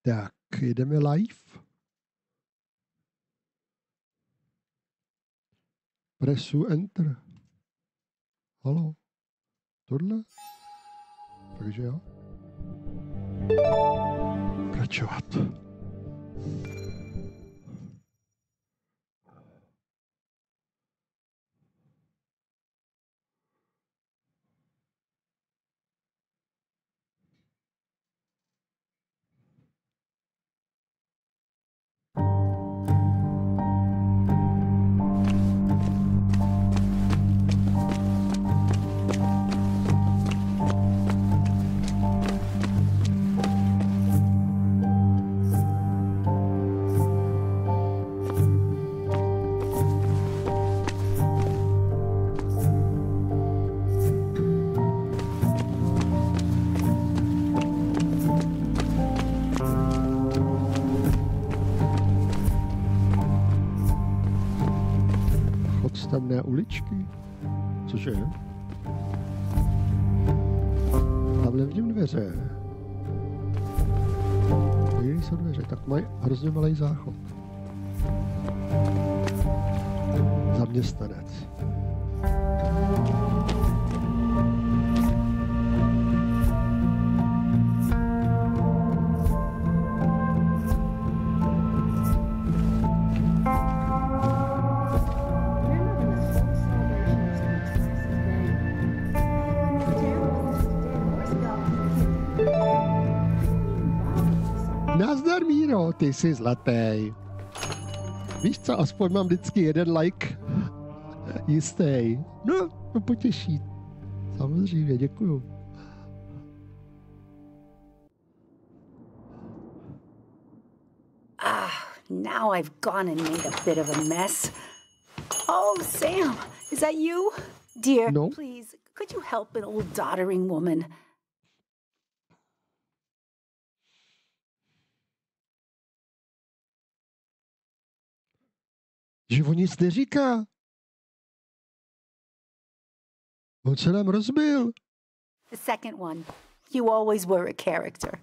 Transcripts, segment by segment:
Tak, jdeme live. Presu Enter. Halo. Tohle? Takže jo. Pokračovat. Tamné uličky. Cože? Tamhle vidím dveře. Tady jsou dveře, tak mají hrozně malý záchod. Zaměstnanec. Nazdar, Míro, ty jsi zlatý. Víš co, aspoň mám vždycky jeden like jistý. No, to potěší. Samozřejmě, děkuju. Now I've gone and made a bit of a mess. Oh, Sam, is that you? Dear, no. Please, could you help an old doddering woman? Že on nic neříká. On se nám rozbil. The second one. You always were a character.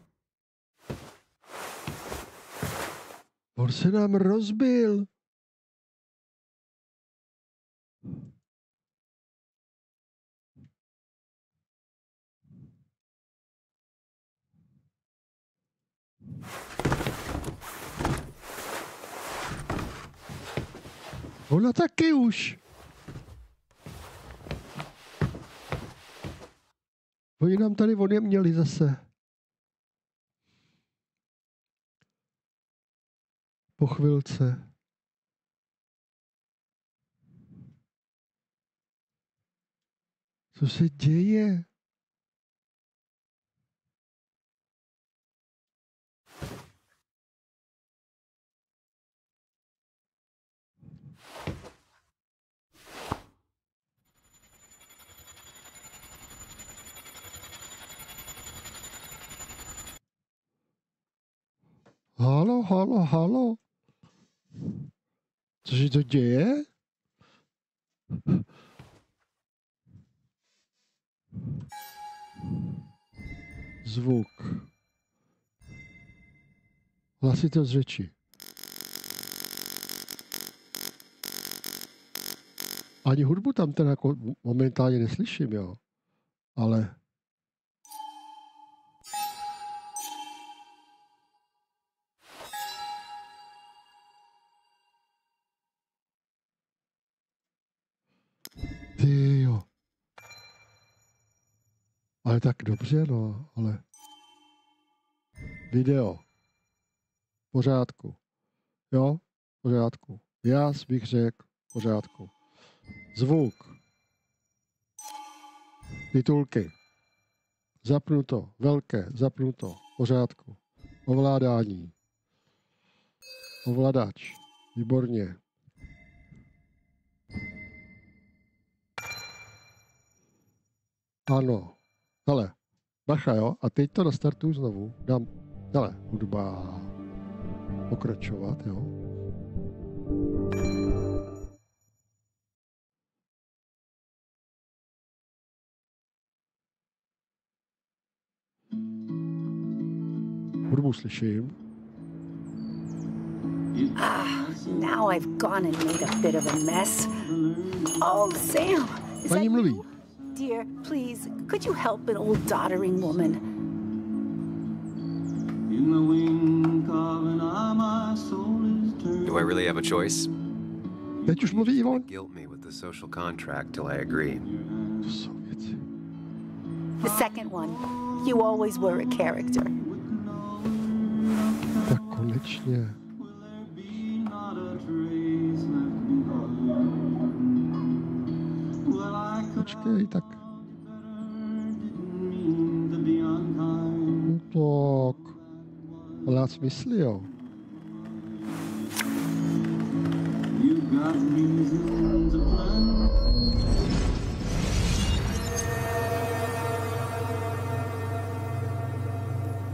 On se nám rozbil. Ona taky už. Oni nám tady odjemněli zase. Po chvilce. Co se děje? Halo, halo, halo. Cože to děje? Zvuk. Hlasitost řeči. Ani hudbu tam teda jako momentálně neslyším, jo. Ale... Ty jo. Ale tak dobře, no, ale... Video. Pořádku. Jo, pořádku. Já bych řekl pořádku. Zvuk. Titulky. Zapnuto. Velké. Zapnuto. Pořádku. Ovládání. Ovladač. Výborně. Ano. Hele. Bacha, jo? A teď to nastartuju znovu. Dám, hele, hudba. Pokračovat, jo? Hudbu slyším. Now I've gone and made a bit of a mess. Oh, Sam, is that Paní mluví. you? Dear, please, could you help an old doddering woman? Do I really have a choice? Teď už mluví i on. Guilt me with the social contract till I agree. To jsou věci. The second one. You always were a character. Tak konečně. Počkej, tak. No tak. Ale já smysli, jo.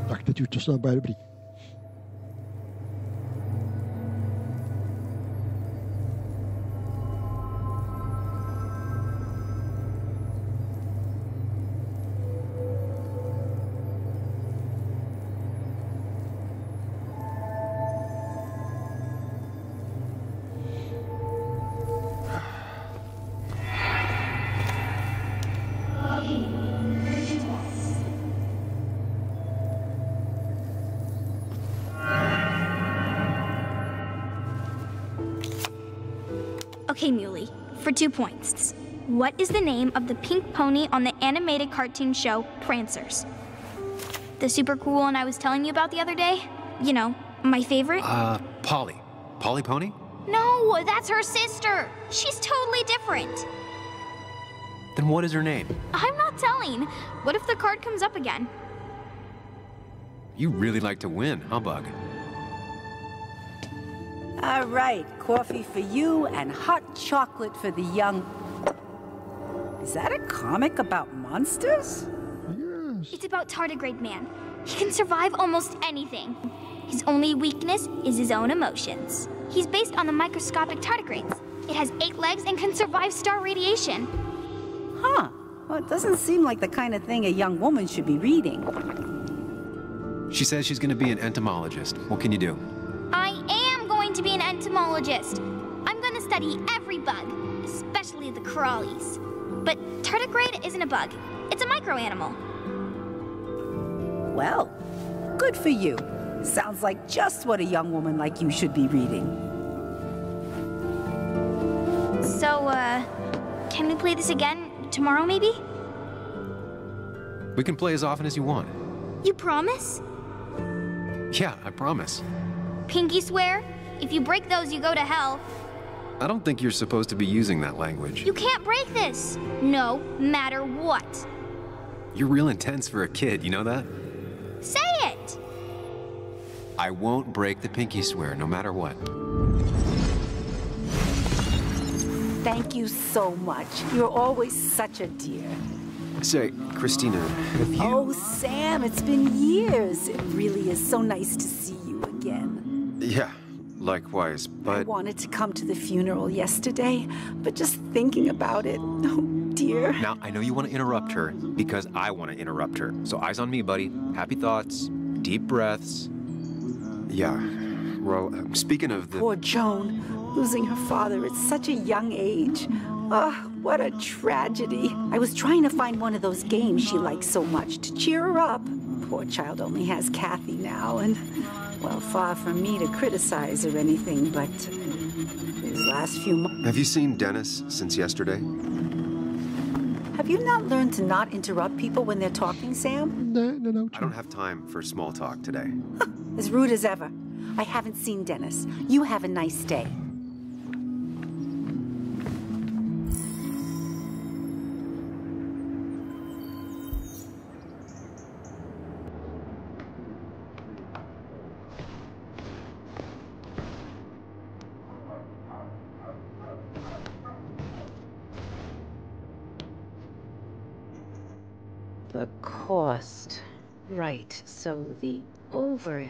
Tak teď už to snad bude dobrý. Okay, Muley, for 2 points. What is the name of the pink pony on the animated cartoon show Prancers? The super cool one I was telling you about the other day? You know, my favorite? Polly. Polly Pony? No, that's her sister. She's totally different. Then what is her name? I'm not telling. What if the card comes up again? You really like to win, huh, Bug? All right, coffee for you and hot chocolate for the young... Is that a comic about monsters? Yes. It's about Tardigrade Man. He can survive almost anything. His only weakness is his own emotions. He's based on the microscopic tardigrades. It has 8 legs and can survive star radiation. Huh. Well, it doesn't seem like the kind of thing a young woman should be reading. She says she's gonna be an entomologist. What can you do? I am going to be an entomologist. I'm going to study every bug, especially the crawlies. But tardigrade isn't a bug. It's a microanimal. Well, good for you. Sounds like just what a young woman like you should be reading. So, can we play this again tomorrow, maybe? We can play as often as you want. You promise? Yeah, I promise. Pinky swear? If you break those, you go to hell. I don't think you're supposed to be using that language. You can't break this. No matter what. You're real intense for a kid, you know that? Say it! I won't break the pinky swear, no matter what. Thank you so much. You're always such a dear. Say, Christina, have you... Oh, Sam, it's been years. It really is so nice to see you again. Yeah, likewise, I but... wanted to come to the funeral yesterday, but just thinking about it, oh dear. Now, I know you want to interrupt her because I want to interrupt her. So eyes on me, buddy. Happy thoughts, deep breaths. Yeah, well, speaking of the... Poor Joan, losing her father at such a young age. Ah, what a tragedy. I was trying to find one of those games she likes so much to cheer her up. Poor child only has Kathy now, and, well, far from me to criticize or anything, but these last few months... Have you seen Dennis since yesterday? Have you not learned to not interrupt people when they're talking, Sam? No. I don't have time for small talk today. As rude as ever. I haven't seen Dennis. You have a nice day. The cost. Right, so the overhead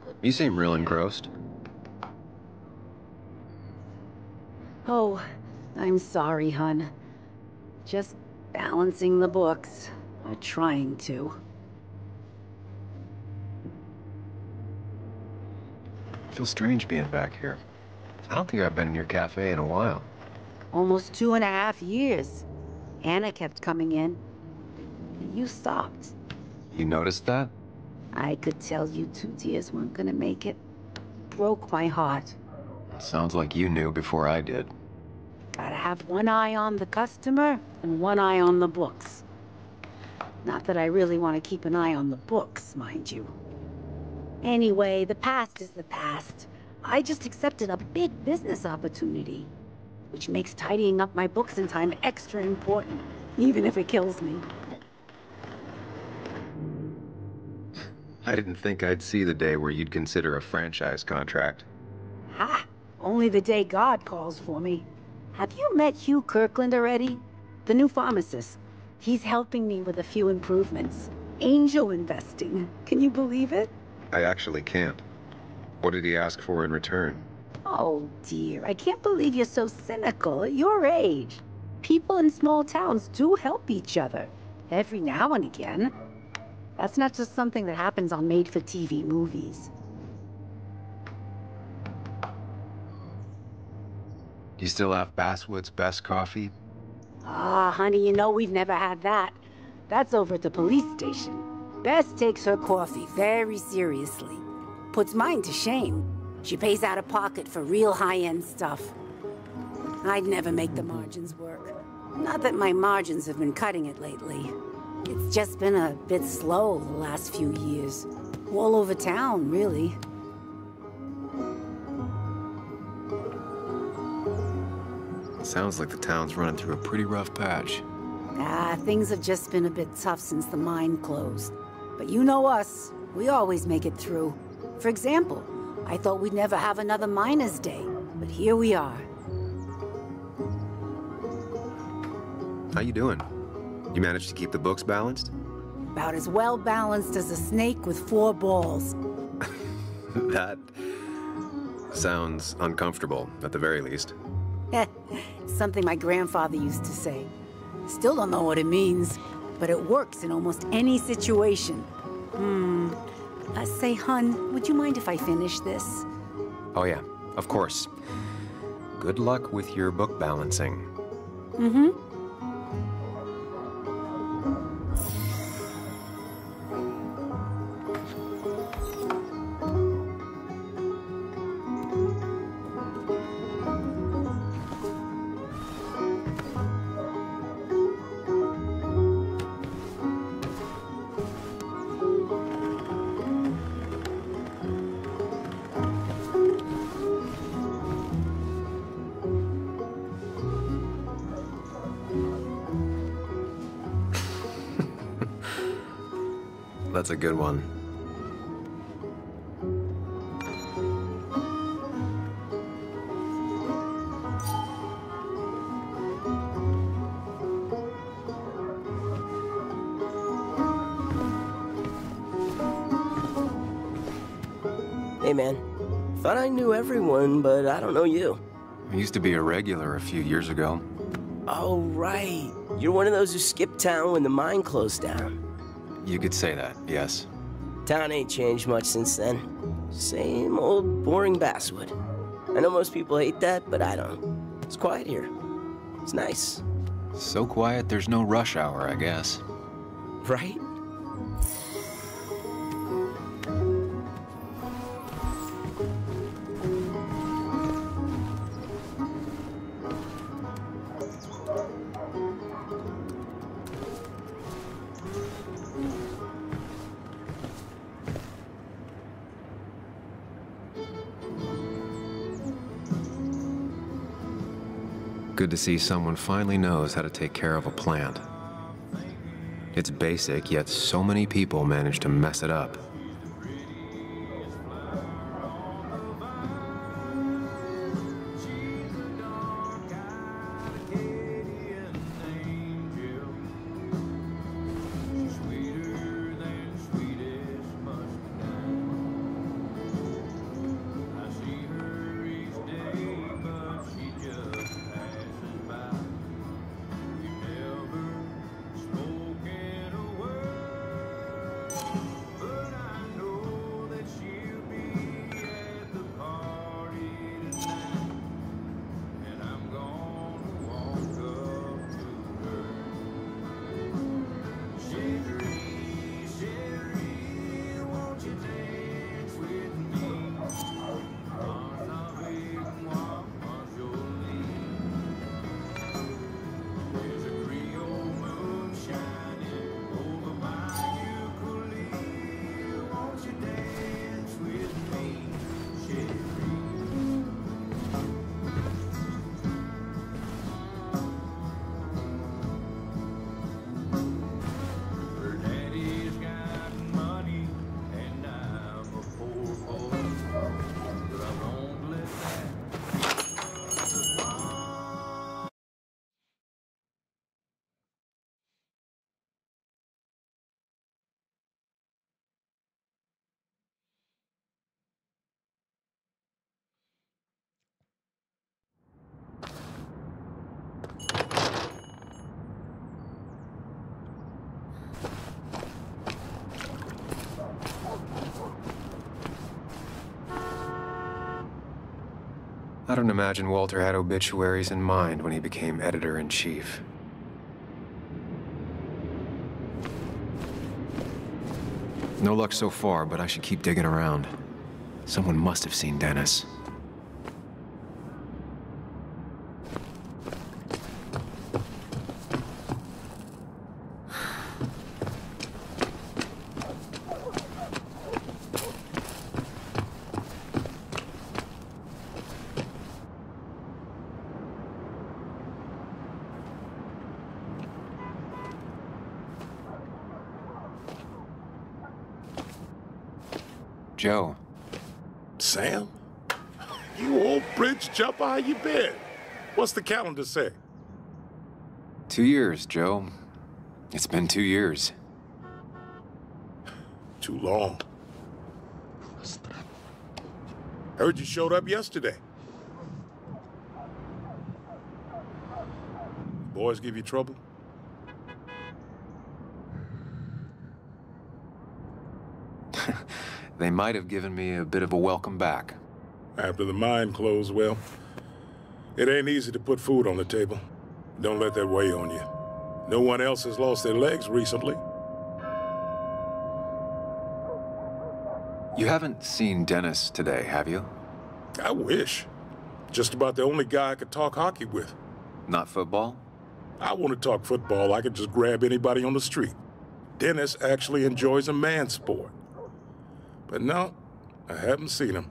would... You seem real engrossed. Oh, I'm sorry, hun. Just balancing the books. Or trying to. Feels strange being back here. I don't think I've been in your cafe in a while. Almost 2.5 years. Anna kept coming in. You stopped. You noticed that? I could tell you 2 years weren't gonna make it. Broke my heart. Sounds like you knew before I did. Gotta have one eye on the customer and one eye on the books. Not that I really want to keep an eye on the books, mind you. Anyway, the past is the past. I just accepted a big business opportunity, which makes tidying up my books in time extra important, even if it kills me. I didn't think I'd see the day where you'd consider a franchise contract. Ha! Only the day God calls for me. Have you met Hugh Kirkland already? The new pharmacist. He's helping me with a few improvements. Angel investing. Can you believe it? I actually can't. What did he ask for in return? Oh dear, I can't believe you're so cynical at your age. People in small towns do help each other. Every now and again. That's not just something that happens on made-for-TV movies. You still have Basswood's best coffee? Ah, honey, you know we've never had that. That's over at the police station. Bess takes her coffee very seriously. Puts mine to shame. She pays out of pocket for real high-end stuff. I'd never make the margins work. Not that my margins have been cutting it lately. It's just been a bit slow the last few years. All over town, really. Sounds like the town's running through a pretty rough patch. Things have just been a bit tough since the mine closed. But you know us, we always make it through. For example, I thought we'd never have another Miners' Day, but here we are. How you doing? You managed to keep the books balanced? About as well balanced as a snake with 4 balls. That sounds uncomfortable, at the very least. Something my grandfather used to say. Still don't know what it means, but it works in almost any situation. Say, hun, would you mind if I finish this? Oh yeah, of course. Good luck with your book balancing. Mm-hmm. That's a good one. Hey man, thought I knew everyone, but I don't know you. I used to be a regular a few years ago. Oh right, you're one of those who skipped town when the mine closed down. You could say that, yes. Town ain't changed much since then. Same old boring Basswood. I know most people hate that, but I don't. It's quiet here. It's nice. So quiet there's no rush hour, I guess. Right? Good to see someone finally knows how to take care of a plant. It's basic, yet so many people manage to mess it up. I don't imagine Walter had obituaries in mind when he became editor-in-chief. No luck so far, but I should keep digging around. Someone must have seen Dennis. Joe. Sam? You old bridge jumper, how you been? What's the calendar say? 2 years, Joe. It's been 2 years. Too long. Heard you showed up yesterday. Boys give you trouble? They might have given me a bit of a welcome back. After the mine closed, well, it ain't easy to put food on the table. Don't let that weigh on you. No one else has lost their legs recently. You haven't seen Dennis today, have you? I wish. Just about the only guy I could talk hockey with. Not football? I want to talk football. I could just grab anybody on the street. Dennis actually enjoys a man's sport. But no, I haven't seen him.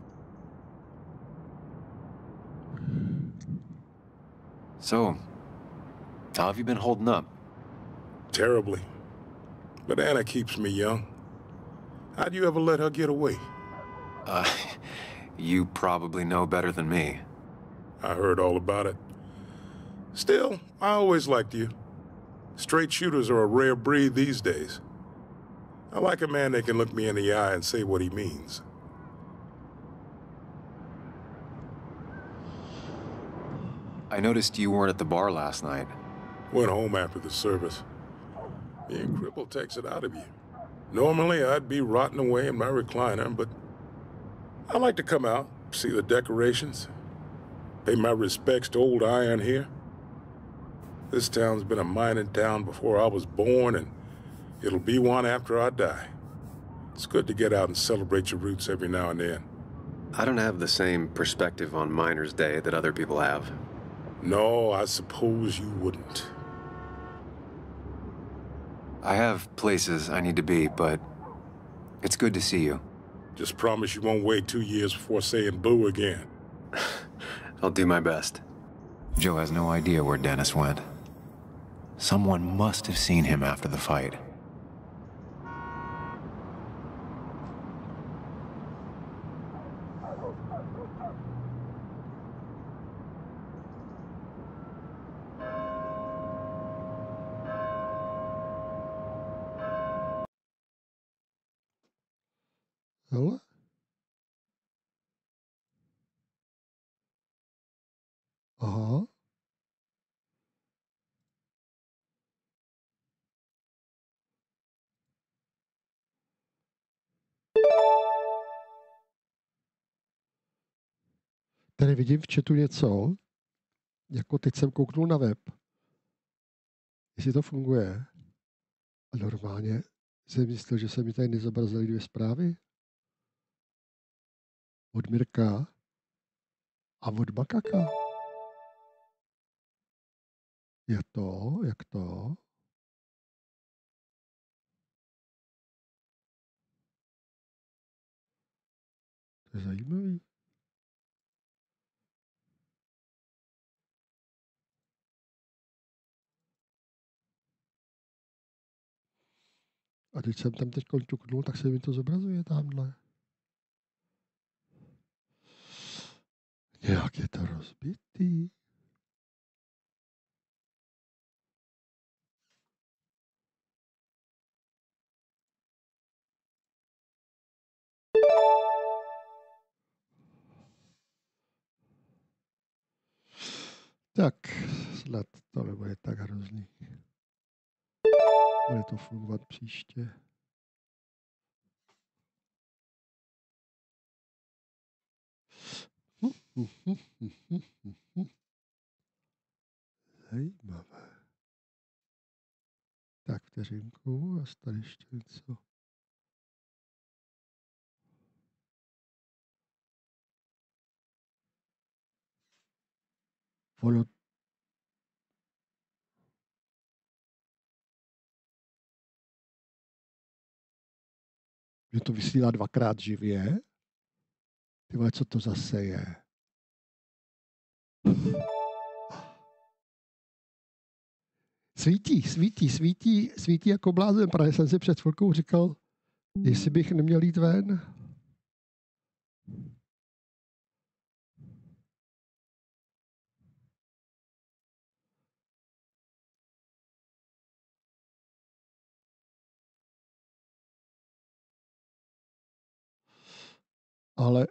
So, how have you been holding up? Terribly. But Anna keeps me young. How'd you ever let her get away? You probably know better than me. I heard all about it. Still, I always liked you. Straight shooters are a rare breed these days. I like a man that can look me in the eye and say what he means. I noticed you weren't at the bar last night. Went home after the service. Being crippled takes it out of you. Normally, I'd be rotting away in my recliner, but I like to come out, see the decorations, pay my respects to old iron here. This town's been a mining town before I was born, and it'll be one after I die. It's good to get out and celebrate your roots every now and then. I don't have the same perspective on Miners' Day that other people have. No, I suppose you wouldn't. I have places I need to be, but it's good to see you. Just promise you won't wait 2 years before saying boo again. I'll do my best. Joe has no idea where Dennis went. Someone must have seen him after the fight. Hele? Aha. Tady vidím v chatu něco, jako teď jsem kouknul na web, jestli to funguje. A normálně jsem myslel, že se mi tady nezobrazily 2 zprávy. Od Mirka a od Makaka. Je to? Jak to? To je zajímavý. A když jsem tam teď ťuknul, tak se mi to zobrazuje tamhle. Nějak je to rozbitý. Tak, snad to nebude tak hrozný. Bude to fungovat příště. Zajímavé. Tak vteřinku, a tady ještě něco. Ono že to vysílá dvakrát živě. Ty vole, co to zase je? Svítí jako blázen. Právě jsem si před chvilkou říkal, jestli bych neměl jít ven. Ale...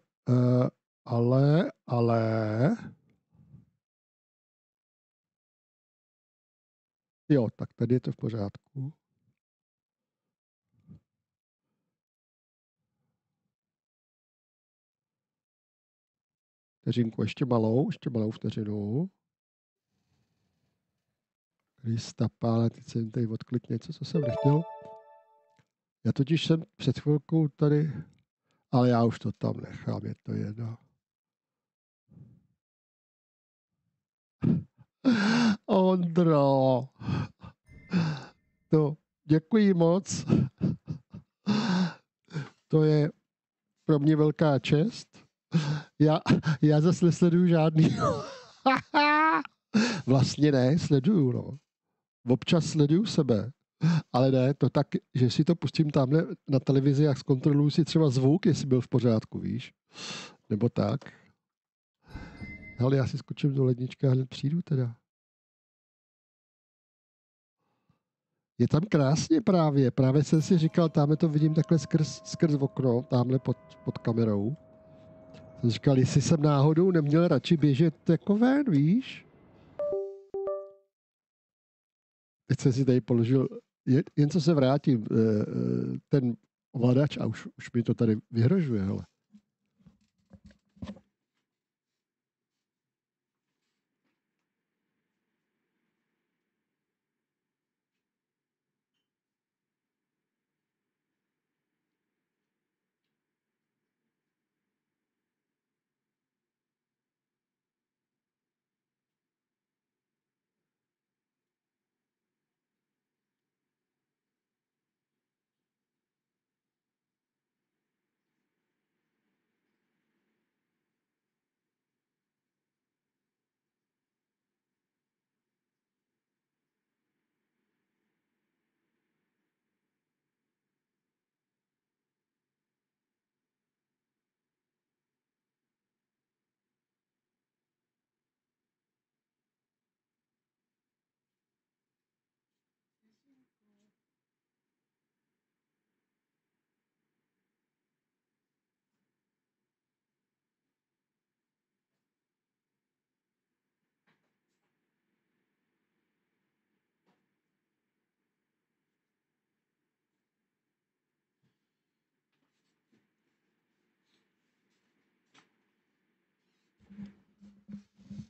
Jo, tak tady je to v pořádku. Vteřinku, ještě malou vteřinu. Kristapa, ale teď jsem tady odklik něco, co jsem nechtěl. Já totiž jsem před chvilkou tady, ale já už to tam nechám, je to jedno. Ondro, to děkuji moc. To je pro mě velká čest. Já zase nesleduju žádný. Vlastně ne, sleduju, no. Občas sleduju sebe. Ale ne, to tak, že si to pustím tamhle na televizi a zkontroluji si třeba zvuk, jestli byl v pořádku, víš? Nebo tak. Ale já si skočím do ledničky a hned přijdu teda. Je tam krásně právě. Právě jsem si říkal, tamhle to vidím takhle skrz okno, tamhle pod kamerou. Jsem říkal, jestli jsem náhodou neměl radši běžet jako ven, víš? Teď jsem si tady položil, jen co se vrátím, ten ovladač a už mi to tady vyhrožuje, hele.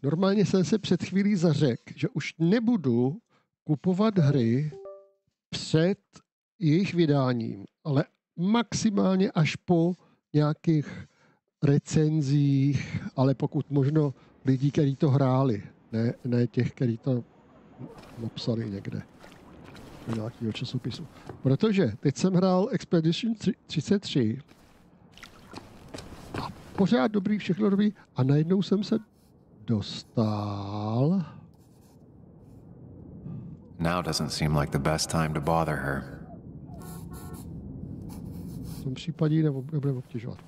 Normálně jsem se před chvílí zařekl, že už nebudu kupovat hry před jejich vydáním, ale maximálně až po nějakých recenzích, ale pokud možno lidí, kteří to hráli, ne těch, kteří to napsali někde do nějakého časopisu. Protože teď jsem hrál Expedition 33 a pořád dobrý, všechno dobrý a najednou jsem se dostal. Now doesn't seem like the best time to bother her. V tom případě nebudeme obtěžovat.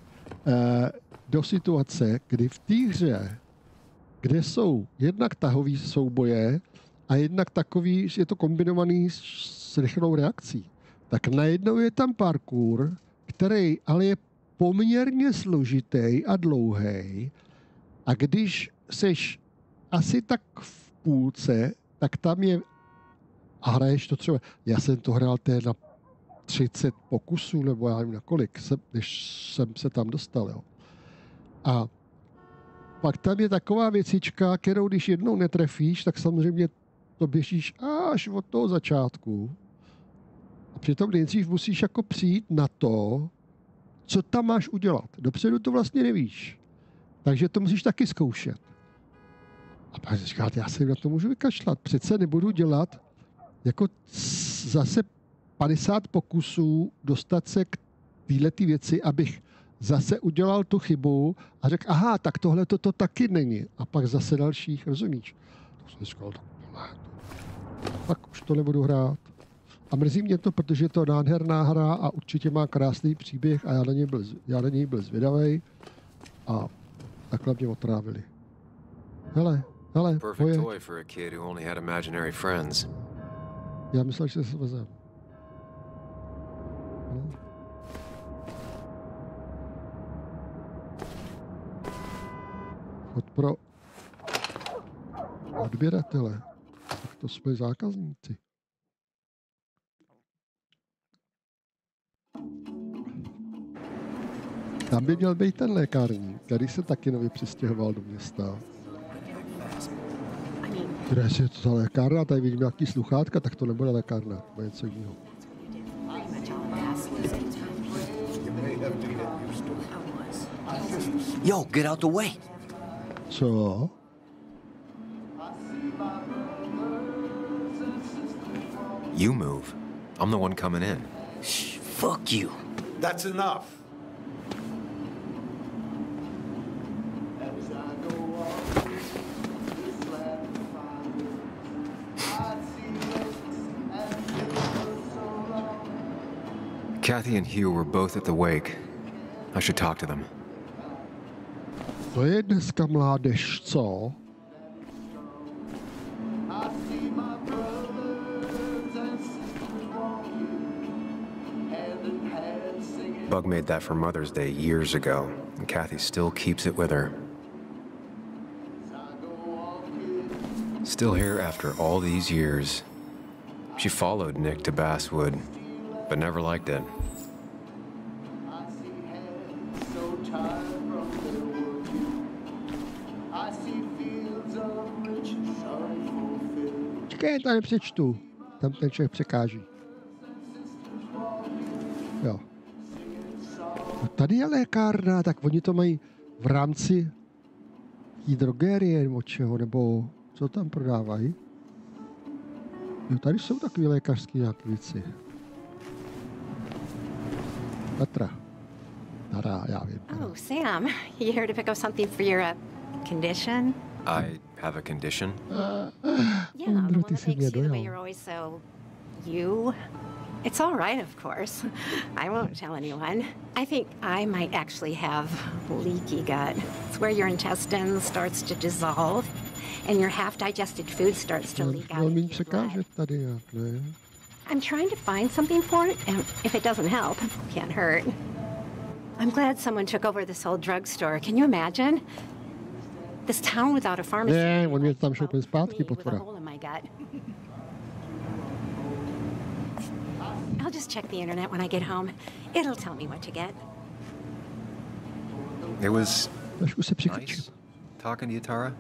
Do situace, kdy v té hře, kde jsou jednak tahový souboje a jednak takový, že je to kombinovaný s rychlou reakcí, tak najednou je tam parkour, který ale je poměrně složitý a dlouhý. A když seš asi tak v půlce, tak tam je a hraješ to třeba. Já jsem to hrál na 30 pokusů, nebo já nevím na kolik, než jsem se tam dostal. Jo. A pak tam je taková věcička, kterou když jednou netrefíš, tak samozřejmě to běžíš až od toho začátku. A přitom nejdřív musíš jako přijít na to, co tam máš udělat. Dopředu to vlastně nevíš. Takže to musíš taky zkoušet. A pak říkáte, já se na to můžu vykašlat. Přece nebudu dělat jako zase 50 pokusů dostat se k této věci, abych zase udělal tu chybu a řekl, aha, tak tohle to taky není. A pak zase dalších, rozumíš? To jsem říkal, tak už to nebudu hrát. A mrzí mě to, protože je to nádherná hra a určitě má krásný příběh a já na něj byl zvědavej a takhle mě otrávili. Hele, Perfect toy for a kid who only had imaginary friends. Já myslel, že se vezem. No. Pro odběratele. Tak to jsme zákazníci. Tam by měl být ten lékárník, který se taky nově přistěhoval do města. Kde je to ta lékárna? Tady vidím nějaký sluchátka, tak to nebude lékárna, to je něco jiného. Yo, get out the way. Co? You move. I'm the one coming in. Shh, fuck you. That's enough. Kathy and Hugh were both at the wake. I should talk to them. To je dneska mládež, co? Bug made that for Mother's Day years ago, and Kathy still keeps it with her. Still here after all these years. She followed Nick to Basswood, but never liked it. Čekaj, tady přečtu. Tam ten člověk překáží. Jo. No tady je lékárna, tak oni to mají v rámci drogerie nebo čeho, nebo co tam prodávají. Jo, tady jsou takové lékařské nějaké věci. Tatra. Tara, já vím. Oh, Sam, you here to pick up something for your condition? I have a condition? Yeah, the one that makes you the way you're always so you. It's all right, of course. I won't tell anyone. I think I might actually have leaky gut. It's where your intestine starts to dissolve and your half-digested food starts to leak out into your blood. I'm trying to find something for it, and if it doesn't help, it can't hurt. I'm glad someone took over this old drugstore. Can you imagine? This town without a pharmacy. Ne, on mě tam šoupil zpátky, potvora. I'll just check the internet when I get home. It'll tell me what to get. It was nice talking to you, Tara.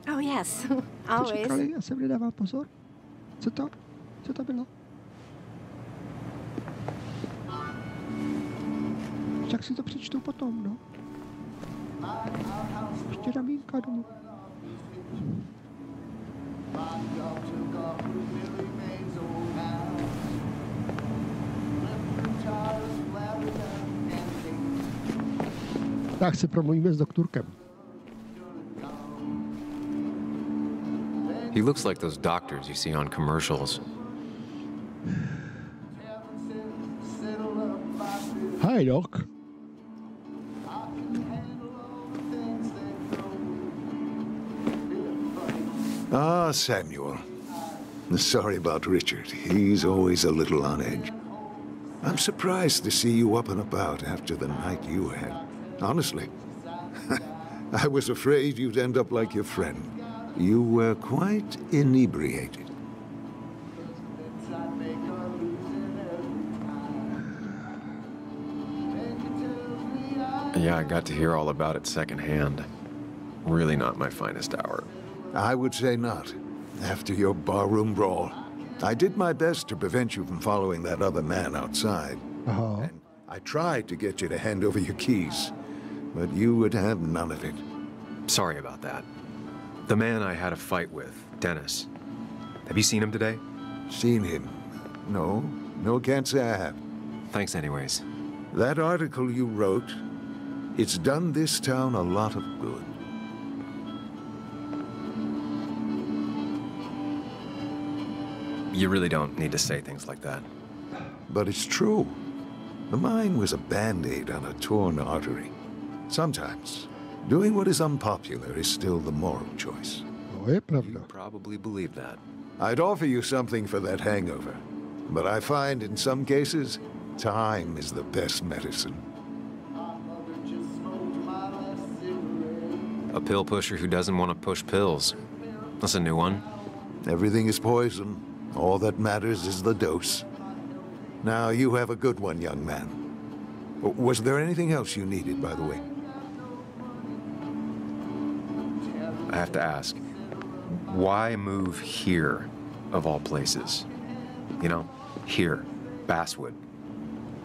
Oh yes, always. Já jsem nedával pozor. Co to? Co to bylo? Tak si to přečtu potom, no. Ještě ramínka domů. Tak si promluvíme s doktorkem. He looks like those doctors you see on commercials. Hi, Doc. Ah, Samuel. Sorry about Richard. He's always a little on edge. I'm surprised to see you up and about after the night you had. Honestly. I was afraid you'd end up like your friend. You were quite inebriated. Yeah, I got to hear all about it secondhand. Really not my finest hour. I would say not. After your barroom brawl, I did my best to prevent you from following that other man outside. And I tried to get you to hand over your keys, but you would have none of it. Sorry about that. The man I had a fight with, Dennis. Have you seen him today? Seen him? No. No, can't say I have. Thanks anyways. That article you wrote, it's done this town a lot of good. You really don't need to say things like that. But it's true. The mine was a band-aid on a torn artery. Sometimes, doing what is unpopular is still the moral choice. You probably believe that. I'd offer you something for that hangover, but I find in some cases, time is the best medicine. A pill pusher who doesn't want to push pills. That's a new one. Everything is poison. All that matters is the dose. Now, you have a good one, young man. Was there anything else you needed, by the way? I have to ask, why move here, of all places? You know, here, Basswood.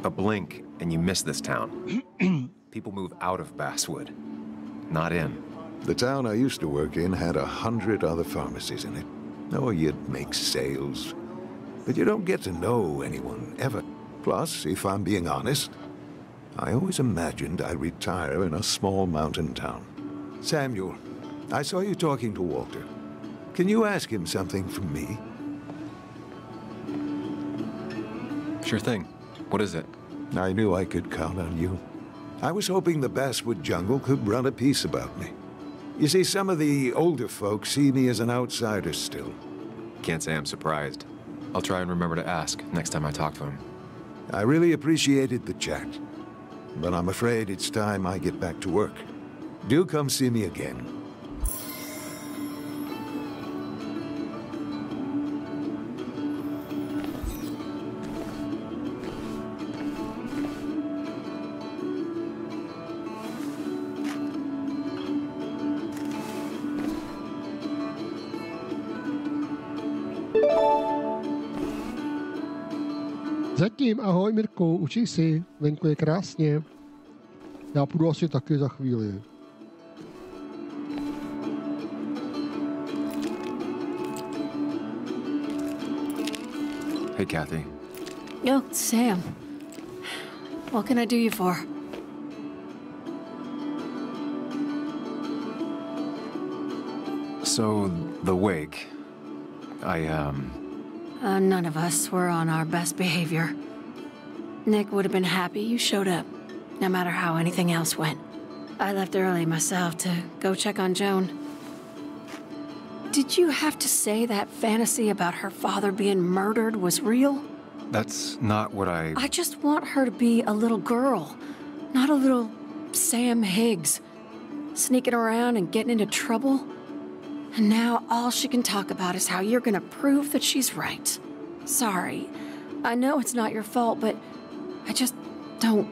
A blink and you miss this town. People move out of Basswood, not in. The town I used to work in had 100 other pharmacies in it. Oh, you'd make sales. But you don't get to know anyone, ever. Plus, if I'm being honest, I always imagined I'd retire in a small mountain town. Samuel, I saw you talking to Walter. Can you ask him something from me? Sure thing. What is it? I knew I could count on you. I was hoping the Basswood jungle could run a piece about me. You see, some of the older folks see me as an outsider still. Can't say I'm surprised. I'll try and remember to ask next time I talk to him. I really appreciated the chat, but I'm afraid it's time I get back to work. Do come see me again. Zatím, ahoj Mirku, učí si, venku je krásně. Já půjdu asi taky za chvíli. Hey, Kathy. Oh, Sam. What can I do you for? So, the wake. None of us were on our best behavior. Nick would have been happy you showed up, no matter how anything else went. I left early myself to go check on Joan. Did you have to say that fantasy about her father being murdered was real? That's not what I just want her to be a little girl, not a little Sam Higgs, sneaking around and getting into trouble. And now all she can talk about is how you're gonna prove that she's right. Sorry. I know it's not your fault, but I just don't...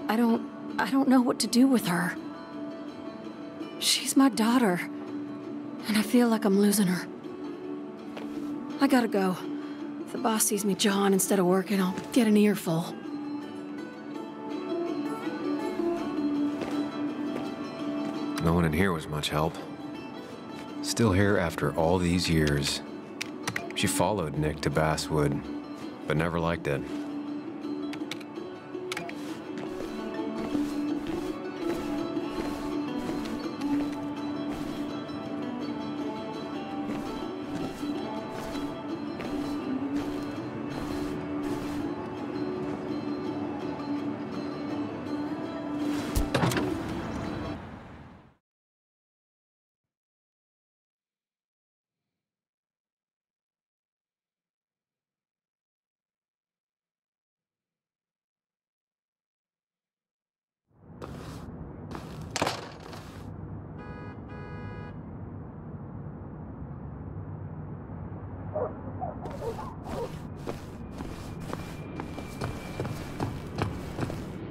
I don't know what to do with her. She's my daughter, and I feel like I'm losing her. I gotta go. If the boss sees me jawing instead of working, I'll get an earful. No one in here was much help. Still here after all these years. She followed Nick to Basswood, but never liked it.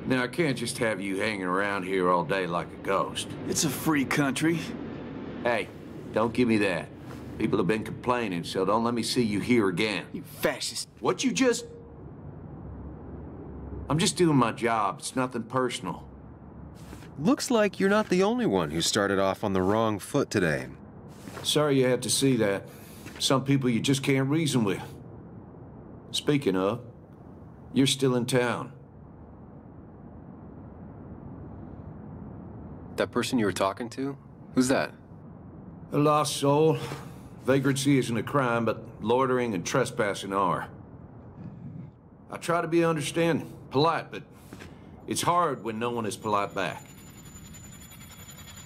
Now, I can't just have you hanging around here all day like a ghost. It's a free country. Hey, don't give me that. People have been complaining, so don't let me see you here again. You fascist. What you just... I'm just doing my job. It's nothing personal. Looks like you're not the only one who started off on the wrong foot today. Sorry you had to see that. Some people you just can't reason with. Speaking of, you're still in town. That person you were talking to? Who's that? A lost soul. Vagrancy isn't a crime, but loitering and trespassing are. I try to be understanding, polite, but it's hard when no one is polite back.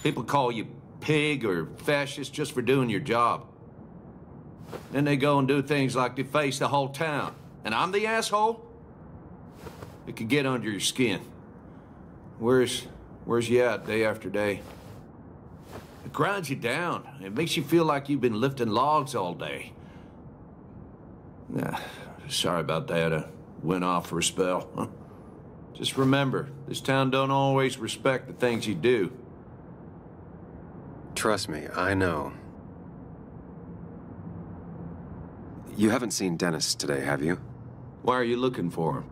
People call you pig or fascist just for doing your job. Then they go and do things like deface the whole town. And I'm the asshole? It could get under your skin. Where's you at day after day? It grinds you down. It makes you feel like you've been lifting logs all day. Nah, sorry about that. I went off for a spell. Just remember, this town don't always respect the things you do. Trust me, I know. You haven't seen Dennis today, have you? Why are you looking for him?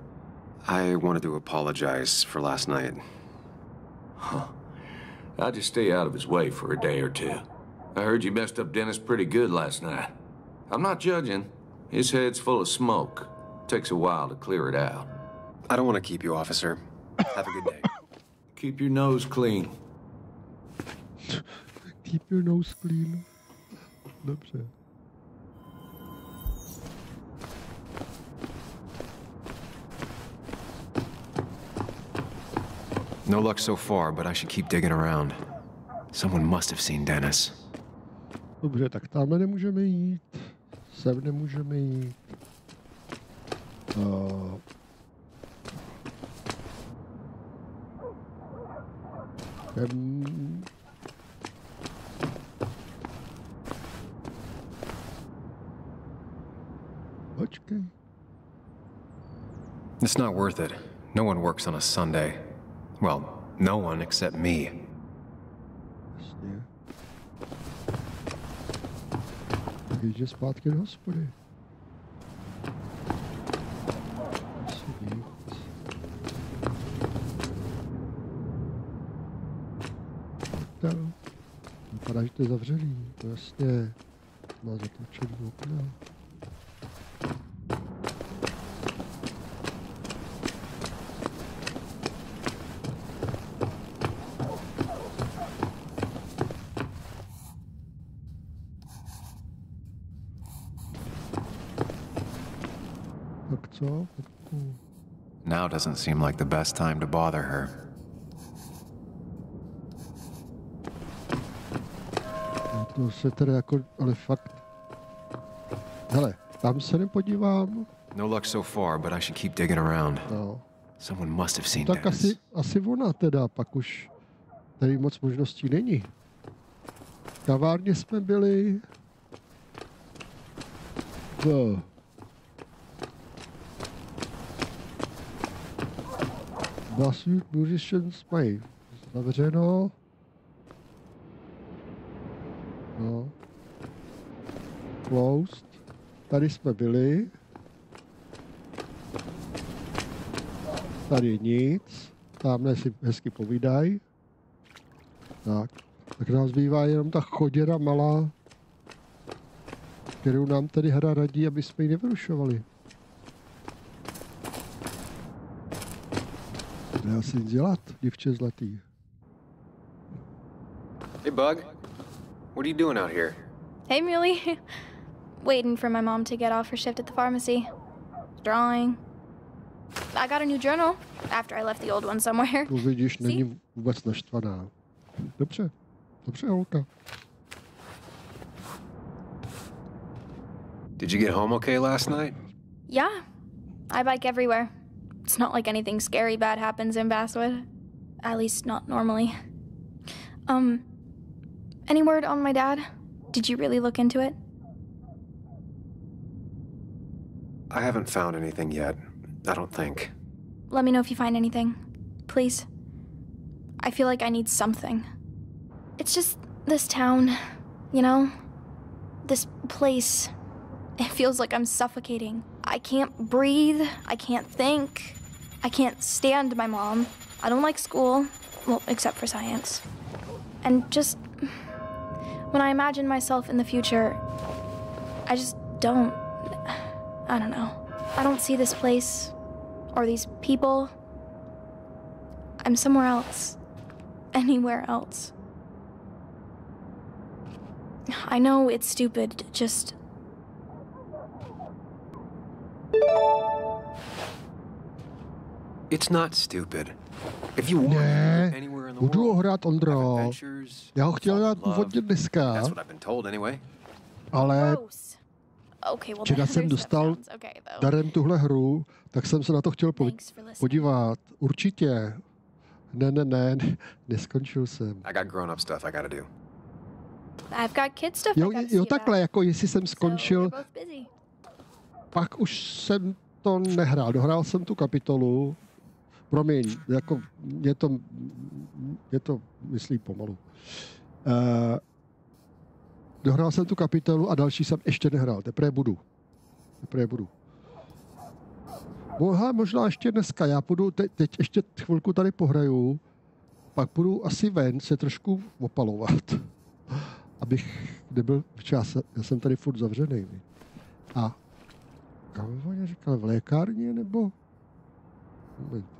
I wanted to apologize for last night. Huh. I'll just stay out of his way for a day or two. I heard you messed up Dennis pretty good last night. I'm not judging. His head's full of smoke. Takes a while to clear it out. I don't want to keep you, officer. Have a good day. Keep your nose clean. Keep your nose clean. Dobře. No luck so far, but I should keep digging around. Someone must have seen Dennis. Dobře, tak tamhle nemůžeme jít. Sem nemůžeme jít. Počkej. It's not worth it. No one works on a Sunday. Well, no one except me. Jasně. Tak jde zpátky do hospody. Vypadá, že to je zavřený. To jasně má zatlačený okna. Tak co? Now doesn't seem like the best time to bother her. To se teda jako, ale fakt. Hele, tam se nepodívám. No luck so far, but I should keep digging around. No. Someone must have seen Tak Dennis. asi ona teda, pak už tady moc možností není. V kavárně jsme byli. No. Musicians mají zavřeno. No. Closed. Tady jsme byli. Tady nic. Tamhle si hezky povídají. Tak nás zbývá jenom ta choděra malá, kterou nám tady hra radí, aby jsme ji nevyrušovali. Nedá si nic dělat, divče zlatý. Hey, Bug. What are you doing out here? Hey, Muley. Waiting for my mom to get off her shift at the pharmacy. Drawing. I got a new journal after I left the old one somewhere. Tu vidíš, není vůbec naštvaná. Dobře, dobře, holka. Did you get home okay last night? Yeah, I bike everywhere. It's not like anything scary bad happens in Basswood. At least not normally. Any word on my dad? Did you really look into it? I haven't found anything yet. I don't think. Let me know if you find anything. please. I feel like I need something. It's just this town, you know? This place. It feels like I'm suffocating. I can't breathe. I can't think. I can't stand my mom. I don't like school. Well, except for science. And just... when I imagine myself in the future, I just don't... I don't know. I don't see this place. Or these people. I'm somewhere else. Anywhere else. I know it's stupid, just... It's not stupid. If you want to go anywhere in the budu ho world, hrát, Ondro. Já ho chtěl dát původně dneska, that's what I've been told anyway. ale včera jsem dostal darem tuhle hru, tak jsem se na to chtěl podívat. Určitě. Ne, neskončil jsem. I got grown-up stuff I gotta do. I've got kid stuff. Jo, takhle, jako jestli jsem skončil, pak už jsem to nehrál. Dohrál jsem tu kapitolu. Promiň, jako mě to myslí pomalu. Dohrál jsem tu kapitolu a další jsem ještě nehrál. Teprve budu. Možná ještě dneska. Já půjdu, teď ještě chvilku tady pohraju, pak půjdu asi ven se trošku opalovat, abych nebyl včas. Já jsem tady furt zavřený. A kam on říkal, v lékárně nebo?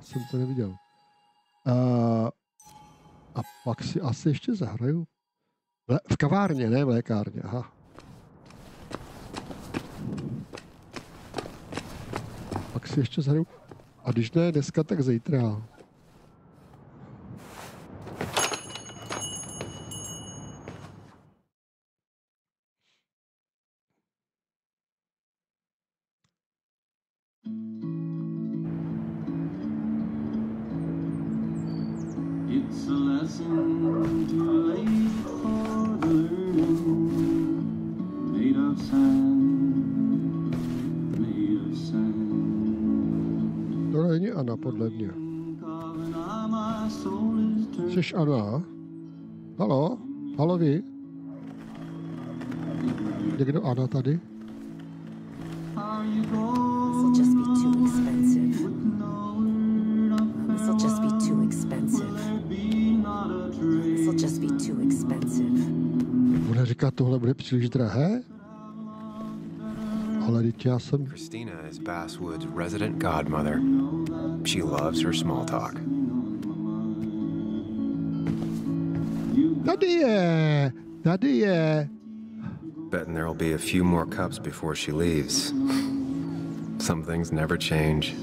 Jsem to neviděl. A pak si asi ještě zahraju. V kavárně, ne v lékárně, aha. Pak si ještě zahraju. A když ne dneska, tak zítra. It's a lesson too late for the learning, made of sand, made of sand. To není Anna, podle mě. Chceš Anna? Halo? Halo vy? Někdo Anna tady? This'll just be too expensive. This'll just be too expensive. This'll just be too expensive. Ona říká, tohle bude příliš drahé? Ale teď já jsem... Christina is Basswood's resident godmother. She loves her small talk. Tady je. Betting there'll be a few more cups before she leaves. Some things never change.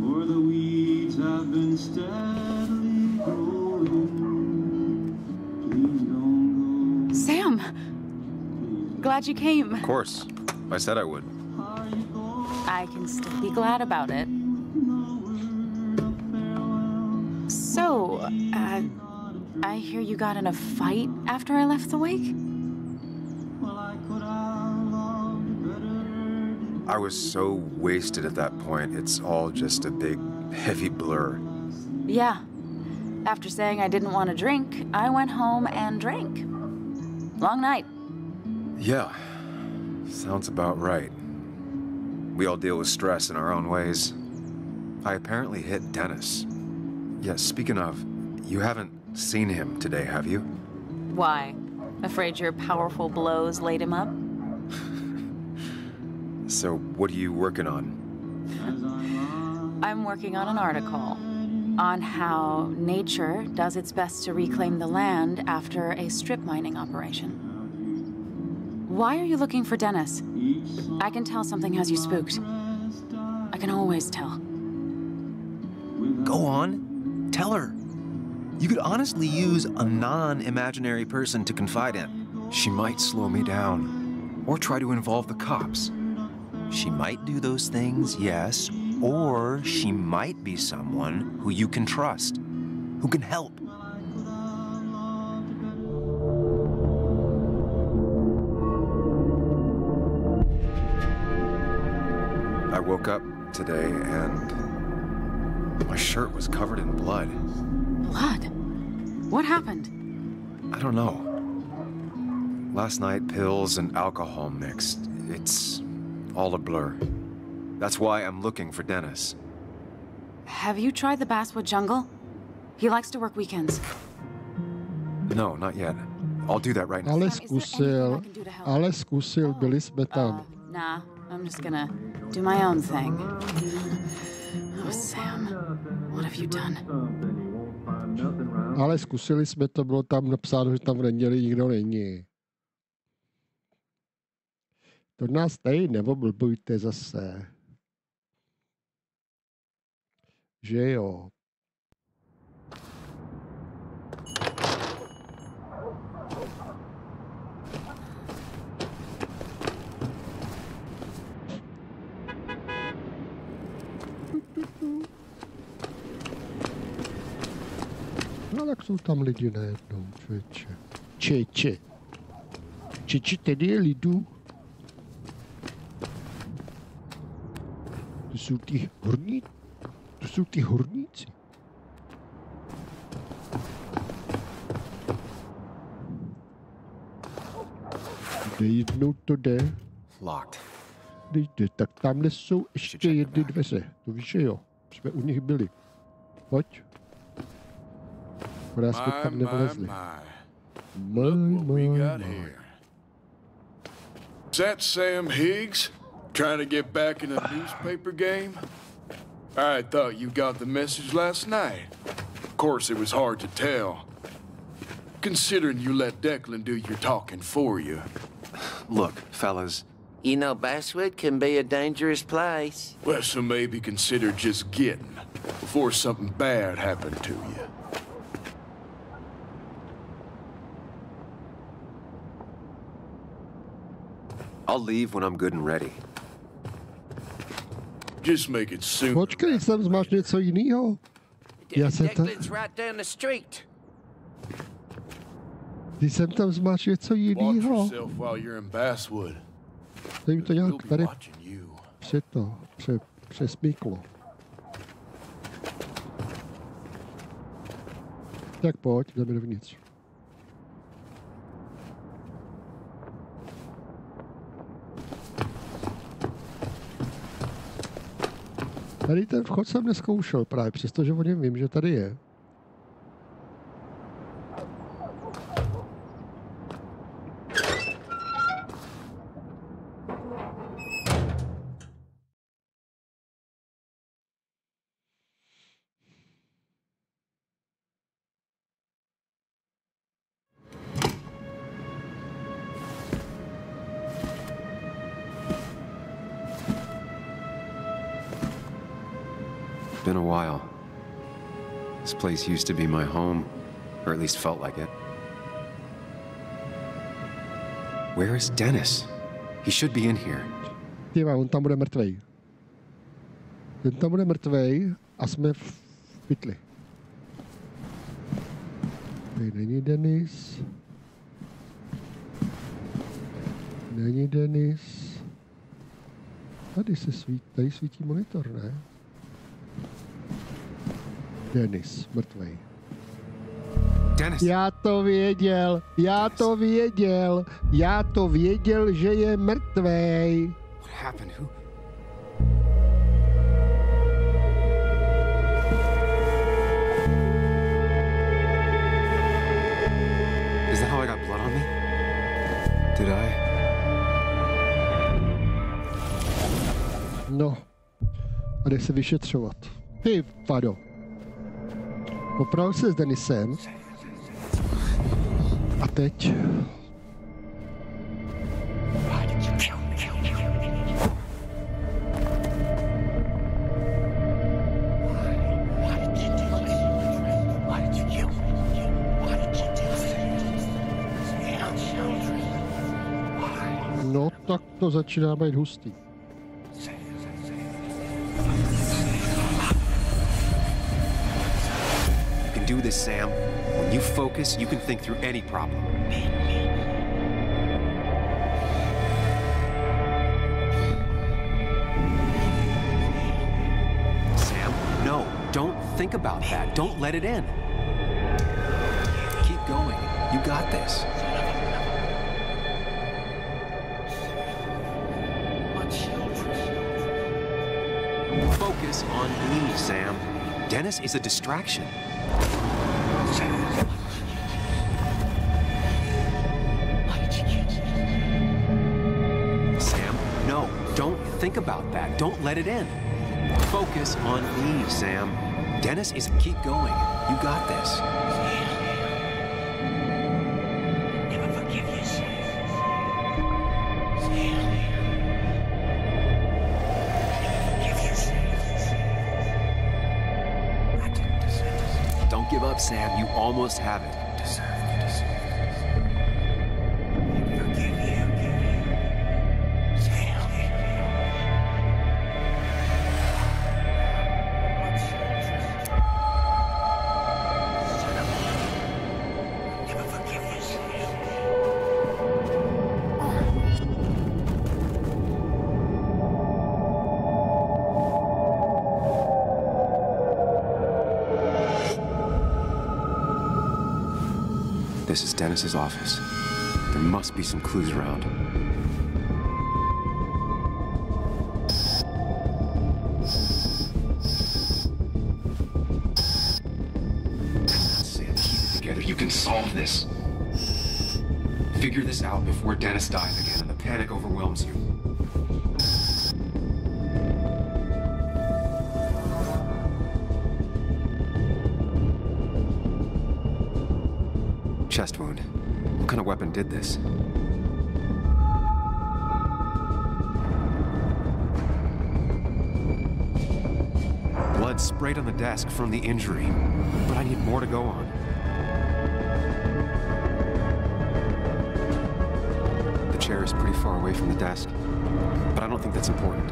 For the weeds have been steadily growing. Please don't go. Sam! Glad you came. Of course. I said I would. I can still be glad about it. So, I hear you got in a fight after I left the wake? I was so wasted at that point, it's all just a big, heavy blur. Yeah. After saying I didn't want to drink, I went home and drank. Long night. Yeah, sounds about right. We all deal with stress in our own ways. I apparently hit Dennis. Yes, speaking of, you haven't seen him today, have you? Why? Afraid your powerful blows laid him up? So, what are you working on? I'm working on an article on how nature does its best to reclaim the land after a strip mining operation. Why are you looking for Dennis? I can tell something has you spooked. I can always tell. Go on. Tell her. You could honestly use a non-imaginary person to confide in. She might slow me down, or try to involve the cops. She might do those things, yes, or she might be someone who you can trust, who can help. I woke up today and My shirt was covered in blood. Blood? What happened? I don't know. Last night, pills and alcohol mixed. It's all a blur. That's why I'm looking for Dennis. Have you tried the Basswood Jungle? He likes to work weekends. No, not yet. I'll do that right now. Ale zkusil, byli jsme tam. Nah, I'm just gonna do my own thing. Oh, Sam, what have you done? Ale zkusili jsme to, bylo tam napsáno, že tam v neděli nikdo není. To nás tady neoblbujte zase. Že jo. No tak jsou tam lidi najednou, člověče. Čeče, tedy je lidu. To jsou ty horníci. Kde jednou to jde? Locked. Jde, tak tamhle jsou ještě jedny dveře. To víš, že jo? Jsme u nich byli. Pojď. Akorát jsme tam nevlezli. Is that Sam Higgs? Trying to get back in the newspaper game? I thought you got the message last night. Of course, it was hard to tell, considering you let Declan do your talking for you. Look, fellas. You know, Basswood can be a dangerous place. Well, so maybe consider just getting before something bad happened to you. I'll leave when I'm good and ready. Just make it soon. Počkej, jsem máš něco jinýho. Já jsem tam... right down the street. Ty jsem tam zmáš něco jinýho. Tady mi to nějak tady přesmíklo. Tak pojď, jdeme dovnitř. Tady ten vchod jsem neskoušel právě, přestože o něm vím, že tady je. Been a while. This place used to be my home, or at least felt like it. Where is Dennis? He should be in here. Díva, on tam bude mrtvej. Ten tam bude mrtvej a jsme v pytli. Tady není Dennis. Není Dennis. Tady se svítí, svítí monitor, ne? Dennis, mrtvej. Dennis. Já to věděl, že je mrtvej. What happened? Who? Is that how I got blood on me? Did I? No, a jde se vyšetřovat. Ty vado. Popravil se s Denisem. A teď... No, tak to začíná být hustý. Do this, Sam. When you focus, you can think through any problem. Sam, no, don't think about that. Don't let it in. Keep going. You got this. Focus on me, Sam. Dennis is a distraction. Sam, no, don't think about that. Don't let it in. Focus on me, Sam. Dennis is... Keep going. You got this. Never forgive yourself. Don't give up, Sam. You almost have it. This is Dennis's office. There must be some clues around. Sam, keep it together. You can solve this. Figure this out before Dennis dies again and the panic overwhelms you. Chest wound. What kind of weapon did this? Blood sprayed on the desk from the injury, but I need more to go on. The chair is pretty far away from the desk, but I don't think that's important.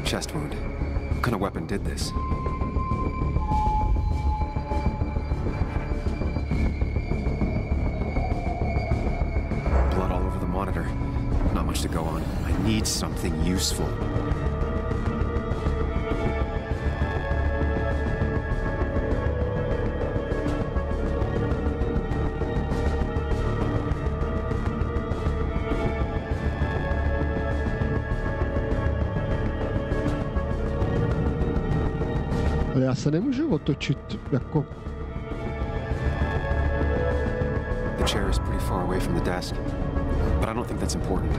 Chest wound. What kind of weapon did this? Blood all over the monitor. Not much to go on. I need something useful. Ale já se nemůžu otočit jako... The chair is pretty far away from the desk, but I don't think that's important.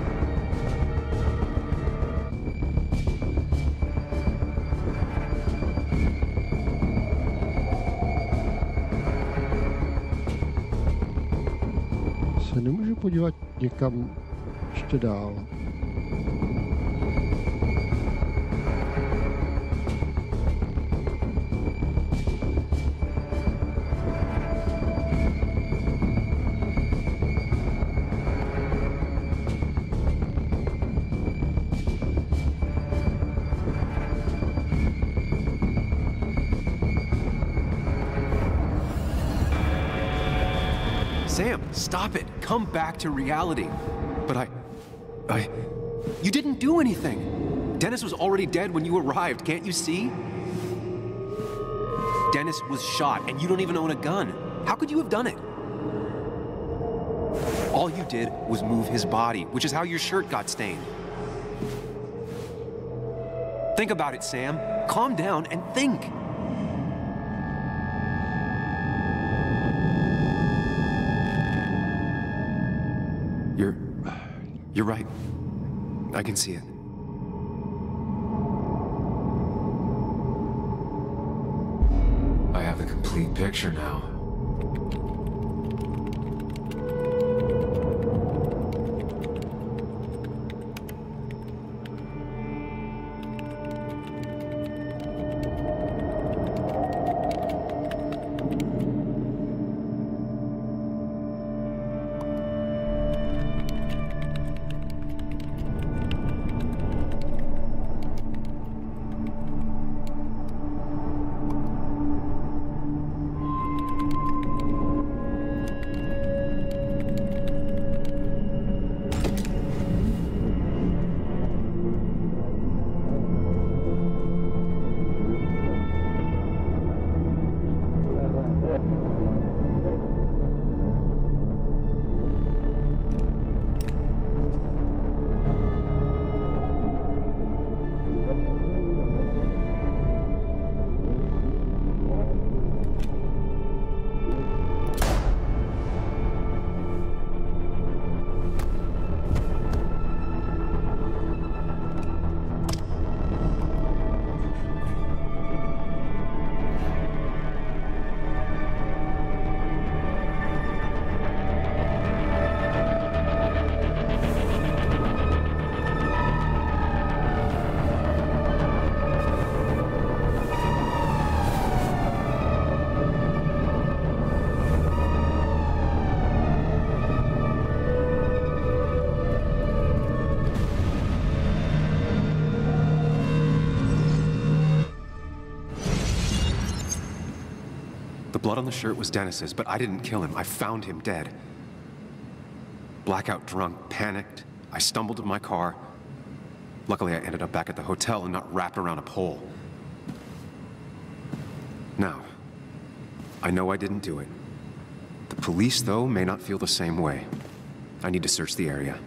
Se nemůžu podívat někam ještě dál. Sam, stop it. Come back to reality. But you didn't do anything. Dennis was already dead when you arrived, can't you see? Dennis was shot, and you don't even own a gun. How could you have done it? All you did was move his body, which is how your shirt got stained. Think about it, Sam. Calm down and think. You're right. I can see it. I have the complete picture now. The blood on the shirt was Dennis's, but I didn't kill him. I found him dead. Blackout drunk, panicked. I stumbled to my car. Luckily, I ended up back at the hotel and not wrapped around a pole. Now, I know I didn't do it. The police, though, may not feel the same way. I need to search the area.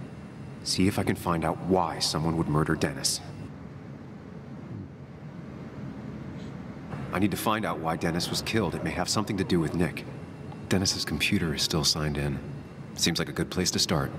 See if I can find out why someone would murder Dennis. I need to find out why Dennis was killed. It may have something to do with Nick. Dennis's computer is still signed in. Seems like a good place to start.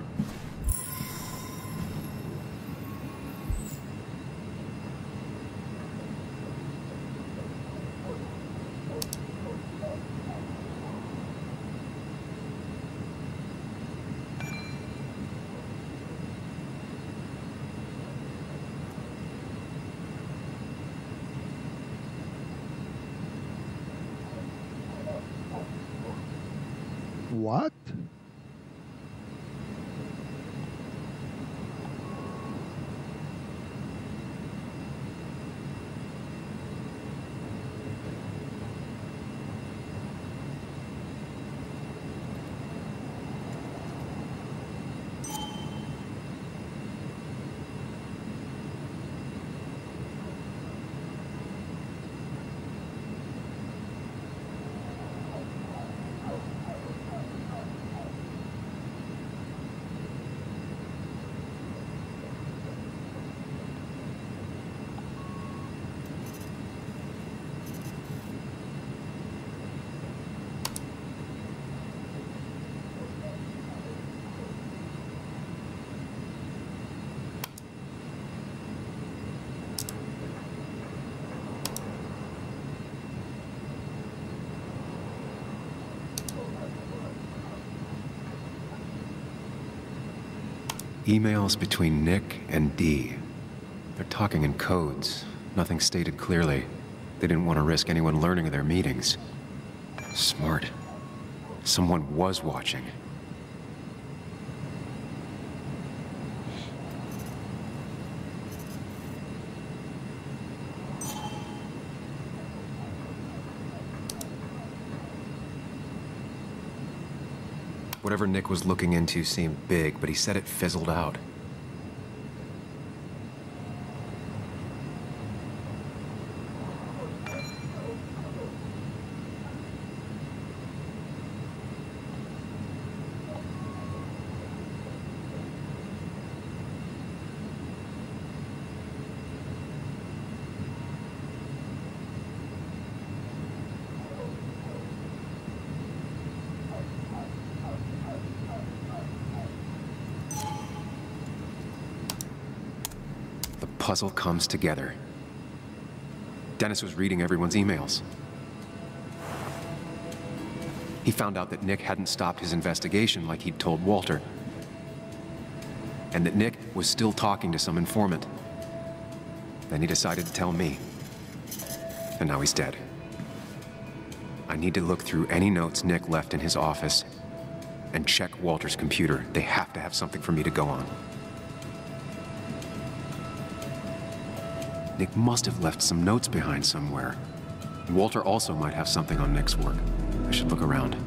What? Emails between Nick and Dee. They're talking in codes. Nothing stated clearly. They didn't want to risk anyone learning of their meetings. Smart. Someone was watching. Whatever Nick was looking into seemed big, but he said it fizzled out. Puzzle comes together. Dennis was reading everyone's emails. He found out that Nick hadn't stopped his investigation like he'd told Walter. And that Nick was still talking to some informant. Then he decided to tell me. And now he's dead. I need to look through any notes Nick left in his office and check Walter's computer. They have to have something for me to go on. Nick must have left some notes behind somewhere. Walter also might have something on Nick's work. I should look around.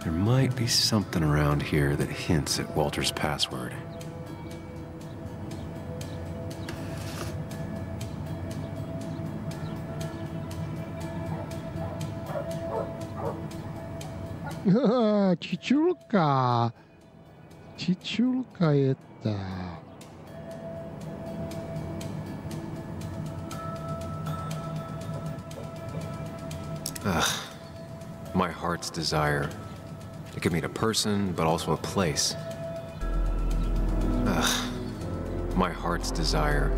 There might be something around here that hints at Walter's password. Čičulka. Čičulka je ta. My heart's desire. It could mean a person, but also a place. My heart's desire.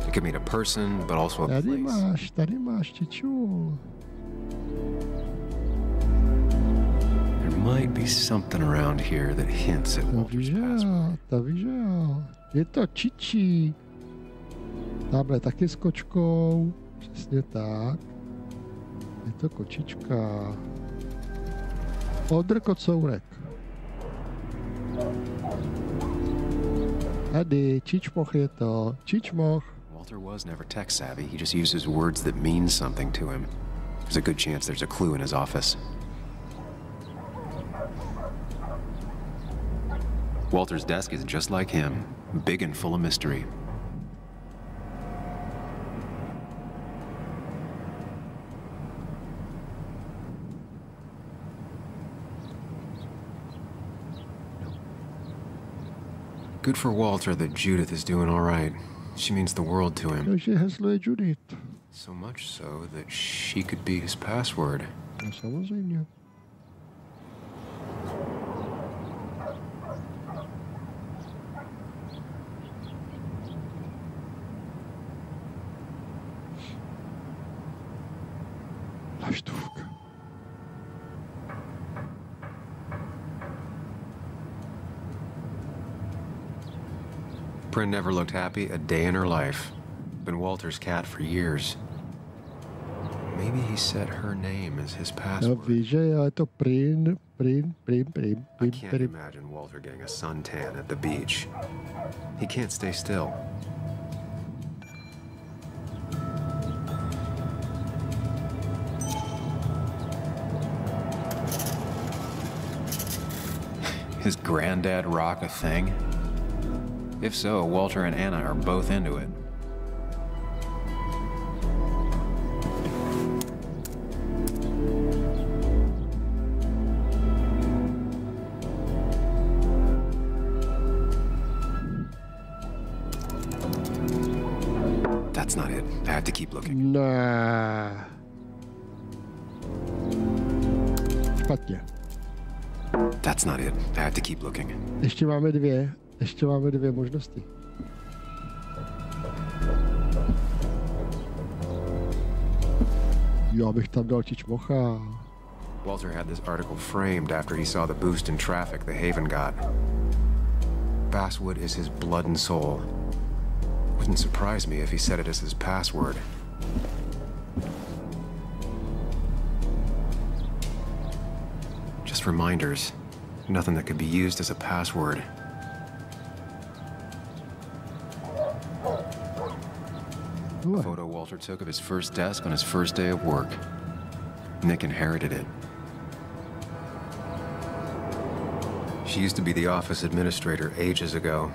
It could mean a person, but also a place. Tady máš, čičul. There might be something around here that hints at Walter's password. To víš, jo. Je to čičí. Tamhle taky s kočkou. Přesně tak. Je to kočička. Odr kocourek. Tady, čičmoch je to. Čičmoch. Walter was never tech savvy. He just uses words that mean something to him. There's a good chance there's a clue in his office. Walter's desk is just like him, big and full of mystery. Good for Walter that Judith is doing all right. She means the world to him. Takže heslo je Judith. So much so that she could be his password. No samozřejmě. Laštůvka. Bryn never looked happy a day in her life. Been Walter's cat for years. Maybe he set her name as his password. No víš, že je to Bryn. I can't imagine Walter getting a suntan at the beach. He can't stay still. His granddad rock a thing? If so, Walter and Anna are both into it. That's not it. I have to keep looking. Nah. Špatně. That's not it. I have to keep looking. Ještě máme dvě možnosti. Já bych tam dal čičmocha. Walter had this article framed after he saw the boost in traffic the Haven got. Basswood is his blood and soul. Wouldn't surprise me if he set it as his password. Just reminders. Nothing that could be used as a password. A photo Walter took of his first desk on his first day of work. Nick inherited it. She used to be the office administrator ages ago.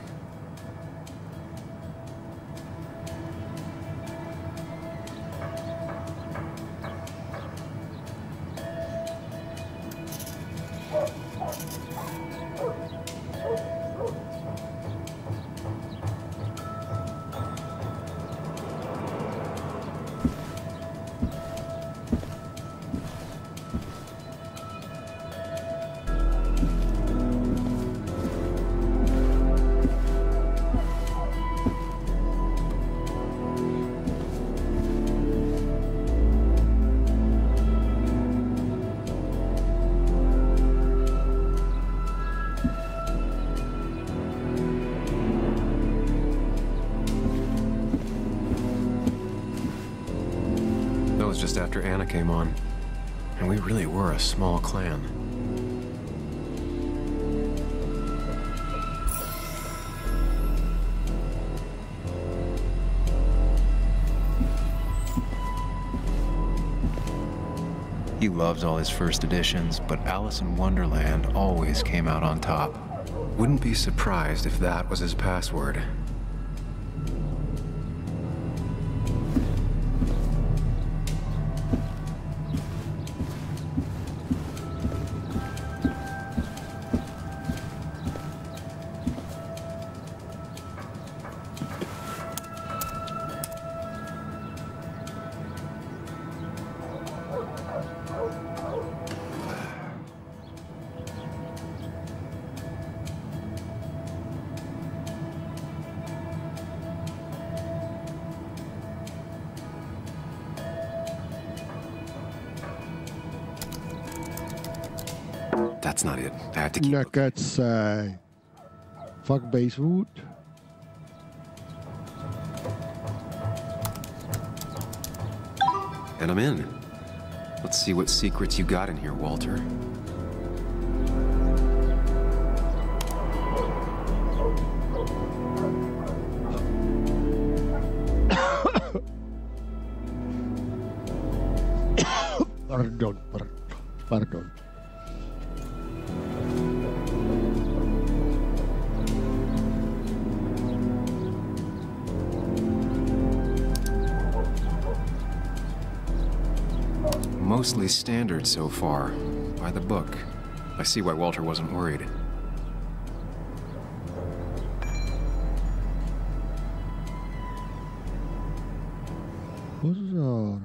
Just after Anna came on, and we really were a small clan. He loves all his first editions, but Alice in Wonderland always came out on top. Wouldn't be surprised if that was his password. That's not it. I have to keep Nekecej. Fuck Basewood. And I'm in. Let's see what secrets you got in here, Walter. Pardon. Mostly standard so far. By the book. I see why Walter wasn't worried. Pozor.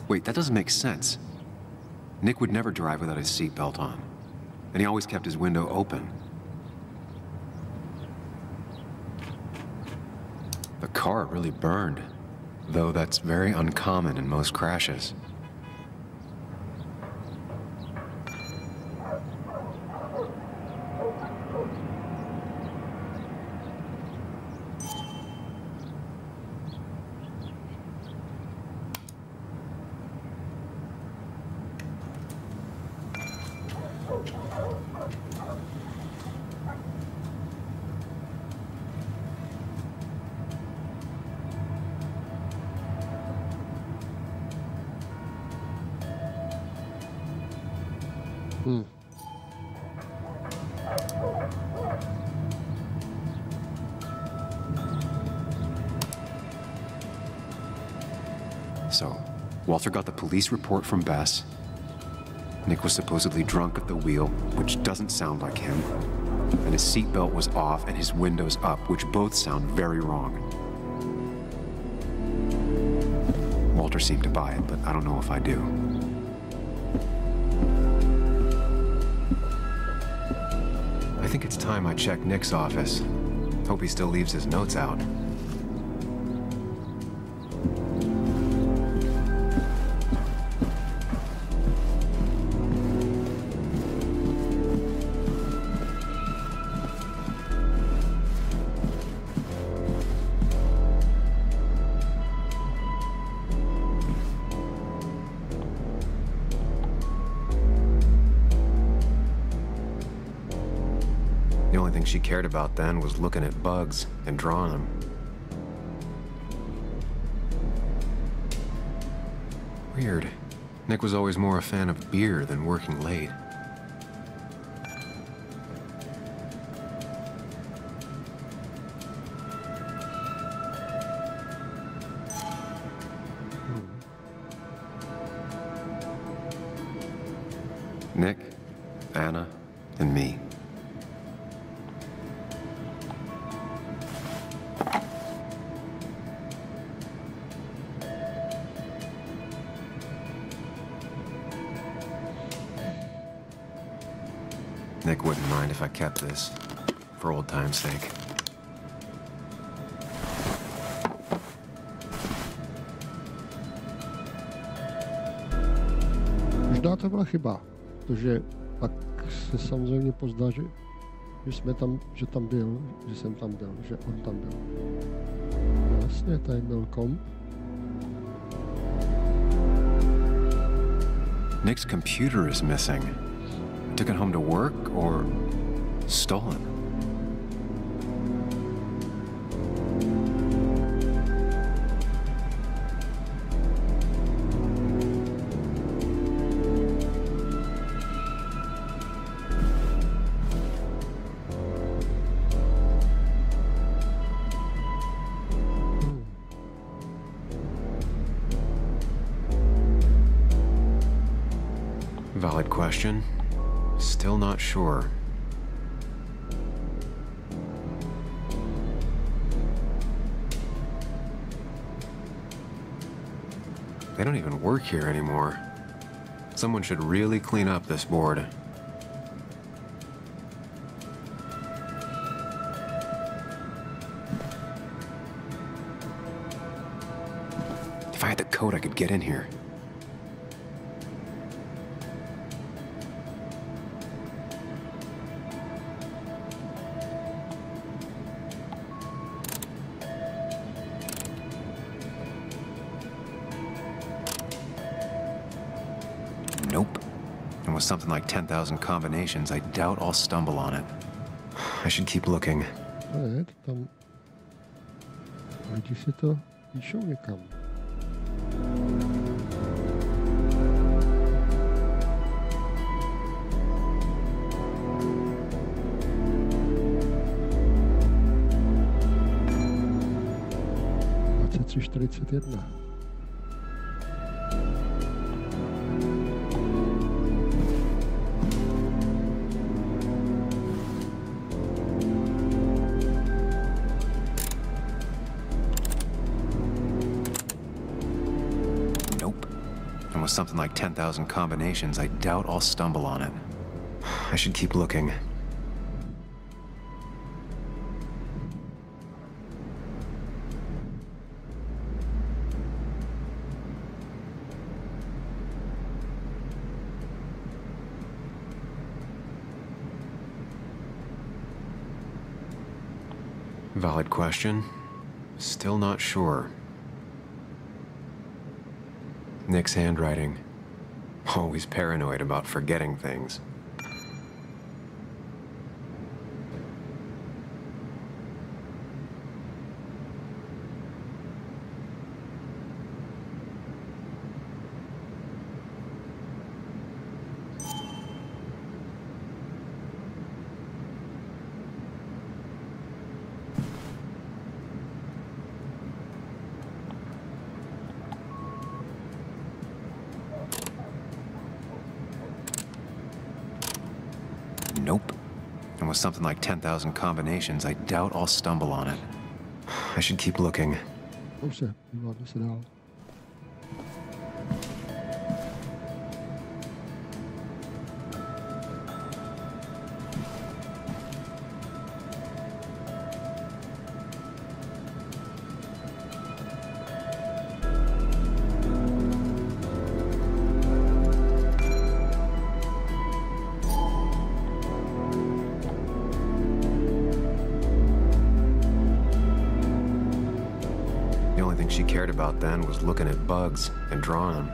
Wait, that doesn't make sense. Nick would never drive without his seatbelt on. And he always kept his window open. The car really burned, though that's very uncommon in most crashes. So, Walter got the police report from Bess. Nick was supposedly drunk at the wheel, which doesn't sound like him. And his seatbelt was off and his windows up, which both sound very wrong. Walter seemed to buy it, but I don't know if I do. I think it's time I check Nick's office. Hope he still leaves his notes out. The only thing she cared about then was looking at bugs and drawing them. Weird. Nick was always more a fan of beer than working late. Nick, Anna, and me. Nick wouldn't mind if I kept this, for old time's sake. Možná to byla chyba, protože pak se samozřejmě pozdá, že jsme tam, že tam byl, že jsem tam byl, že on tam byl. Vlastně, tady byl komp. Nick's computer is missing. Took it home to work or stolen? Valid question. Still not sure. They don't even work here anymore. Someone should really clean up this board. I had the code, I could get in here. Nope. And with something like 10,000 combinations, I doubt I'll stumble on it. I should keep looking. Tam... Lidi si to píšou někam. $23.41. With something like 10,000 combinations, I doubt I'll stumble on it. I should keep looking. Valid question. Still not sure. Nick's handwriting. Always paranoid about forgetting things. Nope. And with something like 10,000 combinations, I doubt I'll stumble on it. I should keep looking. Dobře, díváme se dál. She cared about then was looking at bugs and drawing them.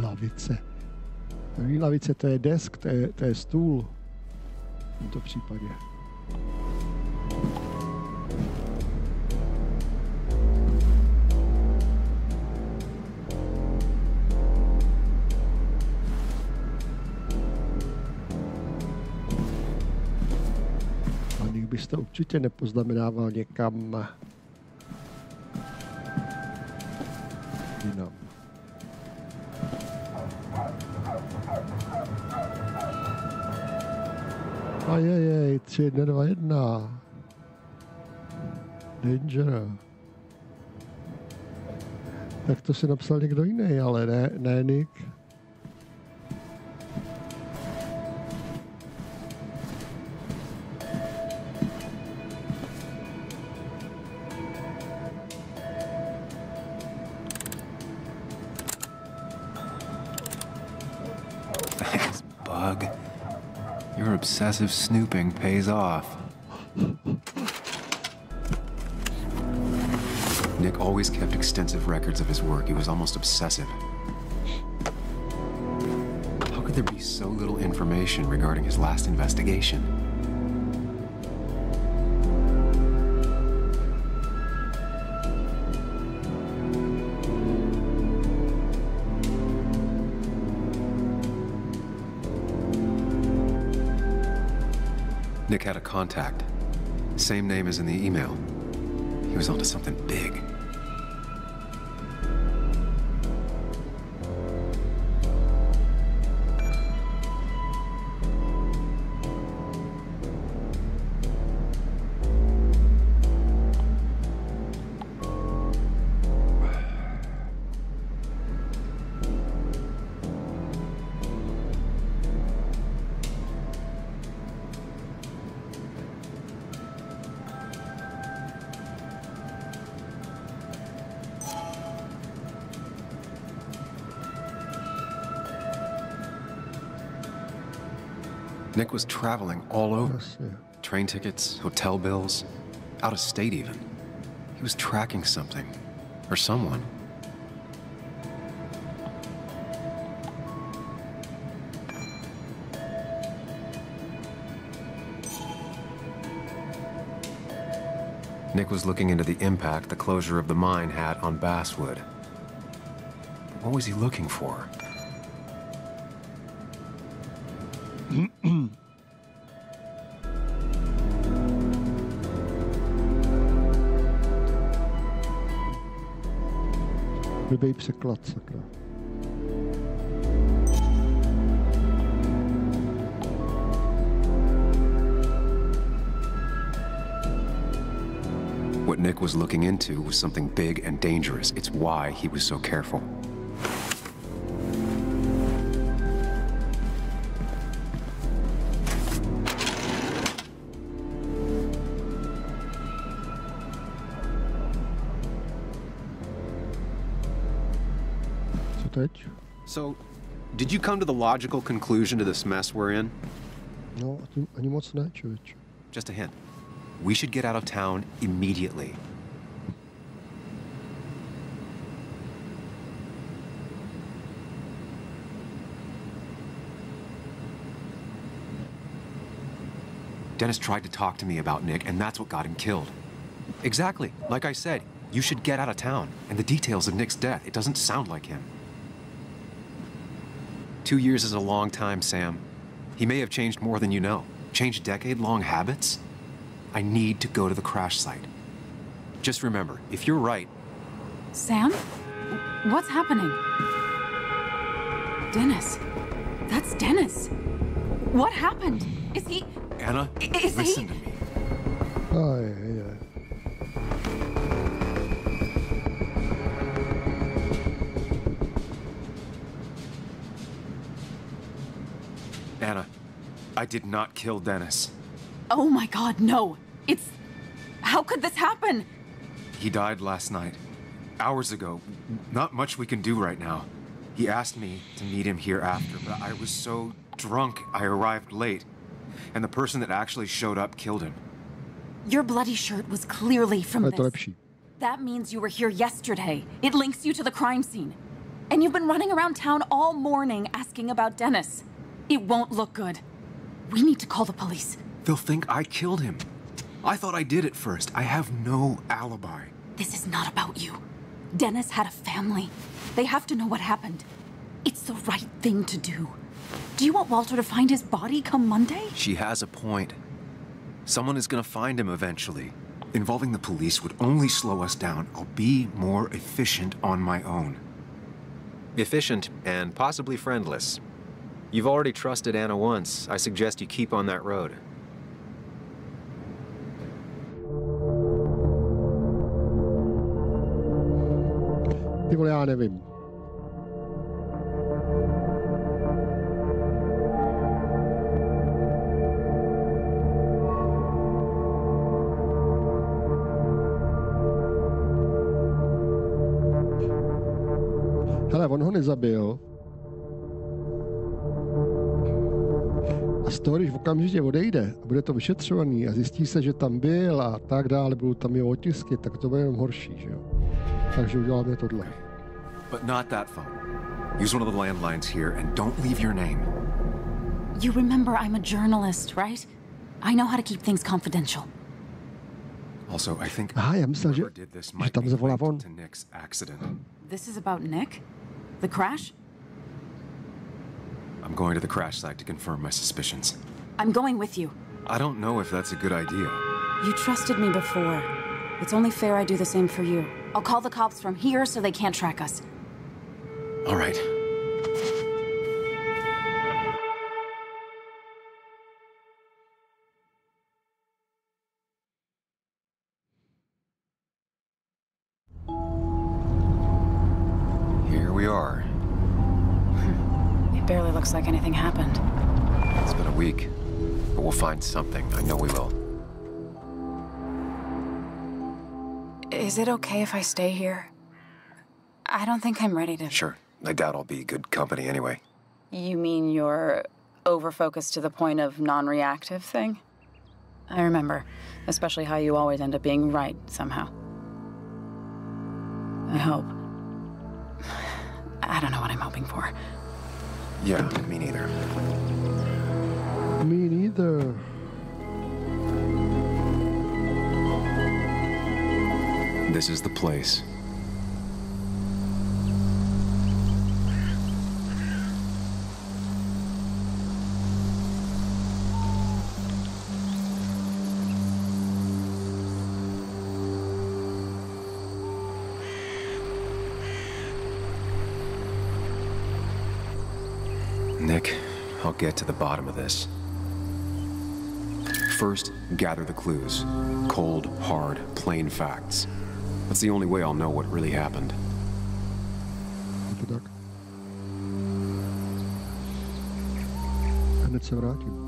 Lavice. První lavice, to je desk, to je stůl v tomto případě. Bys to určitě nepoznamenával někam jinam. Ajajej, 3, 1, 2, 1. Danger. Tak to si napsal někdo jiný, ale ne Nick. Your obsessive snooping pays off. Nick always kept extensive records of his work. He was almost obsessive. How could there be so little information regarding his last investigation? Nick had a contact. Same name as in the email. He was onto something big. Nick was traveling all over. Jasně. Train tickets, hotel bills, out of state even. He was tracking something, or someone. Nick was looking into the impact the closure of the mine had on Basswood. What was he looking for? Blbej překlad, sakra. What Nick was looking into was something big and dangerous. It's why he was so careful. So, did you come to the logical conclusion to this mess we're in? No, ani moc ne, člověče. Just a hint. We should get out of town immediately. Dennis tried to talk to me about Nick, and that's what got him killed. Exactly. Like I said, you should get out of town. And the details of Nick's death, it doesn't sound like him. 2 years is a long time, Sam. He may have changed more than you know. Changed decade-long habits? I need to go to the crash site. Just remember, if you're right... Sam? What's happening? Dennis. That's Dennis. What happened? Is he... Anna, listen to me. Oh, yeah. Anna, I did not kill Dennis. Oh my God, no. It's... How could this happen? He died last night. Hours ago. Not much we can do right now. He asked me to meet him here after, but I was so drunk I arrived late. And the person that actually showed up killed him. Your bloody shirt was clearly from this. Lepší. That means you were here yesterday. It links you to the crime scene. And you've been running around town all morning asking about Dennis. It won't look good. We need to call the police. They'll think I killed him. I thought I did at first. I have no alibi. This is not about you. Dennis had a family. They have to know what happened. It's the right thing to do. Do you want Walter to find his body come Monday? She has a point. Someone is gonna find him eventually. Involving the police would only slow us down. I'll be more efficient on my own. Efficient and possibly friendless. You've already trusted Anna once. I suggest you keep on that road. Ty vole, já nevím. Hele, on ho nezabil. A z toho, když okamžitě odejde a bude to vyšetřovaný a zjistí se, že tam byl a tak dále, budou tam jeho otisky, tak to bude jenom horší, že jo? Takže uděláme tohle. But not that phone. Use one of the landlines here and don't leave your name. You remember I'm a journalist, right? I know how to keep things confidential. Also, I think Aha, já myslel, že tam zavolá on. to Nick's accident. This is about Nick? The crash? I'm going to the crash site to confirm my suspicions. I'm going with you. I don't know if that's a good idea. You trusted me before. It's only fair I do the same for you. I'll call the cops from here so they can't track us. All right. Here we are. It barely looks like anything happened. It's been a week, but we'll find something. I know we will. Is it okay if I stay here? I don't think I'm ready to... Sure. I doubt I'll be good company anyway. You mean you're over-focused to the point of non-reactive thing? I remember, especially how you always end up being right somehow. I hope. I don't know what I'm hoping for. Yeah, me neither. Me neither. This is the place. Nick, I'll get to the bottom of this. First, gather the clues. Cold, hard, plain facts. That's the only way I'll know what really happened. Hned se vrátím.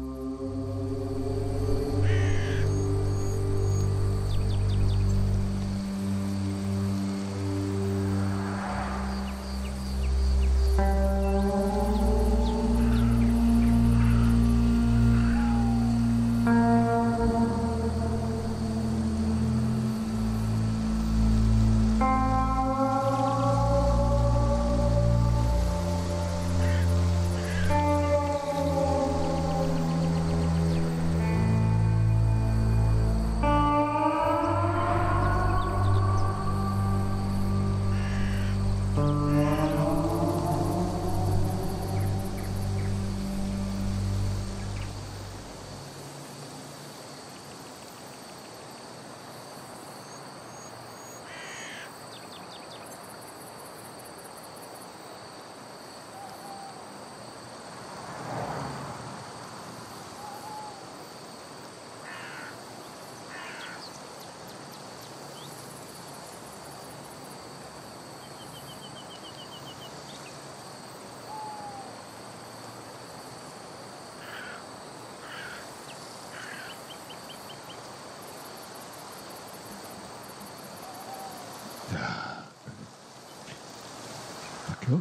Tak jo,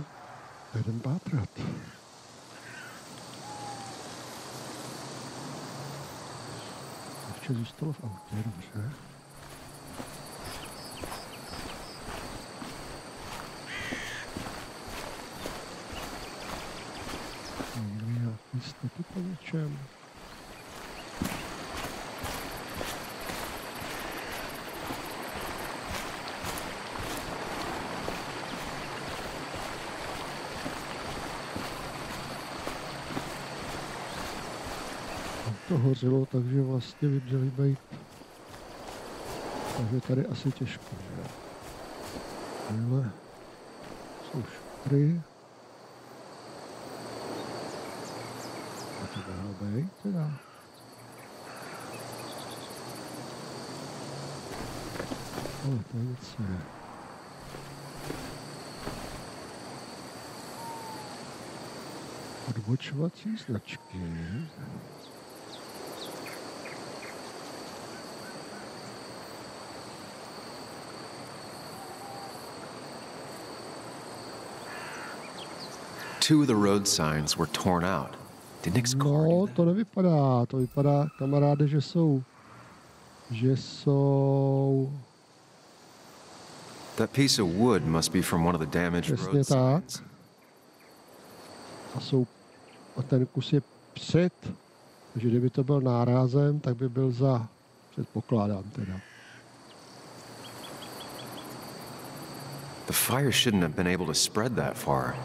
jdem pátrat. Ještě zůstalo v autě, dobře. Nějaký stopy po něčem. To hořilo, takže vlastně by měly být. Takže tady asi těžko, že? Tohle jsou šupry. A to dá být teda. Ale to nic je. Odbočovací značky. Two of the road signs were torn out. Did Nick's car do No, that? to nevypadá. To vypadá, kamaráde, že jsou. That piece of wood must be from one of the damaged Přesně road tak. signs. A ten kus je před. Takže kdyby to byl nárazem, tak by byl za. Předpokládám teda. The fire shouldn't have been able to spread that far.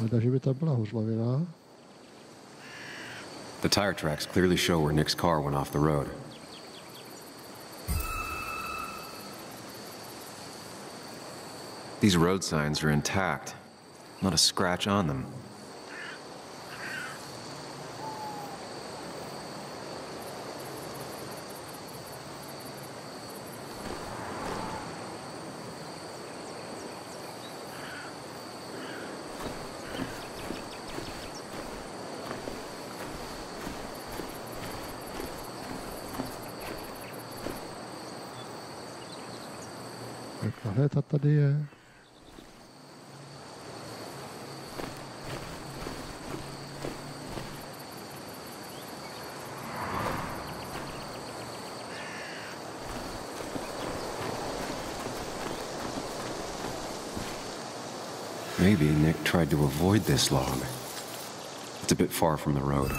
Takže by ta byla hořlavina. The tire tracks clearly show where Nick's car went off the road. These road signs are intact. Not a scratch on them. Tahle ta tady je. Maybe Nick tried to avoid this log. It's a bit far from the road.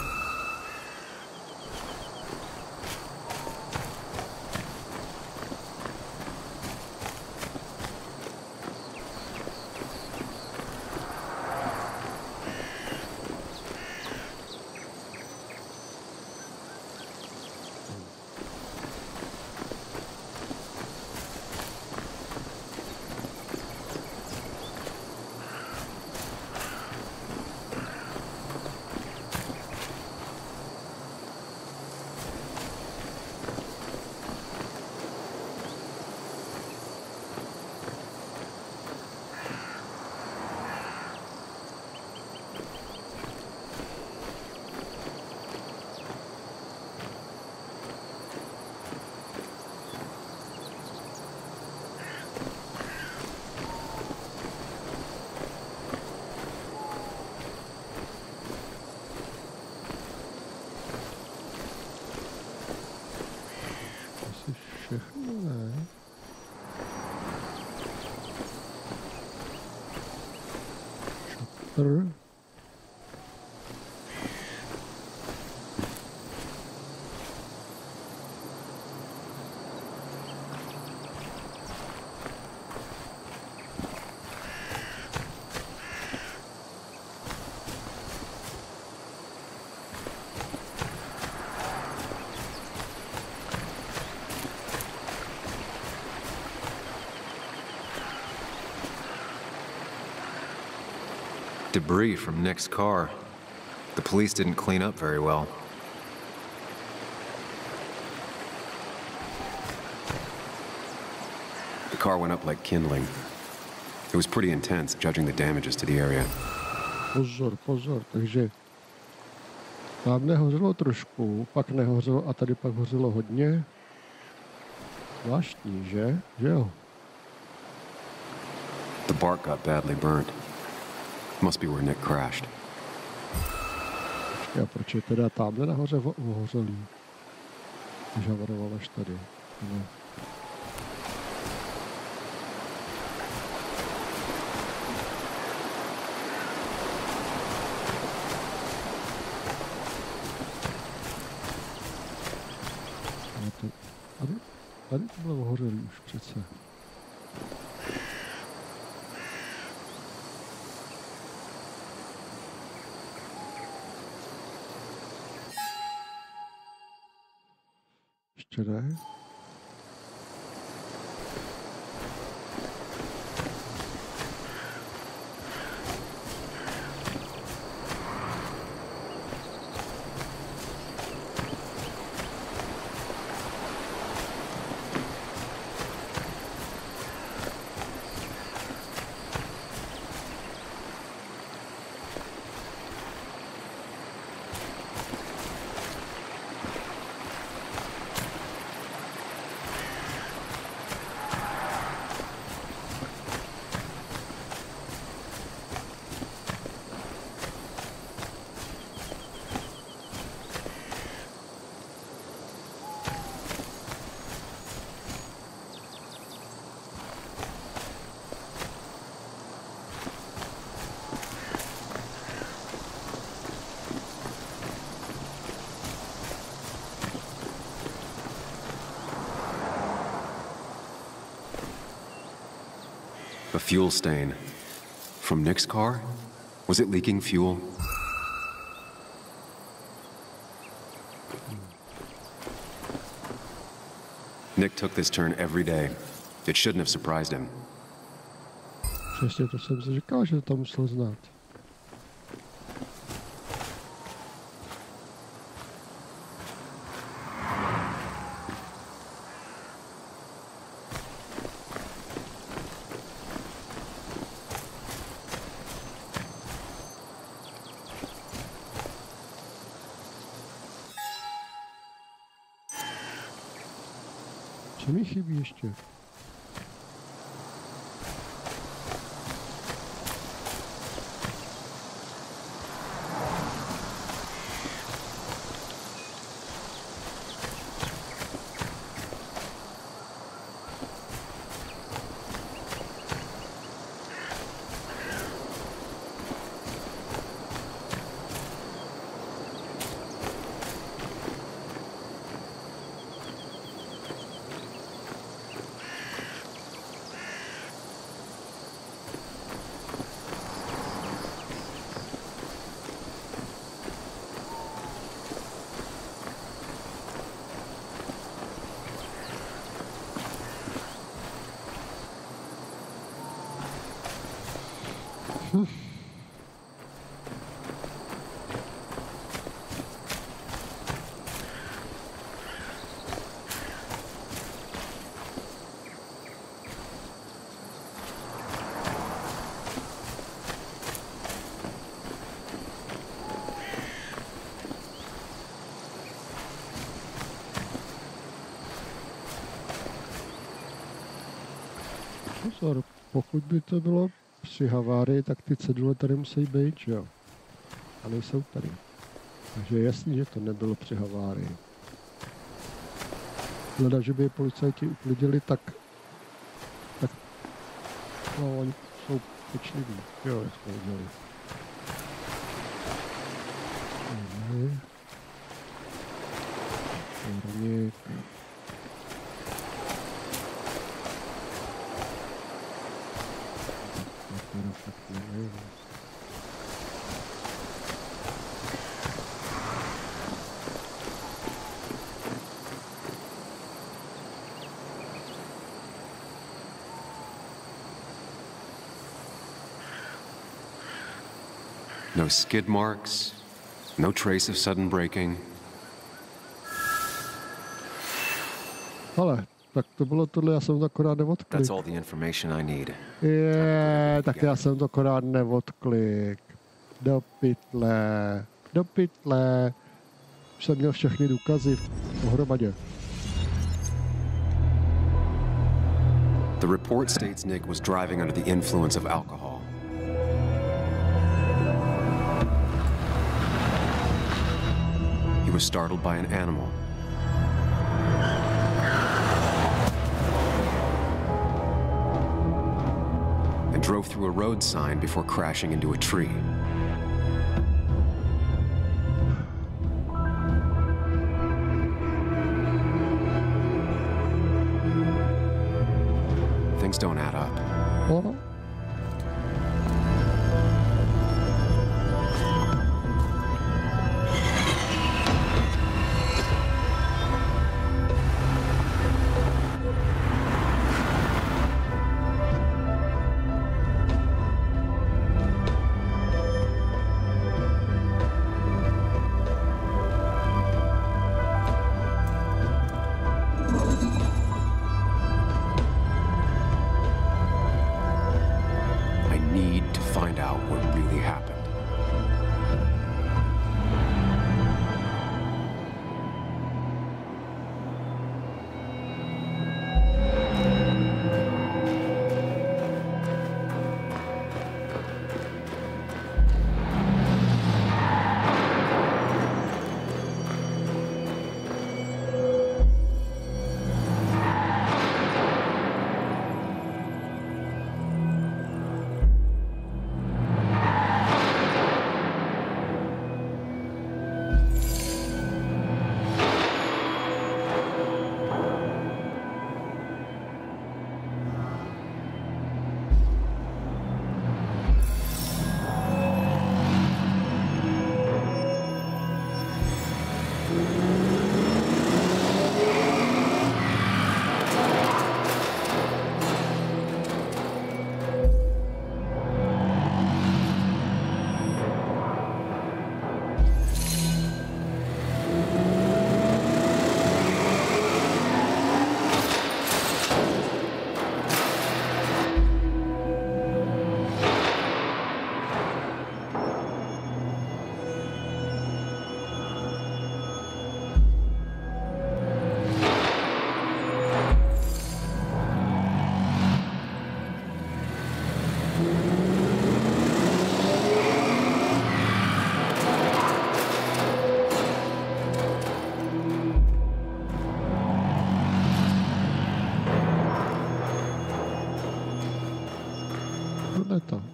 Debris from Nick's car. The police didn't clean up very well. The car went up like kindling. It was pretty intense, judging the damages to the area. Pozor, pozor, takže tam nehořelo trošku, pak nehořelo a tady pak hořelo hodně. Zvláštní, že? Že jo? The bark got badly burnt. Must be where Nick crashed. A proč je teda tamhle nahoře ohořelý? Když havaroval až tady. No. Tady to bylo ohořelý už přece. Ještě ne? A fuel stain. From Nick's car? Was it leaking fuel? Nick took this turn every day. It shouldn't have surprised him. Přesně to jsem si říkal, že to musel znát. Co mi chybí ještě? Pozor, pokud by to bylo při havárii, tak ty cedule tady musí být, že jo? A nejsou tady. Takže je jasný, že to nebylo při havárii. Hleda, že by je policajti uklidili, tak no, oni jsou pečliví. Jo, jak jsme udělali. Ohromně. No skid marks, no trace of sudden braking. Ale, tak to bylo tohle, já jsem to akorát neodklik. That's all the information I need. Tak já jsem to akorát neodklik. Do pytle. Do pytle. Už jsem měl všechny důkazy pohromadě. The report states Nick was driving under the influence of alcohol. He was startled by an animal. And drove through a road sign before crashing into a tree. Things don't add up. Oh.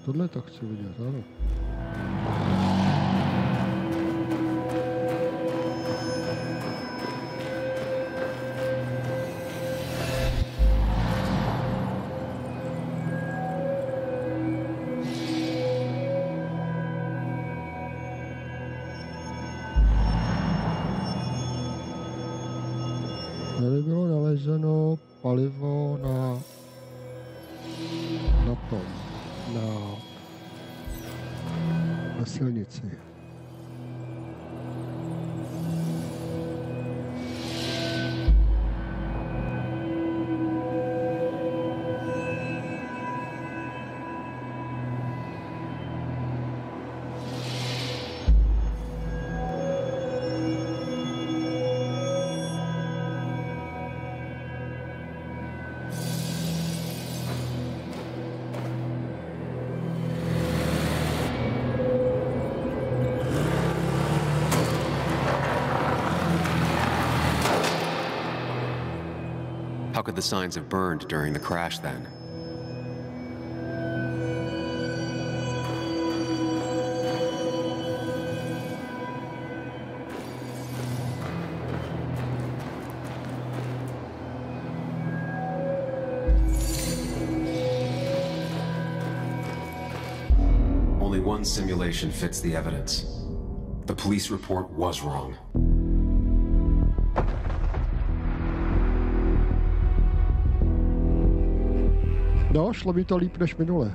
Tohle to chci vidět, ano. Tady bylo nalezeno palivo na tom. Na silnici. How could the signs have burned during the crash then? Only one simulation fits the evidence. The police report was wrong. No, šlo mi to líp než minule.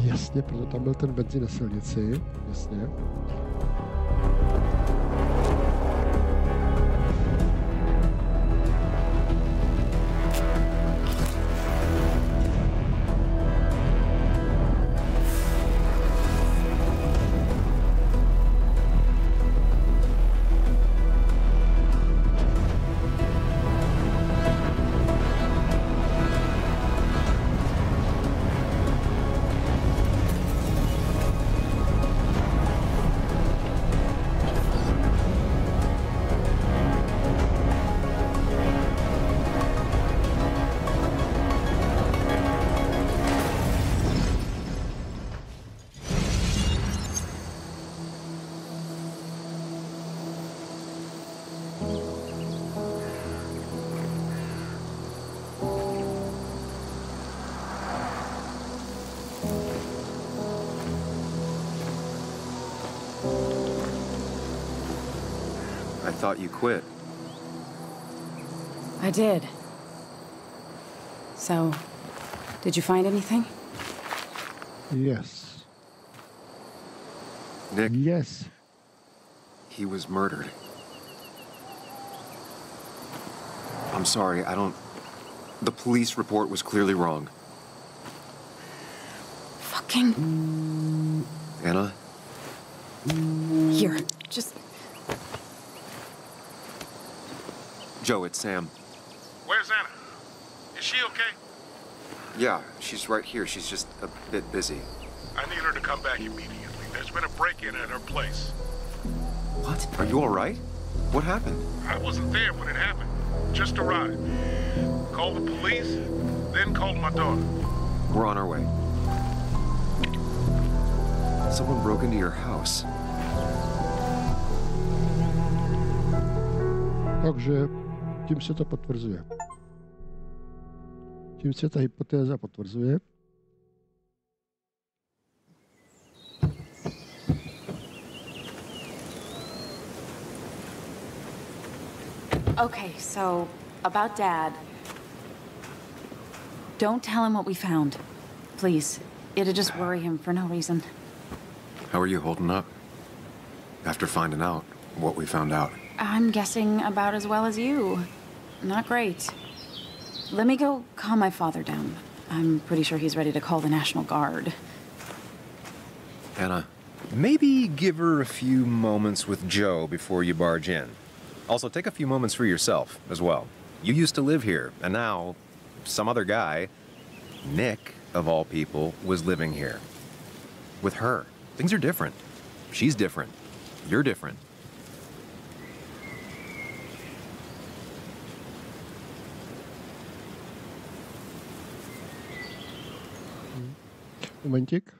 Jasně, proto tam byl ten benzín na silnici, jasně. I thought you quit. I did. So, did you find anything? Yes. Nick? Yes. He was murdered. I'm sorry, The police report was clearly wrong. Fucking... Anna? Here, just... Joe, it's Sam. Where's Anna? Is she okay? Yeah, she's right here. She's just a bit busy. I need her to come back immediately. There's been a break-in at her place. What? Are you all right? What happened? I wasn't there when it happened. Just arrived. Called the police, then called my daughter. We're on our way. Someone broke into your house. Takže tím se to potvrzuje. Tím se ta hypotéza potvrzuje. Okay, so, about Dad. Don't tell him what we found. Please. It'd just worry him for no reason. How are you holding up? After finding out what we found out. I'm guessing about as well as you. Not great. Let me go calm my father down. I'm pretty sure he's ready to call the National Guard. Anna, maybe give her a few moments with Joe before you barge in. Also, take a few moments for yourself as well. You used to live here, and now some other guy, Nick, of all people, was living here. With her. Things are different. She's different. You're different. Momentík.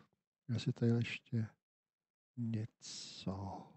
Já si tady ještě něco.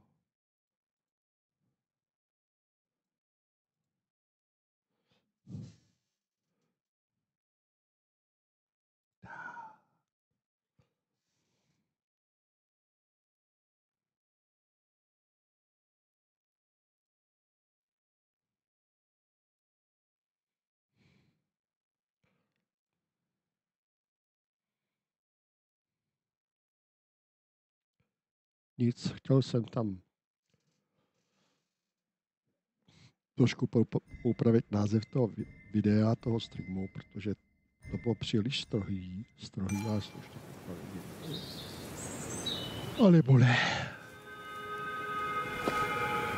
Nic, chtěl jsem tam trošku upravit název toho videa, toho streamu, protože to bylo příliš strohý, ale slušně. Ale bole.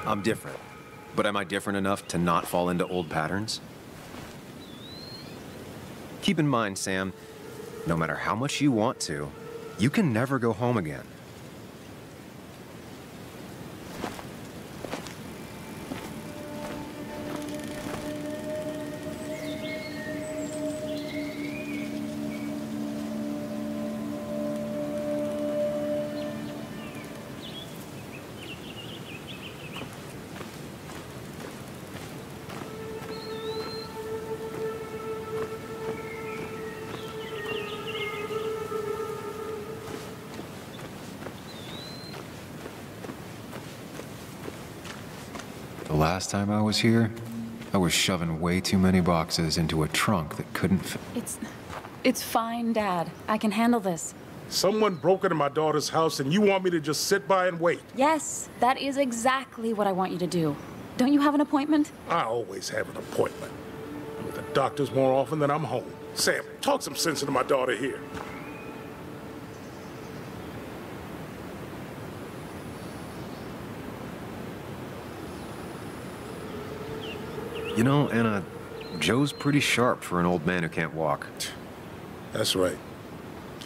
I'm different, but am I different enough to not fall into old patterns? Keep in mind, Sam, no matter how much you want to, you can never go home again. The last time I was here, I was shoving way too many boxes into a trunk that couldn't fit. It's fine, Dad. I can handle this. Someone broke into my daughter's house and you want me to just sit by and wait? Yes, that is exactly what I want you to do. Don't you have an appointment? I always have an appointment. I'm at the doctor's more often than I'm home. Sam, talk some sense into my daughter here. You know, Anna, Joe's pretty sharp for an old man who can't walk. That's right.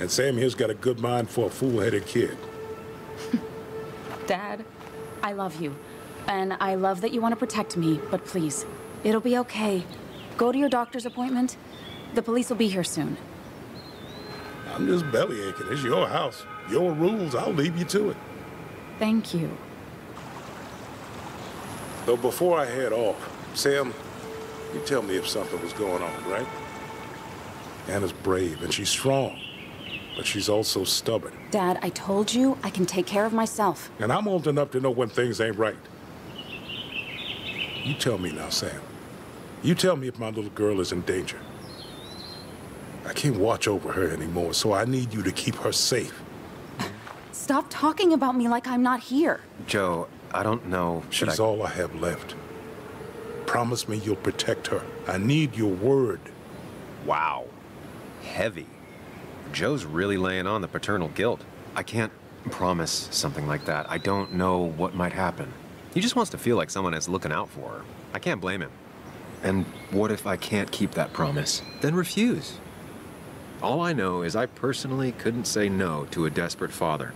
And Sam here's got a good mind for a fool-headed kid. Dad, I love you. And I love that you want to protect me, but please, it'll be okay. Go to your doctor's appointment. The police will be here soon. I'm just bellyaching. It's your house. Your rules, I'll leave you to it. Thank you. Though before I head off, Sam, you tell me if something was going on, right? Anna's brave and she's strong, but she's also stubborn. Dad, I told you I can take care of myself. And I'm old enough to know when things ain't right. You tell me now, Sam. You tell me if my little girl is in danger. I can't watch over her anymore, so I need you to keep her safe. Stop talking about me like I'm not here. Joe, I don't know. She's all I have left. Promise me you'll protect her. I need your word. Wow. Heavy. Joe's really laying on the paternal guilt. I can't promise something like that. I don't know what might happen. He just wants to feel like someone is looking out for her. I can't blame him. And what if I can't keep that promise? Then refuse. All I know is I personally couldn't say no to a desperate father.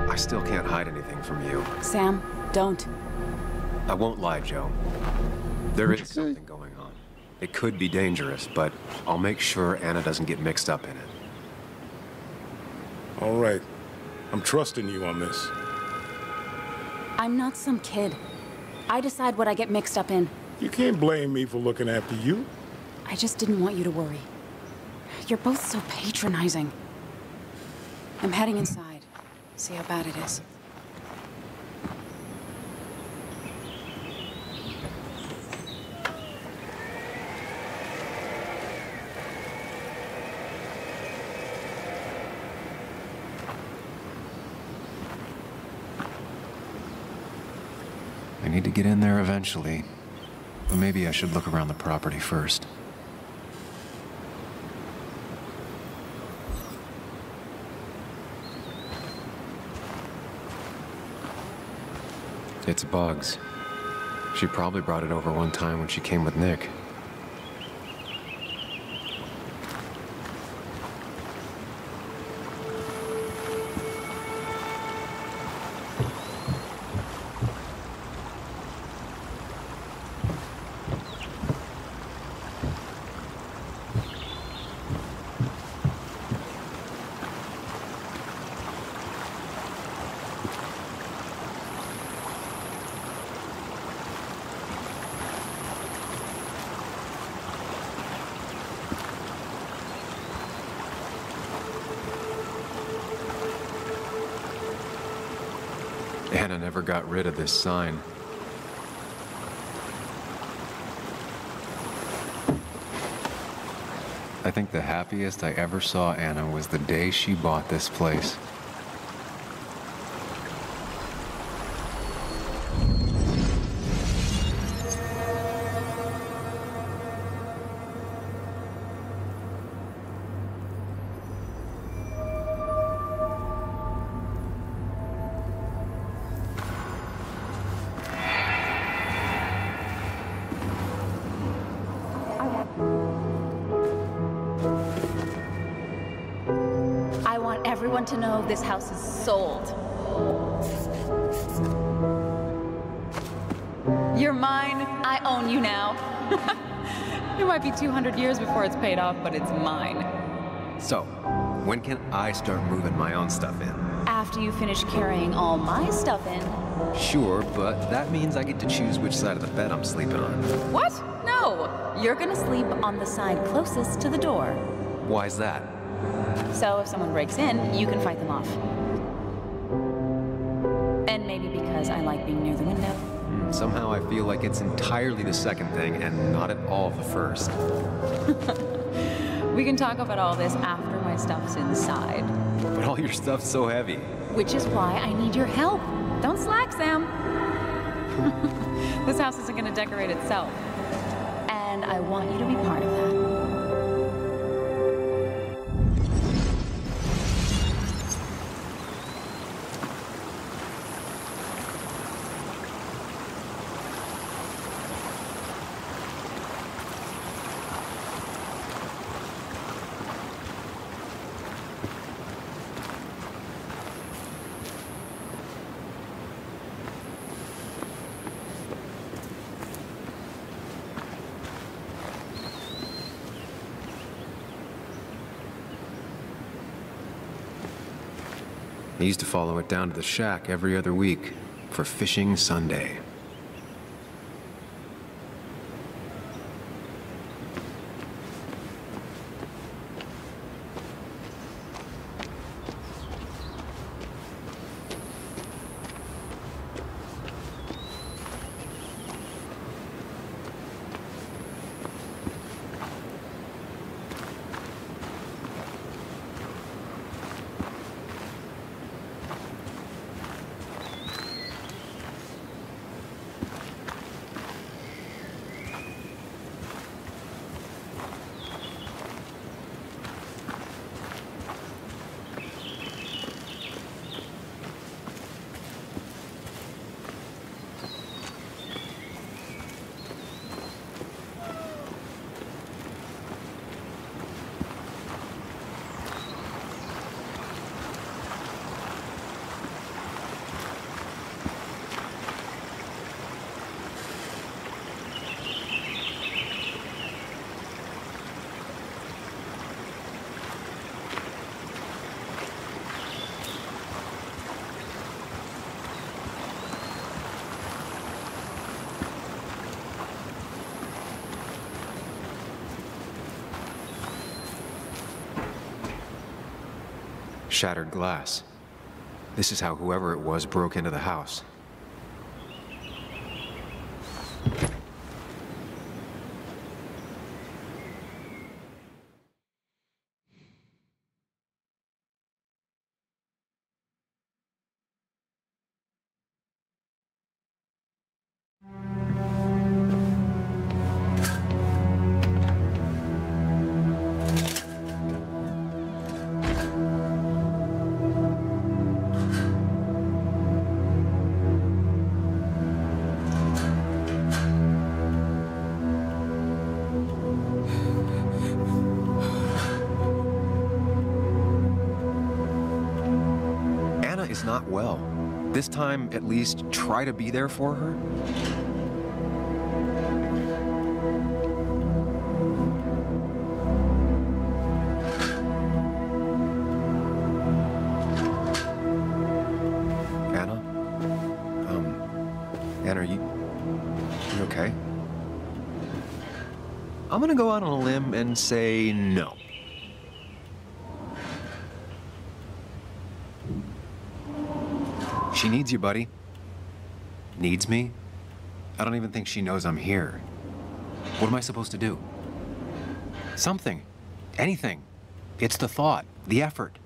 I still can't hide anything from you. Sam, don't. I won't lie, Joe. There is something going on. It could be dangerous, but I'll make sure Anna doesn't get mixed up in it. All right. I'm trusting you on this. I'm not some kid. I decide what I get mixed up in. You can't blame me for looking after you. I just didn't want you to worry. You're both so patronizing. I'm heading inside. See how bad it is. I need to get in there eventually, but maybe I should look around the property first. It's Bugs. She probably brought it over one time when she came with Nick. Anna never got rid of this sign. I think the happiest I ever saw Anna was the day she bought this place. Everyone to know this house is sold. You're mine. I own you now. It might be 200 years before it's paid off, but it's mine. So, when can I start moving my own stuff in? After you finish carrying all my stuff in. Sure, but that means I get to choose which side of the bed I'm sleeping on. What? No. You're gonna sleep on the side closest to the door. Why's that? So if someone breaks in, you can fight them off. And maybe because I like being near the window. Somehow I feel like it's entirely the second thing and not at all the first. We can talk about all this after my stuff's inside. But all your stuff's so heavy. Which is why I need your help. Don't slack, Sam. This house isn't gonna decorate itself. And I want you to be part of that. I used to follow it down to the shack every other week for fishing Sunday. Shattered glass. This is how whoever it was broke into the house. Not well. This time, at least, try to be there for her. Anna? Anna, are you okay? I'm gonna go out on a limb and say no. She needs you, buddy. Needs me? I don't even think she knows I'm here. What am I supposed to do? Something. Anything. It's the thought, the effort.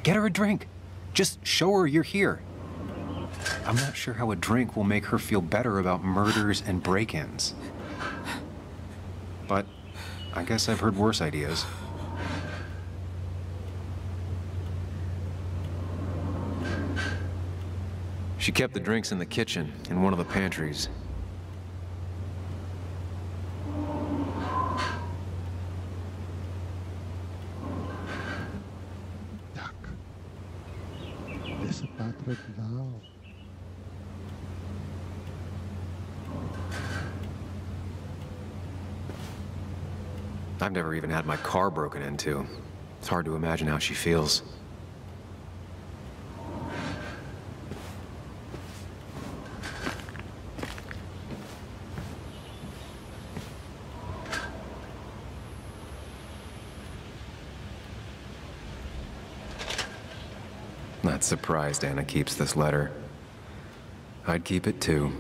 Get her a drink. Just show her you're here. I'm not sure how a drink will make her feel better about murders and break-ins. But I guess I've heard worse ideas. She kept the drinks in the kitchen, in one of the pantries. I've never even had my car broken into. It's hard to imagine how she feels. Not surprised Anna keeps this letter. I'd keep it too.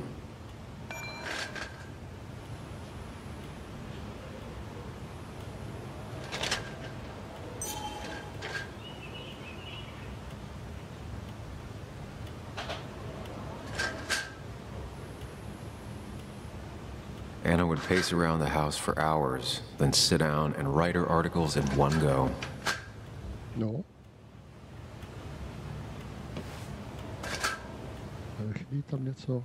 Anna would pace around the house for hours, then sit down and write her articles in one go. No. Ale chybí tam něco.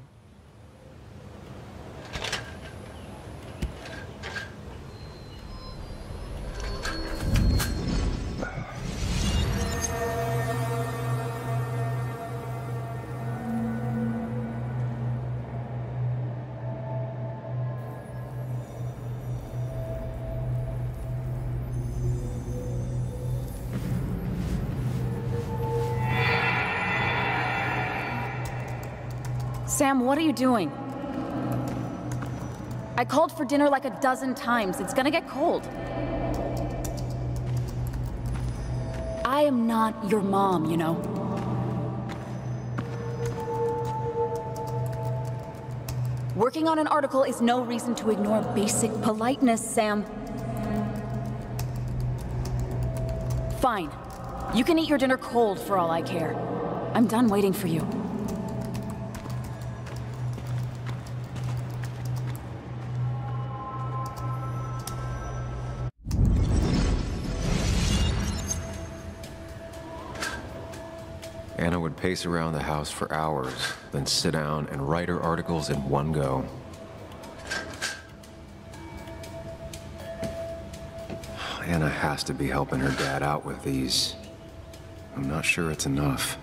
Sam, what are you doing? I called for dinner like a dozen times. It's gonna get cold. I am not your mom, you know. Working on an article is no reason to ignore basic politeness, Sam. Fine. You can eat your dinner cold for all I care. I'm done waiting for you. Anna would pace around the house for hours, then sit down and write her articles in one go. Anna has to be helping her dad out with these. I'm not sure it's enough.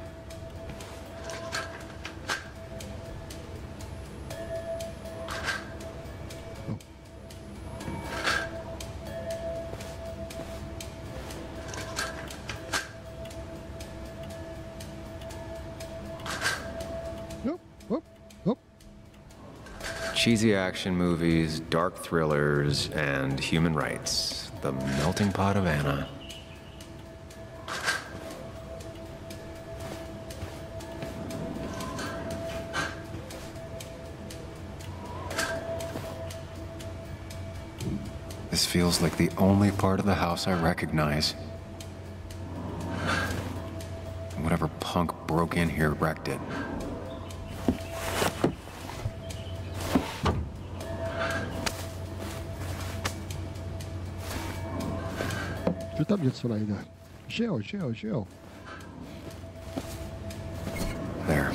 Cheesy action movies, dark thrillers, and human rights. The melting pot of Anna. This feels like the only part of the house I recognize. Whatever punk broke in here wrecked it. Že tam něco najde. Že jo. There.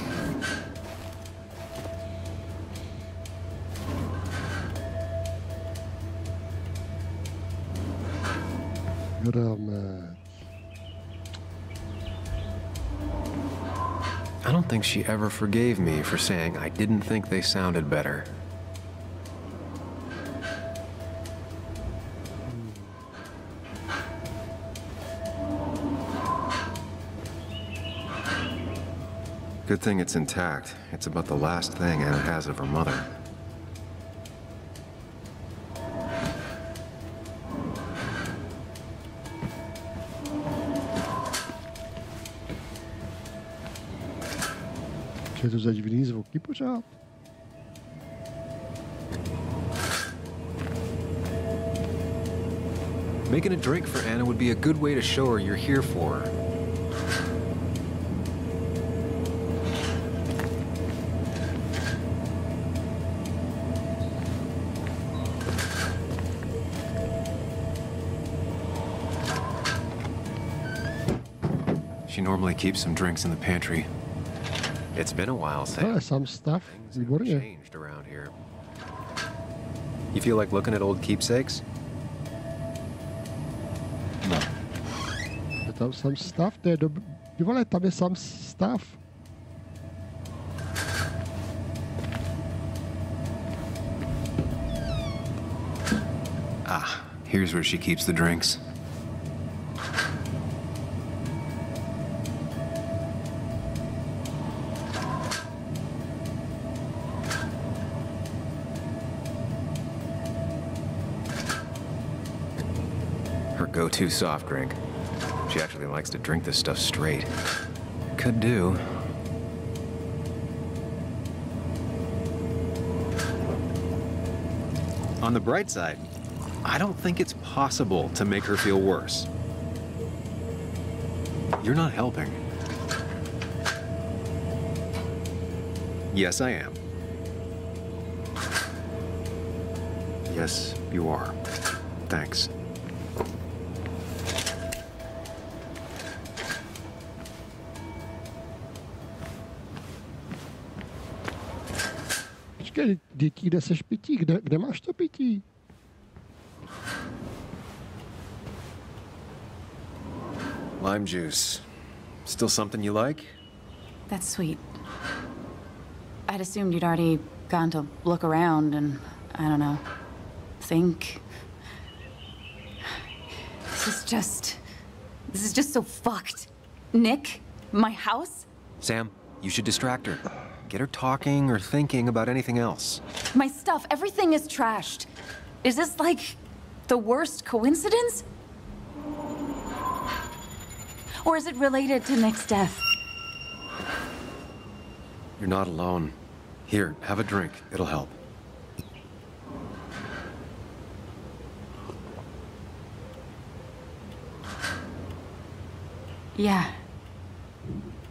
I don't think she ever forgave me for saying I didn't think they sounded better. Good thing it's intact. It's about the last thing Anna has of her mother. Co je to za divný zvuky pořád? Making a drink for Anna would be a good way to show her you're here for her. She normally keeps some drinks in the pantry. It's been a while, Sam. Some stuff. Things have changed around here. You feel like looking at old keepsakes? No. Je tam some stuff, to je ty vole, tam je some stuff. Ah, here's where she keeps the drinks. Go-to soft drink. She actually likes to drink this stuff straight. Could do. On the bright side, I don't think it's possible to make her feel worse. You're not helping. Yes, I am. Yes, you are. Thanks. Děti, kde seš pití? Kde máš to pití? Lime juice. Still something you like? That's sweet. I'd assumed you'd already gone to look around and, I don't know, think. This is just so fucked. Nick? My house? Sam, you should distract her. Get her talking or thinking about anything else. My stuff, everything is trashed. Is this like the worst coincidence? Or is it related to Nick's death? You're not alone. Here, have a drink. It'll help. Yeah.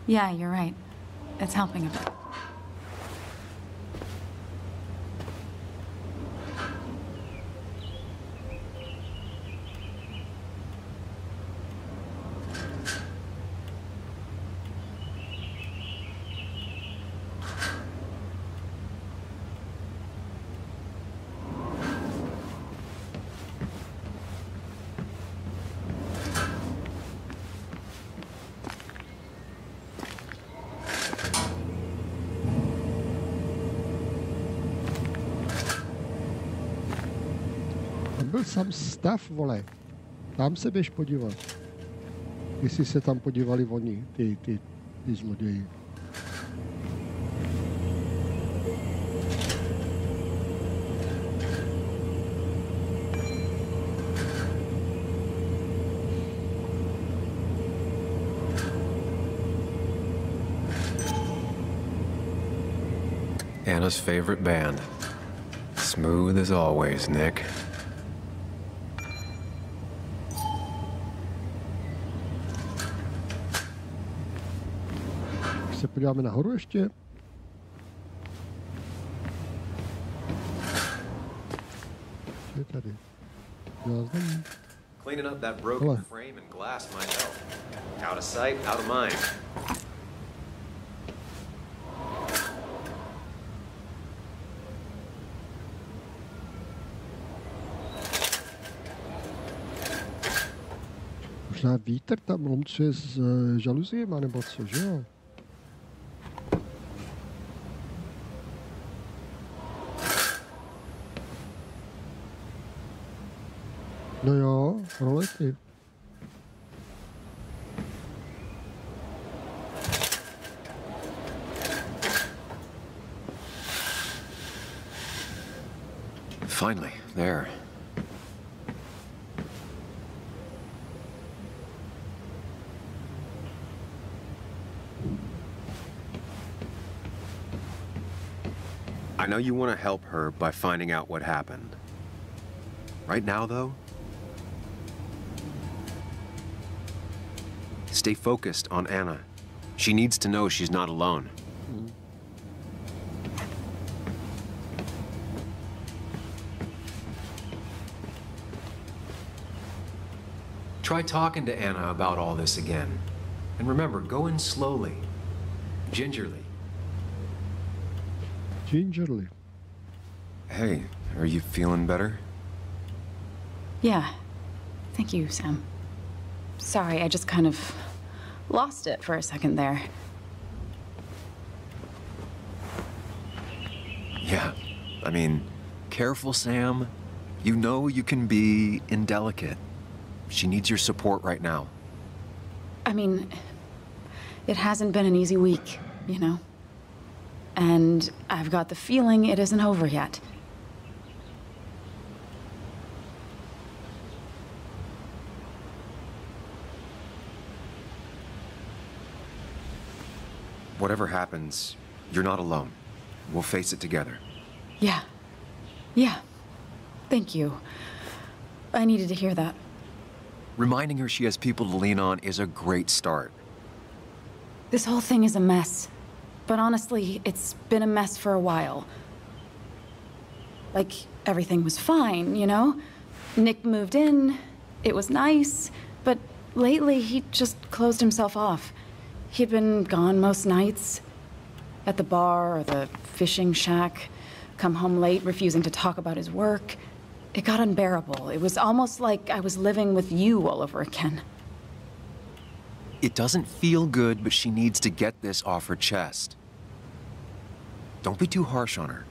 Yeah, you're right. It's helping a bit. Byl sam stav, vole. Tam se běž podívat. Jestli se tam podívali oni, ty zloději. Anna's favorite band. Smooth as always, Nick. Se podíváme nahoru ještě. Co je tady? Záznam. Cleaning up that broken frame and glass might help. Out of sight, out of mind. Možná vítr tam lomcuje s žaluziema, nebo co, že jo? No jo, rolety. Finally, there. I know you want to help her by finding out what happened. Right now, though, Stay focused on Anna. She needs to know she's not alone. Try talking to Anna about all this again. And remember, go in slowly, gingerly. Gingerly. Hey, are you feeling better? Yeah. Thank you, Sam. Sorry, I just kind of lost it for a second there. Yeah, I mean, careful, Sam. You know you can be indelicate. She needs your support right now. I mean, it hasn't been an easy week, you know? And I've got the feeling it isn't over yet. Whatever happens, you're not alone. We'll face it together. Yeah. Yeah. Thank you. I needed to hear that. Reminding her she has people to lean on is a great start. This whole thing is a mess. But honestly, it's been a mess for a while. Like, everything was fine, you know? Nick moved in, it was nice, but lately he just closed himself off. He'd been gone most nights, at the bar or the fishing shack, come home late, refusing to talk about his work. It got unbearable. It was almost like I was living with you all over again. It doesn't feel good, but she needs to get this off her chest. Don't be too harsh on her.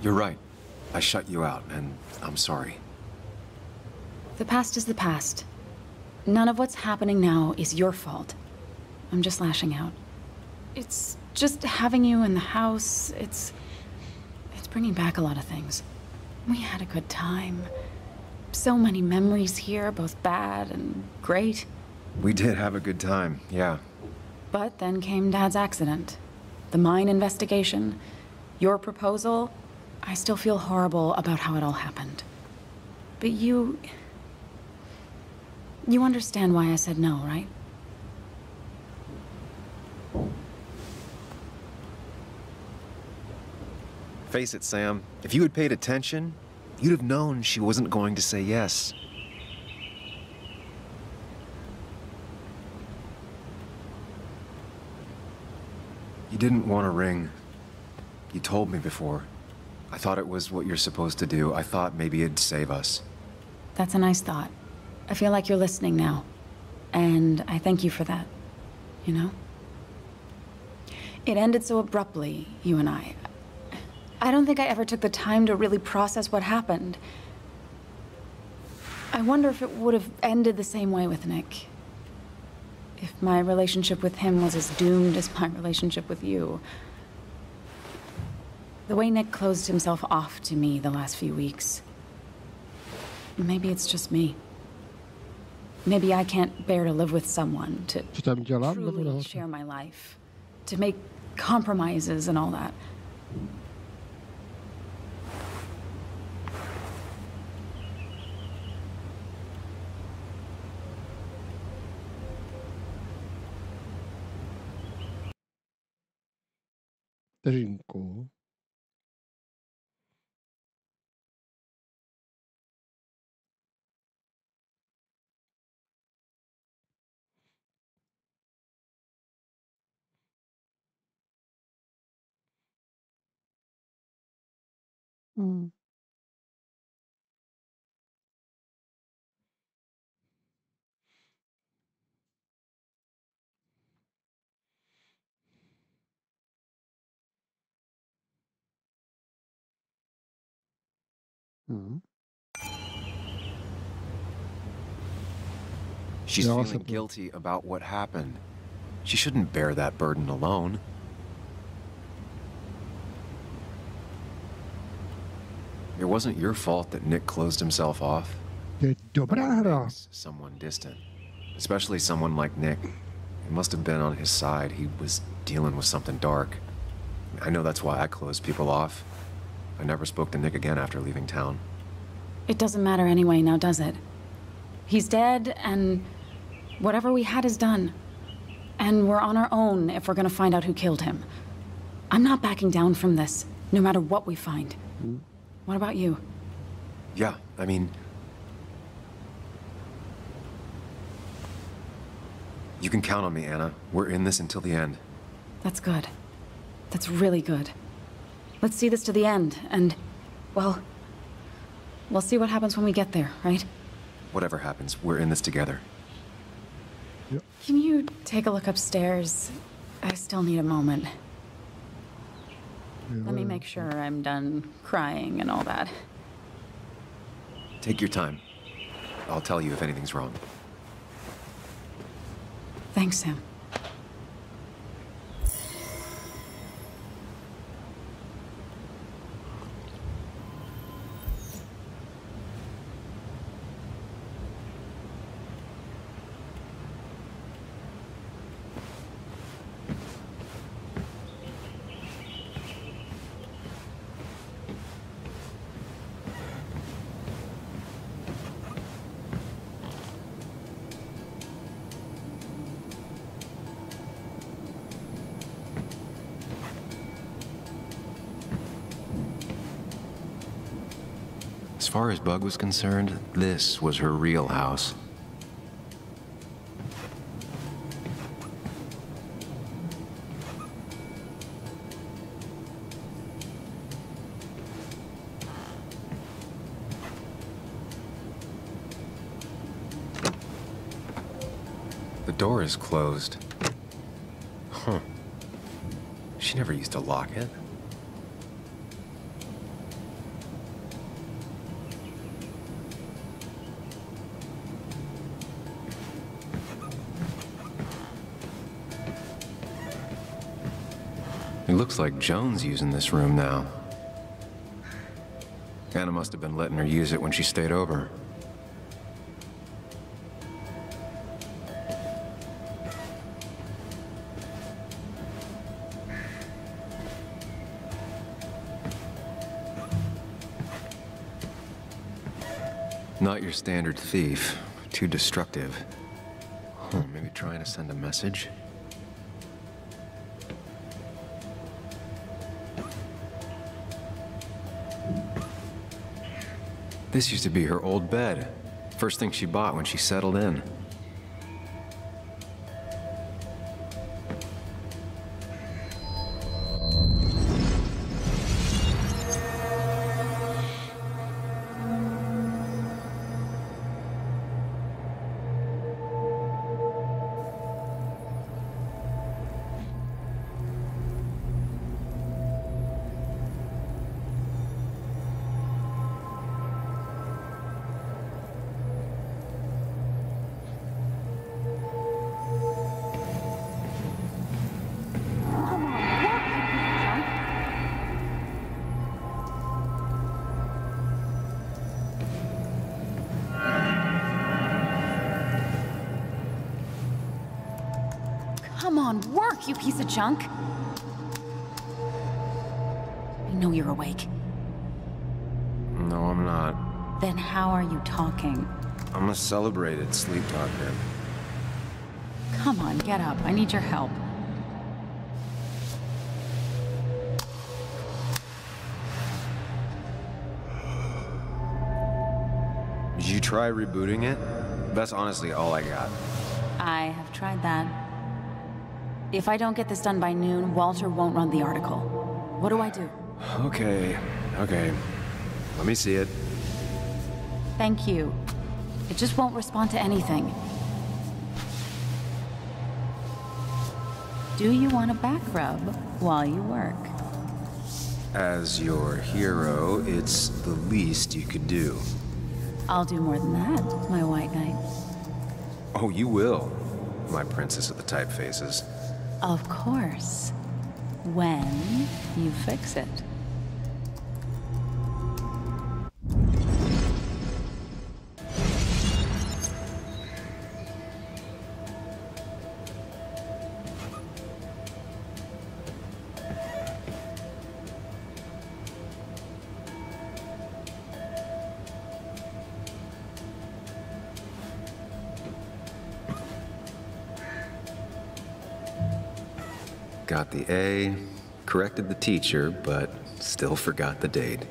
You're right. I shut you out, and I'm sorry. The past is the past. None of what's happening now is your fault. I'm just lashing out. It's just having you in the house, it's bringing back a lot of things. We had a good time. So many memories here, both bad and great. We did have a good time, yeah. But then came Dad's accident. The mine investigation. Your proposal. I still feel horrible about how it all happened. But you understand why I said no, right? Face it, Sam. If you had paid attention, you'd have known she wasn't going to say yes. You didn't want a ring. You told me before. I thought it was what you're supposed to do. I thought maybe it'd save us. That's a nice thought. I feel like you're listening now. And I thank you for that. You know? It ended so abruptly, you and I. I don't think I ever took the time to really process what happened. I wonder if it would have ended the same way with Nick. If my relationship with him was as doomed as my relationship with you. The way Nick closed himself off to me the last few weeks. Maybe it's just me. Maybe I can't bear to live with someone, to truly share my life, to make compromises and all that. Vteřinku. She's feeling guilty about what happened. She shouldn't bear that burden alone. It wasn't your fault that Nick closed himself off. Someone distant, especially someone like Nick. It must have been on his side. He was dealing with something dark. I know that's why I closed people off. I never spoke to Nick again after leaving town. It doesn't matter anyway, now does it? He's dead, and whatever we had is done. And we're on our own if we're gonna find out who killed him. I'm not backing down from this, no matter what we find. What about you? Yeah, I mean... You can count on me, Anna. We're in this until the end. That's good. That's really good. Let's see this to the end, and, well, we'll see what happens when we get there, right? Whatever happens, we're in this together. Yep. Can you take a look upstairs? I still need a moment. Yeah. Let me make sure I'm done crying and all that. Take your time. I'll tell you if anything's wrong. Thanks, Sam. As far as Bug was concerned, this was her real house. The door is closed. Huh. She never used to lock it. It looks like Joan's using this room now. Anna must have been letting her use it when she stayed over. Not your standard thief. Too destructive. Huh, maybe trying to send a message? This used to be her old bed. First thing she bought when she settled in. Come on, work, you piece of junk! I know you're awake. No, I'm not. Then how are you talking? I'm a celebrated sleep talker. Come on, get up. I need your help. Did you try rebooting it? That's honestly all I got. I have tried that. If I don't get this done by noon, Walter won't run the article. What do I do? Okay. Let me see it. Thank you. It just won't respond to anything. Do you want a back rub while you work? As your hero, it's the least you could do. I'll do more than that, my white knight. Oh, you will, my princess of the typefaces. Of course. When you fix it. Got the A, corrected the teacher, but still forgot the date.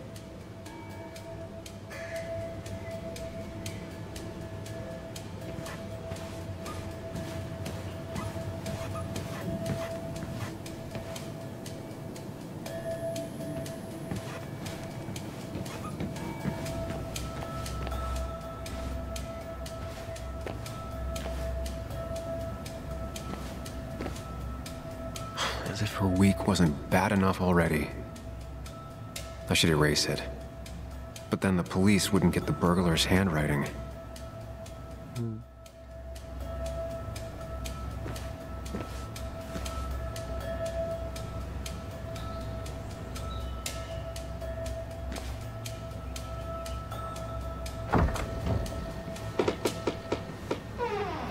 As if her week wasn't bad enough already. I should erase it. But then the police wouldn't get the burglar's handwriting.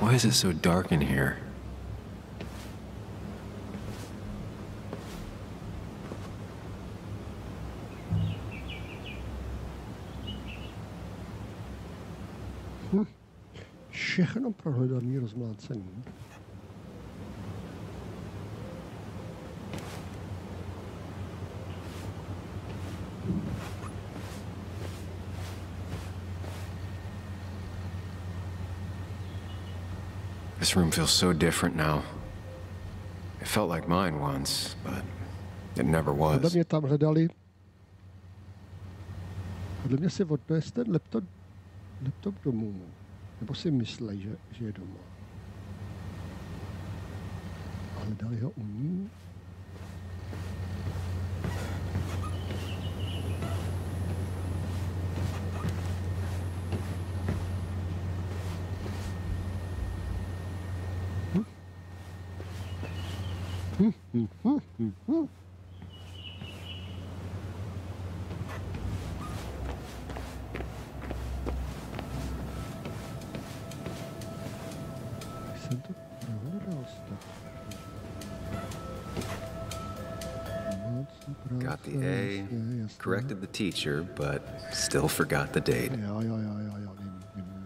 Why is it so dark in here? Všechno prohledaný, rozmlácený. This room feels so different now. It felt like mine once, but it never was. Podle mě tam hledali. Podle mě si odnes ten laptop domů. Nebo si myslej, že je doma. Ale dali ho u ní. Got the A, corrected the teacher, but still forgot the date. Jo, vím.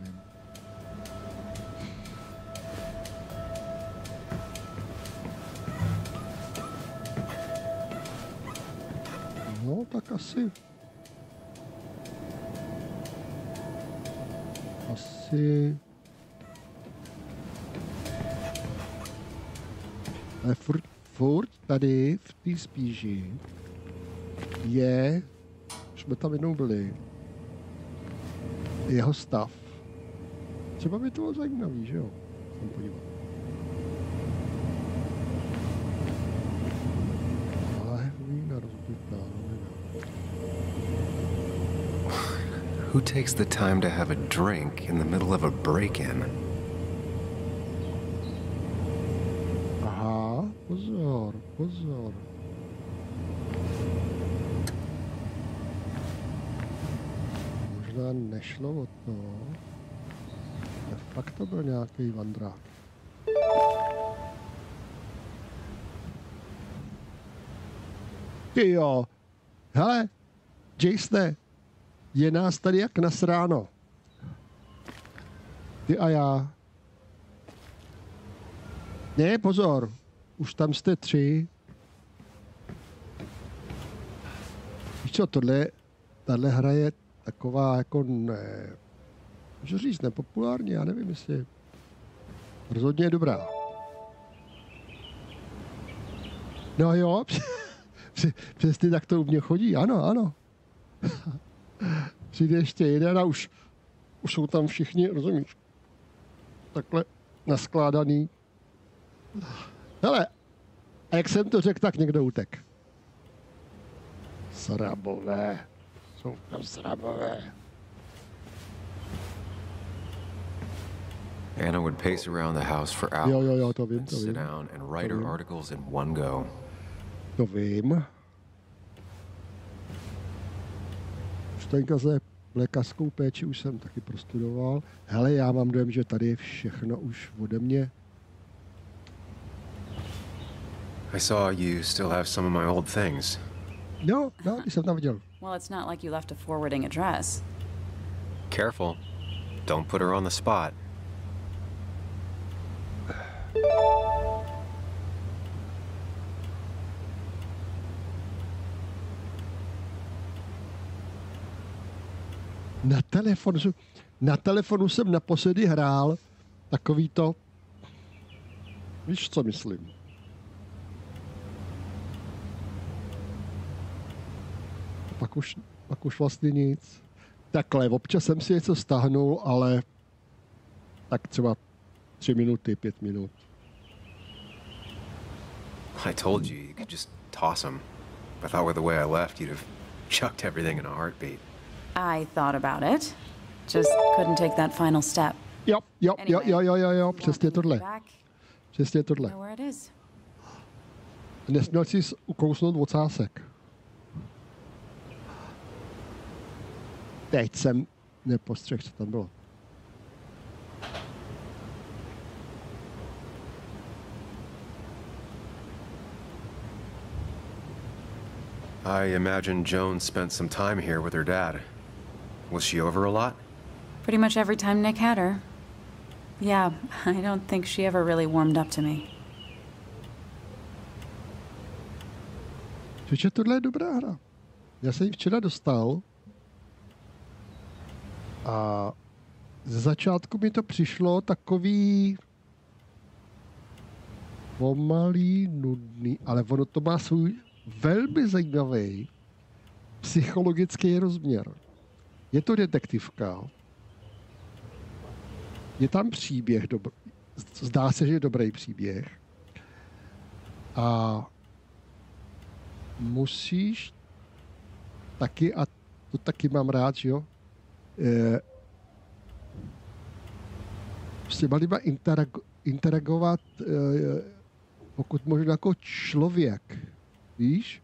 No, tak asi. Ale furt tady v té spíži je, už jsme tam jednou byli, jeho stav. Třeba by to bylo zajímavý, že jo? Jsem podívat. Ale vína rozbitá, Who takes the time to have a drink in the middle of a break-in? Aha, pozor. Možná nešlo o to. Fakt to byl nějaký vandrák. Ty jo. Hele, Jasone, je nás tady jak nasráno. Ty a já. Ne, pozor. Už tam jste 3. Víš co, tahle hra je taková jako ne... Můžu říct nepopulární, já nevím, jestli... Rozhodně je dobrá. No jo, přesně tak to u mě chodí, ano. Přijde ještě jeden a už jsou tam všichni, rozumíš, takhle naskládaný. Hele, a jak jsem to řekl, tak někdo utek. Srabové. Jsou tam srabové. Anna would pace around the house for hours. Jo, to vím. Sit down and write her articles in one go. To vím. Štenka se lékařskou péči už jsem taky prostudoval. Hele, já mám dojem, že tady je všechno už ode mě. I saw you still have some of my old things. No, když jsem tam viděl. Well, it's not like you left a forwarding address. Careful. Don't put her on the spot. Na telefonu jsem naposledy hrál takový to, víš, co myslím. Pak už vlastně nic. Takhle, občas jsem si něco stáhnul, ale tak třeba 3 minuty, 5 minut. I told you, you could just toss them. I thought with the way I left, you'd have chucked everything in a heartbeat. I thought about it. Just couldn't take that final step. Jo, přesně tohle. Přesně tohle. Nesměl jsi ukousnout ocásek. Teď jsem nepostřehl, co tam bylo. I imagine Joan spent some time here with her dad. Was she over a lot? Pretty much every time Nick had her. Yeah, I don't think she ever really warmed up to me. Že tohle je dobrá hra. Já jsem ji včera dostal a ze začátku mi to přišlo takový pomalý, nudný, ale ono to má svůj velmi zajímavý psychologický rozměr. Je to detektivka, je tam příběh, zdá se, že je dobrý příběh a musíš taky, a to taky mám rád, že jo, s těma lidma interagovat pokud možná jako člověk, víš?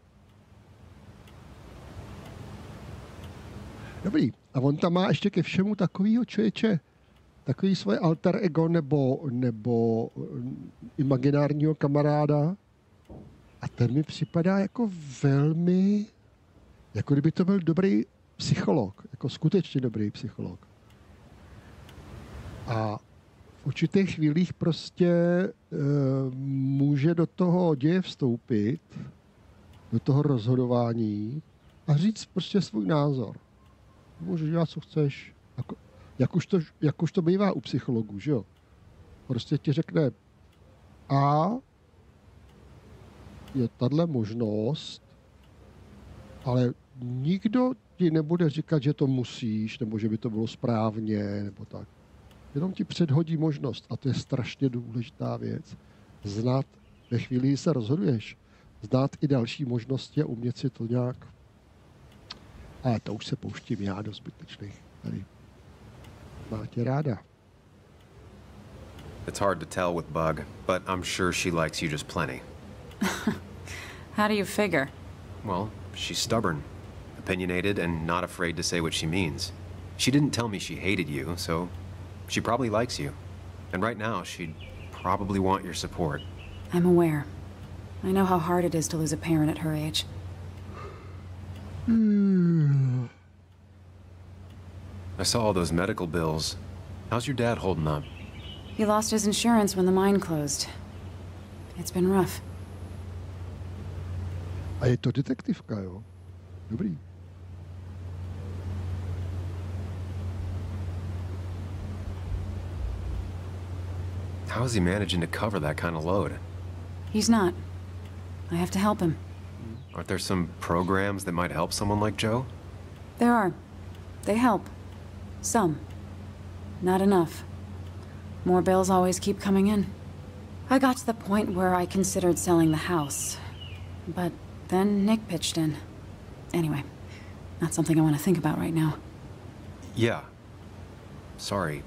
Dobrý. A on tam má ještě ke všemu takovýho člověče, takový svoje alter ego nebo imaginárního kamaráda. A ten mi připadá jako velmi, jako kdyby to byl dobrý psycholog, jako skutečně dobrý psycholog. A v určitých chvílích prostě může do toho děje vstoupit, do toho rozhodování a říct prostě svůj názor. Můžeš dělat, co chceš. Jak už to bývá u psychologů, že jo? Prostě ti řekne A je tahle možnost, ale nikdo ti nebude říkat, že to musíš, nebo že by to bylo správně, nebo tak. Jenom ti předhodí možnost a to je strašně důležitá věc. Znát, ve chvíli, kdy se rozhoduješ, znát i další možnosti a umět si to nějak. Ale to už se pouštím já do zbytečných. Tady. Má tě ráda. It's hard to tell with Bug, but I'm sure she likes you just plenty. How do you figure? Well, she's stubborn, opinionated, and not afraid to say what she means. She didn't tell me she hated you, so she probably likes you. And right now, she'd probably want your support. I'm aware. I know how hard it is to lose a parent at her age. I saw all those medical bills. How's your dad holding up? He lost his insurance when the mine closed. It's been rough. A je to detektivka, jo? Dobrý. How is he managing to cover that kind of load? He's not. I have to help him. Aren't there some programs that might help someone like Joe? There are. They help. Some. Not enough. More bills always keep coming in. I got to the point where I considered selling the house. But then Nick pitched in. Anyway, not something I want to think about right now. Yeah. Sorry.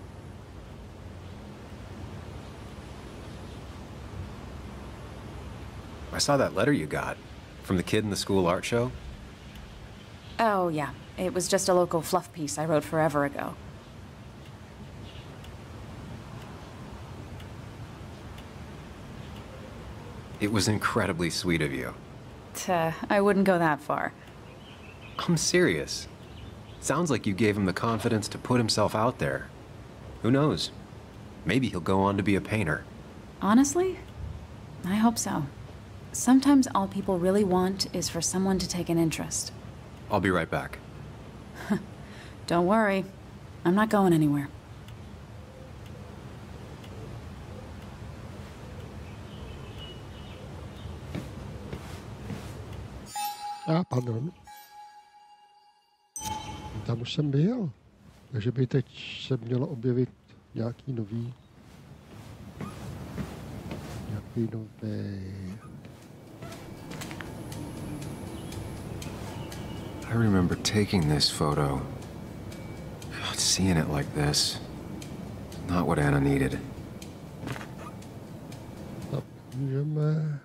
I saw that letter you got from the kid in the school art show. Oh, yeah. It was just a local fluff piece I wrote forever ago. It was incredibly sweet of you. I wouldn't go that far. I'm serious. Sounds like you gave him the confidence to put himself out there. Who knows? Maybe he'll go on to be a painter. Honestly, I hope so. Sometimes all people really want is for someone to take an interest. I'll be right back. Don't worry. I'm not going anywhere. Pardon. Tam už jsem byl. Takže by teď se mělo objevit nějaký nový... I remember taking this photo. God, seeing it like this. Not what Anna needed. Tak můžeme...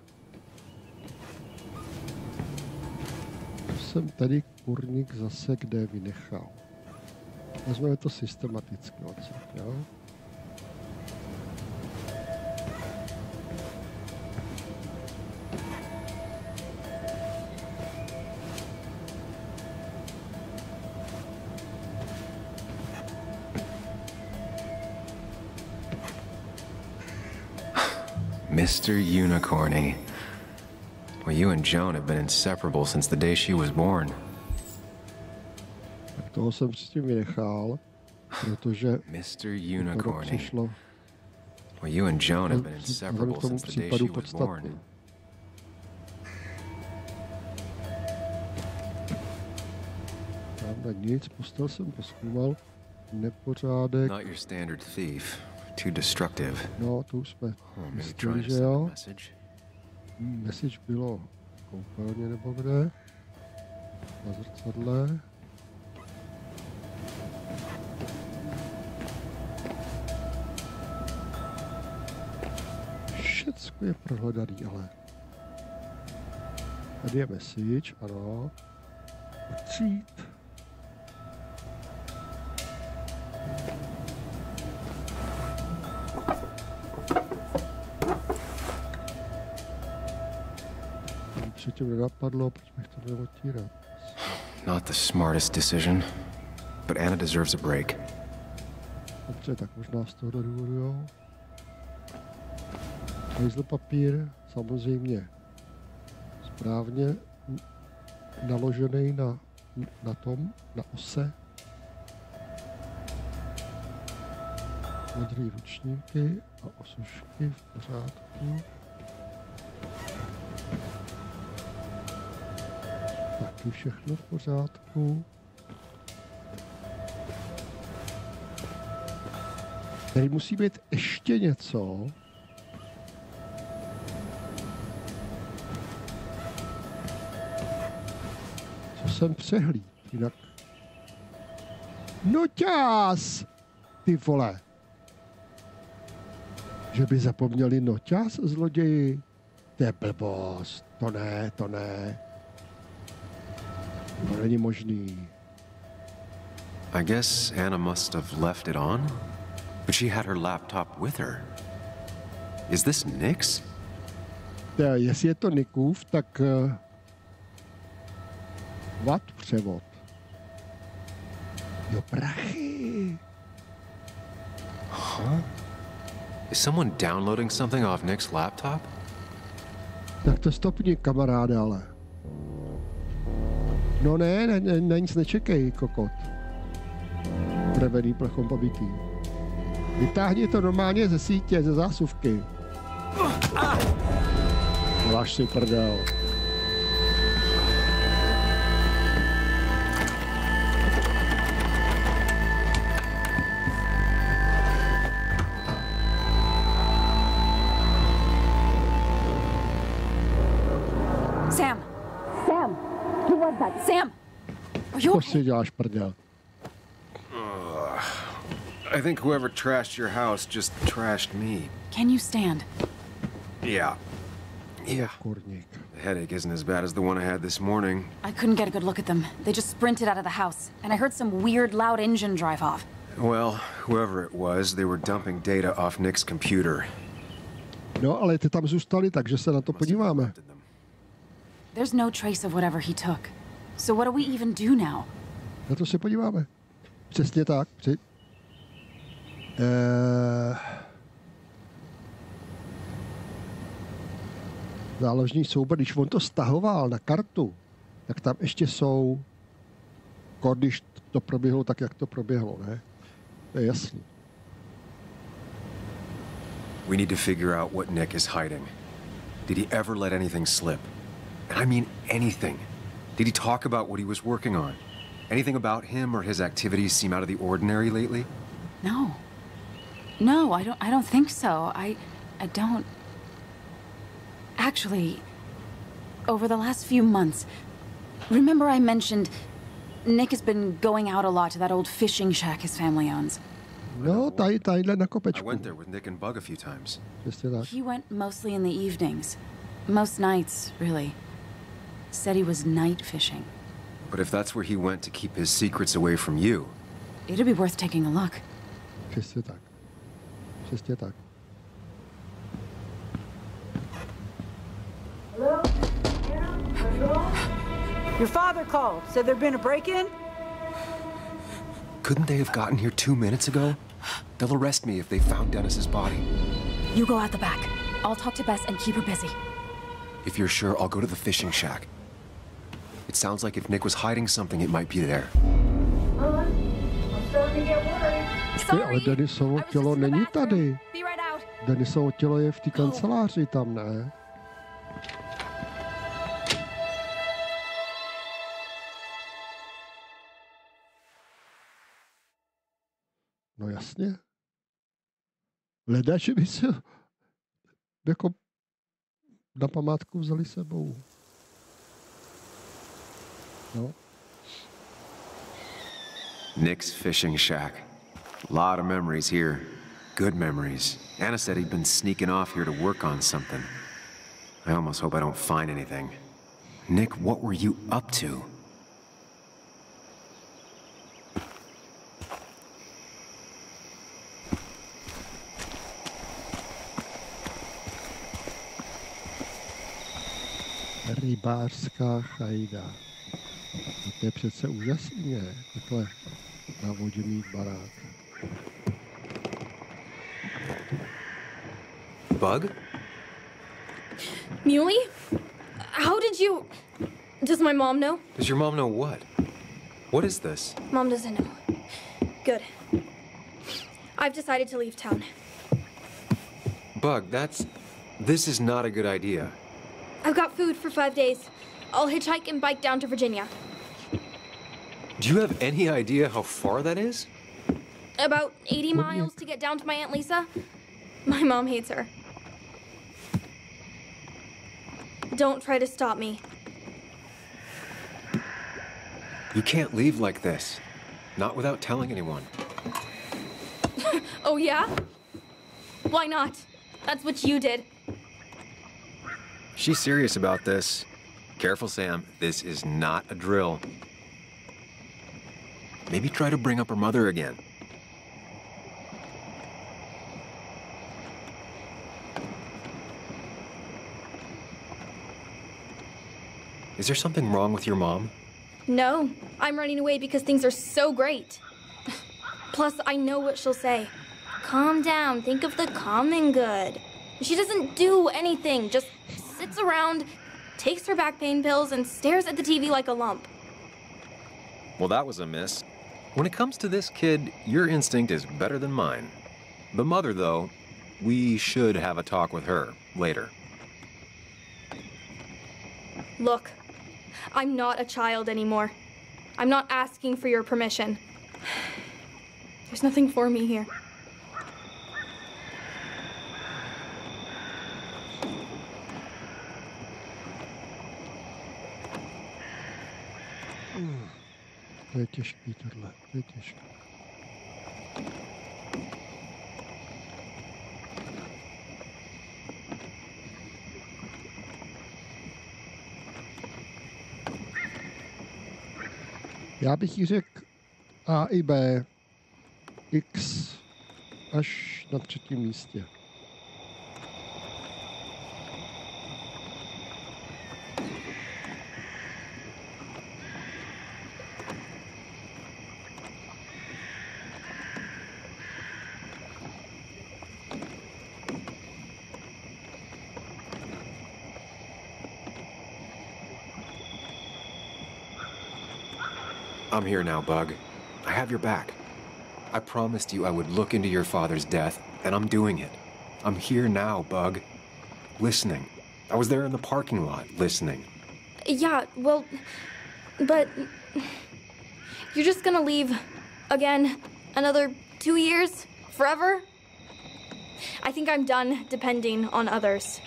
Jsem tady kurník zase kde vynechal. Vezmeme to systematicky odsud, jo? Mr. Unicorny. Well, you and Joan have been inseparable since the day she was born. Tak toho jsem s tím vynechal, protože Mr. Unicorny. Well, you and Joan have been inseparable since the day she was born. Tamhle nic, postel jsem pozkoumal, nepořádek. Not your standard thief. Too destructive. No, to už jsme mysleli, že jo. Message bylo koupelně nebo kde. Na zrcadle. Všecko je prohledaný, ale. Tady je message, ano. Otřít. Předtím nenapadlo, proč bych to měl otírat. Not the smartest decision, but Anna deserves a break. Dobře, tak možná z tohoto důvodu, jo. Hajzl papír, samozřejmě správně naložený na ose. Modrý ručníky a osušky v pořádku. Taky všechno v pořádku. Tady musí být ještě něco. Co jsem přehlíd, jinak... Noťás! Ty vole! Že by zapomněli noťás, zloději? To je blbost. To ne, to ne. To není možný. I guess Anna must have left it on, but she had her laptop with her. Is this Nick's? Jestli je to Nickův, tak what převod? Jo, prachy. Huh? Is someone downloading something off Nick's laptop? Tak to stopni, kamaráde, ale. No ne, na nic nečekej, kokot. Prevený plechom pobitý. Vytáhni to normálně ze sítě, ze zásuvky. Váš si prdel. Sam! Sam! Who was that? Sam! Are you okay? Děláš prdel. I think whoever trashed your house just trashed me. Can you stand? Yeah. Yeah. The headache isn't as bad as the one I had this morning. I couldn't get a good look at them. They just sprinted out of the house, and I heard some weird, loud engine drive off. Well, whoever it was, they were dumping data off Nick's computer. No, ale ty tam zůstali, takže se na to podíváme. There's no trace of whatever he took. So what do we even do now? Na to se podíváme. Přesně tak. Záložní soubor, když on to stahoval na kartu, tak tam ještě jsou když to proběhlo tak, jak to proběhlo, ne? To je jasný. We need to figure out what Nick is hiding. Did he ever let anything slip? And I mean anything. Did he talk about what he was working on? Anything about him or his activities seem out of the ordinary lately? No. No, I don't think so. I don't... Actually, over the last few months, remember I mentioned Nick has been going out a lot to that old fishing shack his family owns. No, tadyhle na I kopečku. went there with Nick and Bug a few times. Přesně tak. He went mostly in the evenings. Most nights, really. Said he was night fishing. But if that's where he went to keep his secrets away from you... It'd be worth taking a look. Přesně tak. Přesně tak. Hello? Your father called. Said there'd been a break-in? Couldn't they have gotten here 2 minutes ago? They'll arrest me if they found Dennis's body. You go out the back. I'll talk to Bess and keep her busy. If you're sure, I'll go to the fishing shack. It sounds like if Nick was hiding something, it might be there. I'm starting to get worried. Ale Denisovo tělo není tady. Denisovo tělo je v té kanceláři tam, ne? No jasně. Leda, že by se jako na památku vzali sebou. No. Nick's fishing shack. A lot of memories here. Good memories. Anna said he'd been sneaking off here to work on something. I almost hope I don't find anything. Nick, what were you up to? Rybářská chajda. To je přece úžasný, ne? Takhle na vodě mít barák. Bug? Muley? How did you... Does my mom know? Does your mom know what? What is this? Mom doesn't know. Good. I've decided to leave town. Bug, this is not a good idea. I've got food for 5 days. I'll hitchhike and bike down to Virginia. Do you have any idea how far that is? About 80 miles to get down to my Aunt Lisa. My mom hates her. Don't try to stop me. You can't leave like this. Not without telling anyone. Oh, yeah? Why not? That's what you did. She's serious about this. Careful, Sam. This is not a drill. Maybe try to bring up her mother again. Is there something wrong with your mom? No, I'm running away because things are so great. Plus, I know what she'll say. Calm down, think of the common good. She doesn't do anything, just sits around, takes her back pain pills, and stares at the TV like a lump. Well, that was a miss. When it comes to this kid, your instinct is better than mine. The mother, though, we should have a talk with her later. Look, I'm not a child anymore. I'm not asking for your permission. There's nothing for me here. To je těžký tohle, to je těžký. Já bych jí řekl A i B, X až na 3. místě. I'm here now, Bug. I have your back. I promised you I would look into your father's death, and I'm doing it. I'm here now, Bug. Listening. I was there in the parking lot, listening. Yeah, well, but you're just gonna leave again another 2 years? Forever? I think I'm done depending on others.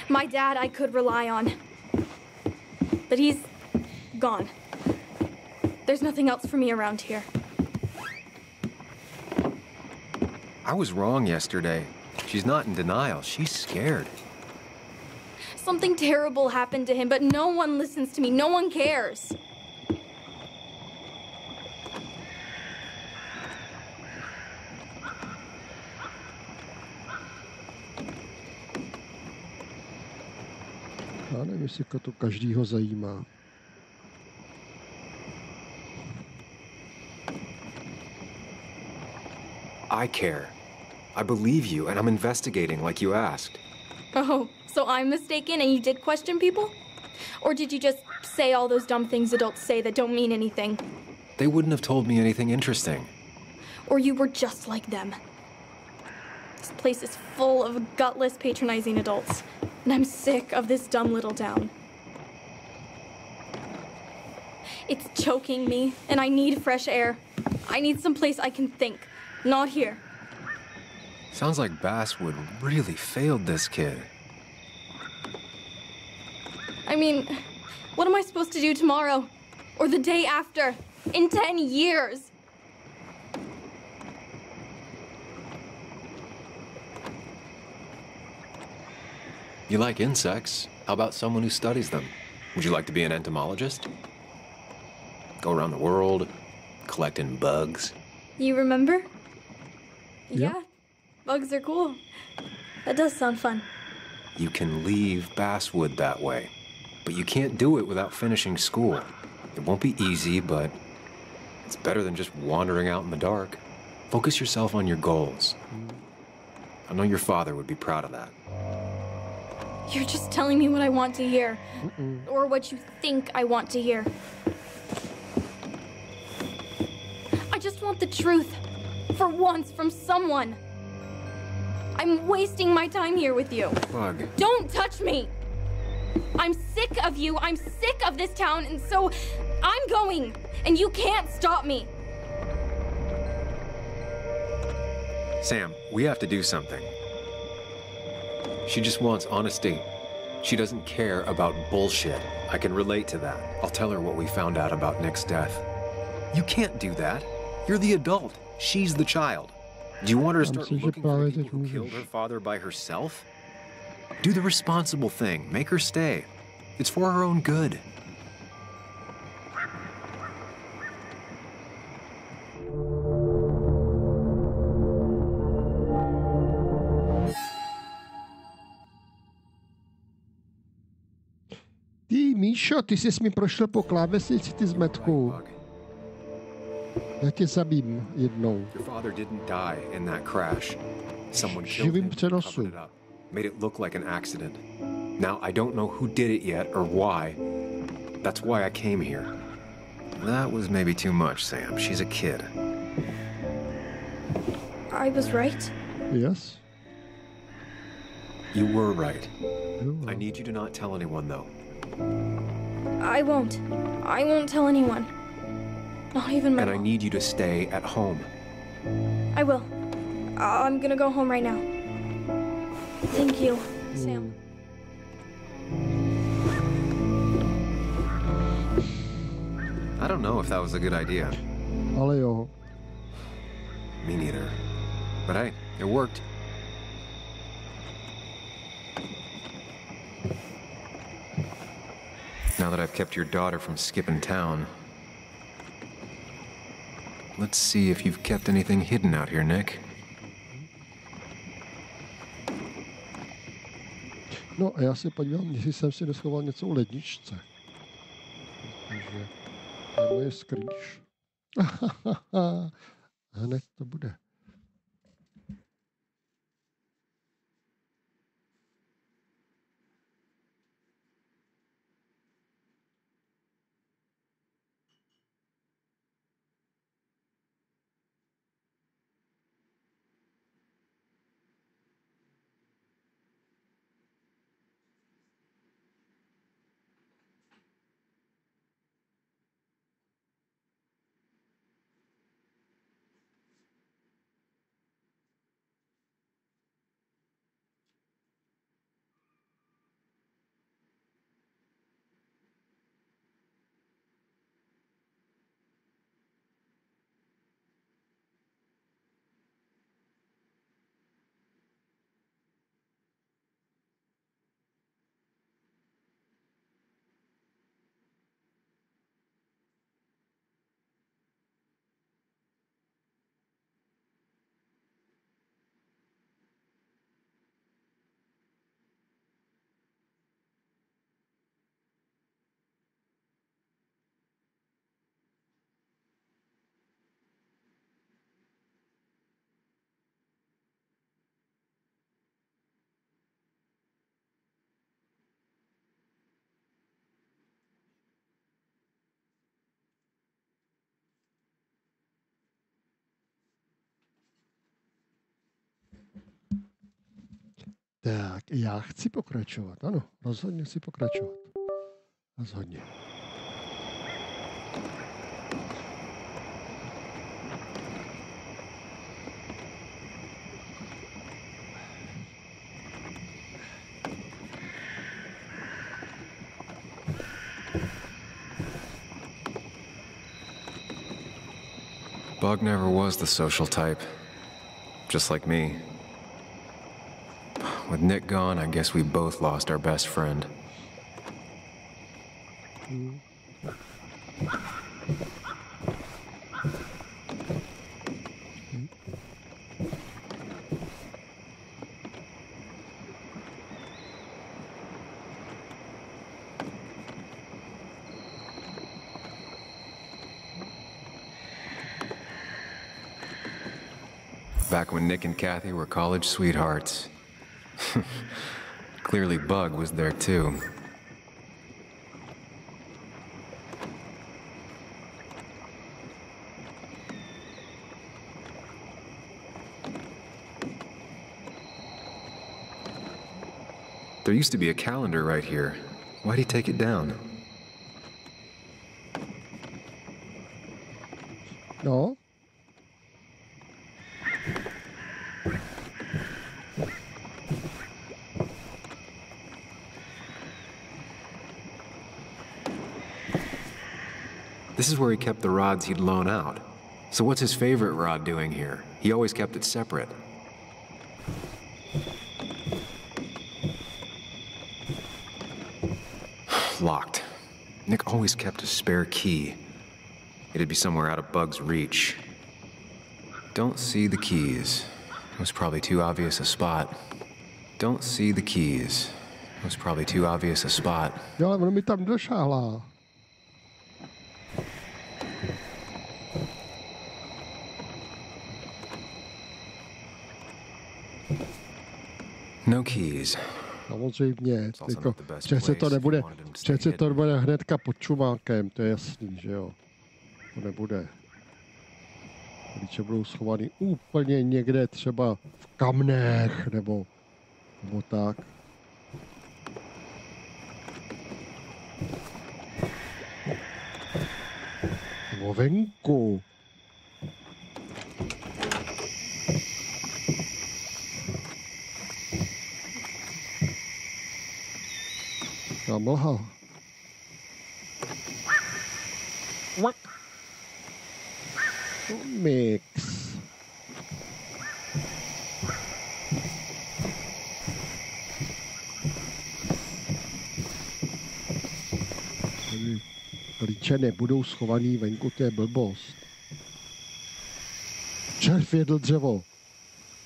My dad I could rely on, but he's gone. There's nothing else for me around here. I was wrong yesterday. She's not in denial. She's scared. Something terrible happened to him, but no one listens to me. No one cares. Já nevím, jestli to každýho zajímá. I care. I believe you, and I'm investigating like you asked. Oh, so I'm mistaken and you did question people? Or did you just say all those dumb things adults say that don't mean anything? They wouldn't have told me anything interesting. Or you were just like them? This place is full of gutless, patronizing adults, and I'm sick of this dumb little town. It's choking me, and I need fresh air. I need someplace I can think, not here. Sounds like Basswood really failed this kid. I mean, what am I supposed to do tomorrow? Or the day after? In 10 years? You like insects. How about someone who studies them? Would you like to be an entomologist? Go around the world, collecting bugs. You remember? Yeah. Bugs are cool. That does sound fun. You can leave Basswood that way, but you can't do it without finishing school. It won't be easy, but it's better than just wandering out in the dark. Focus yourself on your goals. I know your father would be proud of that. You're just telling me what I want to hear. Or what you think I want to hear. I just want the truth. For once, from someone. I'm wasting my time here with you. Bug. Don't touch me! I'm sick of you, I'm sick of this town, and so I'm going, and you can't stop me. Sam, we have to do something. She just wants honesty. She doesn't care about bullshit. I can relate to that. I'll tell her what we found out about Nick's death. You can't do that. You're the adult. She's the child. Do you want her to start looking for the people who killed her father by herself? Do the responsible thing. Make her stay. It's for her own good. Ty, Míšo, ty jsi mi prošel po klávesnici, ty zmetku. Já tě zabím jednou. Your father didn't die in that crash. Someone killed Živým him, přenosu. covered it up, made it look like an accident. Now, I don't know who did it yet or why. That's why I came here. That was maybe too much, Sam. She's a kid. I was right? Yes. You were right. I need you to not tell anyone, though. I won't. I won't tell anyone. Not even my And I mom. need you to stay at home. I will. I'm gonna go home right now. Thank you, Sam. I don't know if that was a good idea. Ale jo. Me neither. But hey, it worked. Now that I've kept your daughter from skipping town, let's see if you've kept anything hidden out here, Nick. No a já se podívám, jestli jsem si neschoval něco u ledničce. Takže to je moje skrýš. Hned to bude. Tak, já chci pokračovat. Ano, rozhodně chci pokračovat. Rozhodně. Bug never was the social type. Just like me. With Nick gone, I guess we both lost our best friend. Back when Nick and Kathy were college sweethearts. Clearly Bug was there too. There used to be a calendar right here. Why'd he take it down? No. This is where he kept the rods he'd loan out. So what's his favorite rod doing here? He always kept it separate. Locked. Nick always kept a spare key. It'd be somewhere out of Bug's reach. Don't see the keys. It was probably too obvious a spot. Don't see the keys. It was probably too obvious a spot. Jo, ale ono mi tam došáhla. No keys. Samozřejmě, jako, přece to nebude hnedka pod čumákem, to je jasný, že jo. To nebude. Klíče budou schovaný úplně někde, třeba v kamnech, nebo tak. Nebo venku. Ta mlha. Mix. Klíče nebudou schovaný venku, to je blbost. Červ jedl dřevo.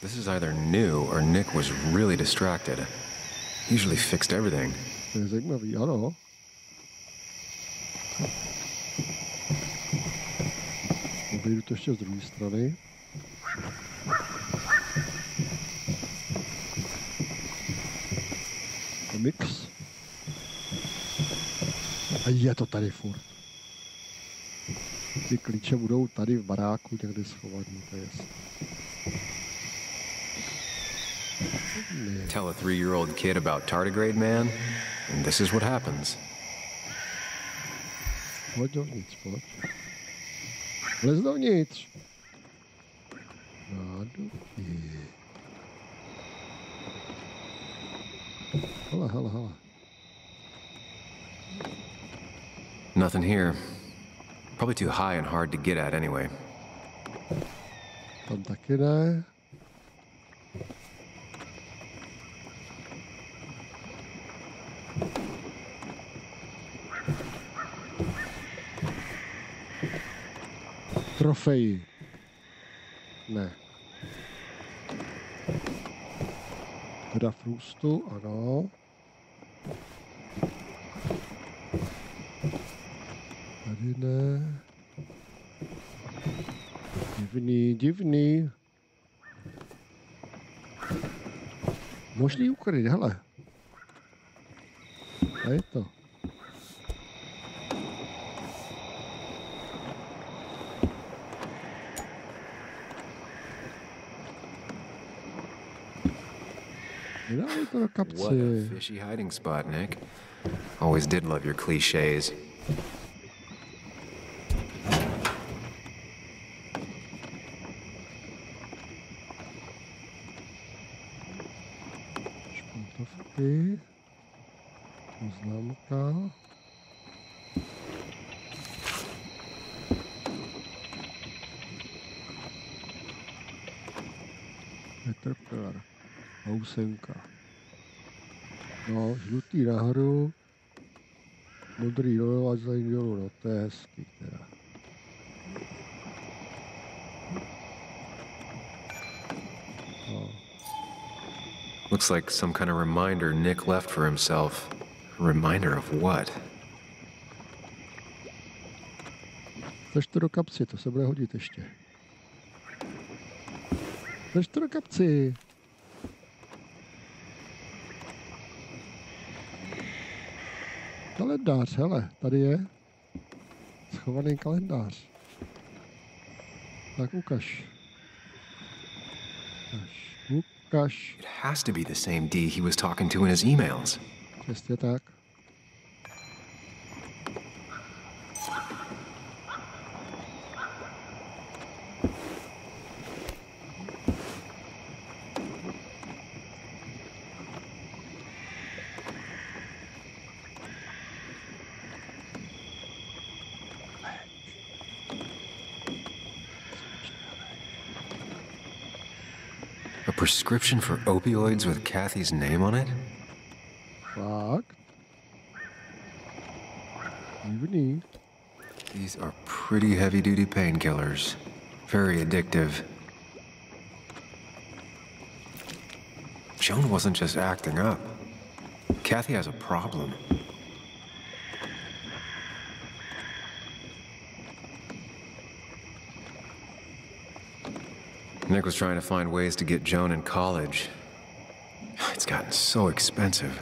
This is either new or Nick was really distracted. He usually fixed everything. To je zajímavý, ano. Obejdu to ještě z druhé strany. Mix. A je to tady furt. Ty klíče budou tady v baráku někde schovaný, to je jasný. Tell a 3-year-old kid about tardigrade man, and this is what happens. Pojď dovnitř, pojď. Vlez dovnitř. Hele. Nothing here. Probably too high and hard to get at anyway. Tam taky ne. Trofeji. Ne. Hra v růstu, ano. Tady ne. Divný. Možný ukryt, hele. A je to. What a fishy hiding spot, Nick. Always did love your cliches. Špuntovky. Poznámka. Caterpillar. Housenka. No, žlutý nahoru, modrý dolů a zelený dolů, no to je hezký teda. No. Looks like some kind of reminder Nick left for himself. A reminder of what? Vlež to do kapsy, to se bude hodit ještě. Vlež to do kapsy. Kalendář, hele, tady je schovaný kalendář. Tak ukaž. Ukaž. It has to be the same D he was talking to in his emails. Přesně tak. A prescription for opioids with Kathy's name on it? Fakt? Divný. These are pretty heavy-duty painkillers. Very addictive. Joan wasn't just acting up. Kathy has a problem. Nick was trying to find ways to get Joan in college. It's gotten so expensive.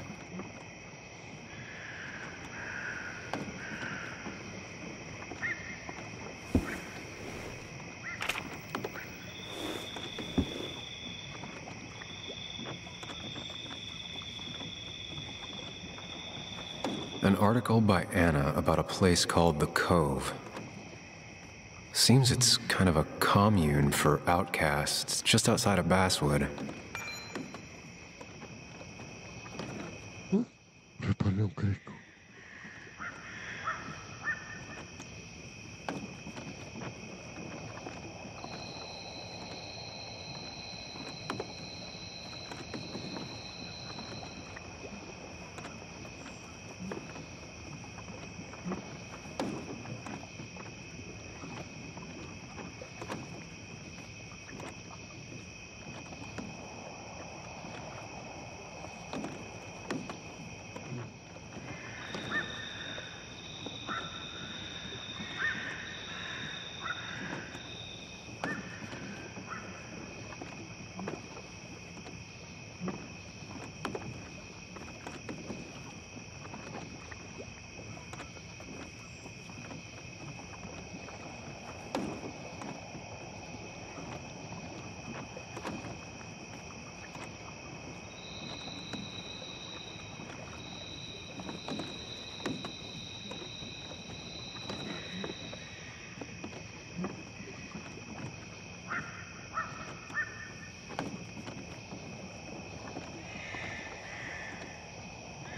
An article by Anna about a place called The Cove. Seems it's kind of a commune for outcasts just outside of Basswood. Vypadnou kriku.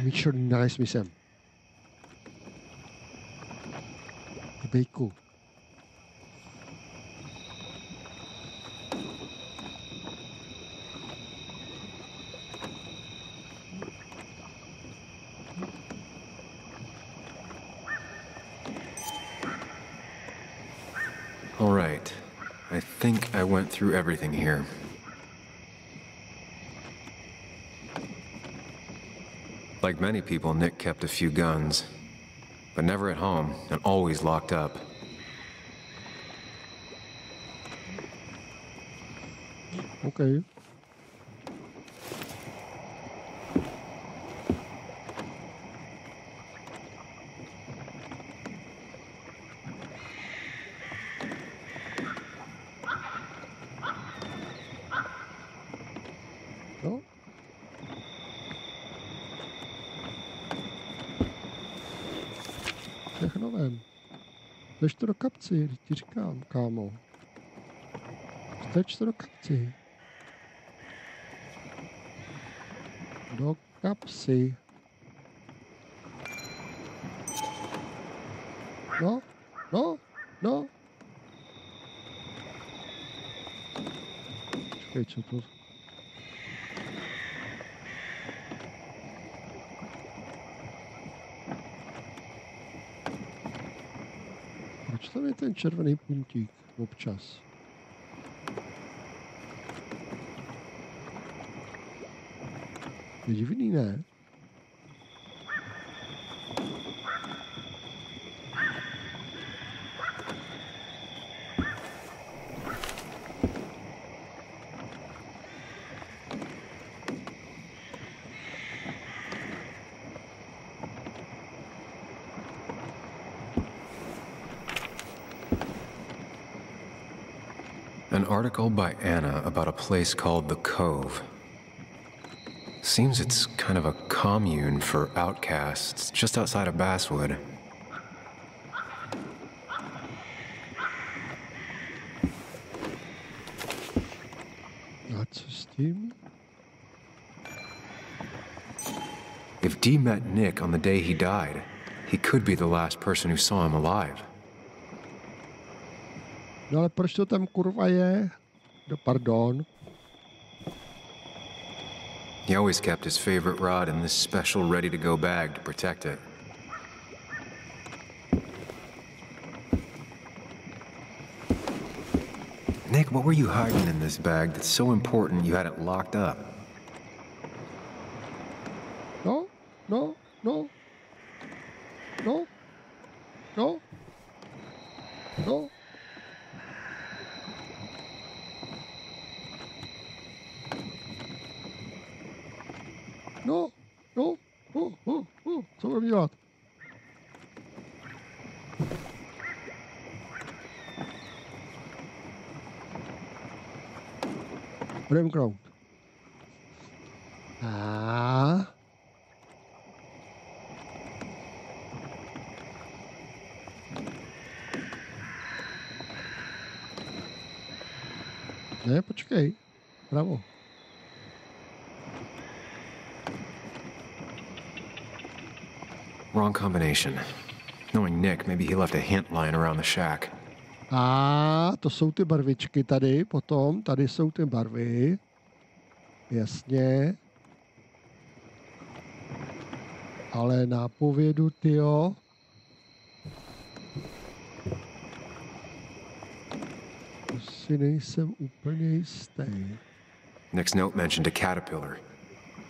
Míšo, nalez mi sem. Bejku. All right. I think I went through everything here. Like many people, Nick kept a few guns, but never at home and always locked up. Okay. No. Vteč to do kapci, ti říkám, kámo. Vteč to do kapci. Do kapsy. No, no, no. Čekaj, co to? Proč tam je ten červený puntík občas? Je divný, ne? An article by Anna about a place called the Cove. Seems it's kind of a commune for outcasts just outside of Basswood. That's a steam. If Dee met Nick on the day he died, he could be the last person who saw him alive. No ale proč to tam kurva je? No pardon. He always kept his favorite rod in this special ready-to-go bag to protect it. Nick, what were you hiding in this bag that's so important you had it locked up? No, no, no. No. No. No. No, no, co budeme dělat? Budeme krout. Ne, počkej. Bravo. Wrong combination. Knowing Nick, maybe he left a hint lying around the shack. To jsou ty barvičky tady, potom. Tady jsou ty barvy. Jasně. Ale nápovědu, tyjo. To si nejsem úplně jistý. Nick's note mentioned a caterpillar.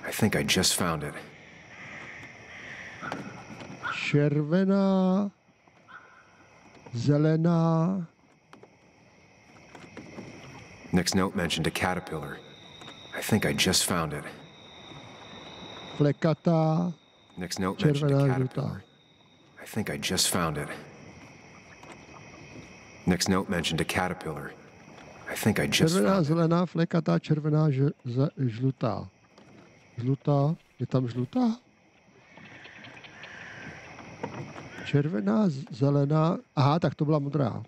I think I just found it. Červená, zelená. Nick's note mentioned a caterpillar. I think I just found it. Flekatá, Nick's note mentioned a červená, caterpillar. žlutá. I think I just found it. Nick's note mentioned a caterpillar. I think I just Červená, found it. zelená, flekatá, červená, žlutá. Žlutá, je tam žlutá? Červená, zelená, aha, tak to byla modrá.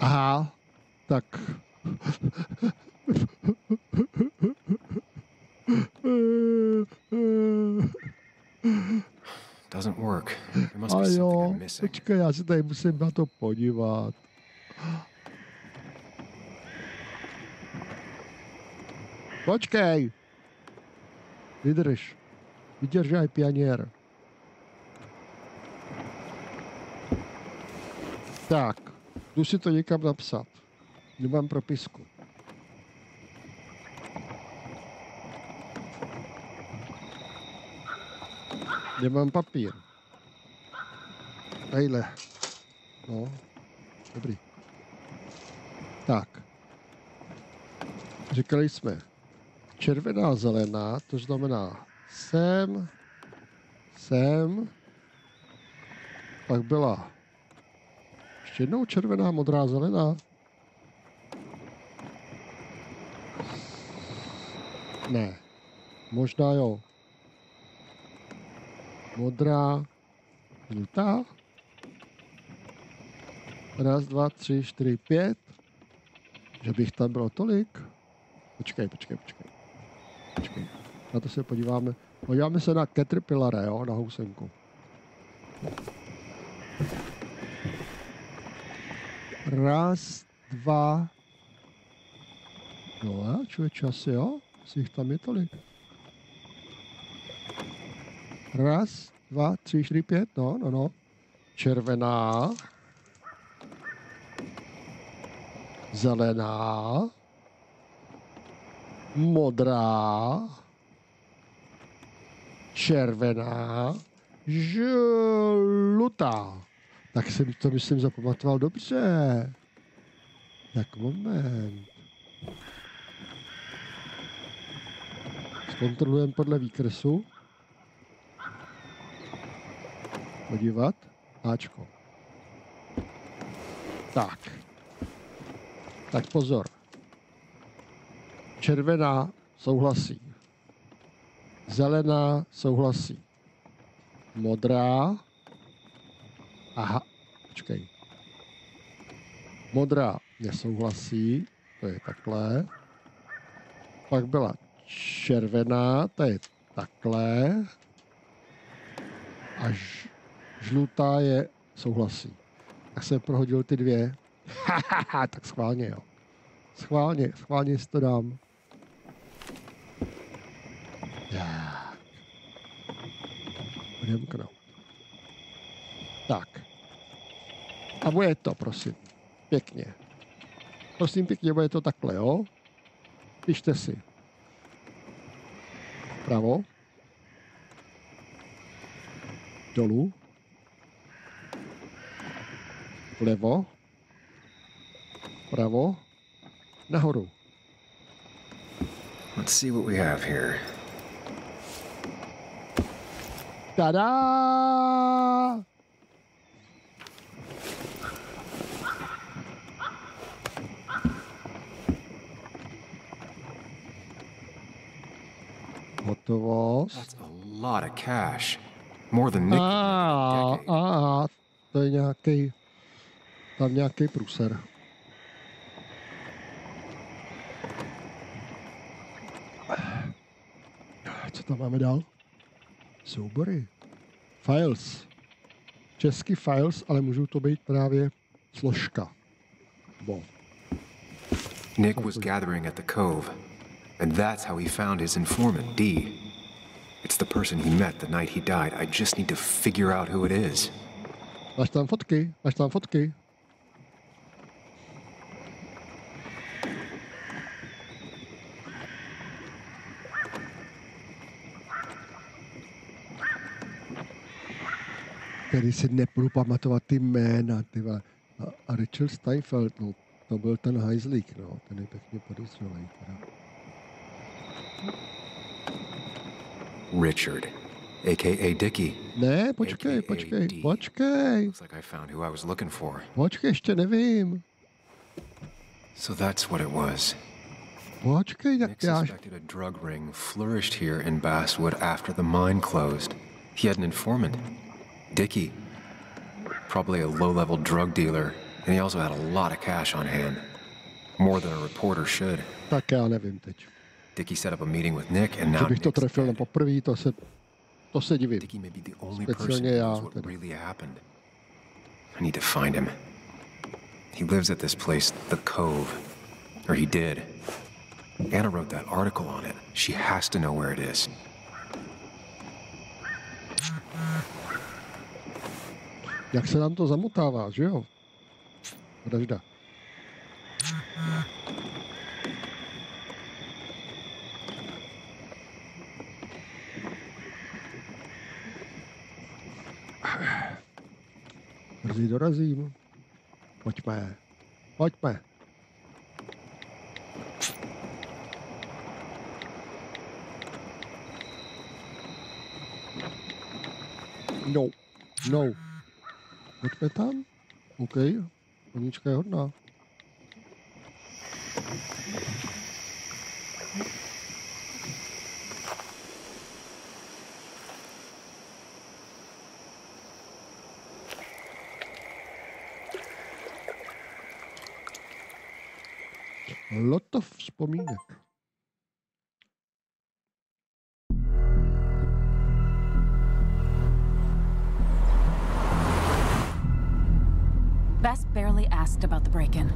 Aha, tak. Doesn't work. There must be something I'm missing. Počkej, já se tady musím na to podívat. Počkej. Vydrž. Vydržaj, pioněr. Tak, jdu si to někam napsat. Nemám propisku. Nemám papír. Tadyhle. No, dobrý. Tak. Říkali jsme červená, zelená, to znamená sem, pak byla Ještě jednou červená, modrá, zelená. Ne. Možná jo. Modrá, žlutá. 1, 2, 3, 4, 5. Že bych tam bylo tolik. Počkej. Na to se podíváme. Podíváme se na Caterpillara, jo, na housenku. Raz, dva. No a člověče, asi jo? Asi jich tam je tolik. Raz, 2, 3, 4, 5. No. Červená. Zelená. Modrá. Červená. Žlutá. Tak jsem to, myslím, zapamatoval dobře. Tak moment. Zkontrolujeme podle výkresu. Podívat. Áčko. Tak pozor. Červená souhlasí. Zelená souhlasí. Modrá. Aha, počkej. Modrá nesouhlasí, to je takhle. Pak byla červená, to je takhle. A žlutá je souhlasí. Tak jsem prohodil ty dvě. Tak schválně, jo. Schválně si to dám. Odemknout. Tak. A bude to, prosím. Pěkně. Prosím pěkně, bude to takhle, jo? Pište si. Pravo. Dolů. Vlevo. Pravo. Nahoru. Let's see what we have here. Tada! Hotovost. That's a lot of cash. More than Nick. To je nějaký průser. Co tam máme dál? Soubory. Files. Český files, ale můžou to být právě složka. Nick was gathering at the cove, and that's how he found his informant, D. It's the person he met the night he died. I just need to figure out who it is. Máš tam fotky? Tady si nepůjdu pamatovat ty jména, ty vole. A Richard Steinfeld, no, to byl ten hajzlík, no, ten je pěkně podezřelý. Richard, a.k.a. Dickie. Ne, počkej. Looks like I found who I was looking for. Počkej, ještě nevím. So that's what it was. Počkej, Nick suspected a drug ring flourished here in Basswood after the mine closed. He had an informant, Dickie. Probably a low-level drug dealer, and he also had a lot of cash on hand. More than a reporter should. Tak já nevím teď. Dickie set up a meeting with Nick, and now Že bych to trefil na poprvé, to se divím. Dickie may be the only person who knows what really happened. I need to find him. He lives at this place, the Cove. Or he did. Anna wrote that article on it. She has to know where it is. Jak se nám to zamotává, že jo? Vražda. Brzy dorazím. Pojďme. No. Pojďme tam. OK. Koníčka je hodná. Lot of vzpomínek. Bess barely asked about the break-in.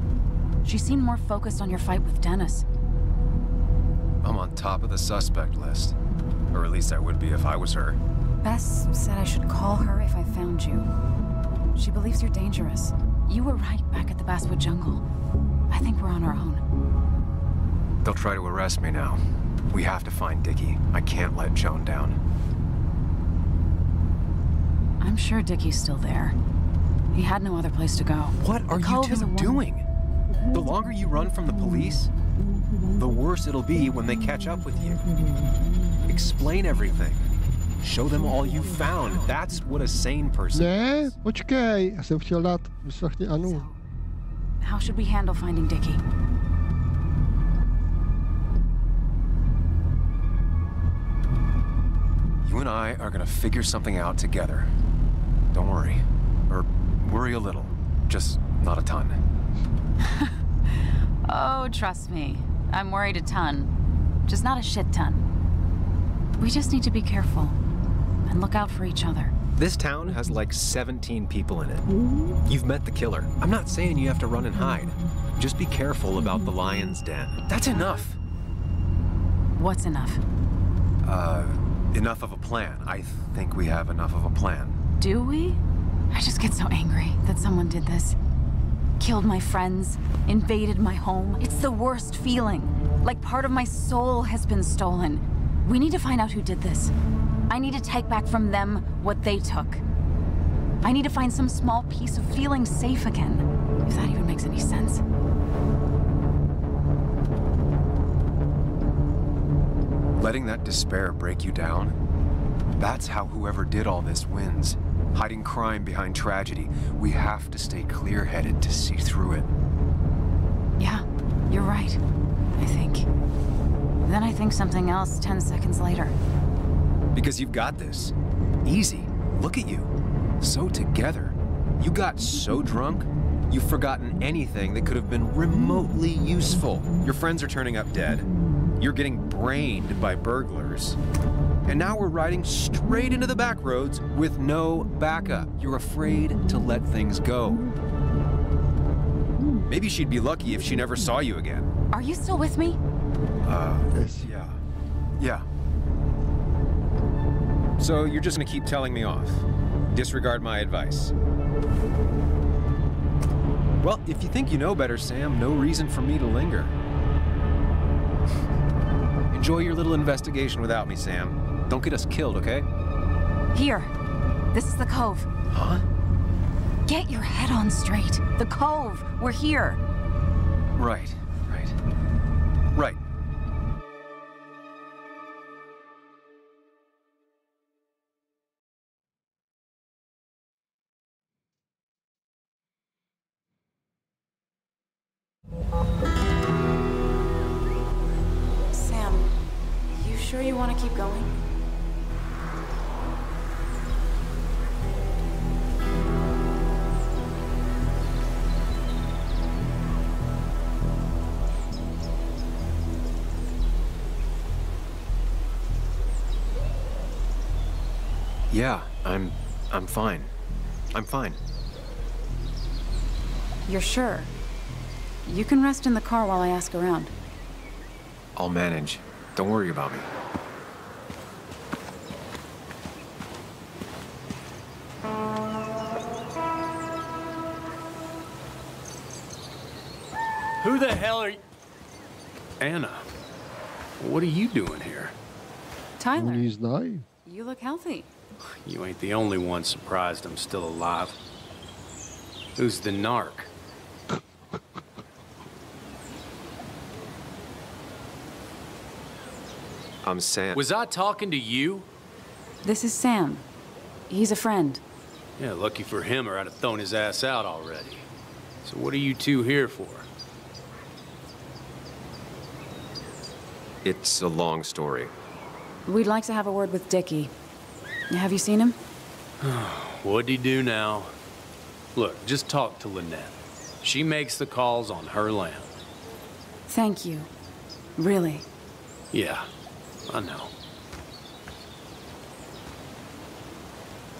She seemed more focused on your fight with Dennis. I'm on top of the suspect list. Or at least I would be if I was her. Bess said I should call her if I found you. She believes you're dangerous. You were right back at the Basswood Jungle. I think we're on our own. They'll try to arrest me now. We have to find Dickie. I can't let Joan down. I'm sure Dickie's still there. He had no other place to go. What are you two doing? The longer you run from the police, the worse it'll be when they catch up with you. Explain everything. Show them all you found. That's what a sane person Ne, počkej. Já jsem chtěl dát vyslechni Anu. How should we handle finding Dickie? You and I are gonna figure something out together. Don't worry. Or worry a little. Just not a ton. Oh, trust me. I'm worried a ton. Just not a shit ton. We just need to be careful and look out for each other. This town has like 17 people in it. You've met the killer. I'm not saying you have to run and hide. Just be careful about the lion's den. That's enough. What's enough? Enough of a plan. I think we have enough of a plan. Do we? I just get so angry that someone did this. Killed my friends, invaded my home. It's the worst feeling. Like part of my soul has been stolen. We need to find out who did this. I need to take back from them what they took. I need to find some small piece of feeling safe again, if that even makes any sense. Letting that despair break you down? That's how whoever did all this wins. Hiding crime behind tragedy. We have to stay clear-headed to see through it. Yeah, you're right, I think. Then I think something else 10 seconds later. Because you've got this. Easy. Look at you. So together. You got so drunk, you've forgotten anything that could have been remotely useful. Your friends are turning up dead. You're getting brained by burglars. And now we're riding straight into the back roads with no backup. You're afraid to let things go. Maybe she'd be lucky if she never saw you again. Are you still with me? Yes. Yeah. So you're just gonna keep telling me off? Disregard my advice? Well, if you think you know better, Sam, no reason for me to linger. Enjoy your little investigation without me, Sam. Don't get us killed, okay? Here. This is the cove. Huh? Get your head on straight. The cove. We're here. Right. Sam, you sure you want to keep going? Yeah, I'm fine. I'm fine. You're sure? You can rest in the car while I ask around. I'll manage. Don't worry about me. Who the hell are you? Anna, what are you doing here? Tyler, He's nice. you look healthy. You ain't the only one surprised I'm still alive. Who's the narc? I'm Sam. Was I talking to you? This is Sam. He's a friend. Yeah, lucky for him or I'd have thrown his ass out already. So what are you two here for? It's a long story. We'd like to have a word with Dickie. Have you seen him? What'd he do now? Look, just talk to Lynette. She makes the calls on her land. Thank you. Really. Yeah, I know.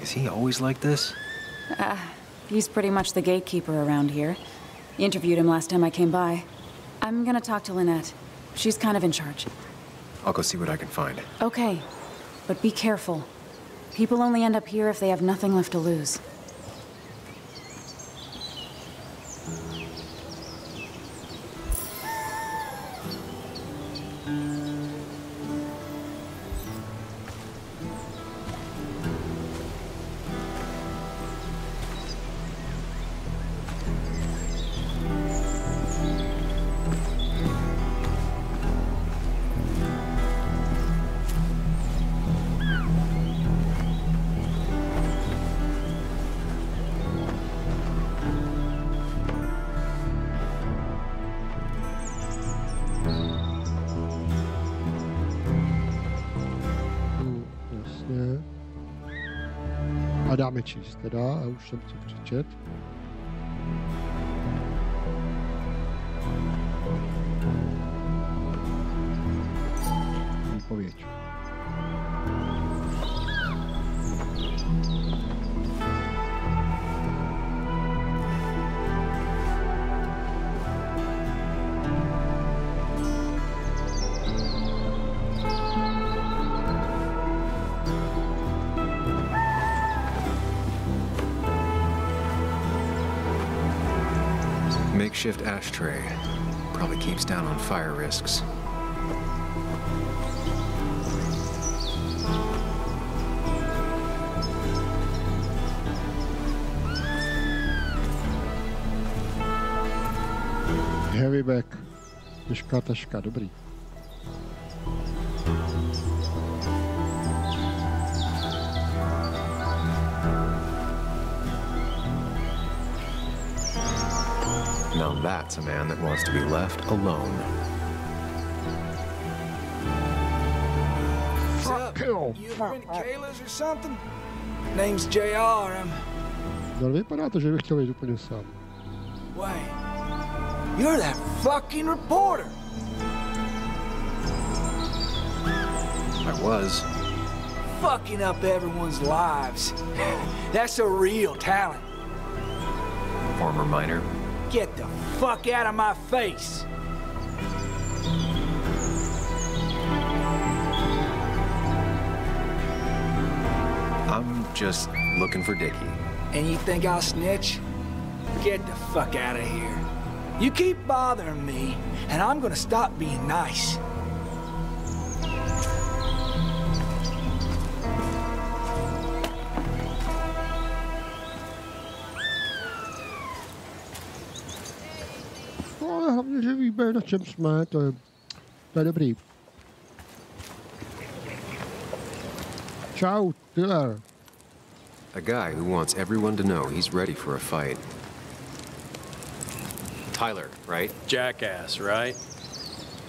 Is he always like this? He's pretty much the gatekeeper around here. Interviewed him last time I came by. I'm gonna talk to Lynette. She's kind of in charge. I'll go see what I can find. Okay, but be careful. People only end up here if they have nothing left to lose. A dáme číst teda, a už jsem to přečet. Výpověď. Makeshift ashtray. Probably keeps down on fire risks. Heavy bag. Těžká taška, dobrý. Now that's a man that wants to be left alone. What's up? You ever been to Kayla's or something? Name's JR. No, vypadá to, že bych chtěl jít úplně sám. Wait. You're that fucking reporter. I was. Fucking up everyone's lives. That's a real talent. Former miner. Get the fuck out of my face! I'm just looking for Dickie. And you think I'll snitch? Get the fuck out of here. You keep bothering me, and I'm gonna stop being nice. Ale hlavně, že víme, na čem jsme, to je dobrý. Ciao, Tiller. A guy who wants everyone to know he's ready for a fight. Tyler, right? Jackass, right?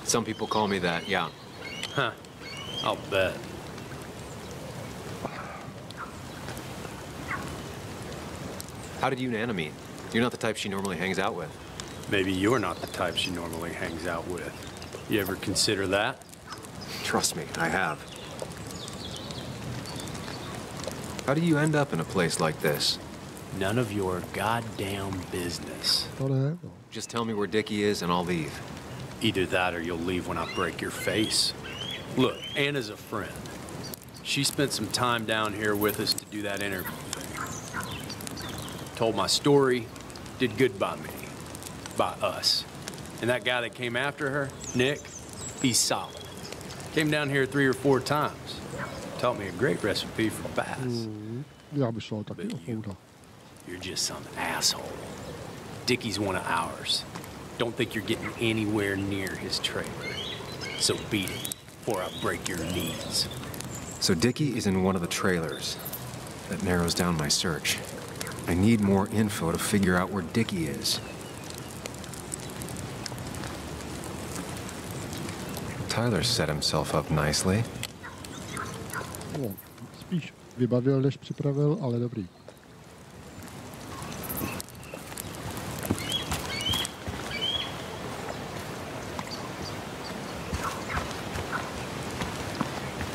Some people call me that, yeah. Huh. I'll bet. How did you and Anna meet? You're not the type she normally hangs out with. Maybe you're not the type she normally hangs out with. You ever consider that? Trust me, I have. How do you end up in a place like this? None of your goddamn business. Just tell me where Dickie is and I'll leave. Either that or you'll leave when I break your face. Look, Anna's a friend. She spent some time down here with us to do that interview thing. Told my story, did good by me. By us. And that guy that came after her, Nick, he's solid. Came down here 3 or 4 times. Taught me a great recipe for bass. You're just some asshole. Dickie's one of ours. Don't think you're getting anywhere near his trailer. So beat it before I break your knees. So Dickie is in one of the trailers. That narrows down my search. I need more info to figure out where Dickie is. Tyler set himself up nicely. No, spíš vybavil, než připravil, ale dobrý.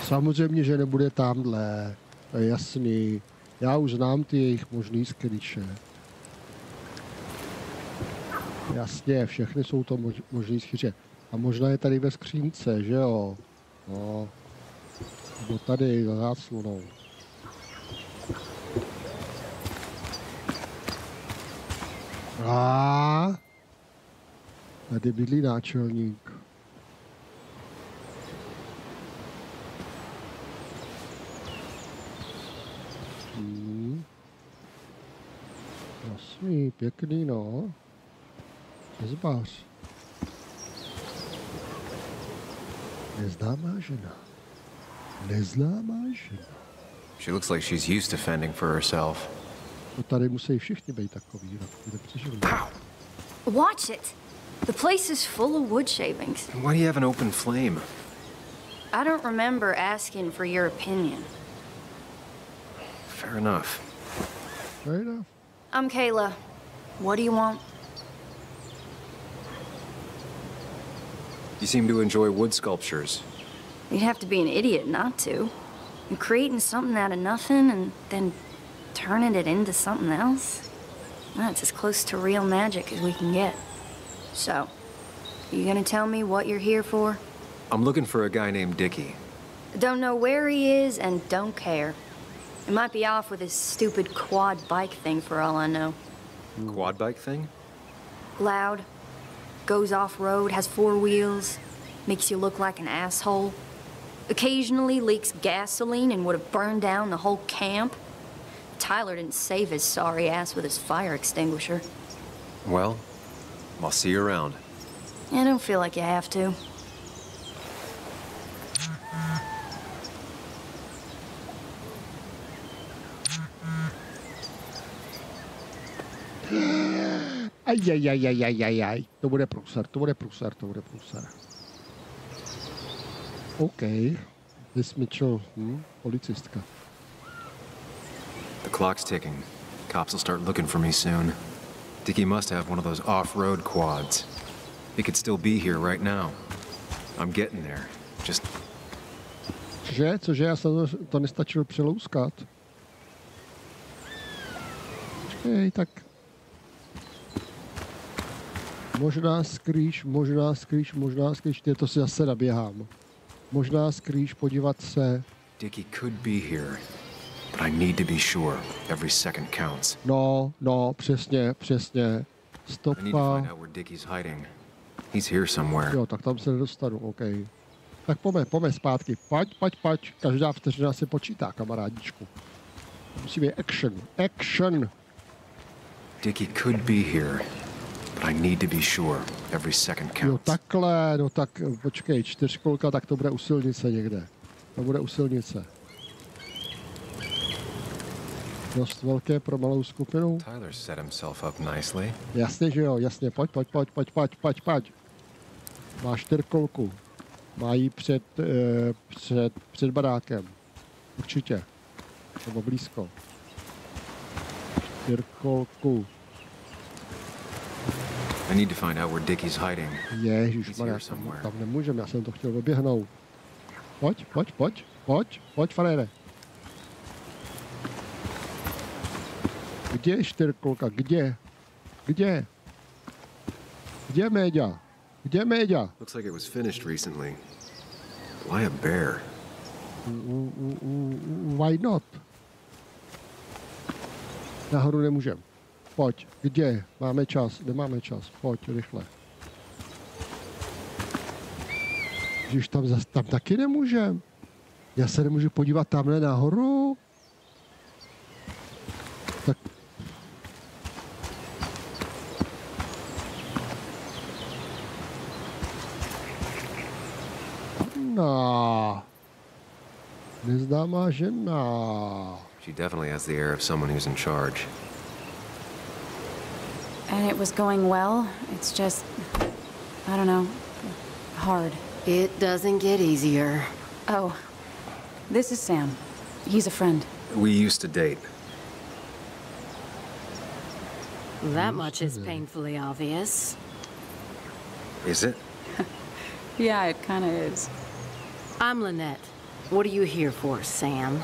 Samozřejmě, že nebude tamhle, to je jasný. Já už znám ty jejich možný skryše. Jasně, všechny jsou to možný skryše. A možná je tady ve skřínce, že jo? No. Nebo tady za záslunou. A tady bydlí náčelník. Jasný, pěkný, no. Zbář. Neznámá žena. Neznámá žena. She looks like she's used to fending for herself. No tady musí všichni být takový, kde přežili. Watch it. The place is full of wood shavings. Why do you have an open flame? I don't remember asking for your opinion. Fair enough. Fair enough. I'm Kayla. What do you want? You seem to enjoy wood sculptures. You'd have to be an idiot not to. And creating something out of nothing and then turning it into something else? That's as close to real magic as we can get. So, you gonna tell me what you're here for? I'm looking for a guy named Dickie. Don't know where he is and don't care. He might be off with his stupid quad bike thing for all I know. Quad bike thing? Loud, goes off-road, has 4 wheels, makes you look like an asshole. Occasionally leaks gasoline and would have burned down the whole camp. Tyler didn't save his sorry ass with his fire extinguisher. Well, I'll see you around. I don't feel like you have to. Ajajajajajajaj. To bude průser, to bude průser, to bude průser. OK. Miss Mitchell, policistka. The clock's ticking. Cops will start looking for me soon. Dickie must have one of those off-road quads. He could still be here right now. I'm getting there. Just... Cože? Já jsem to nestačil přelouskat. Počkej, tak... Možná skrýš, ty to si zase naběhám. Možná skrýš, podívat se. Dickie could be here, but I need to be sure. Every second counts. No, přesně. Stopa. I need to find out where Dickie's hiding. He's here somewhere. Jo, tak tam se nedostanu, OK. Tak pojďme zpátky. Pojď. Každá vteřina se počítá, kamarádičku. Musí být action. Dickie could be here, but I need to be sure. Every second counts. Jo, takhle, no tak počkej, 4 kolka, tak to bude u silnice někde. To bude u silnice. Dost velké pro malou skupinu. Tyler set himself up nicely. Jasně, že jo, jasně, pojď. Má 4 kolku. Má jí před barákem. Určitě. Nebo blízko. 4 kolku. I need to find out where Dickie's hiding. Ježišmarja, tam nemůžeme, já jsem to chtěl oběhnout. Pojď, farére. Kde je 4 kolka? Kde? Kde je Méďa? Looks like it was finished recently. Why a bear? Why not? Nahoru nemůžem. Pojď, kde? Máme čas, nemáme čas. Pojď, rychle. Když tam taky nemůžem. Já se nemůžu podívat tamhle nahoru? Tak... Neznámá žena. She definitely has the air of someone who's in charge. And it was going well. It's just, I don't know, hard. It doesn't get easier. Oh, this is Sam. He's a friend. We used to date. That much is painfully obvious. Is it? Yeah, it kind of is. I'm Lynette. What are you here for, Sam?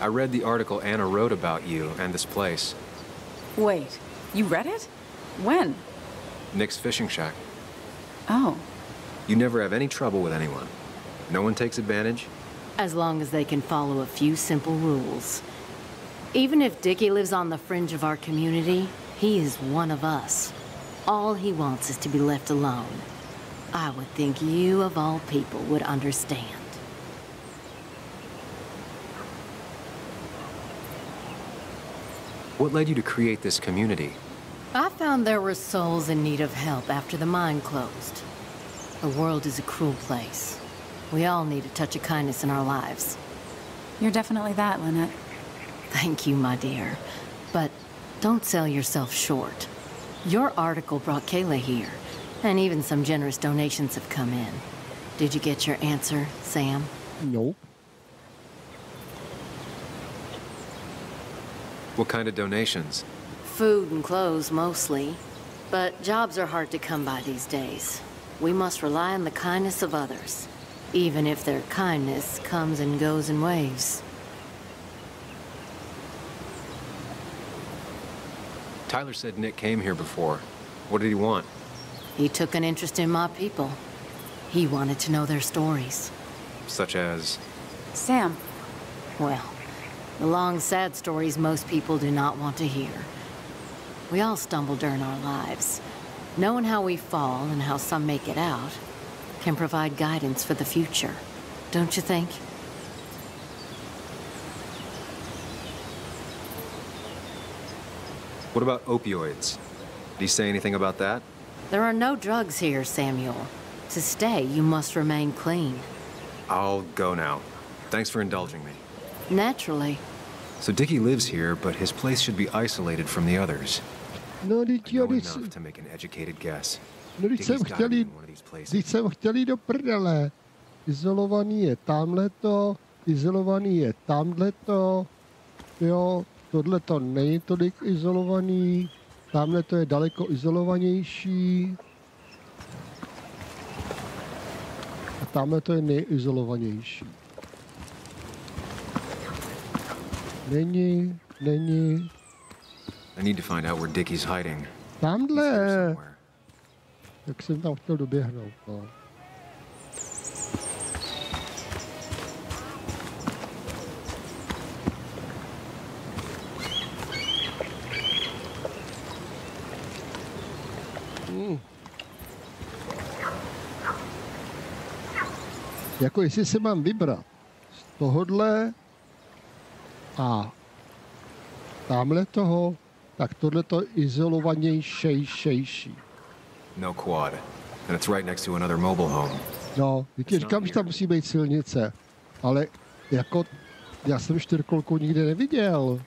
I read the article Anna wrote about you and this place. Wait, you read it? When? Nick's fishing shack. Oh. You never have any trouble with anyone. No one takes advantage? As long as they can follow a few simple rules. Even if Dickie lives on the fringe of our community, he is one of us. All he wants is to be left alone. I would think you, of all people, would understand. What led you to create this community? I found there were souls in need of help after the mine closed. The world is a cruel place. We all need a touch of kindness in our lives. You're definitely that, Lynette. Thank you, my dear. But don't sell yourself short. Your article brought Kayla here, and even some generous donations have come in. Did you get your answer, Sam? Nope. What kind of donations? Food and clothes, mostly. But jobs are hard to come by these days. We must rely on the kindness of others, even if their kindness comes and goes in waves. Tyler said Nick came here before. What did he want? He took an interest in my people. He wanted to know their stories. Such as? Sam. Well, the long, sad stories most people do not want to hear. We all stumble during our lives. Knowing how we fall and how some make it out can provide guidance for the future, don't you think? What about opioids? Did he say anything about that? There are no drugs here, Samuel. To stay, you must remain clean. I'll go now. Thanks for indulging me. Naturally. So Dickie lives here, but his place should be isolated from the others. No, I know enough to make an educated guess. No, když jsem chtěl jít do prdele. Izolovaný je tamhleto, izolovaný je tamhleto, jo, tohleto není tolik izolovaný, tamhleto je daleko izolovanější. A tamhleto je nejizolovanější. Není. I need to find out where Dickie's hiding. Tamhle. Jak jsem tam chtěl doběhnout, no. Jako jestli se mám vybrat z tohodle a tamhle toho, tak tohleto izolovanější. No quad. And it's right next to another mobile home. No, díky říkám, že tam musí být silnice, ale jako já jsem čtyřkolku nikdy neviděl.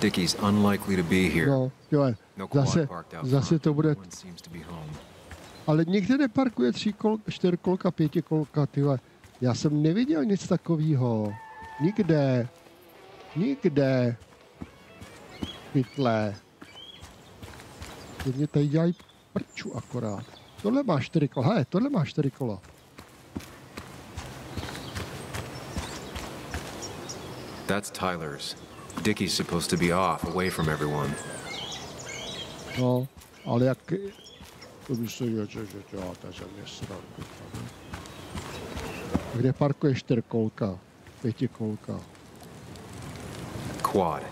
Dickie's unlikely to be here. No, jo, zase to bude. Ale nikde neparkuje čtyřkolka, pětikolka, tyhle. Já jsem neviděl nic takového. Nikde. Pytle. Mě tady dělají prču akorát. Tohle má 4 kola. Hele, tohle má 4 kola. That's Tyler's. Dickie's supposed to be off, away from everyone. No, ale jak... To by se nesrandu. Kde parkuje 4kolka, 5kolka? Quad.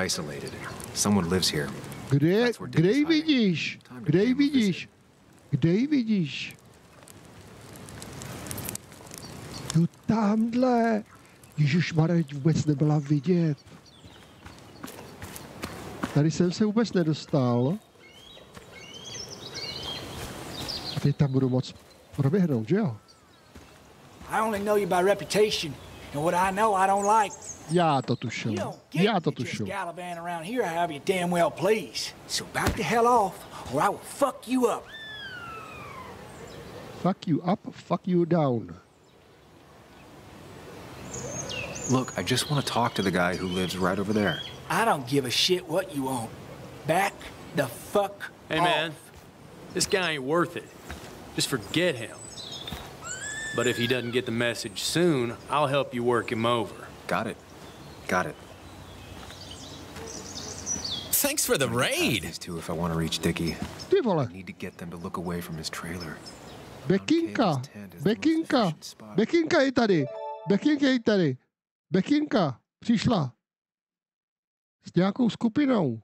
Isolated. Someone lives here. Kde ji vidíš? Kde ji vidíš? Jo, tamhle. Ježišmarja, vůbec nebyla vidět. Tady jsem se vůbec nedostal. A teď tam budu moc proběhnout, že jo? I only know you by reputation. And what I know I don't like. Já to tušil. Já to tušil. Gallivanting around here however you damn well please. So back the hell off, or I will fuck you up. Fuck you up, fuck you down. Look, I just want to talk to the guy who lives right over there. I don't give a shit what you want. Back the fuck Hey, off. man, this guy ain't worth it. Just forget him. But if he doesn't get the message soon, I'll help you work him over. Got it. Got it. Thanks for the raid. These two if I want to reach Dickie. Ty vole. I need to get them to look away from his trailer. Bekinka. Bekinka. Bekinka je tady. Bekinka je tady. Bekinka přišla. S nějakou skupinou.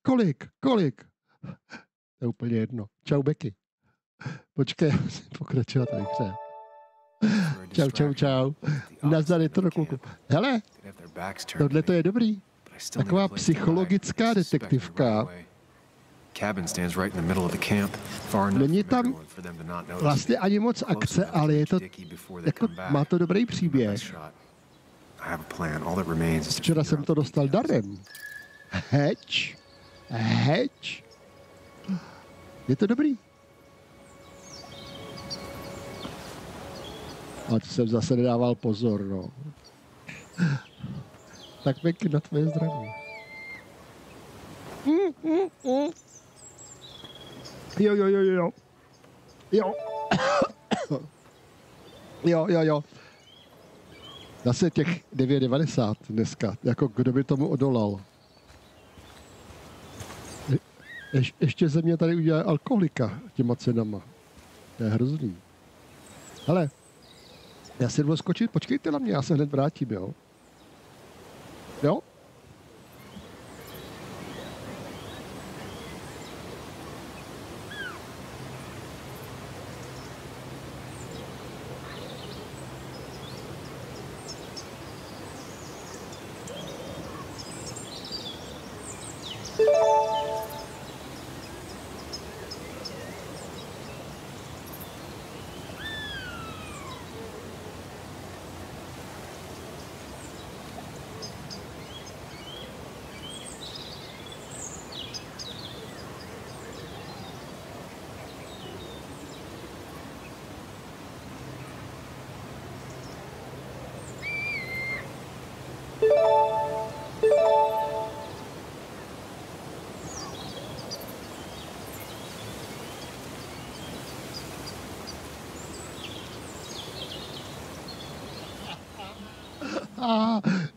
Kolik? Kolik? To je úplně jedno. Čau, Beky. Počkej, já musím pokračovat ve hře. Čau, čau, čau. Nazdar, je to do kluku. Hele, tohle to je dobrý. Taková psychologická detektivka. Není tam vlastně ani moc akce, ale je to, jako, má to dobrý příběh. Včera jsem to dostal darem. Heč. Heč. Je to dobrý. A to jsem zase nedával pozor, no. Tak Beky, na tvé zdraví. Jo, jo, jo, jo. Jo. Jo, jo, jo. Zase těch 9,90 dneska. Jako kdo by tomu odolal. Ještě ze mě tady udělá alkoholika těma cenama. To je hrozný. Hele, já si jdu skočit, počkejte na mě, já se hned vrátím, jo? Jo?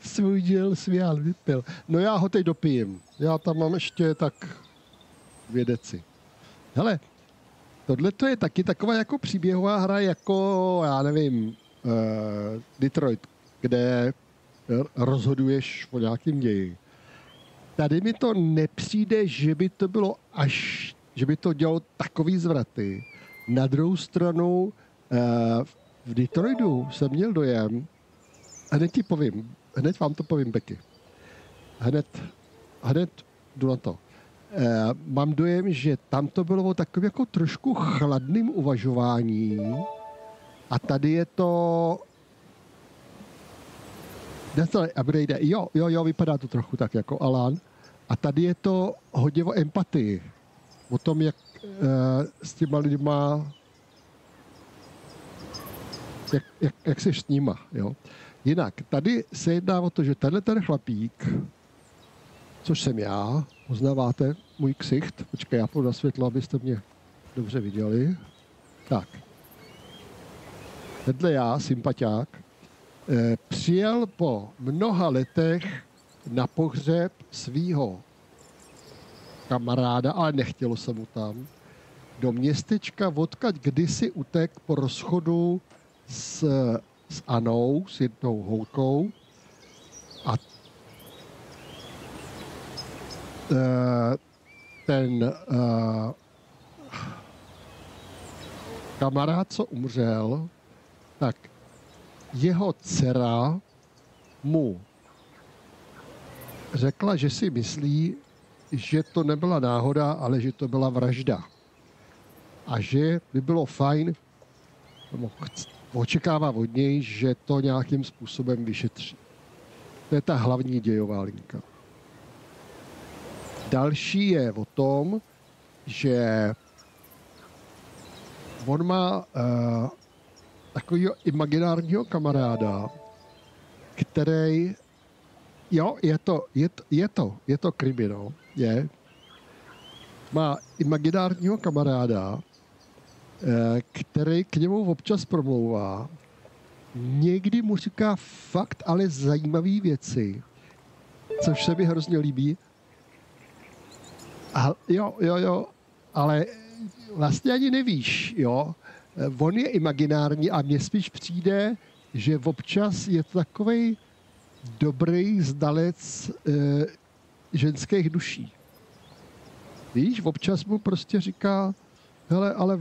Svůj díl svěl vypil. No já ho teď dopijím. Já tam mám ještě tak 2 deci. Hele, tohle to je taky taková jako příběhová hra, jako, já nevím, Detroit, kde rozhoduješ o nějakým ději. Tady mi to nepřijde, že by to bylo že by to dělalo takový zvraty. Na druhou stranu v Detroitu jsem měl dojem, hned vám to povím, Beky. Hned jdu na to. Mám dojem, že tam to bylo o takovém jako trošku chladným uvažování a tady je to... Jo, vypadá to trochu tak jako Alan. A tady je to hodně o empatii. O tom, jak s těma lidma... Jak seš s nima, jo. Jinak, tady se jedná o to, že ten chlapík, což jsem já, poznáváte můj ksicht. Počkej, já půjdu na světlo, abyste mě dobře viděli. Tak. Tenhle já, sympatiák, přijel po mnoha letech na pohřeb svýho kamaráda, ale nechtělo se mu tam, do městečka, odkud kdysi utek po rozchodu s Anou, s jednou holkou. A ten kamarád, co umřel, tak jeho dcera mu řekla, že si myslí, že to nebyla náhoda, ale že to byla vražda. A že by bylo fajn, očekává od něj, že to nějakým způsobem vyšetří. To je ta hlavní dějová linka. Další je o tom, že on má takového imaginárního kamaráda, který, jo, je to kriminál, je. Má imaginárního kamaráda, který k němu občas promlouvá. Někdy mu říká fakt ale zajímavé věci, což se mi hrozně líbí. A jo, ale vlastně ani nevíš, jo. On je imaginární a mně spíš přijde, že občas je to takovej dobrý znalec ženských duší. Víš, občas mu prostě říká, hele, ale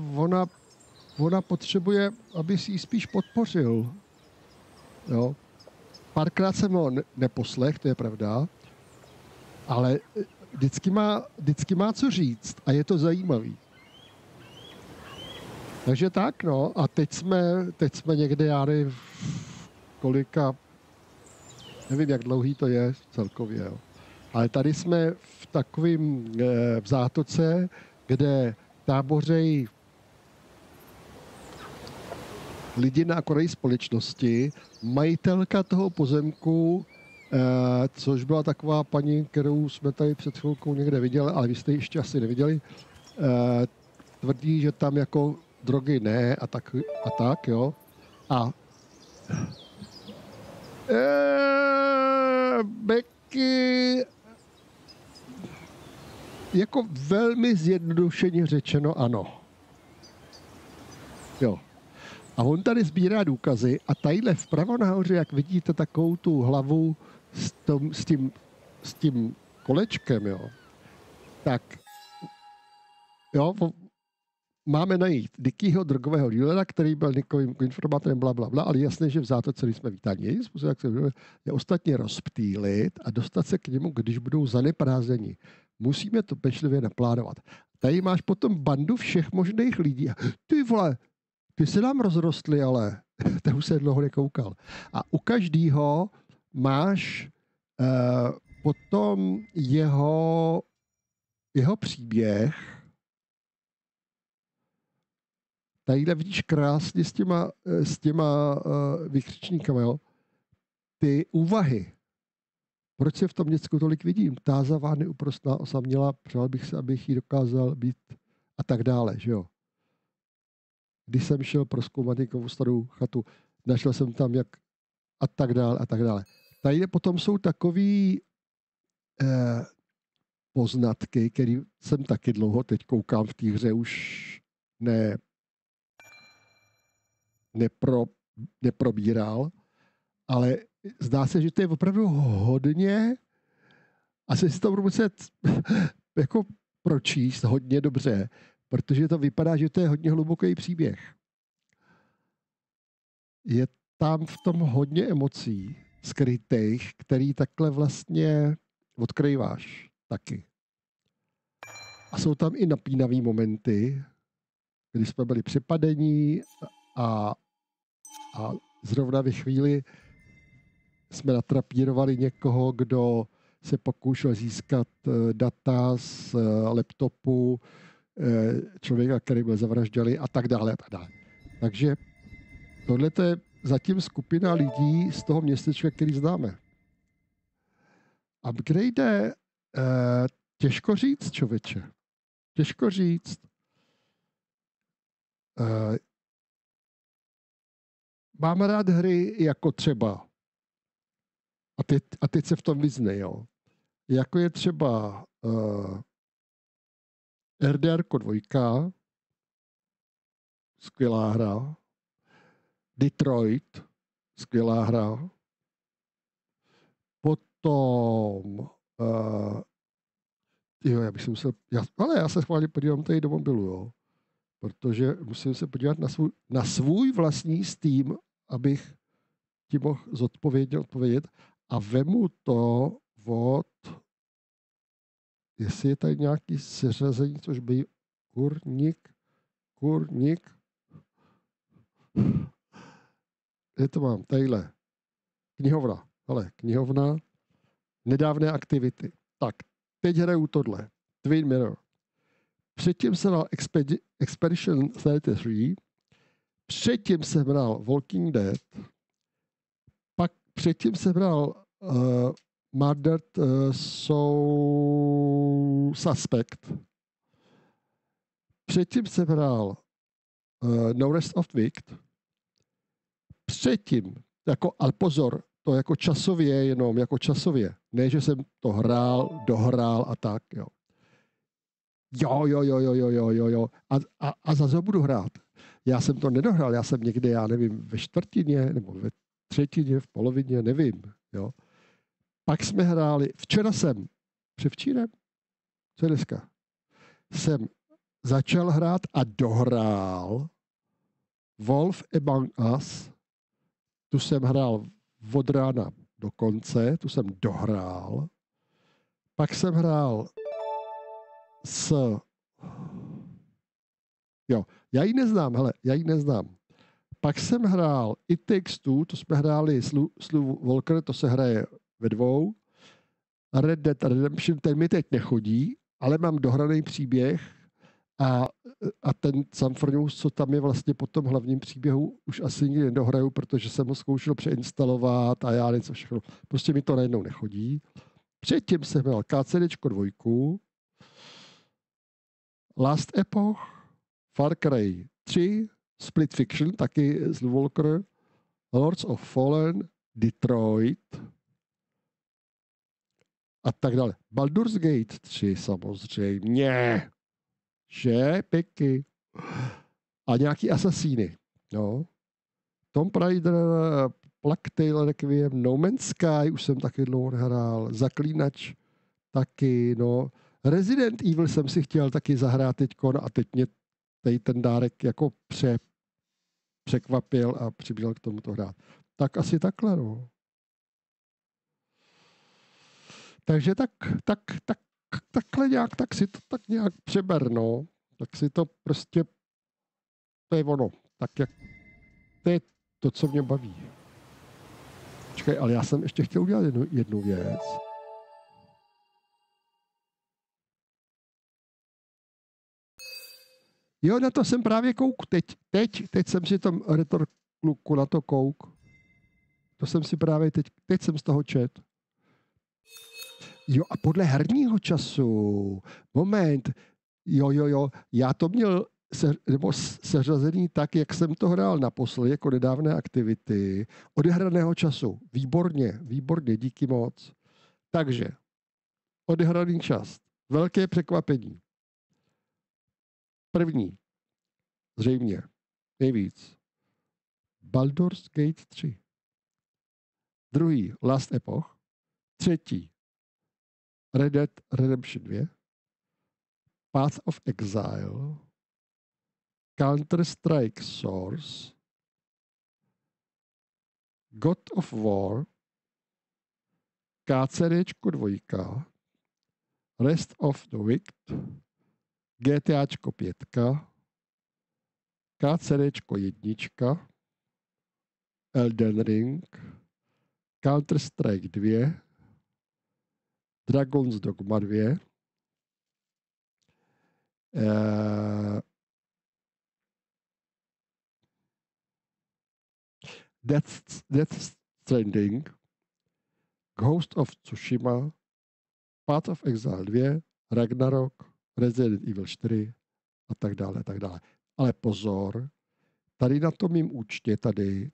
ona potřebuje, aby si ji spíš podpořil. Jo. Párkrát jsem ho neposlech, to je pravda, ale vždycky má co říct a je to zajímavý. Takže tak, no, a teď jsme někde, já nevím, kolika, nevím, jak dlouhý to je celkově, jo. Ale tady jsme v takovým v zátoce, kde tábořejí lidi na okraji společnosti, majitelka toho pozemku, což byla taková paní, kterou jsme tady před chvilkou někde viděli, ale vy jste ji ještě asi neviděli, tvrdí, že tam jako drogy ne a tak, jo. A Becky, jako velmi zjednodušeně řečeno ano. Jo. A on tady sbírá důkazy a tadyhle vpravo nahoře, jak vidíte takovou tu hlavu s tím kolečkem, jo, tak jo, máme najít Dickyho drogového dílera, který byl Nickovým informátorem, blablabla, ale jasně, že v zátoce jsme vítáni. Jediný způsob, jak se je ostatně rozptýlit a dostat se k němu, když budou zaneprázdněni. Musíme to pečlivě naplánovat. Tady máš potom bandu všech možných lidí. Ty vole, ty se nám rozrostly, ale to už se dlouho nekoukal. A u každého máš potom jeho příběh. Tadyhle vidíš krásně s těma vykřičníkama, jo? Ty úvahy. Proč se v tom děcku tolik vidím? Tázavá, neúprostná, osamělá, přál bych se, abych jí dokázal být a tak dále, že jo? Když jsem šel prozkoumat někomu starou chatu, našel jsem tam jak a tak dále a tak dále. Tady potom jsou takový poznatky, který jsem taky dlouho teď koukám v té hře už neprobíral, ale zdá se, že to je opravdu hodně, asi si to budu muset jako pročíst hodně dobře, protože to vypadá, že to je hodně hluboký příběh. Je tam v tom hodně emocí skrytých, který takhle vlastně odkrýváš taky. A jsou tam i napínavý momenty, kdy jsme byli přepadení a zrovna ve chvíli jsme natrapírovali někoho, kdo se pokoušel získat data z laptopu člověka, který byl zavražděný a tak dále. Takže tohle je zatím skupina lidí z toho městečka, který známe. Upgrade těžko říct, člověče. Těžko říct. Mám rád hry jako třeba, a teď se v tom vyznej, jo. Jako je třeba RDR 2, skvělá hra, Detroit, skvělá hra, potom já se schválně podívám tady do mobilu, jo, protože musím se podívat na svůj vlastní Steam, abych ti mohl odpovědět a vemu to od, jestli je tady nějaký seřazení, což by kurník, kde to mám? Tadyhle. Knihovna. Ale knihovna. Nedávné aktivity. Tak, teď hraju tohle. Twin Mirror. Předtím jsem hrál Expedition 33. Předtím jsem hrál Walking Dead. Pak předtím jsem hrál Murdered Soul Suspect. Předtím jsem hrál No Rest of Wicked. Předtím, ale pozor, to jako časově, jenom jako časově. Ne, že jsem to hrál, dohrál a tak, jo. Jo. A zase ho budu hrát. Já jsem to nedohrál, já jsem někde, já nevím, ve čtvrtině, nebo ve třetině, v polovině, nevím, jo. Pak jsme hráli, převčírem, co je dneska, jsem začal hrát a dohrál Wolf Among Us. Tu jsem hrál od rána do konce, tu jsem dohrál. Pak jsem hrál já ji neznám. Pak jsem hrál It Takes Two, to jsme hráli Slew Walker, to se hraje ve 2. Red Dead Redemption, ten mi teď nechodí, ale mám dohraný příběh a ten Sanford, co tam je vlastně po tom hlavním příběhu, už asi nikdy nedohraju, protože jsem ho zkoušel přeinstalovat a já něco všechno. Prostě mi to najednou nechodí. Předtím jsem hrál KCDčko 2, Last Epoch, Far Cry 3, Split Fiction, taky z Walker, Lords of Fallen, Detroit a tak dále. Baldur's Gate 3 samozřejmě. Že peky. A nějaký asasíny. No. Tomb Raider, Plague Tale Requiem, No Man's Sky, už jsem taky dlouho hrál, Zaklínač taky, no. Resident Evil jsem si chtěl taky zahrát teďkon a teď mě ten dárek jako překvapil a přibyl k tomuto hrát. Tak asi takhle, no. Takže takhle nějak, tak si to tak nějak přeber, no. Tak si to prostě, to je ono. Tak jak, to je to, co mě baví. Počkej, ale já jsem ještě chtěl udělat jednu věc. Jo, na to jsem právě kouk. Teď jsem si tom retorkluku na to kouk. To jsem si právě teď jsem z toho čet. Jo, a podle herního času, moment, jo, já to měl seřazený tak, jak jsem to hrál naposledy, jako nedávné aktivity, odehraného času. Výborně, díky moc. Takže, odehraný čas, velké překvapení. První, zřejmě, nejvíc, Baldur's Gate 3. Druhý, Last Epoch. Třetí, Red Dead Redemption 2, Path of Exile, Counter-Strike Source, God of War, KCDčko 2, Rest of the Wicked, GTAčko 5, KCDčko 1, Elden Ring, Counter-Strike 2, Dragon's Dogma 2, Death Stranding, Ghost of Tsushima, Path of Exile 2, Ragnarok, Resident Evil 4 a tak dále, a tak dále. Ale pozor, tady na tom mým účtě tady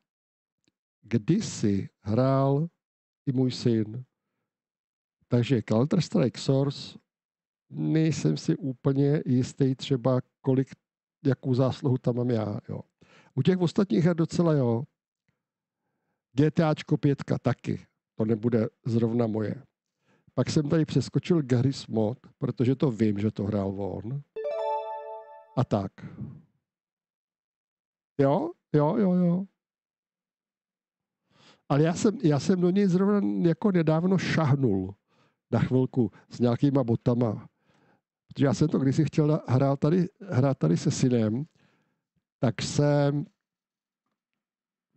kdysi hrál i můj syn. Takže Counter-Strike Source nejsem si úplně jistý třeba jakou zásluhu tam mám já. Jo. U těch ostatních her docela jo. GTAčko 5 taky. To nebude zrovna moje. Pak jsem tady přeskočil Garry's Mod, protože to vím, že to hrál on. A tak. Jo. Ale já jsem do něj zrovna jako nedávno šahnul na chvilku s nějakýma botama. Protože já jsem to kdysi chtěl hrát tady se synem, tak jsem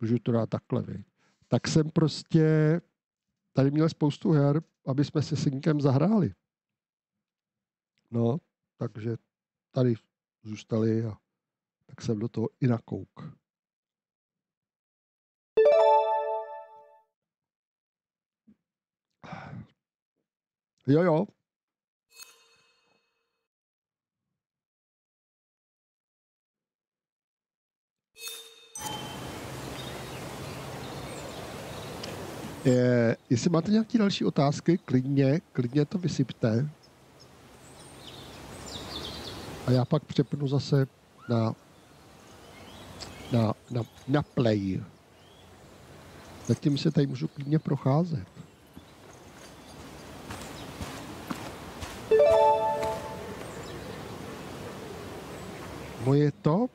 můžu to dát takhle, viď. Tak jsem prostě tady měl spoustu her, aby jsme se synkem zahráli. No, takže tady zůstali a tak jsem do toho i nakouk. Jo. Jestli máte nějaké další otázky, klidně to vysypte. A já pak přepnu zase na play. Zatím se tady můžu klidně procházet. Moje top.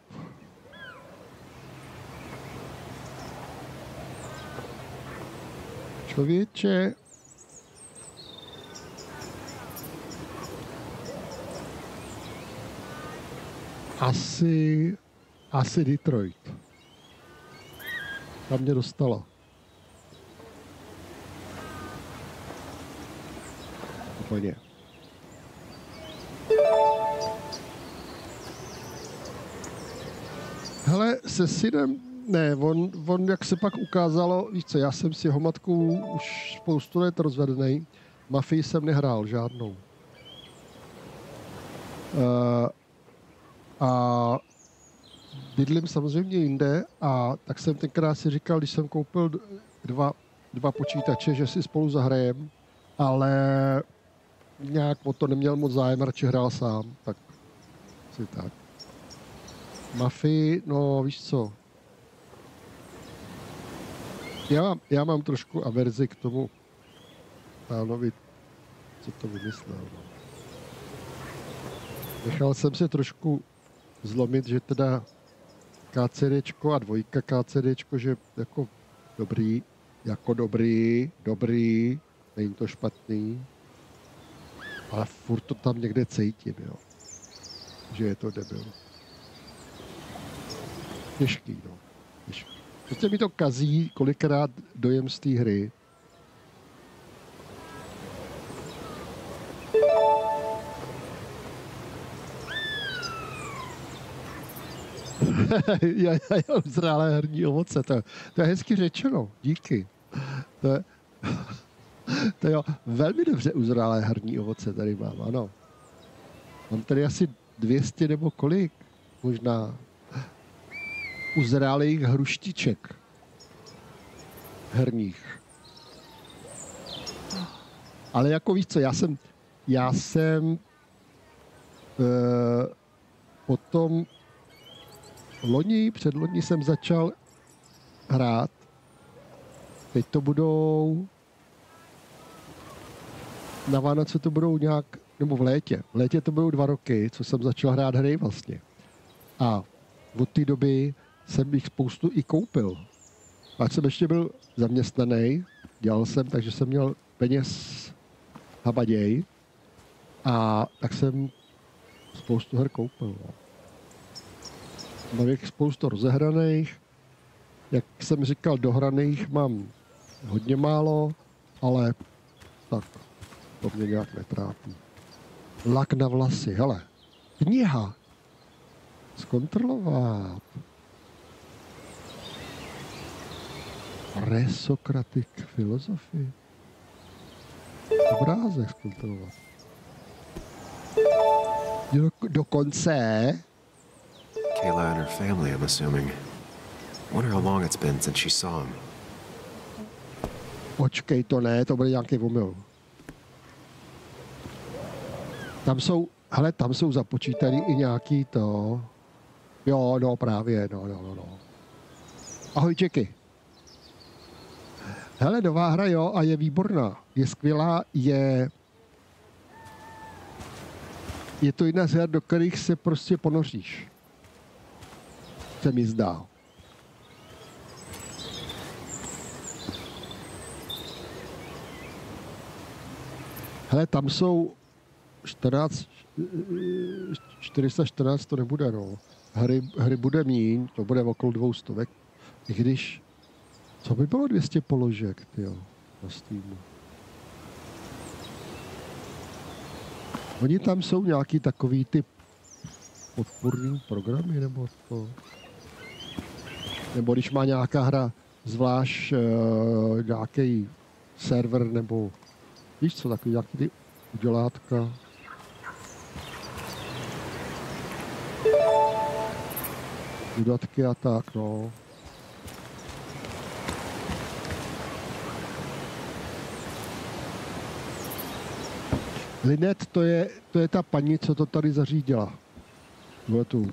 Člověče. Asi Detroit. Tam mě dostala. Úplně. Hele, se synem, ne, on jak se pak ukázalo, víš co, já jsem s jeho matkou už spoustu let rozvedený, Mafii jsem nehrál žádnou. A bydlím samozřejmě jinde a tak jsem tenkrát si říkal, když jsem koupil dva počítače, že si spolu zahrajem, ale nějak o to neměl moc zájem, radši hrál sám, tak si tak. Mafii, no víš co, já mám trošku averzi k tomu pánovi, co to vymyslel. Nechal jsem se trošku zlomit, že teda KCDčko a dvojka KCDčko, že jako dobrý, není to špatný, ale furt to tam někde cítím, jo, že je to debil. Těžký, no. Těžký. Prostě mi to kazí kolikrát dojem z té hry. Jo, zrálé herní ovoce, to je hezky řečeno, díky. To jo, velmi dobře uzrálé herní ovoce tady mám, ano. Mám tady asi 200 nebo kolik, možná uzrálých hruštiček herních. Ale jako víš co, já jsem potom předloni jsem začal hrát. Teď to budou na Vánoce to budou nějak, nebo v létě. V létě to budou 2 roky, co jsem začal hrát hry vlastně. A od té doby jsem jich spoustu i koupil. Pak jsem ještě byl zaměstnaný, dělal jsem, takže jsem měl peněz habaděj a tak jsem spoustu her koupil. No. Mám jich spoustu rozehraných, jak jsem říkal, dohraných mám hodně málo, ale tak to mě nějak netrápí. Lak na vlasy, hele, kniha. Zkontrolovat. Presokratik filozofii. Obrázek zkontrolovat. Dokonce. Kayla and her family, I'm assuming. Wonder how long it's been since she saw him. Počkej, to ne, to bude nějaký omyl. Tam jsou započítaný i nějaký to. Jo, no právě, no. Ahoj, Čeky. Hele, nová hra, jo, a je výborná. Je skvělá, je to jedna z her, do kterých se prostě ponoříš. Se mi zdá. Hele, tam jsou 414 to nebude, no. Hry bude míň, to bude okolo 200. I když Co by bylo 200 položek, tyjo, na Steamu? Oni tam jsou nějaký takový typ podpůrný programy, nebo to? Nebo když má nějaká hra zvlášť nějaký server, nebo víš co, takový nějaký ty udělátka. Dodatky a tak, no. Linet, to je ta paní, co to tady zařídila. Bylo tu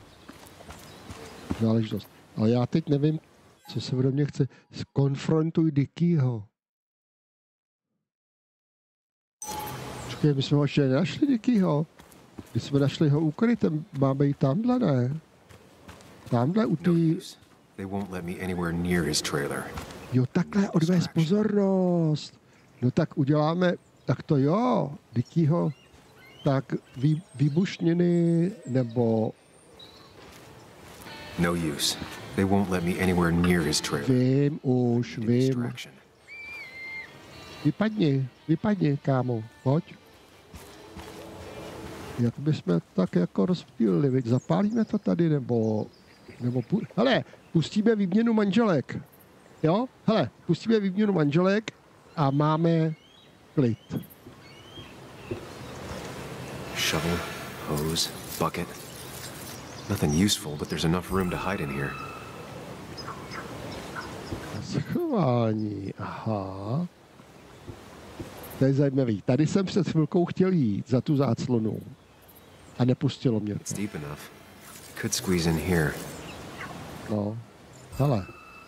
záležitost. Ale já teď nevím, co se ode mě chce. Skonfrontuj Dickýho. Počkej, my jsme ho ještě nenašli Dickýho. Když jsme našli ho ukrytem, má být tamhle, ne? Tamhle u tý... Jo, takhle odvést pozornost. No tak uděláme, tak to jo, Dickýho, tak výbušniny, nebo... No use. They won't let me anywhere near his trailer. Vím, už, vím. Vypadni, kámo, pojď. Jak bychom tak jako rozptýlili, viď? Zapálíme to tady, nebo hele, pustíme výměnu manželek. Jo? Hele, pustíme výměnu manželek a máme klid. Shovel, hose, bucket. Nothing useful, but there's enough room to hide in here. Schování, aha. To je zajímavý. Tady jsem před chvilkou chtěl jít za tu záclonu. A nepustilo mě to. No.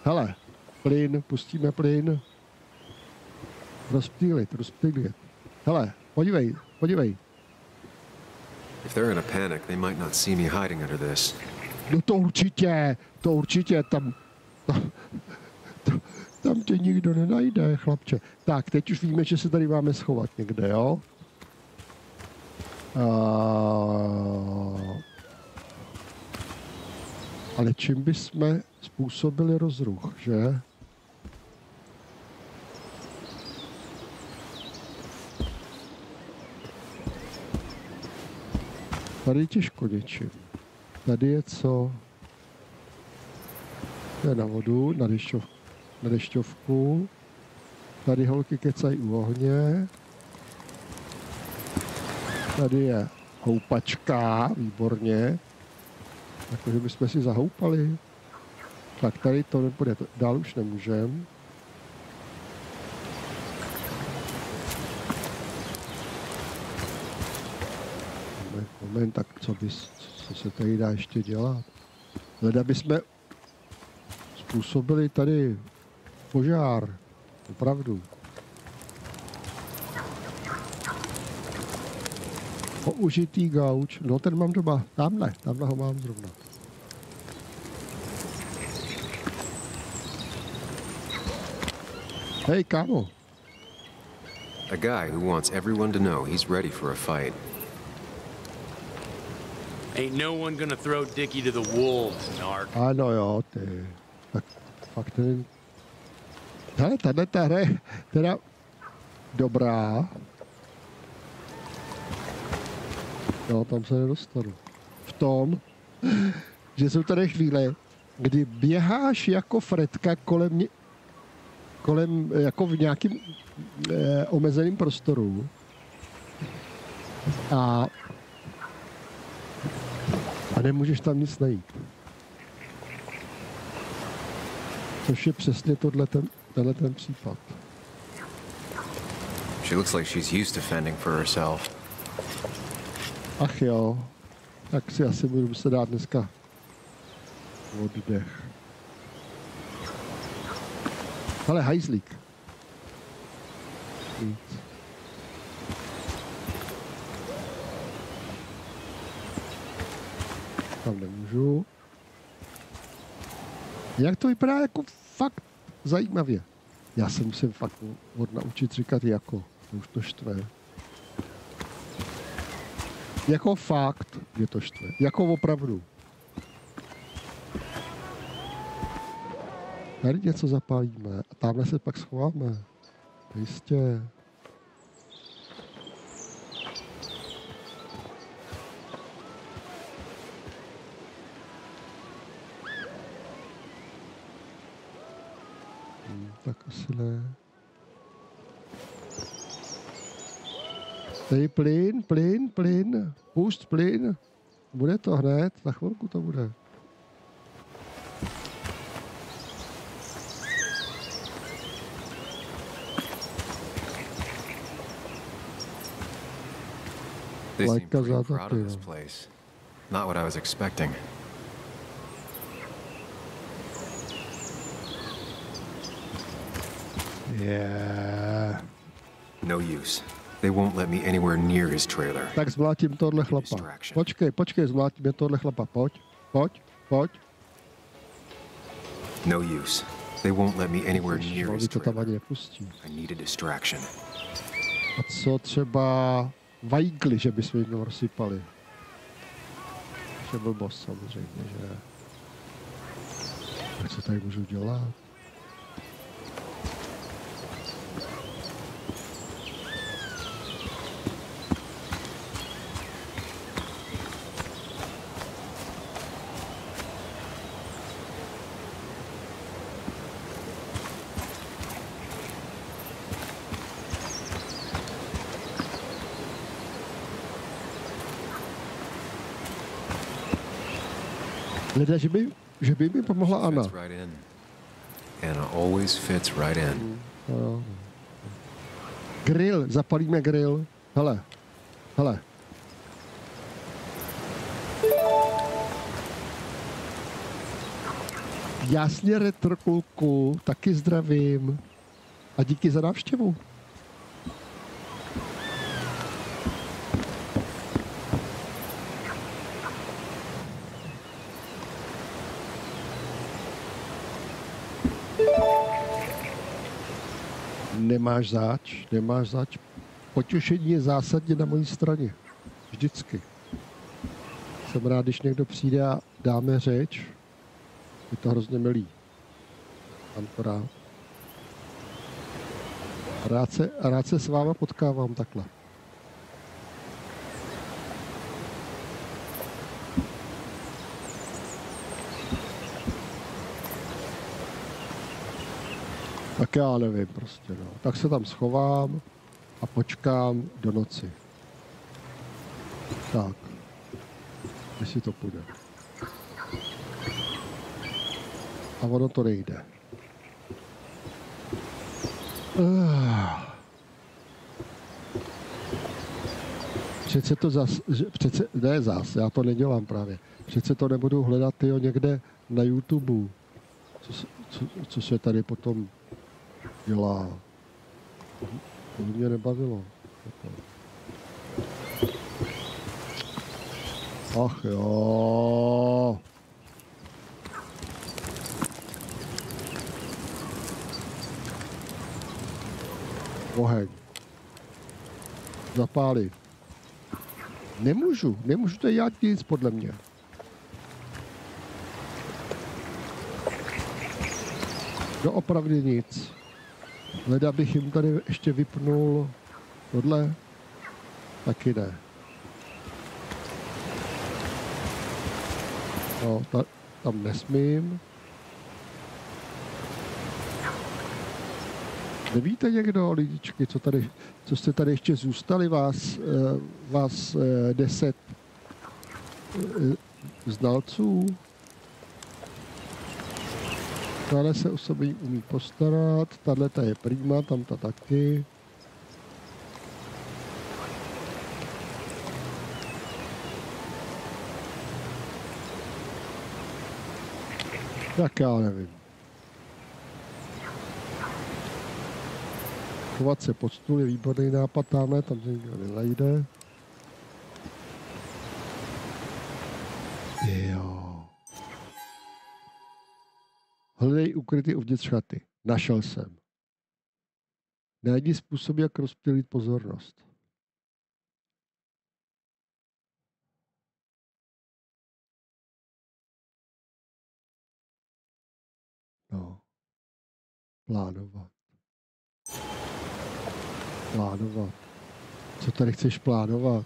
Hele. Plyn, pustíme plyn. Rozptýlit. Hele, podívej. If they're in a panic, they might not see me hiding under this. No to určitě, tam tě nikdo nenajde, chlapče. Tak, teď už víme, že se tady máme schovat někde, jo? Ale čím bychom způsobili rozruch, že? Tady je těžko něčím. Tady je co? To je na vodu, na dešťovku. Tady holky kecají u ohně. Tady je houpačka, výborně. Takže bychom si zahoupali. Tak tady to nebude, dál už nemůžeme. Moment, tak co se tady dá ještě dělat? Leda bychom způsobili tady požár. Opravdu. Použitý gauč. No ten mám doma. Tamhle ho mám zrovna. Hej, kámo. A guy who wants everyone to know he's ready for a fight. Ain't no one gonna throw Dickie to the wolves, narc. Ano jo, ty. Tak fakt ten... Hele, ta hra je teda dobrá. No, tam se nedostanu. V tom, že jsou tady chvíle, kdy běháš jako Fredka kolem jako v nějakým omezeným prostoru a nemůžeš tam nic najít. Což je přesně tenhle ten případ. She looks like she's used to fending for herself. Ach jo, tak si asi budu muset dát dneska oddech. Hele, hajzlík. Nic. Tam nemůžu. Jak to vypadá jako fakt zajímavě. Já se musím fakt naučit říkat jako. To už to štve. Jako fakt je to štve. Jako opravdu. Tady něco zapálíme. A tamhle se pak schováme. Jistě. Tak asi ne. Tady plyn. Pust plyn. Bude to hned, za chvilku to bude. They seem pretty proud of this place. Not what I was expecting. Yeah. No use. They won't let me anywhere near his trailer. Tak zvlátím tohle chlapa. Počkej, zvlátíme tohle chlapa. Pojď. No use. They won't let me anywhere near his to tam trailer. ani nepustí. I need a distraction. A co třeba vajgly, že bychom jim rozsypali? Je blbost samozřejmě, že? Tak co tady můžu dělat? Lidé, že by mi pomohla Anna. Anna always fits right in. Grill, zapalíme grill. Hele. Jasně, retrokulku, taky zdravím. A díky za návštěvu. Nemáš zač. Potěšení je zásadně na mojí straně. Vždycky. Jsem rád, když někdo přijde a dáme řeč. Je to hrozně milý. Mám to rád. Rád se s váma potkávám takhle. Tak já nevím prostě, no. Tak se tam schovám a počkám do noci. Tak. Jestli to půjde. A ono to nejde. Přece to já to nedělám právě. Přece to nebudu hledat někde na YouTube. Co se tady potom dělá. To mě nebavilo. Ach jo. Oheň. Zapálit. Nemůžu to dělat nic podle mě. Doopravdy nic. Leda bych jim tady ještě vypnul tohle. Taky ne. No, tam nesmím. Nevíte někdo, lidičky, co jste tady ještě zůstali, vás 10 znalců? Tahle se o sebe umí postarat, tahle je prima, tamta taky. Tak já nevím. Chovat se pod stůl je výborný nápad, tamhle, tam se nikdo nenajde. Jo. Hledej ukrytý uvnitř chaty. Našel jsem. Najdi způsob, jak rozptýlit pozornost. No. Plánovat. Plánovat. Co tady chceš plánovat?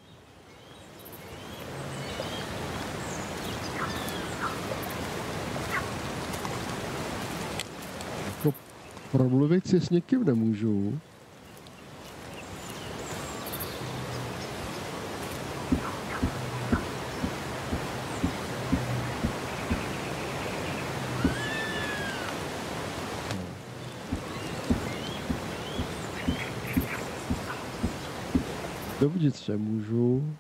Jako promluvit si s někým nemůžu. Dovnitř nemůžu.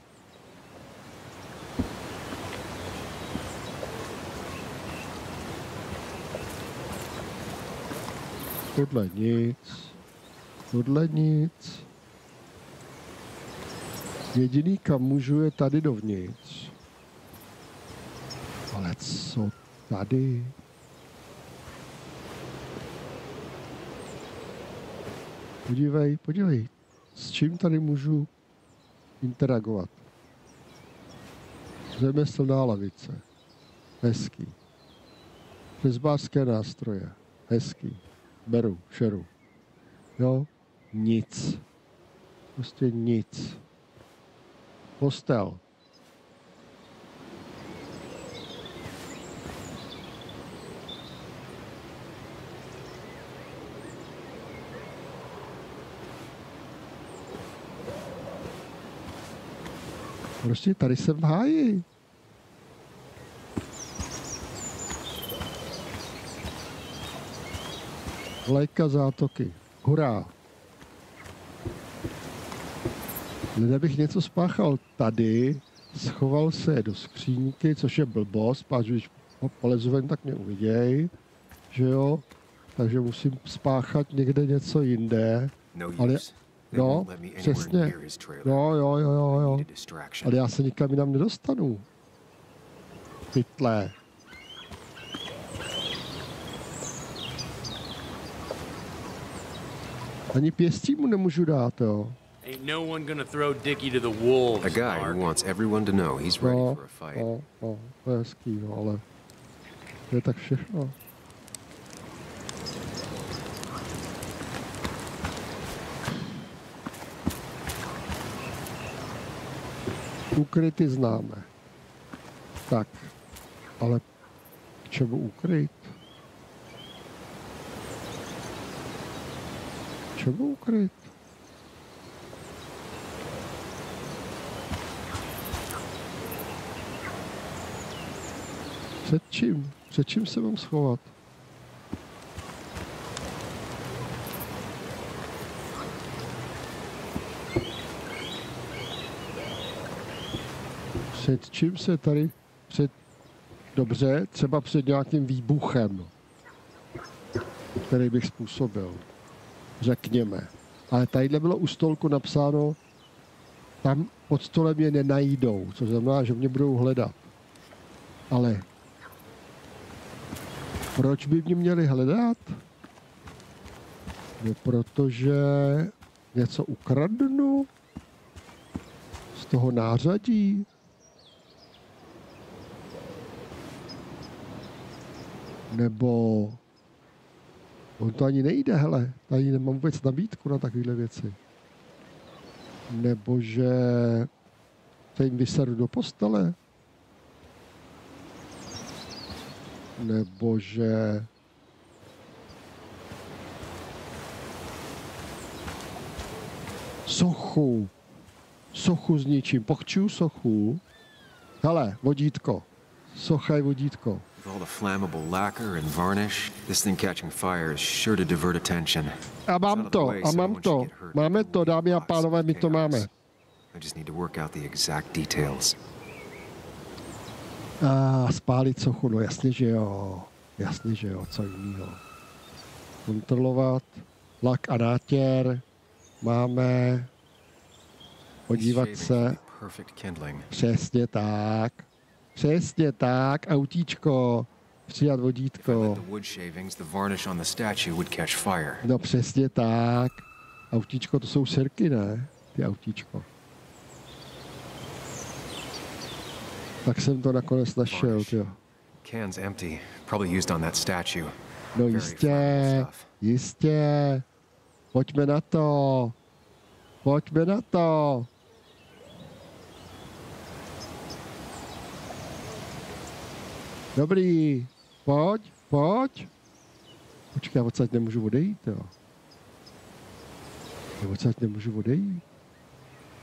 Tohle nic. Tohle nic. Jediný, kam můžu, je tady dovnitř. Ale co tady? Podívej, podívej. S čím tady můžu interagovat? Řemeslná lavice. Hezký. Řezbářské nástroje. Hezký. Beru, šeru. Jo? Nic. Prostě nic. Postel. Prostě tady jsem v háji. Vlajka zátoky. Hurá. Kdybych něco spáchal tady, schoval se do skříňky, což je blbost, páč, když polezu ven, tak mě uviděj, že jo? Takže musím spáchat někde něco jinde. Ale no, přesně. Jo. Ale já se nikam jinam nedostanu. Pytle. Ani pěstí mu nemůžu dát, jo. Ain't no one gonna throw Dickie to the wolves. A guy who wants everyone to know he's ready for a fight. No, to je hezký, no, ale to je tak všechno. Ukryty známe. Tak, ale k čemu ukryt? K čemu ukryt? Před čím? Před čím se mám schovat? Před čím se tady... Dobře, třeba před nějakým výbuchem, který bych způsobil. Řekněme. Ale tadyhle bylo u stolku napsáno, tam pod stolem mě nenajdou, což znamená, že mě budou hledat. Ale proč by mě měli hledat? No, protože něco ukradnu z toho nářadí. Nebo on to ani nejde, hele, tady nemám vůbec nabídku na takovéhle věci. Nebo že se jim vyseru do postele. Nebo že sochu zničím, pochčuju sochu. Hele, vodítko. Socha je vodítko. With all the flammable lacquer and varnish, this thing catching fire is sure to divert attention. A mám to. Máme to, dámy a pánové, my to máme. I just need to work out the exact details. Spálit sochu, no jasně, že jo, co jiného. Kontrolovat, lak a nátěr, máme, podívat se, přesně tak, autíčko, přijat vodítko. No přesně tak, autíčko, to jsou sirky, ne? Ty autíčko. Tak jsem to nakonec našel, jo. Can's empty, probably used on that statue. No jistě, jistě. Pojďme na to. Pojďme na to. Dobrý. Pojď, pojď. Počkej, já odsaď nemůžu odejít, jo. Já odsaď nemůžu odejít.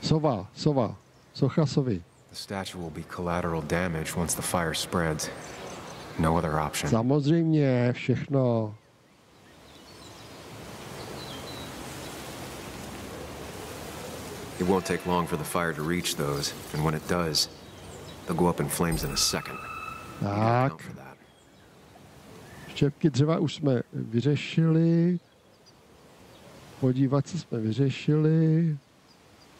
Sova, sova. Socha sovy. The statue will be collateral damage once the fire spreads. No other option. Samozřejmě, všechno. It won't take long for the fire to reach those, and when it does, they'll go up in flames in a second. Tak. Štěpky dřeva už jsme vyřešili. Podívat se jsme vyřešili.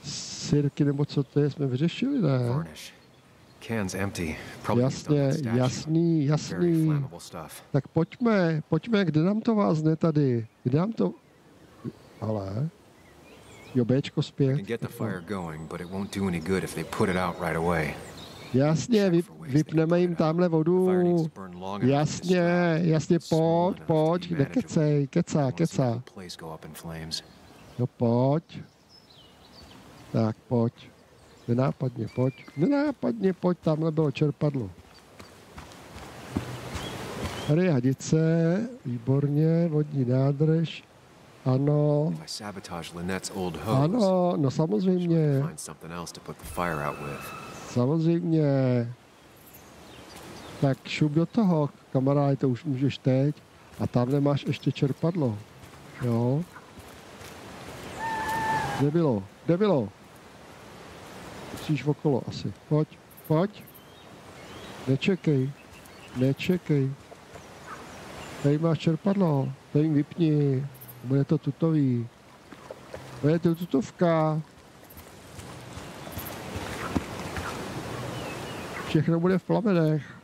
Sirky nebo co to je, jsme vyřešili, ne? Jasně, jasný, jasný. Tak pojďme, pojďme, kde nám to vázne tady? Kde nám to... Ale... Jo, Bčko zpět. Jasně, vypneme jim tamhle vodu. Jasně, jasně, pojď, pojď, nekecej, kecá, kecá. No pojď. Tak pojď. Nenápadně, pojď. Nenápadně, pojď, tamhle bylo čerpadlo. Tady je hadice, výborně, vodní nádrž. Ano. Ano, no samozřejmě. Samozřejmě. Tak šup do toho, kamaráde, to už můžeš teď. A tamhle máš ještě čerpadlo. Jo. Kde bylo? Kde bylo? Musíš okolo asi. Pojď, pojď. Nečekej. Nečekej. Tady máš čerpadlo. Tady jim vypni. Bude to tutový. Bude to tutovka. Všechno bude v plamenech.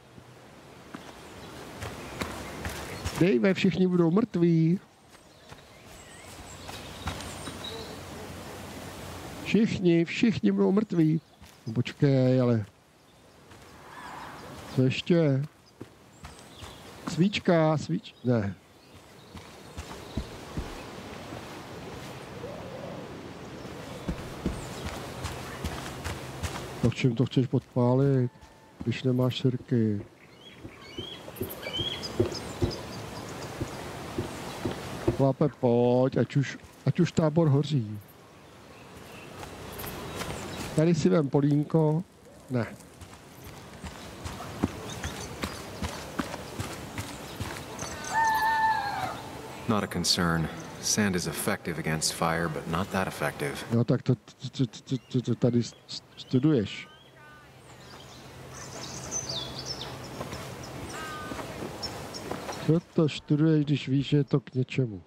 Dejme, všichni budou mrtví. Všichni budou mrtví. No, počkej, ale... Co ještě? Svíčka, ne. Tak čím to chceš podpálit, když nemáš sirky? Chlape, pojď, ať už tábor hoří. Tady si vem polínko. Ne. Not a concern. Sand is effective against fire, but not that effective. No tak to tady studuješ. Co to studuješ, když víš, že je to k něčemu?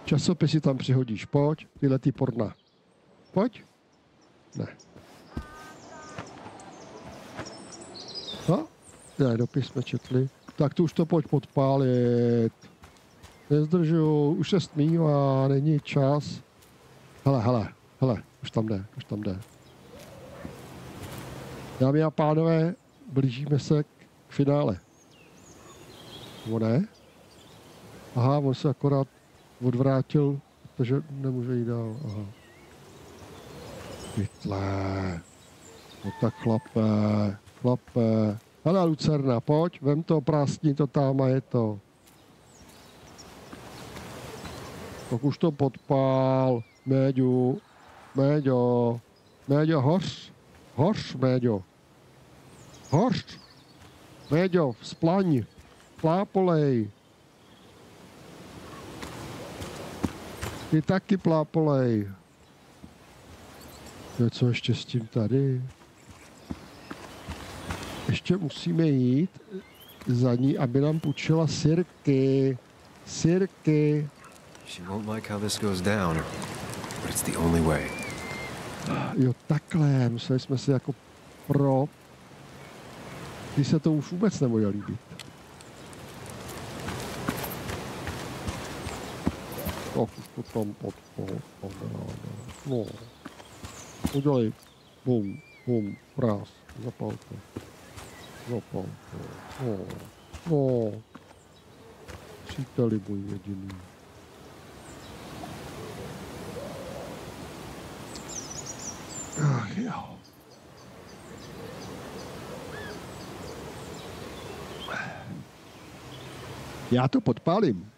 Časopisy tam přihodíš, pojď, tyhle ty porna. Pojď? Ne. No? Ne, dopis jsme četli. Tak tu už to pojď podpálit. Nezdržuju, už se stmívá, není čas. Hele, už tam jde. Dámy a pánové, blížíme se k finále. Nebo ne? Aha, on se akorát odvrátil, protože nemůže jít dál. Aha. Chytlé. No tak chlape. Hele, Lucerna, pojď, vem to, prásni to tam a je to. Tak už to podpál. Méďo, hoř, Méďo. Hoř. Méďo, vzplaň, plápolej. Ty taky plápolej. Co ještě s tím tady? Ještě musíme jít za ní, aby nám půjčila sirky. Sirky. She won't like how this goes down, but it's the only way. Jo, takhle. Museli jsme si jako Když se to už vůbec nebude líbit. Tak už to tam No. Udělej. Bum, prás. Zapal to. Příteli můj jediný. Ach jo. Já to podpálím.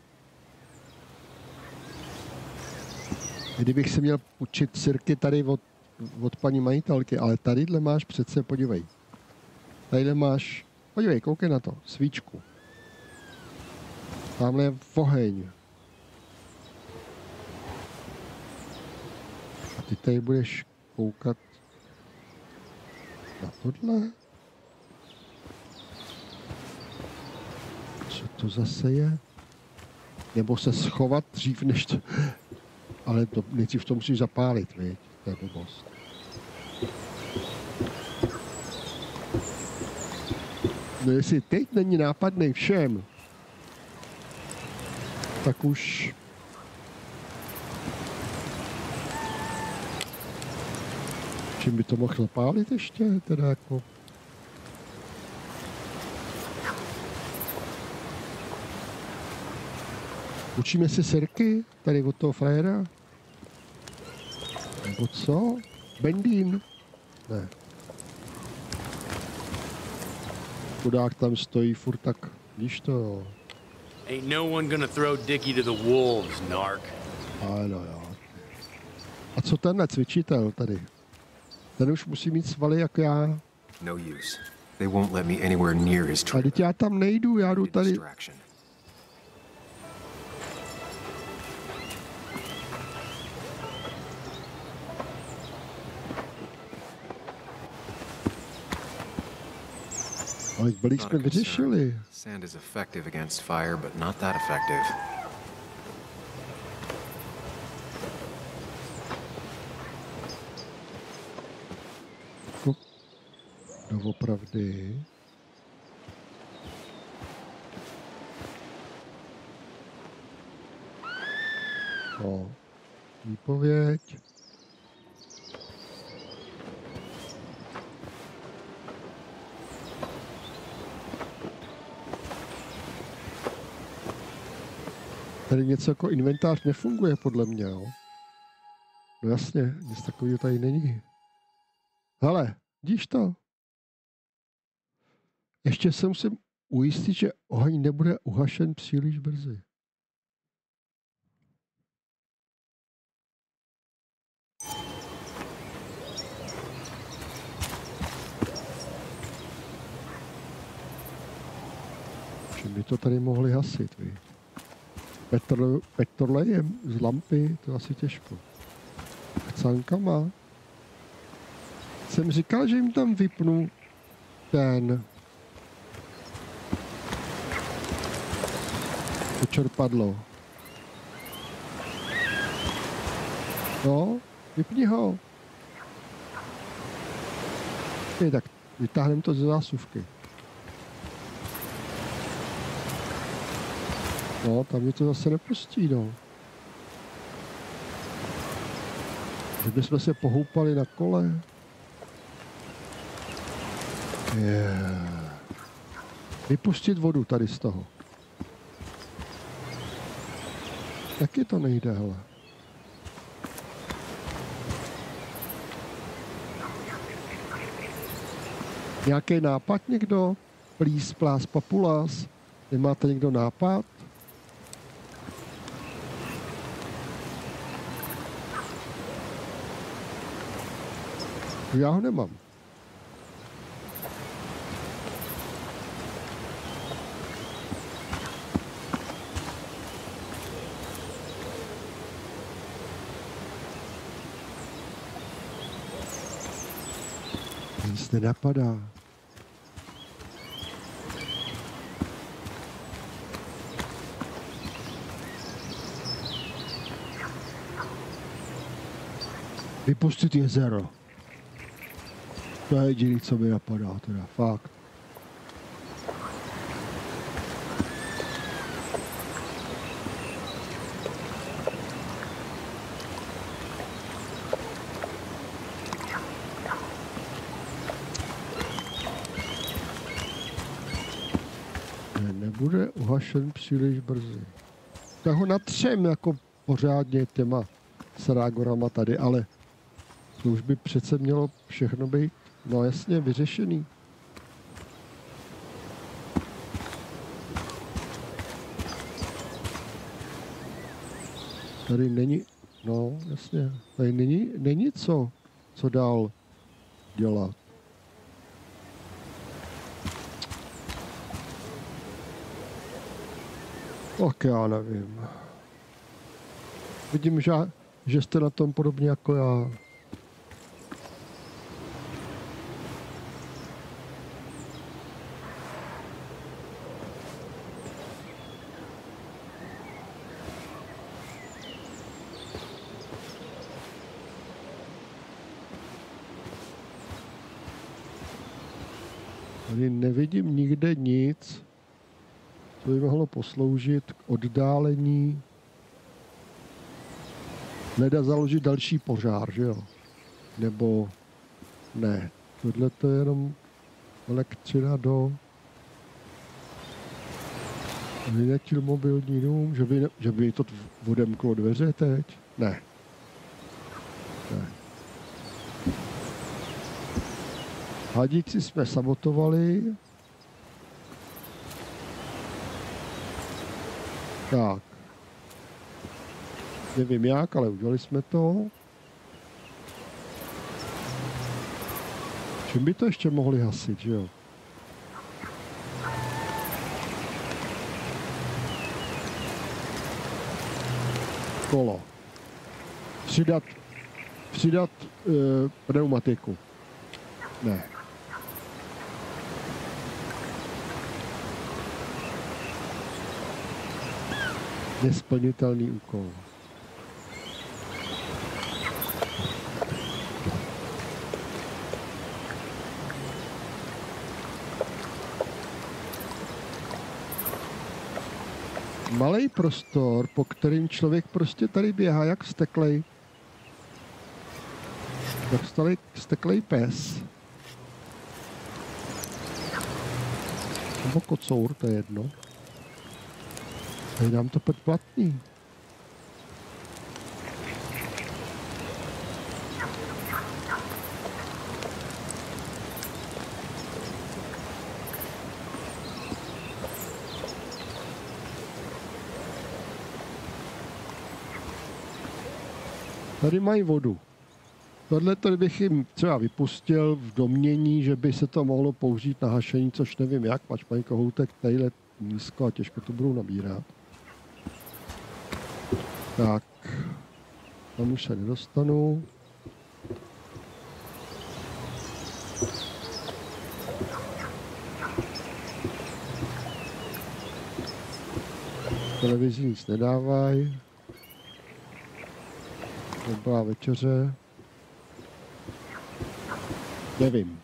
Kdybych se měl učit sirky tady od paní majitelky, ale tadyhle máš přece, podívej. Tadyhle máš, podívej, koukej na to, svíčku. Tamhle je oheň. A ty tady budeš koukat na tohle? Co to zase je? Nebo se schovat dřív než to... Ale to, nejdřív to musíš zapálit, viď? To je blbost. No jestli teď není nápadný všem, tak už... Čím by to mohl zapálit ještě? Teda jako... Učíme si sirky tady od toho frajera? Nebo co? Bendín? Ne. Chudák tam stojí furt tak, víš to jo. Ain't no one gonna throw Dickie to the wolves, narc. Ano jo. A co tenhle cvičitel tady? Ten už musí mít svaly jak já. No use. They won't let me anywhere near his A teď já tam nejdu, já jdu tady. Ale balík jsme vyřešili. Sand is effective against fire, but not that effective. Doopravdy. O, výpověď. Tady něco jako inventář nefunguje podle mě, jo. No jasně, nic takového tady není. Hele, vidíš to? Ještě se musím ujistit, že oheň nebude uhašen příliš brzy. Že by to tady mohli hasit, víš? Petrolejem z lampy, to asi těžko. Chcánkama. Jsem říkal, že jim tam vypnu to čerpadlo. No, vypni ho. Tak vytáhneme to ze zásuvky. No, tam mě to zase nepustí, no. Kdybychom se pohoupali na kole. Vypustit vodu tady z toho. Taky to nejde, hele. Nějaký nápad někdo? Plís, plás, papulás. Nemáte někdo nápad? Já ho nemám. Nic nenapadá. Vypustit jezero. To je jediný, co mi napadá, teda fakt. Bude uhašen příliš brzy. Tak ho natřem jako pořádně těma srágorama tady, ale to už by přece mělo všechno být, no jasně, vyřešený. Tady není, no jasně, tady není co dál dělat. Tak já nevím. Vidím, že jste na tom podobně jako já. Tady nevidím nikde nic, co by mohlo posloužit k oddálení. Nedá založit další požár, že jo? Nebo ne. Tohle to je jenom elektřina do... Vyletil mobilní dům, že by to odemklo dveře teď? Ne. Ne. Hadíci jsme sabotovali. Tak. Nevím jak, ale udělali jsme to. Čím by to ještě mohli hasit, že jo? Kolo. Přidat pneumatiku. Ne. Nesplnitelný úkol. Malej prostor, po kterým člověk prostě tady běhá jak vzteklej. Jak vzteklej pes. Nebo kocour, to je jedno. Tady nám to předplatný. Tady mají vodu. Tohle bych jim třeba vypustil v domnění, že by se to mohlo použít na hašení, což nevím jak, pač mají kohoutek tadyhle nízko a těžko to budou nabírat. Tak, tam už se nedostanu. Televizi nic nedávají. Dobrá večeře. Nevím.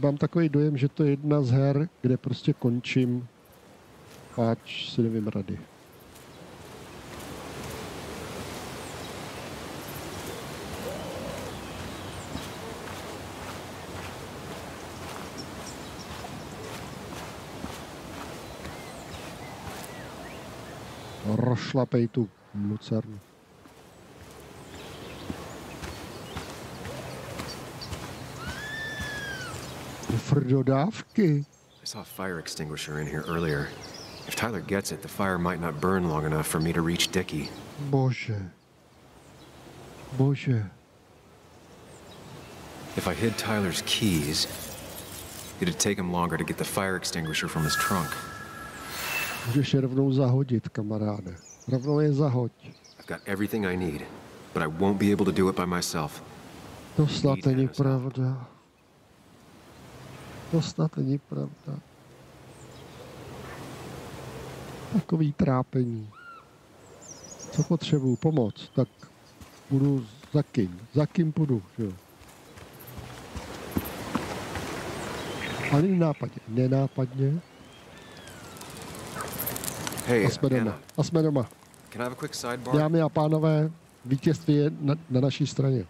Mám takový dojem, že to je jedna z her, kde prostě končím, páč si nevím rady. Rošlapej tu lucernu. Dodávky. I saw a fire extinguisher in here earlier. If Tyler gets it, the fire might not burn long enough for me to reach Dickie. Bože. If I hid Tyler's keys, it'd take him longer to get the fire extinguisher from his trunk. Můžeš je rovnou zahodit, kamaráde. Rovnou je zahoď. I've got everything I need, but I won't be able to do it by myself. To snad není pravda. To snad není pravda. Takový trápení. Co potřebuju? Pomoc. Tak budu za kým? Za kým půjdu, že jo? Ani nenápadně. Hey, a jsme doma. Can I have a quick sidebar? Dámy a pánové, vítězství je na naší straně.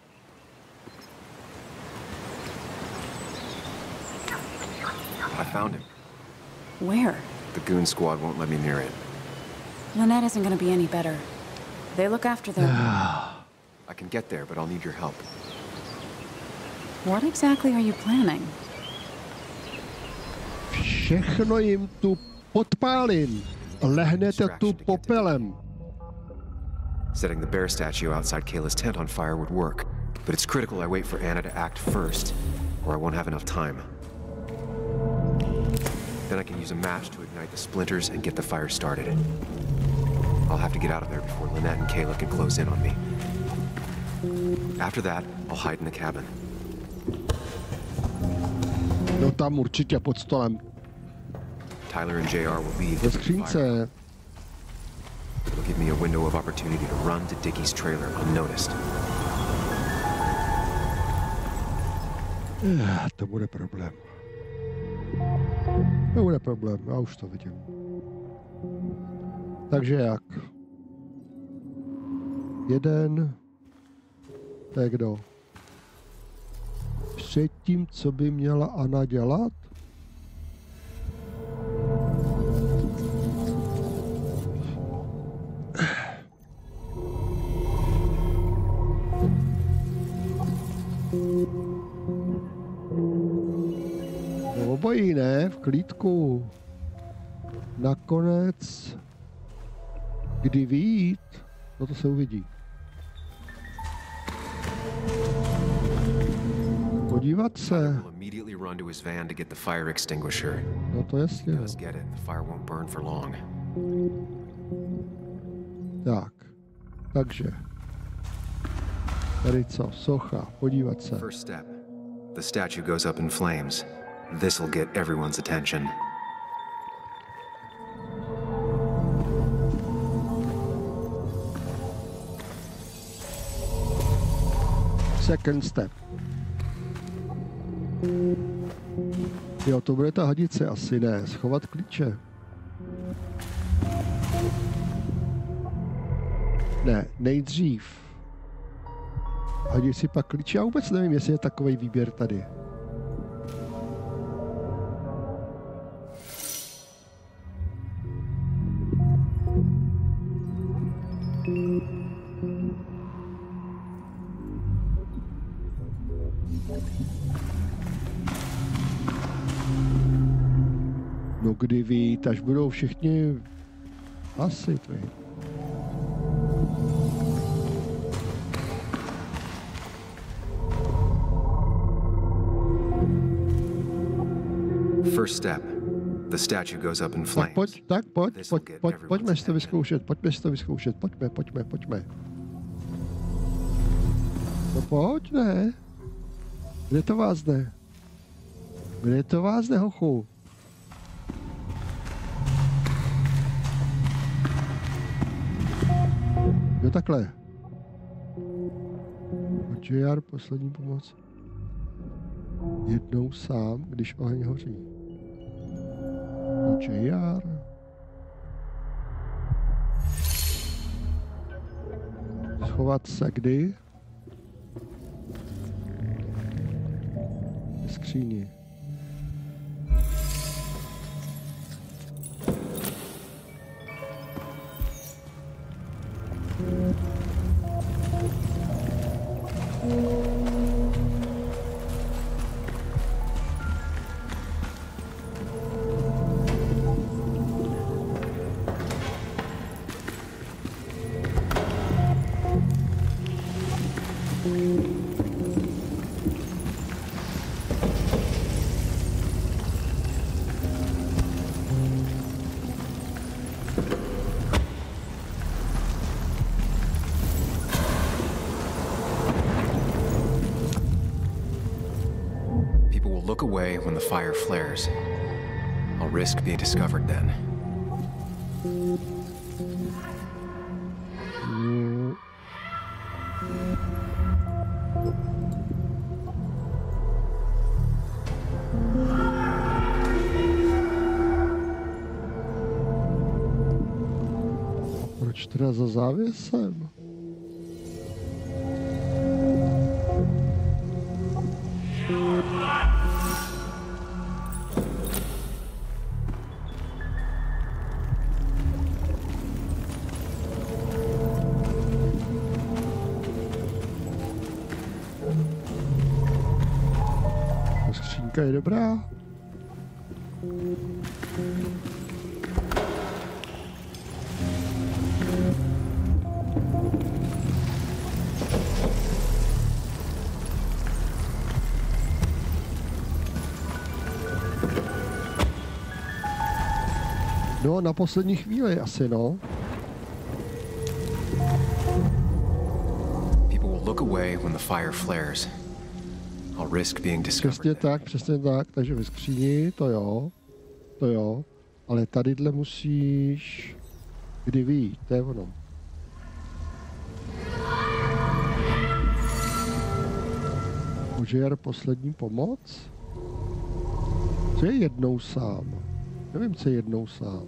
found him. Where? The goon squad won't let me near it. Lynette isn't gonna be any better. They look after their... I can get there, but I'll need your help. What exactly are you planning? Všechno jim tu podpálím. Lehnete tu popelem. Setting the bear statue outside Kayla's tent on fire would work, but it's critical I wait for Anna to act first, or I won't have enough time. Then I can use a match to ignite the splinters and get the fire started. I'll have to get out of there before Lynette and Kayla can close in on me. After that, I'll hide in the cabin. No tam určitě pod stolem. Tyler and JR will leave. Ve skřínce. It'll give me a window of opportunity to run to Dickie's trailer unnoticed. To bude problém. To bude problém, já už to vidím. Takže jak? Jeden. To je kdo? Předtím, co by měla Anna dělat? No, obojí ne, v klídku. Nakonec, kdy vyjít, no to se uvidí. Podívat se. No to jasně. Tak, takže. Tady co? Socha, podívat se. First step. The statue goes up in flames. This'll get everyone's attention. Second step. Jo, to bude ta hadice, asi ne. Schovat klíče. Ne, nejdřív. Hadici pak klíče. Já vůbec nevím, jestli je takovej výběr tady. No kdy vít, až budou všichni asi tady. First step. The statue goes up in flames. Pojďme si to vyzkoušet, pojďme. No pojď, ne. Kde to vázne, hochu? Jo, takhle. JR, poslední pomoc. Jednou sám, když oheň hoří. JR. Schovat se kdy? V skříni. Look away when the fire flares. I'll risk being discovered then. Proč teda za závěsem? Skřínka je dobrá. No, na poslední chvíli asi, no. People will look away when the fire flares. I'll risk being discovered. Přesně tak, takže ve skříni, to jo, ale tadyhle musíš, kdy vyjít, to je ono. Požár poslední pomoc? Co je jednou sám? Nevím, co je jednou sám.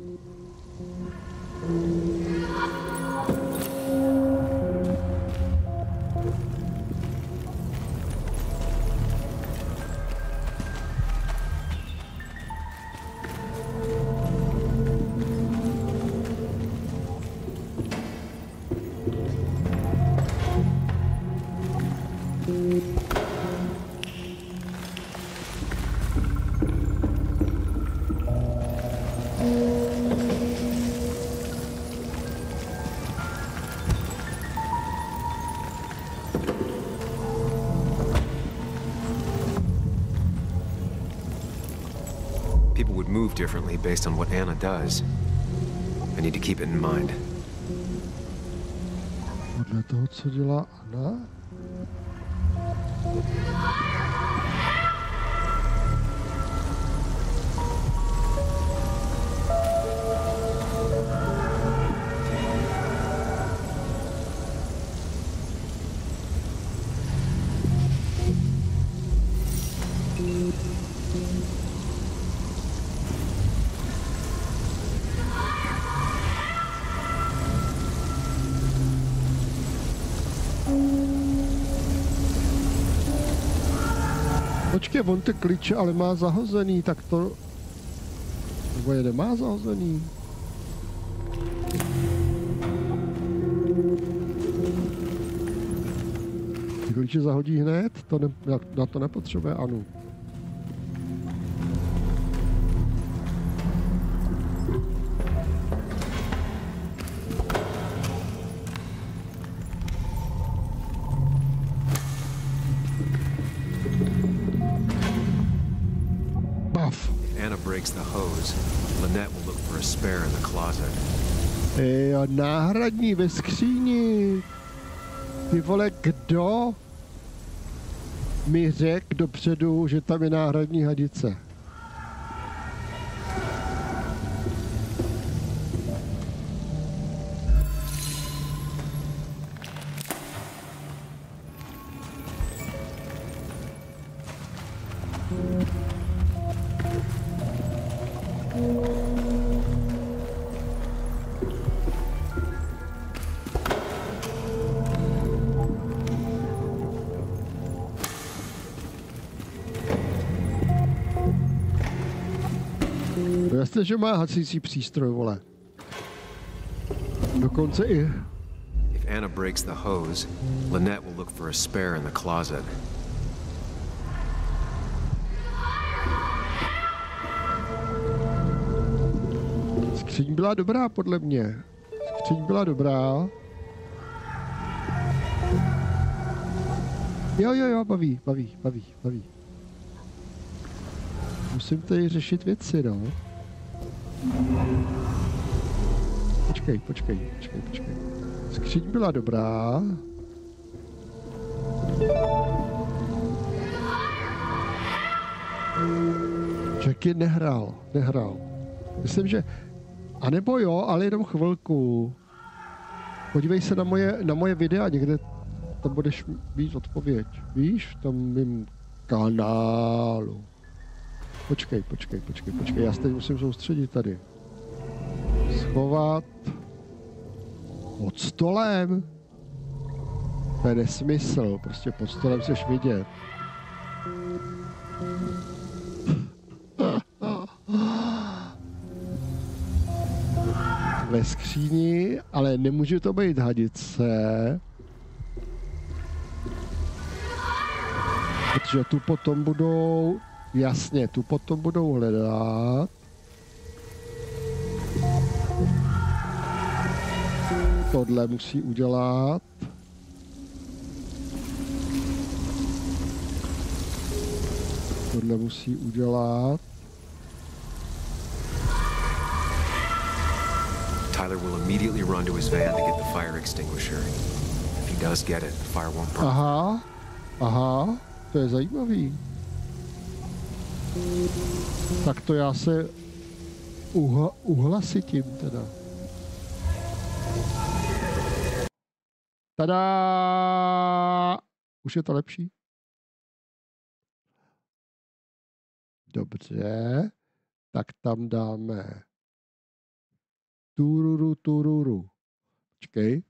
People would move differently based on what Anna does. I need to keep it in mind. Podle toho, co dělá Anna? Počkej, on ty klíče ale má zahozený, tak to... Nebo je nemá zahozený? Ty klíče zahodí hned? To ne, na to nepotřebuje Anu. Breaks the hose, Lynette will look for a spare in the closet. Náhradní ve skříni. Ty vole, kdo mi řekl dopředu, že tam je náhradní hadice? Jasně, že má hasící přístroj, vole. Dokonce i... If Anna breaks the hose, Lynette will look for a spare in the closet. Skříň byla dobrá, podle mě. Skříň byla dobrá. Jo, baví. Musím tady řešit věci, no. Počkej. Skříň byla dobrá. Jackie nehrál. Myslím, že... A nebo jo, ale jenom chvilku. Podívej se na moje videa, někde tam budeš mít odpověď. Víš, v tom mým kanálu. Počkej, já se teď musím soustředit tady. Schovat. Pod stolem. To je nesmysl, prostě pod stolem chceš vidět. Ve skříni, ale nemůže to být hadice. Protože tu potom budou Jasně, tu potom budou hledat. Tohle musí udělat. Tohle musí udělat. Tyler will immediately run to his van to get the fire extinguisher. If he does get it, the fire won't burn. Aha, aha, to je zajímavý. Tak to já se uhlasitím teda. Tada! Už je to lepší? Dobře, tak tam dáme tururu. Počkej.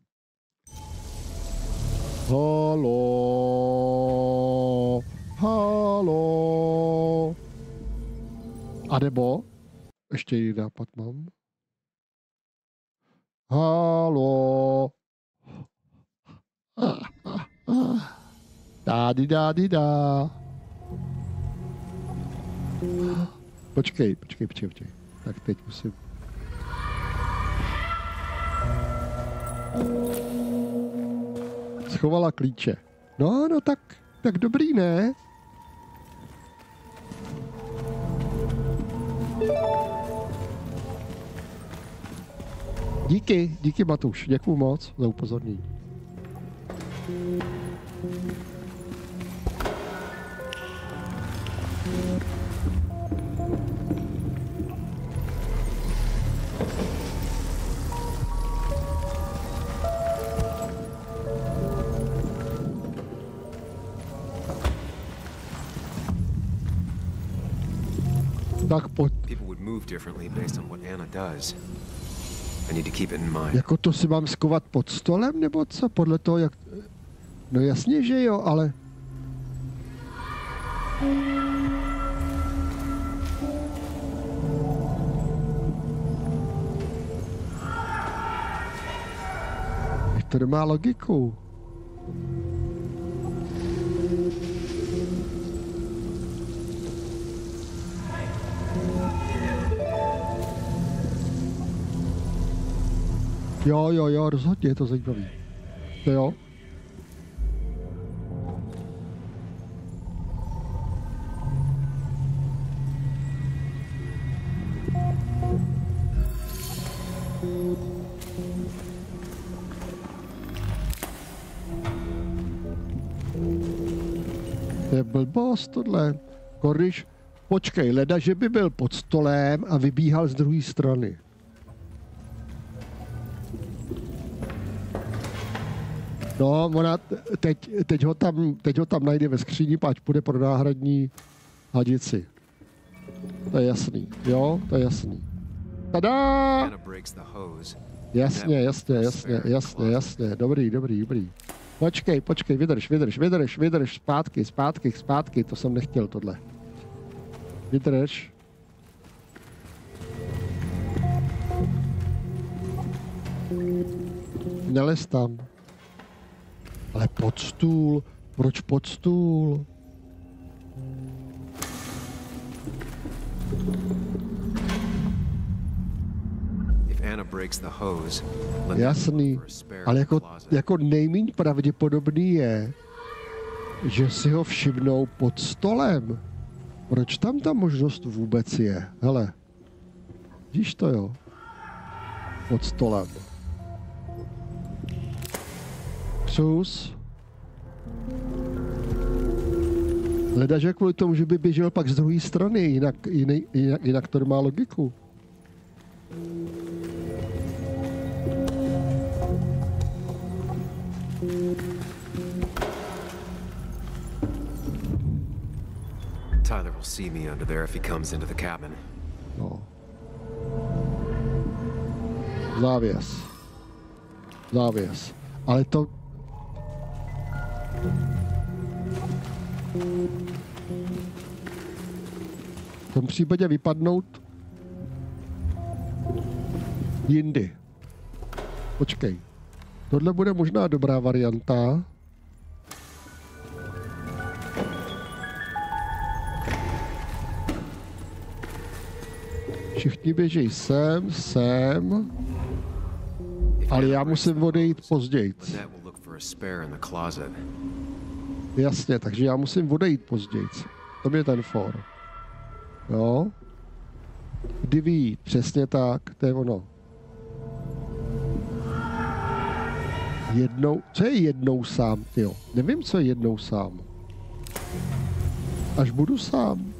Halo. A nebo ještě jiný nápad mám. Halo. Dádi dá. Počkej. Tak teď musím. Schovala klíče. No tak dobrý, ne? Díky Matuš, děkuju moc za upozornění. People would move differently based on what Anna does. I need to keep it in mind. Jako to si mám skovat pod stolem, nebo co? Podle toho, jak... No jasně, že jo, ale... To nemá logiku. Jo, rozhodně je to zajímavý. To jo. To je blbost tohle. Kordyš, počkej, leda, že by byl pod stolem a vybíhal z druhé strany. No, ona teď ho tam najde ve skříni, ať půjde pro náhradní hadici. To je jasný, jo, to je jasný. Tada! Jasně, dobrý. Počkej, vydrž, zpátky, to jsem nechtěl tohle. Vydrž. Nelez tam. Ale pod stůl, proč pod stůl? Jasný, ale jako nejméně pravděpodobný je, že si ho všimnou pod stolem. Proč tam ta možnost vůbec je? Hele, vidíš to, jo? Pod stolem. Sus. Leda, že kvůli tomu, že by běžel pak z druhé strany, jinak to nemá logiku. Tyler will see me under there if he comes into the cabin. No. Závěs. Ale to... V tom případě vypadnout jindy. Počkej. Tohle bude možná dobrá varianta. Všichni běží sem. Ale já musím odejít později. Jasně, takže já musím odejít později. To je ten for. Jo? Kdy ví, přesně tak, to je ono. Jednou, co je jednou sám, tyjo? Nevím, co je jednou sám. Až budu sám.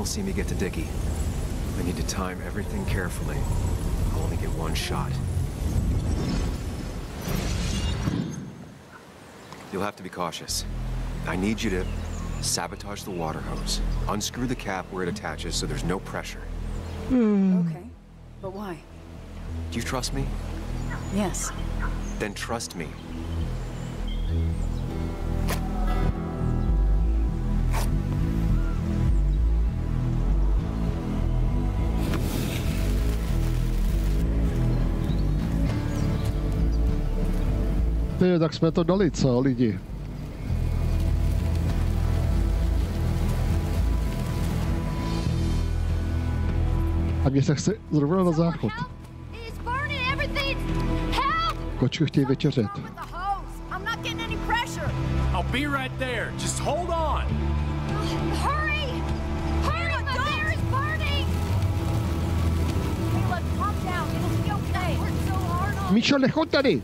See me get to Dickie. I need to time everything carefully. I'll only get one shot. You'll have to be cautious. I need you to sabotage the water hose. Unscrew the cap where it attaches so there's no pressure. Okay, but why? Do you trust me? Yes. Then trust me. Tak jsme to dali, co lidi? A mě se chce zrovna na záchod. Kočku chtějí večeřet. I'll be right there. Just hold on. Hurry! Hurry! My bear is burning! Caleb, calm down. It'll be okay. We're so hard on. Míšo, nechoď tady!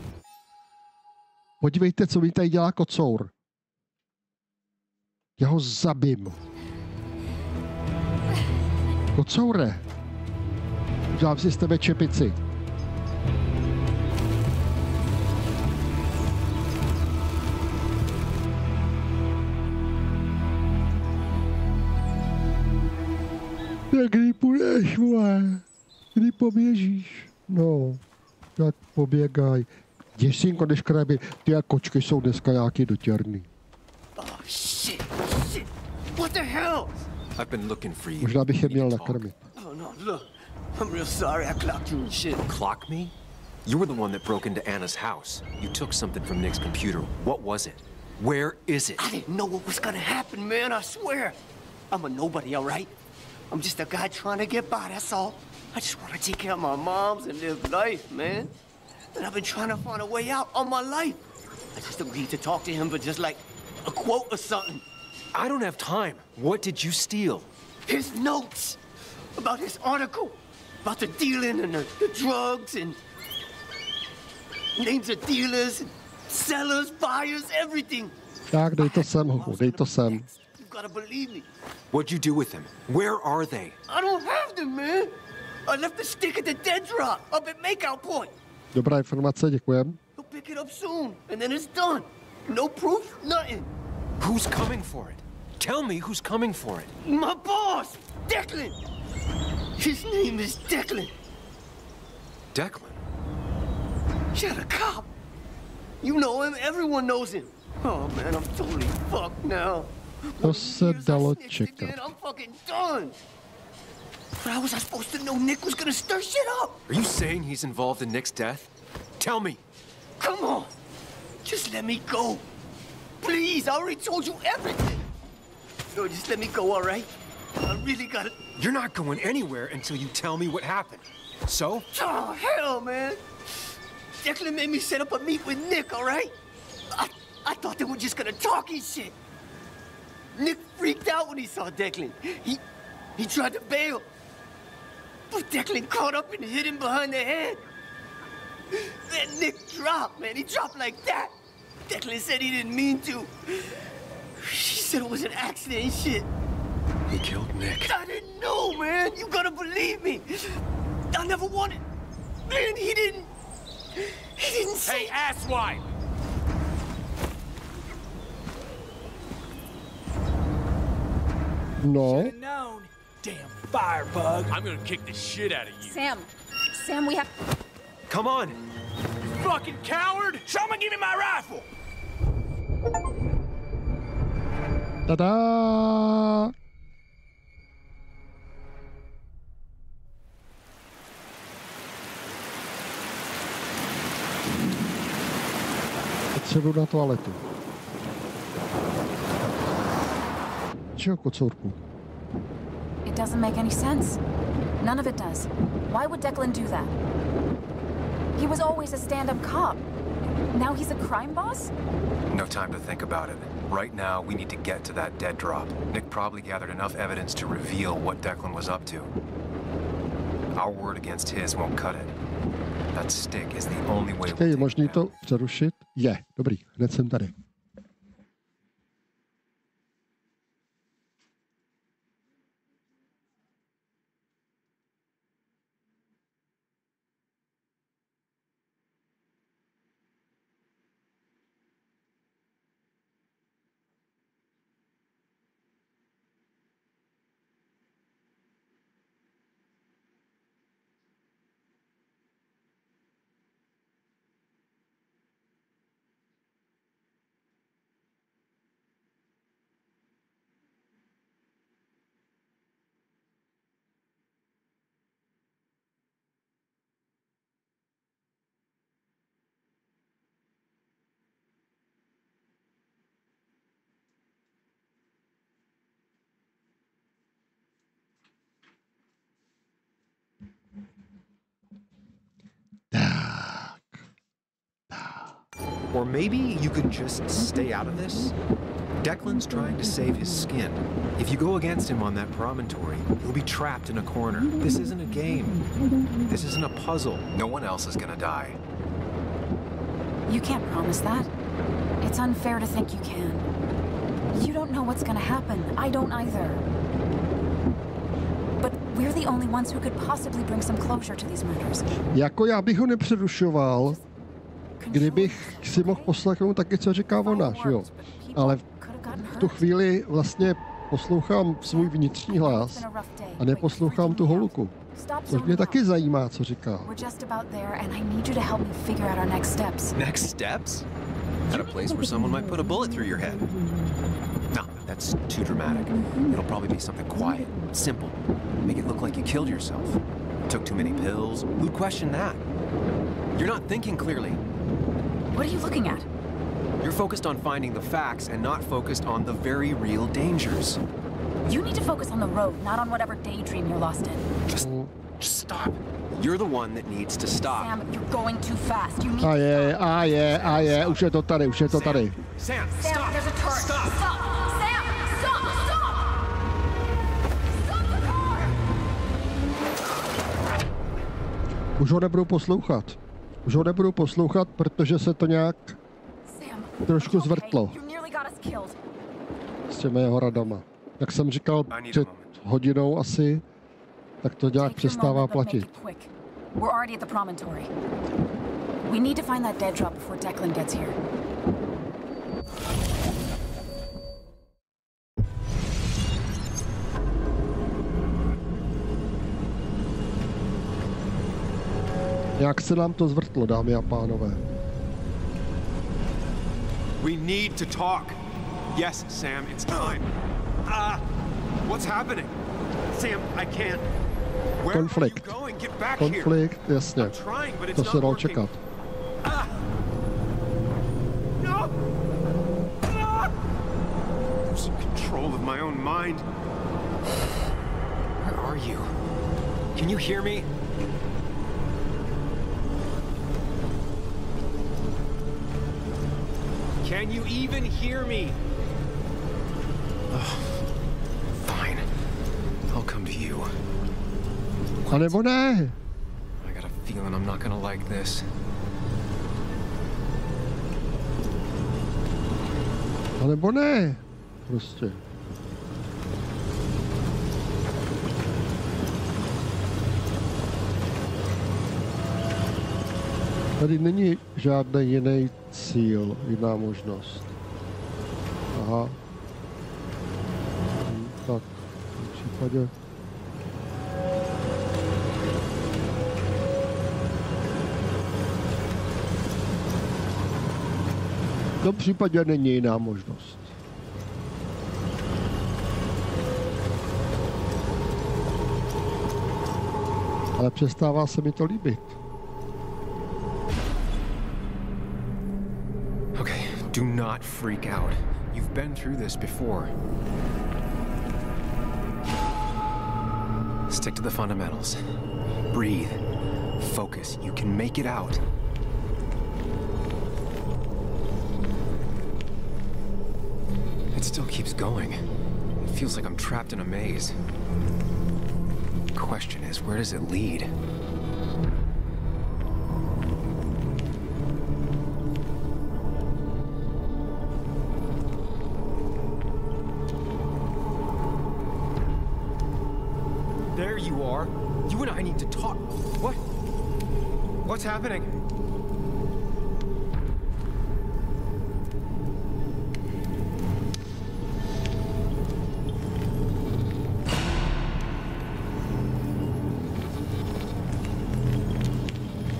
Podívejte, co mi tady dělá kocour. Já ho zabím. Kocoure. Udělám si z tebe čepici. Tak kdy půjdeš, vole? Kdy poběžíš? No, tak poběgaj. Děsínko, než kraby, ty a kočky jsou dneska nějaký dotěrný. Oh, shit, shit. What the hell? I've been looking for you. Možná bych je měl nakrmit. Oh, no, look. I'm real sorry I clocked you and shit. Clock me? You were the one that broke into Anna's house. You took something from Nick's computer. What was it? Where is it? I didn't know what was gonna happen, man, I swear. I'm a nobody, all right? I'm just a guy trying to get by, that's all. I just want to take care of my moms and live life, man. And I've been trying to find a way out all my life. I just agreed to talk to him for just like a quote or something. I don't have time. What did you steal? His notes about his article, about the dealing and the drugs and names of dealers, and sellers, buyers, everything. Tak, dej to sem, hochu, dej to sem. You gotta believe me. What'd you do with them? Where are they? I don't have them, man. I left the stick at the dead drop up at Makeout Point. Dobrá informace, děkujem. He'll pick it up soon, and then it's done. No proof, nothing. Who's coming for it? Tell me who's coming for it. My boss, Declan. His name is Declan. Declan? You're the cop. You know him, everyone knows him. Oh man, I'm totally fucked now. To se dalo čekat. I'm fucking done. But how was I supposed to know Nick was gonna stir shit up? Are you saying he's involved in Nick's death? Tell me. Come on. Just let me go. Please, I already told you everything. No, just let me go, all right? I really gotta... You're not going anywhere until you tell me what happened. So? Oh, hell, man. Declan made me set up a meet with Nick, all right? I thought they were just gonna talk his shit. Nick freaked out when he saw Declan. He tried to bail. But Declan caught up and hit him behind the head. Then Nick dropped, man. He dropped like that. Declan said he didn't mean to. She said it was an accident and shit. He killed Nick. I didn't know, man. You gotta believe me. I never wanted... Man, he didn't say... Hey, asswipe! No. Damn firebug. I'm gonna kick the shit out of you. Sam, we have... Come on. You fucking coward! Someone give me my rifle! Tada! Potřebuji na toaletu. Čeho kocourku? It doesn't make any sense. None of it does. Why would Declan do that? He was always a stand-up cop. Now he's a crime boss? No time to think about it. Right now, we need to get to that dead drop. Nick probably gathered enough evidence to reveal what Declan was up to. Our word against his won't cut it. That stick is the only way. Je možný to přerušit? Je, dobrý, hned jsem tady. Or maybe you could just stay out of this? Declan's trying to save his skin. If you go against him on that promontory, he'll be trapped in a corner. This isn't a game. This isn't a puzzle. No one else is gonna die. You can't promise that. It's unfair to think you can. You don't know what's gonna happen. I don't either. But we're the only ones who could possibly bring some closure to these murders. Jako já bych ho nepřerušoval, kdybych si mohl poslechnout taky, co říká ona, že jo? Ale v tu chvíli vlastně poslouchám svůj vnitřní hlas a neposlouchám tu holuku. Což mě taky zajímá, co říká. Next steps? At a place where someone might put a bullet through your head. No, that's too dramatic. It'll probably be something quiet, simple. Make it look like you killed yourself. Took too many pills. Who'd question that? You're not thinking clearly. What are you looking at? You're focused on finding the facts and not focused on the very real dangers. You need to focus on the road, not on whatever daydream you're lost in. Just stop. You're the one that needs to stop. Sam, you're going too fast. You need A je, už je to tady, už je to tady. Sam, stop. There's a turret. Stop. Sam, stop. Stop the car. Už ho nebudu poslouchat. Protože se to nějak trošku zvrtlo s těmi jeho radama. Jak jsem říkal před hodinou asi, tak to nějak přestává platit. We're already at the promontory. We need to find that dead drop before Declan gets here. Jak se nám to zvrtlo, dámy a pánové. We need to talk. Yes, Sam, it's time. What's happening? Sam, I can't. Konflikt, jasně. To se dalo čekat. No! Losing control of my own mind. Where are you? Can you hear me? Can you even hear me? Fine. I'll come to you. A nebo ne? I got a feeling I'm not gonna like this. A nebo ne? Prostě. Tady není žádný jiný cíl, jiná možnost. Aha. Tak. V tom případě není jiná možnost. Ale přestává se mi to líbit. Okay, do not freak out. You've been through this before. Stick to the fundamentals. Breathe. Focus. You can make it out. It still keeps going. It feels like I'm trapped in a maze. Question is, where does it lead? There you are. You and I need to talk. What? What's happening?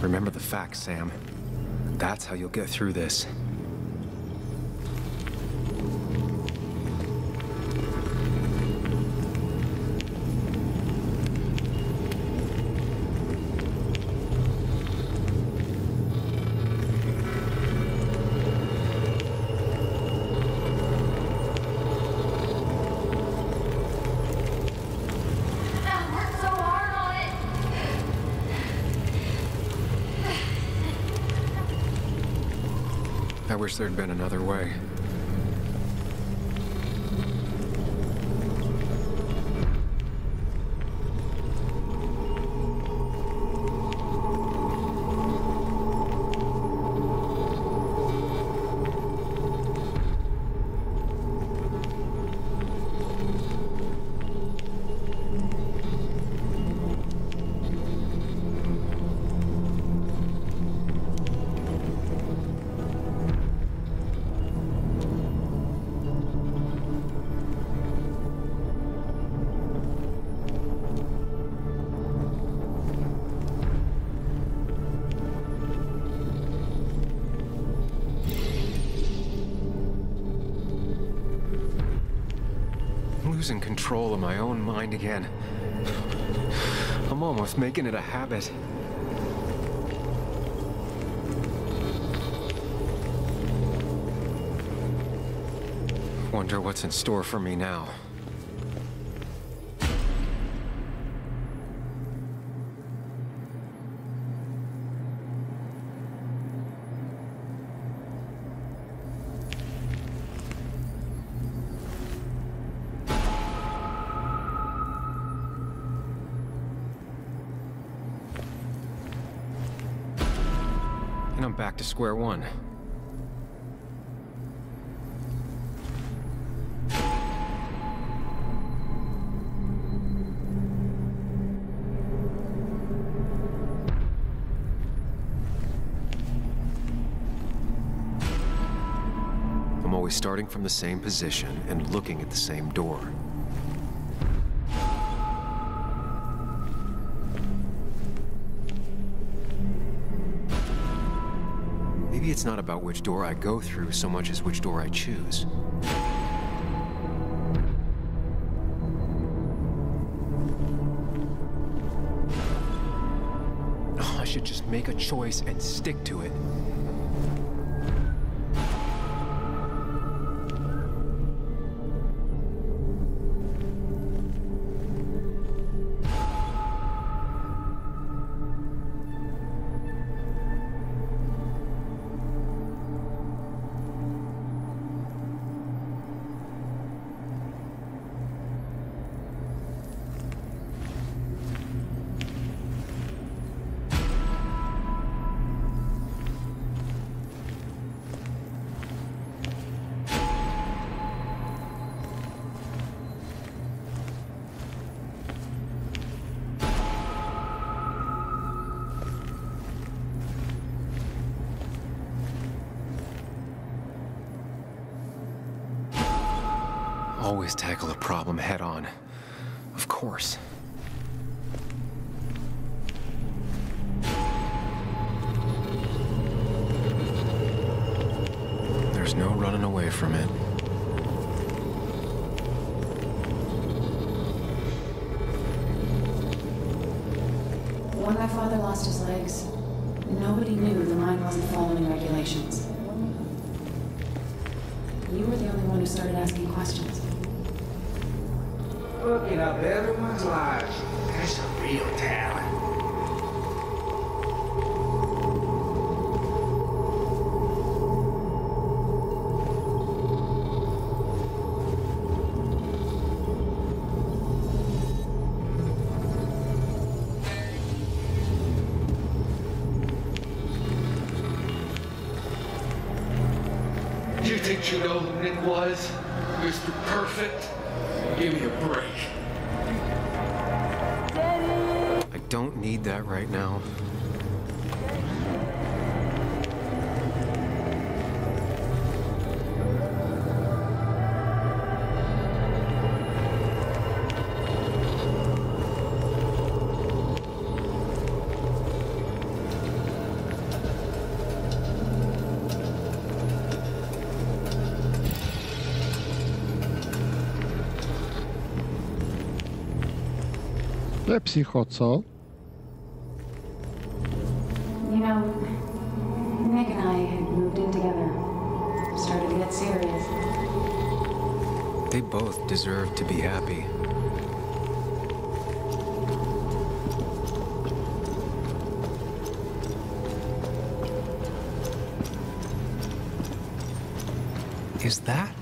Remember the facts, Sam. That's how you'll get through this. I wish there'd been another way. Losing control of my own mind again. I'm almost making it a habit. Wonder what's in store for me now. And I'm back to square one. I'm always starting from the same position and looking at the same door. Maybe it's not about which door I go through so much as which door I choose. Oh, I should just make a choice and stick to it. Always tackle a problem head on. Of course. There's no running away from it. When my father lost his legs, nobody knew the mine wasn't following regulations. You were the only one who started asking questions. Fucking up everyone's lives. That's a real talent. You think you know who Nick was? Mr. Perfect? Give me a break. I don't need that right now. To je psycho, co? You know, Nick and I had moved in together. Started to get serious. They both deserve to be happy. Is that?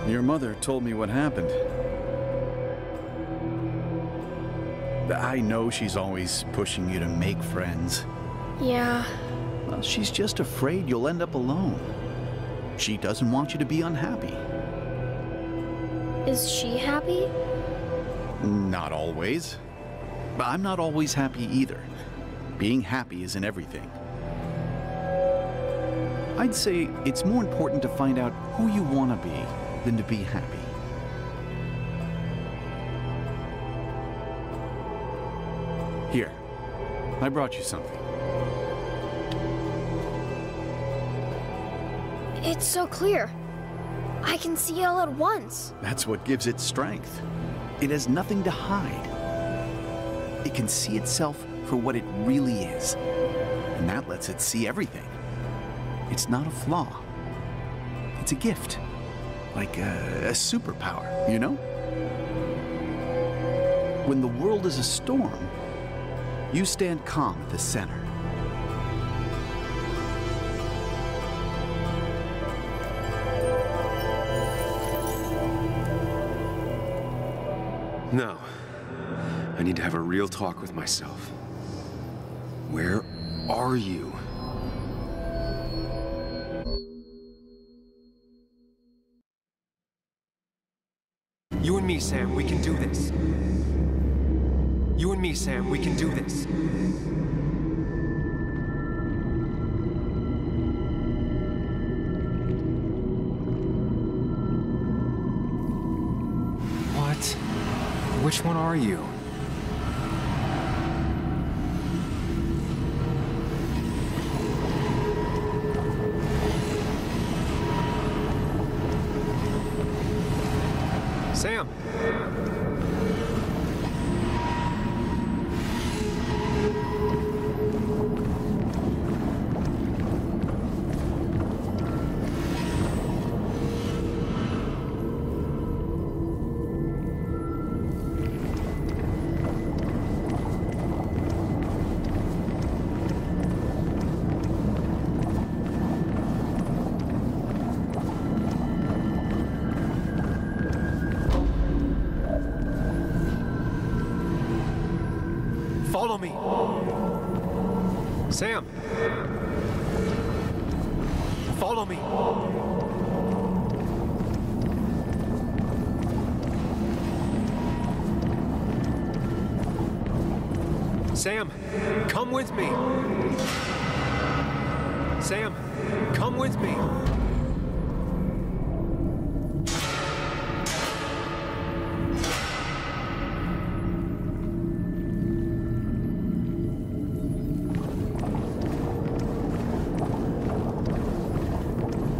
Your mother told me what happened. I know she's always pushing you to make friends. Yeah. Well, she's just afraid you'll end up alone. She doesn't want you to be unhappy. Is she happy? Not always. But I'm not always happy either. Being happy isn't everything. I'd say it's more important to find out who you want to be than to be happy. Here, I brought you something. It's so clear. I can see it all at once. That's what gives it strength. It has nothing to hide. It can see itself for what it really is. And that lets it see everything. It's not a flaw. It's a gift. Like a superpower, you know? When the world is a storm, you stand calm at the center. No. I need to have a real talk with myself. Where are you? You and me, Sam, we can do this. You and me, Sam, we can do this. What? Which one are you? Sam! Follow me. Sam. Follow me. Sam, come with me. Sam, come with me.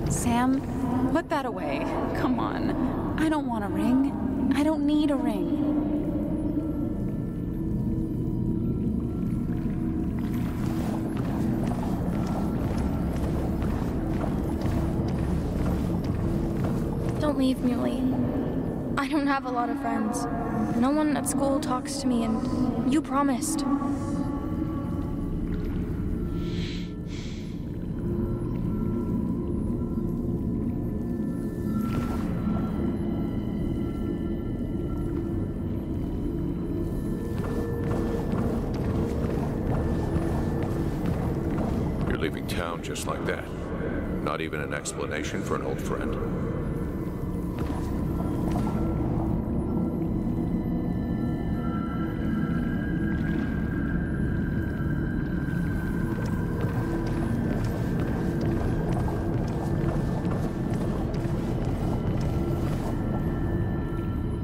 Sam, put that away. Come on. I don't want a ring. I don't need a ring. Don't leave, Muley. I don't have a lot of friends. No one at school talks to me, and you promised. You're leaving town just like that. Not even an explanation for an old friend.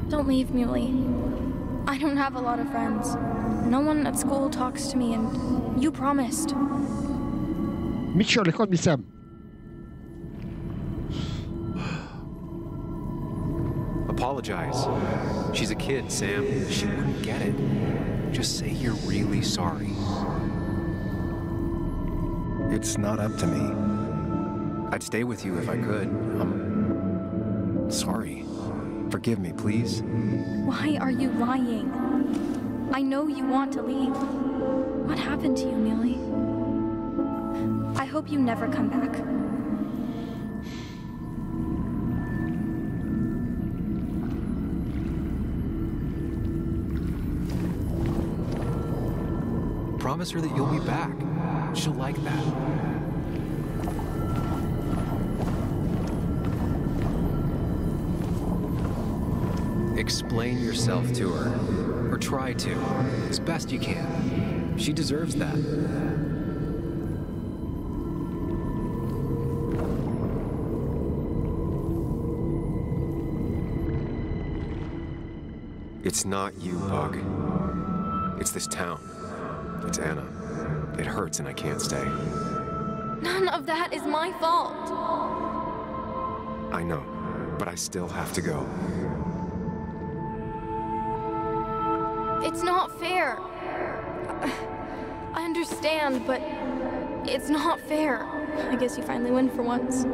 Don't leave, Muley. I don't have a lot of friends. No one at school talks to me, and you promised. Mitchell, écoute, Sam. Apologize. She's a kid, Sam. She wouldn't get it. Just say you're really sorry. It's not up to me. I'd stay with you if I could. I'm sorry. Forgive me, please. Why are you lying? I know you want to leave. What happened to you, Muley? I hope you never come back. Promise her that you'll be back. She'll like that. Explain yourself to her, or try to, as best you can. She deserves that. It's not you, Bug. It's this town. It's Anna. It hurts and I can't stay. None of that is my fault. I know, but I still have to go. It's not fair. I understand, but it's not fair. I guess you finally win for once.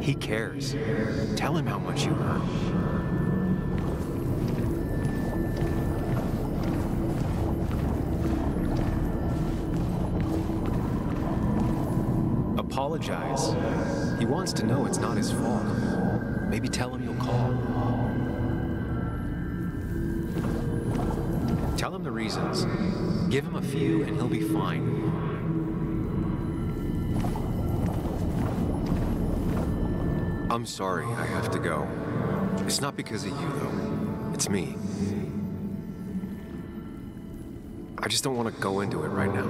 He cares. Tell him how much you hurt. Apologize. He wants to know it's not his fault. Maybe tell him you'll call. Tell him the reasons. Give him a few and he'll be fine. I'm sorry I have to go. It's not because of you, though. It's me. I just don't want to go into it right now.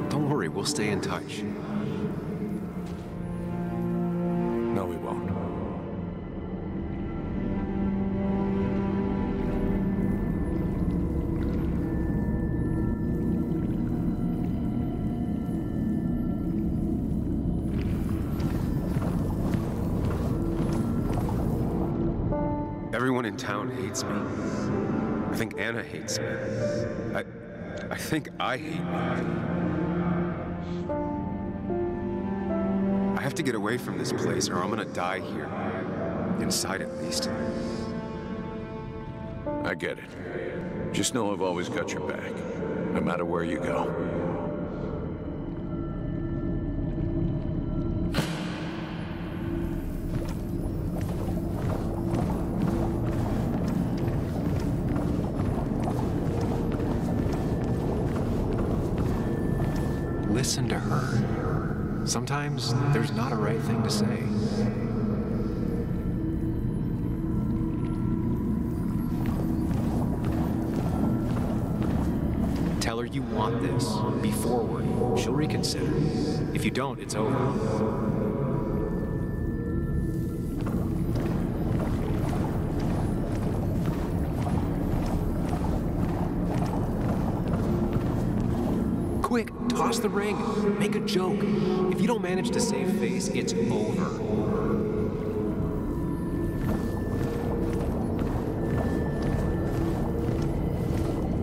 Don't worry, we'll stay in touch. No, we won't. Everyone in town hates me. I think Anna hates me. I think I hate me. I have to get away from this place or I'm gonna die here. Inside at least. I get it. Just know I've always got your back, no matter where you go. Listen to her. Sometimes there's not a right thing to say. Tell her you want this. Be forward. She'll reconsider. If you don't, it's over. Quick, toss the ring. Make a joke. If you don't manage to save face, it's over.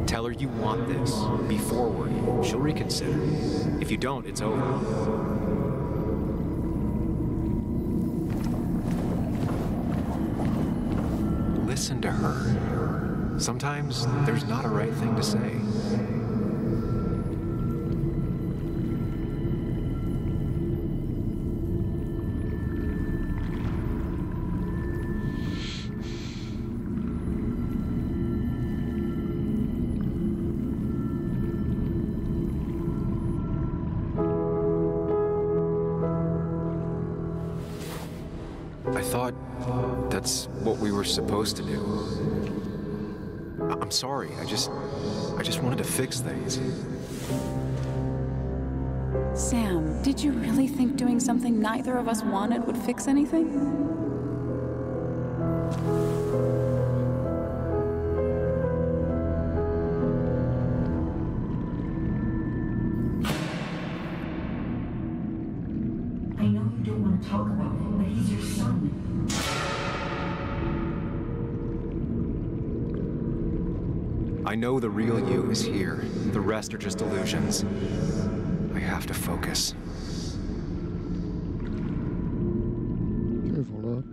Tell her you want this. Be forward. She'll reconsider. If you don't, it's over. Listen to her. Sometimes there's not a right thing to say. I thought that's what we were supposed to do. I'm sorry, I just wanted to fix things. Sam, did you really think doing something neither of us wanted would fix anything? I know you don't want to talk about it, but he's your son. I know the real you is here. The rest are just illusions. I have to focus. Et voilà.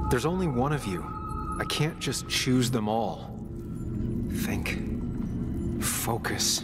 There's only one of you. I can't just choose them all. Think. Focus.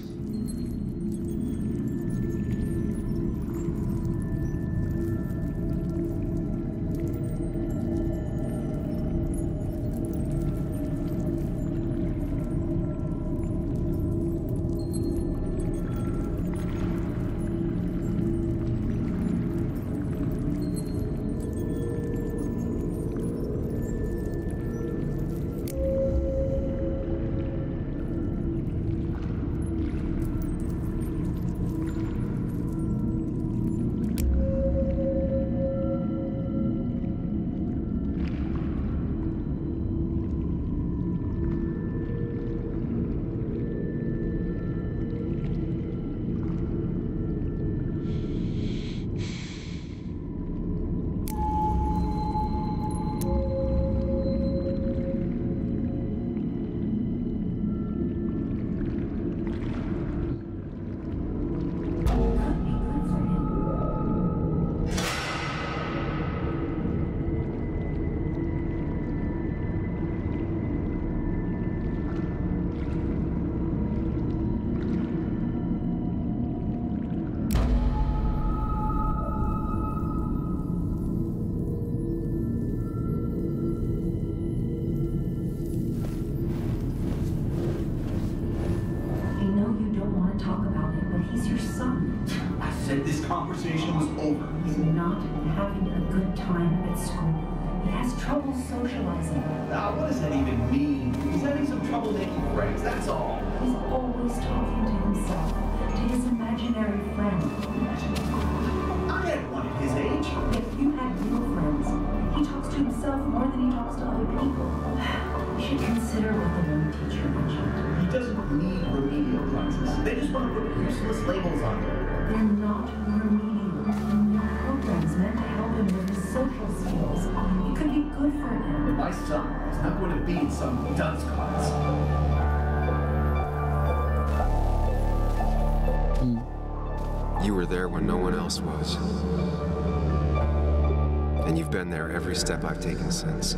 He's your son. I said this conversation was over. He's not having a good time at school. He has trouble socializing. Now, what does that even mean? He's having some trouble making friends, that's all. He's always talking to himself, to his imaginary friend. I had one at his age. If you had real friends, he talks to himself more than he talks to other people. You should consider what the one teacher mentioned. He doesn't need remedial classes. They just want to put useless labels on him. They're not remedial. They're programs meant to help him with his social skills. It could be good for him. My son is not going to be in some dunce class. You were there when no one else was. And you've been there every step I've taken since.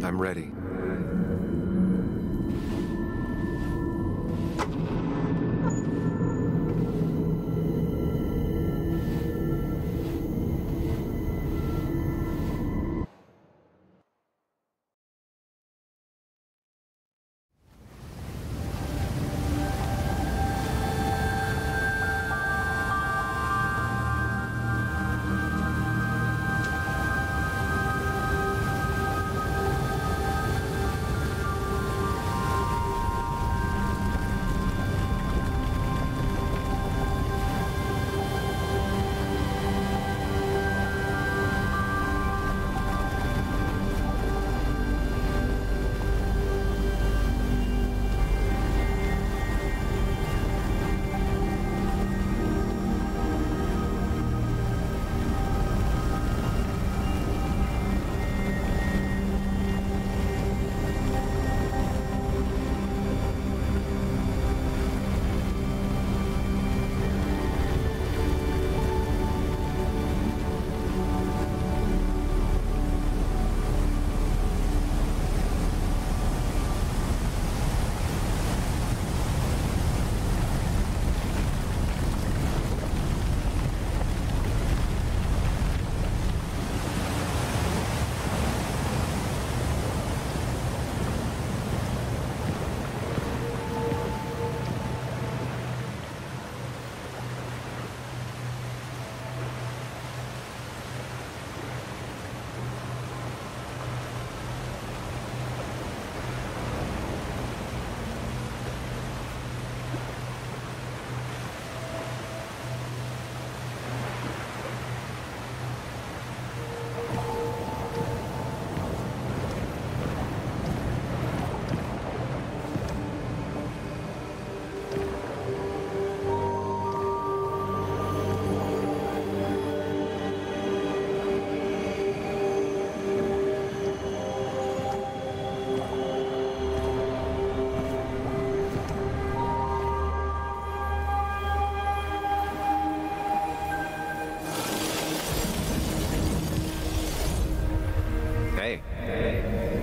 I'm ready.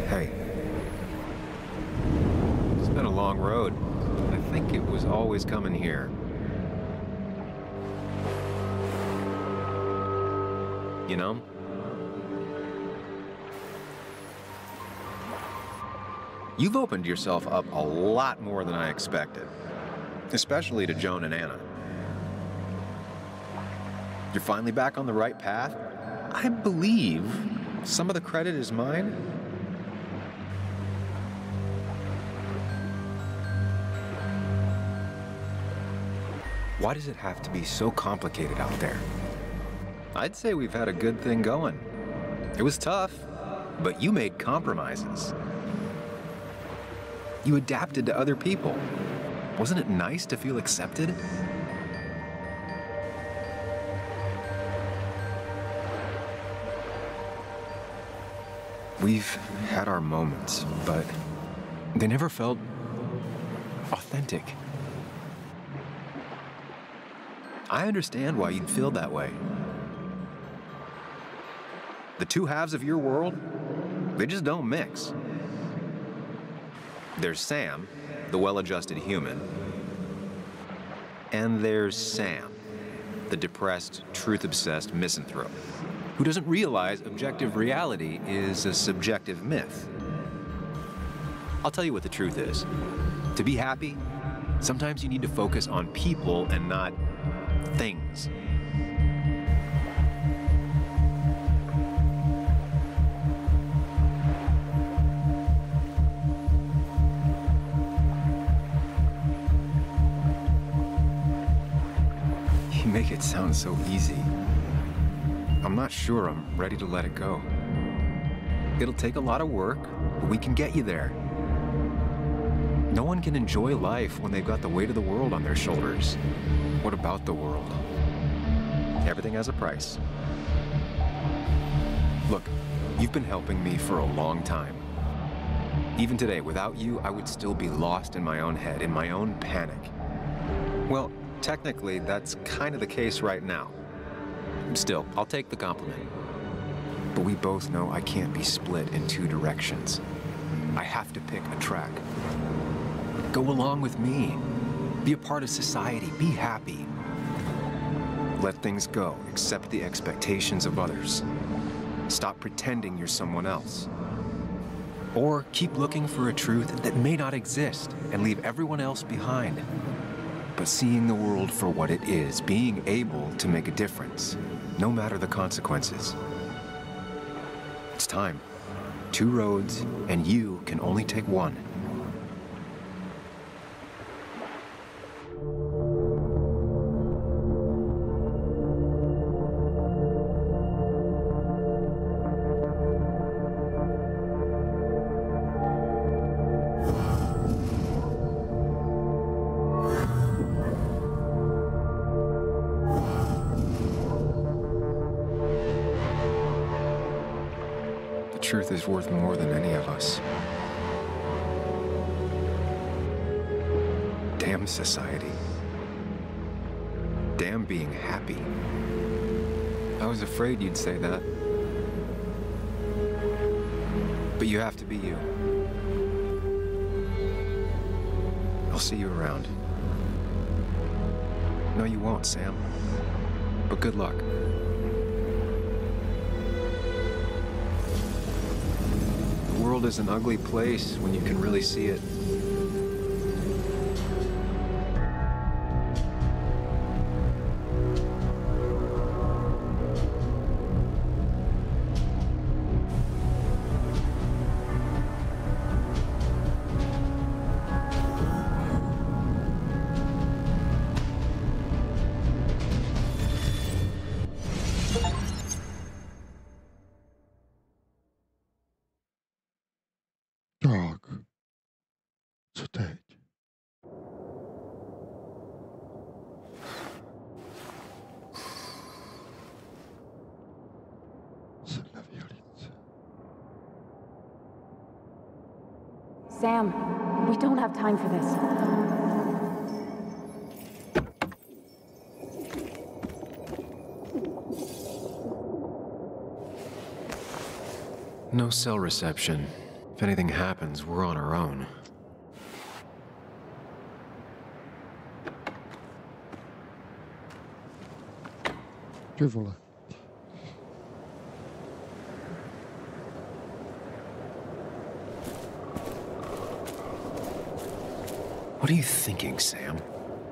Hey. It's been a long road. I think it was always coming here. You know? You've opened yourself up a lot more than I expected, especially to Joan and Anna. You're finally back on the right path. I believe some of the credit is mine. Why does it have to be so complicated out there? I'd say we've had a good thing going. It was tough, but you made compromises. You adapted to other people. Wasn't it nice to feel accepted? We've had our moments, but they never felt authentic. I understand why you'd feel that way. The two halves of your world, they just don't mix. There's Sam, the well-adjusted human, and there's Sam, the depressed, truth-obsessed misanthrope. who doesn't realize objective reality is a subjective myth. I'll tell you what the truth is. To be happy, sometimes you need to focus on people and not things. You make it sound so easy. I'm not sure I'm ready to let it go. It'll take a lot of work, but we can get you there. No one can enjoy life when they've got the weight of the world on their shoulders. What about the world? Everything has a price. Look, you've been helping me for a long time. Even today, without you, I would still be lost in my own head, in my own panic. Well, technically, that's kind of the case right now. Still, I'll take the compliment. But we both know I can't be split in two directions. I have to pick a track. Go along with me. Be a part of society. Be happy. Let things go. Accept the expectations of others. Stop pretending you're someone else. Or keep looking for a truth that may not exist and leave everyone else behind. But seeing the world for what it is, being able to make a difference, no matter the consequences. It's time. Two roads, and you can only take one. Truth is worth more than any of us. Damn society. Damn being happy. I was afraid you'd say that. But you have to be you. I'll see you around. No, you won't, Sam. But good luck. The world is an ugly place when you can really see it. Co teď? Jsem na vělice. Sam, we don't have time for this. No cell reception. If anything happens, we're on our own. Ty vole. What are you thinking, Sam?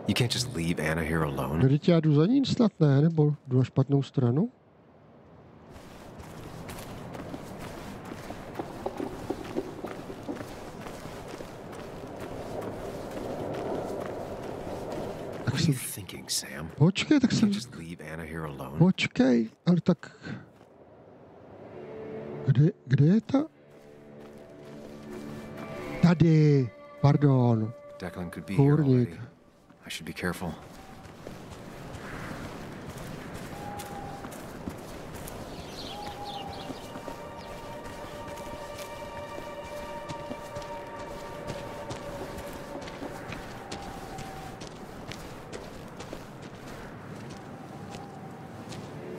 You can't just leave Anna here alone. Teď já jdu za ní snad, ne? Nebo jdu na špatnou stranu? What are you thinking, Sam? Počkej, tak jsem... Just leave Anna here alone. Počkej, ale tak... Kde je ta... Tady, pardon. Declan could be here already. I should be careful.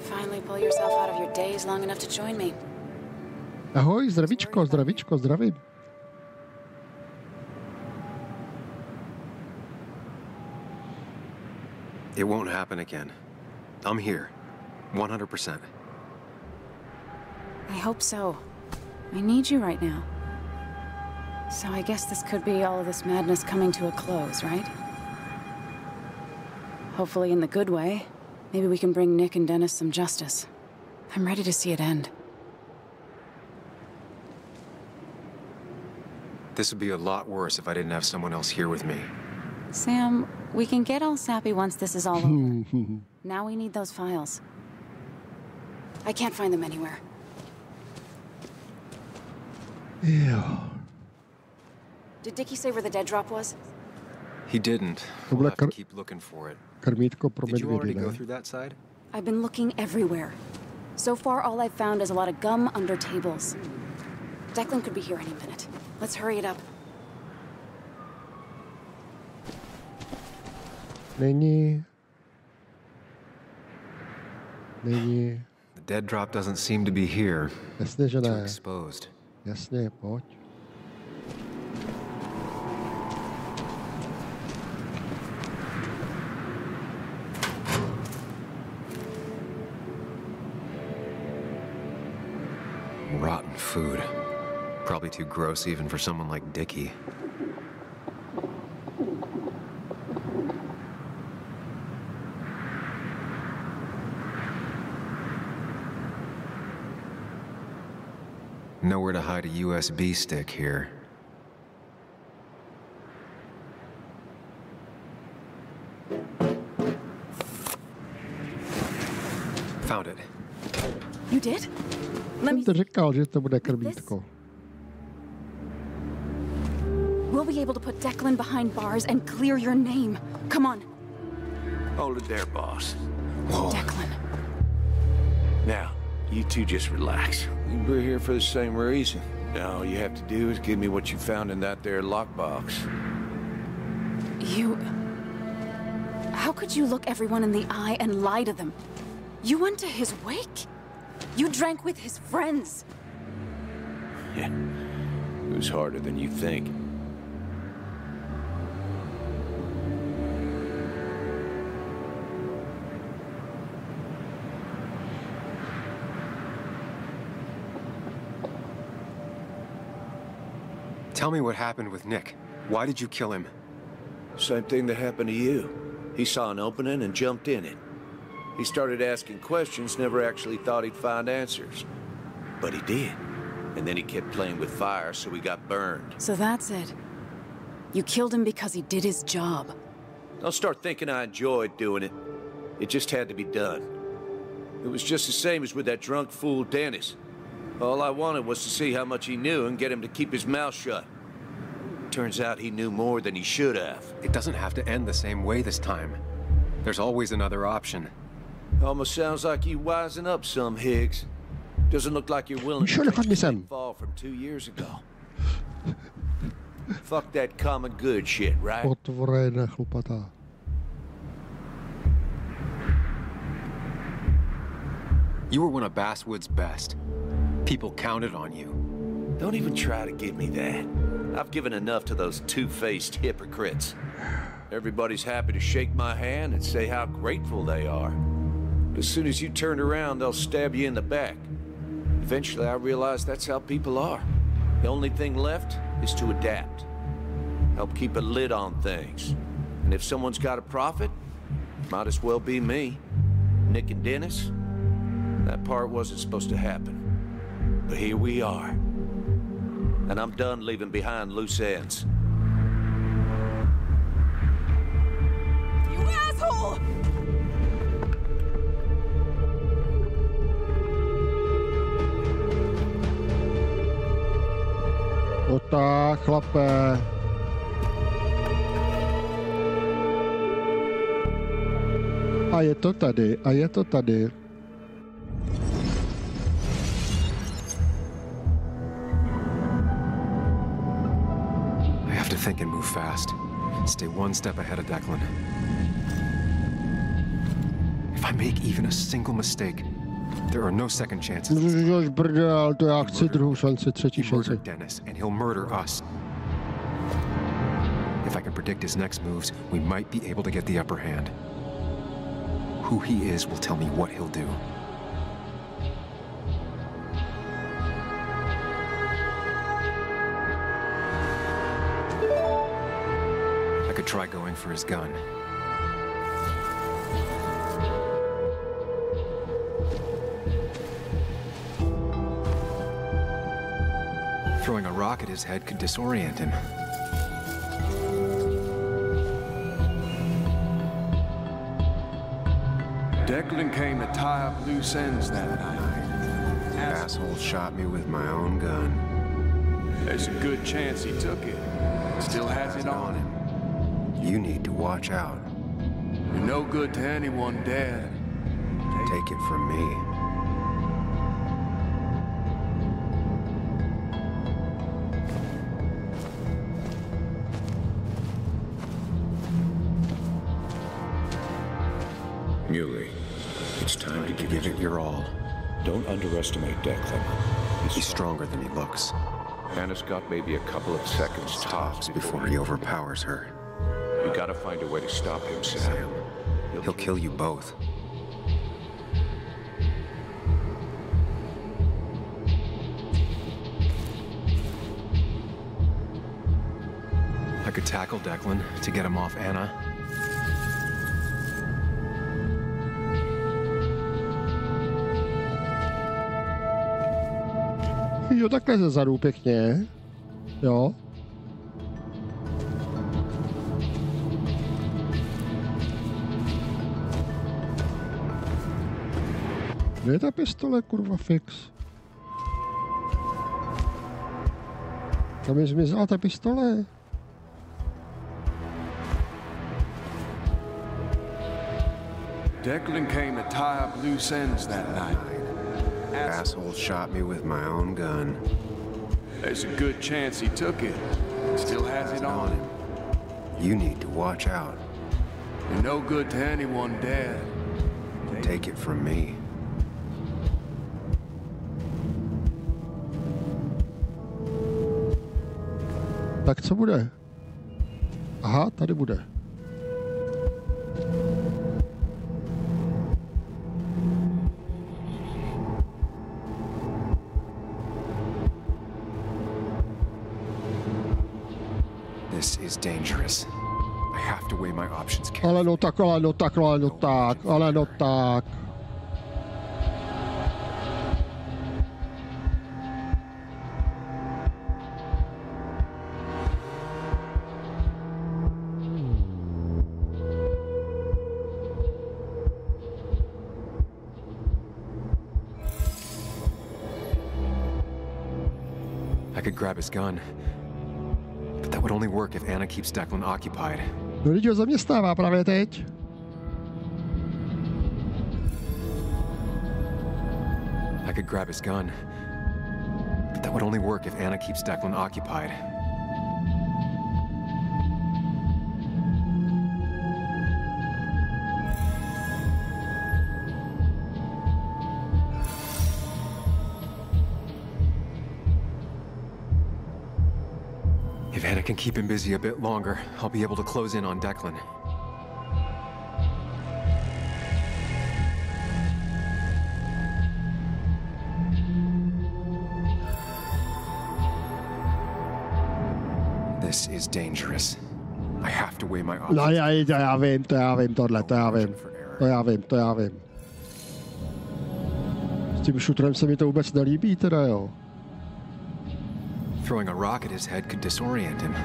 Finally pull yourself out of your daze long enough to join me. Ahoj, zdravíčko, zdravíčko, zdravím. It won't happen again. I'm here. 100%. I hope so. I need you right now. So I guess this could be all of this madness coming to a close, right? Hopefully in the good way. Maybe we can bring Nick and Dennis some justice. I'm ready to see it end. This would be a lot worse if I didn't have someone else here with me. Sam, we can get all sappy once this is all over. Now we need those files. I can't find them anywhere. Yeah. Did Dickie say where the dead drop was? He didn't. We'll have to keep looking for it. Did you already go through that side? I've been looking everywhere. So far, all I've found is a lot of gum under tables. Declan could be here any minute. Let's hurry it up. Není. The dead drop doesn't seem to be here. Jasně, že Too ne. exposed. Jasně, pojď. Rotten food. Probably too gross even for someone like Dickie. Nowhere to hide a USB stick here. Found it. You did? Jsem to říkal, že to bude krmítko. We'll be able to put Declan behind bars and clear your name. Come on. Hold it there, boss. Declan. Now, you two just relax. We're here for the same reason. Now, all you have to do is give me what you found in that there lockbox. You... How could you look everyone in the eye and lie to them? You went to his wake? You drank with his friends. Yeah, it was harder than you think. Tell me what happened with Nick. Why did you kill him? Same thing that happened to you. He saw an opening and jumped in it. He started asking questions, never actually thought he'd find answers. But he did. And then he kept playing with fire, so he got burned. So that's it. You killed him because he did his job. Don't start thinking I enjoyed doing it. It just had to be done. It was just the same as with that drunk fool Dennis. All I wanted was to see how much he knew and get him to keep his mouth shut. Turns out he knew more than he should have. It doesn't have to end the same way this time. There's always another option. Almost sounds like you wising up some, Higgs. Doesn't look like you're willing to take the fall from 2 years ago. Fuck that common good shit, right? Otvorená chlupatá. You were one of Basswood's best. People counted on you. Don't even try to give me that. I've given enough to those two-faced hypocrites. Everybody's happy to shake my hand and say how grateful they are. But as soon as you turn around, they'll stab you in the back. Eventually, I realized that's how people are. The only thing left is to adapt. Help keep a lid on things. And if someone's got a profit, might as well be me. Nick and Dennis, that part wasn't supposed to happen. But here we are. And I'm done leaving behind loose ends. You asshole! No tak, chlape. A je to tady, a je to tady. I have to think and move fast. Stay one step ahead of Declan. If I make even a single mistake, there are no second chances. Brdel, to já chci druhou šanci, třetí šanci. He murdered Dennis, and he'll murder us. If I can predict his next moves, we might be able to get the upper hand. Who he is will tell me what he'll do. Try going for his gun. Throwing a rock at his head could disorient him. Declan came to tie up loose ends that night. Asshole shot me with my own gun. There's a good chance he took it. Still has it on him. You need to watch out. You're no good to anyone dead. Take it from me. Muley, it's time to give it your all. Don't underestimate Declan. He's stronger than he looks. Anna's got maybe a couple of seconds tops before he overpowers her. We gotta find a way to stop him, Sam. He'll kill you both. I could tackle Declan to get him off Anna. Jo, takhle ze zadu pěkně. Jo. Kde je ta pistole, kurva, fix? Kam je zmizela ta pistole? Declan came to tie up loose ends that night. Asshole shot me with my own gun. There's a good chance he took it. Still has it on him. You need to watch out. You're no good to anyone dead. Take it from me. Tak co bude? Aha, tady bude. This is dangerous. I have to weigh my options carefully. Ale no tak, ale no tak, ale no tak, ale no tak. I could grab his gun. But that would only work if Anna keeps Declan occupied. No lidi ho zaměstnává právě teď. I could grab his gun. But that would only work if Anna keeps Declan occupied. If Anna can keep him busy a bit longer, I'll be able to close in on Declan. This is dangerous. I have to weigh my options. No já vím, tohle, to já vím. S tím šutrem se mi to vůbec nelíbí, teda jo. Throwing a rock at his head could disorient him.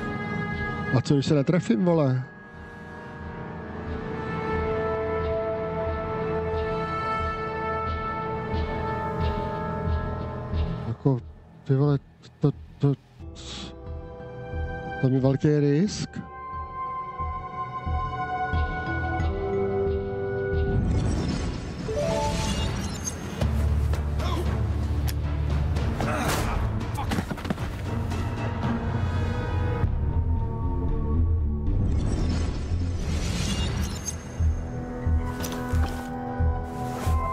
A co když se netrefím, vole? Jako, ty vole, to je velký risk.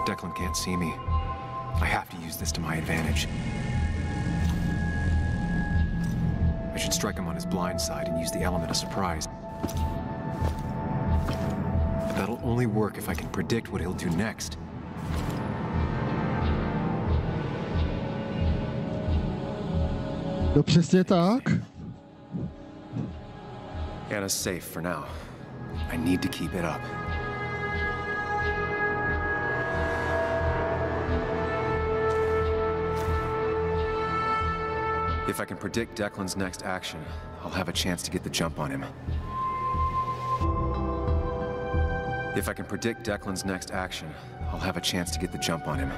Declan can't see me. I have to use this to my advantage. I should strike him on his blind side and use the element of surprise. But that'll only work if I can predict what he'll do next. No přesně tak. Anna's safe for now. I need to keep it up. If I can predict Declan's next action, I'll have a chance to get the jump on him. If I can predict Declan's next action, I'll have a chance to get the jump on him.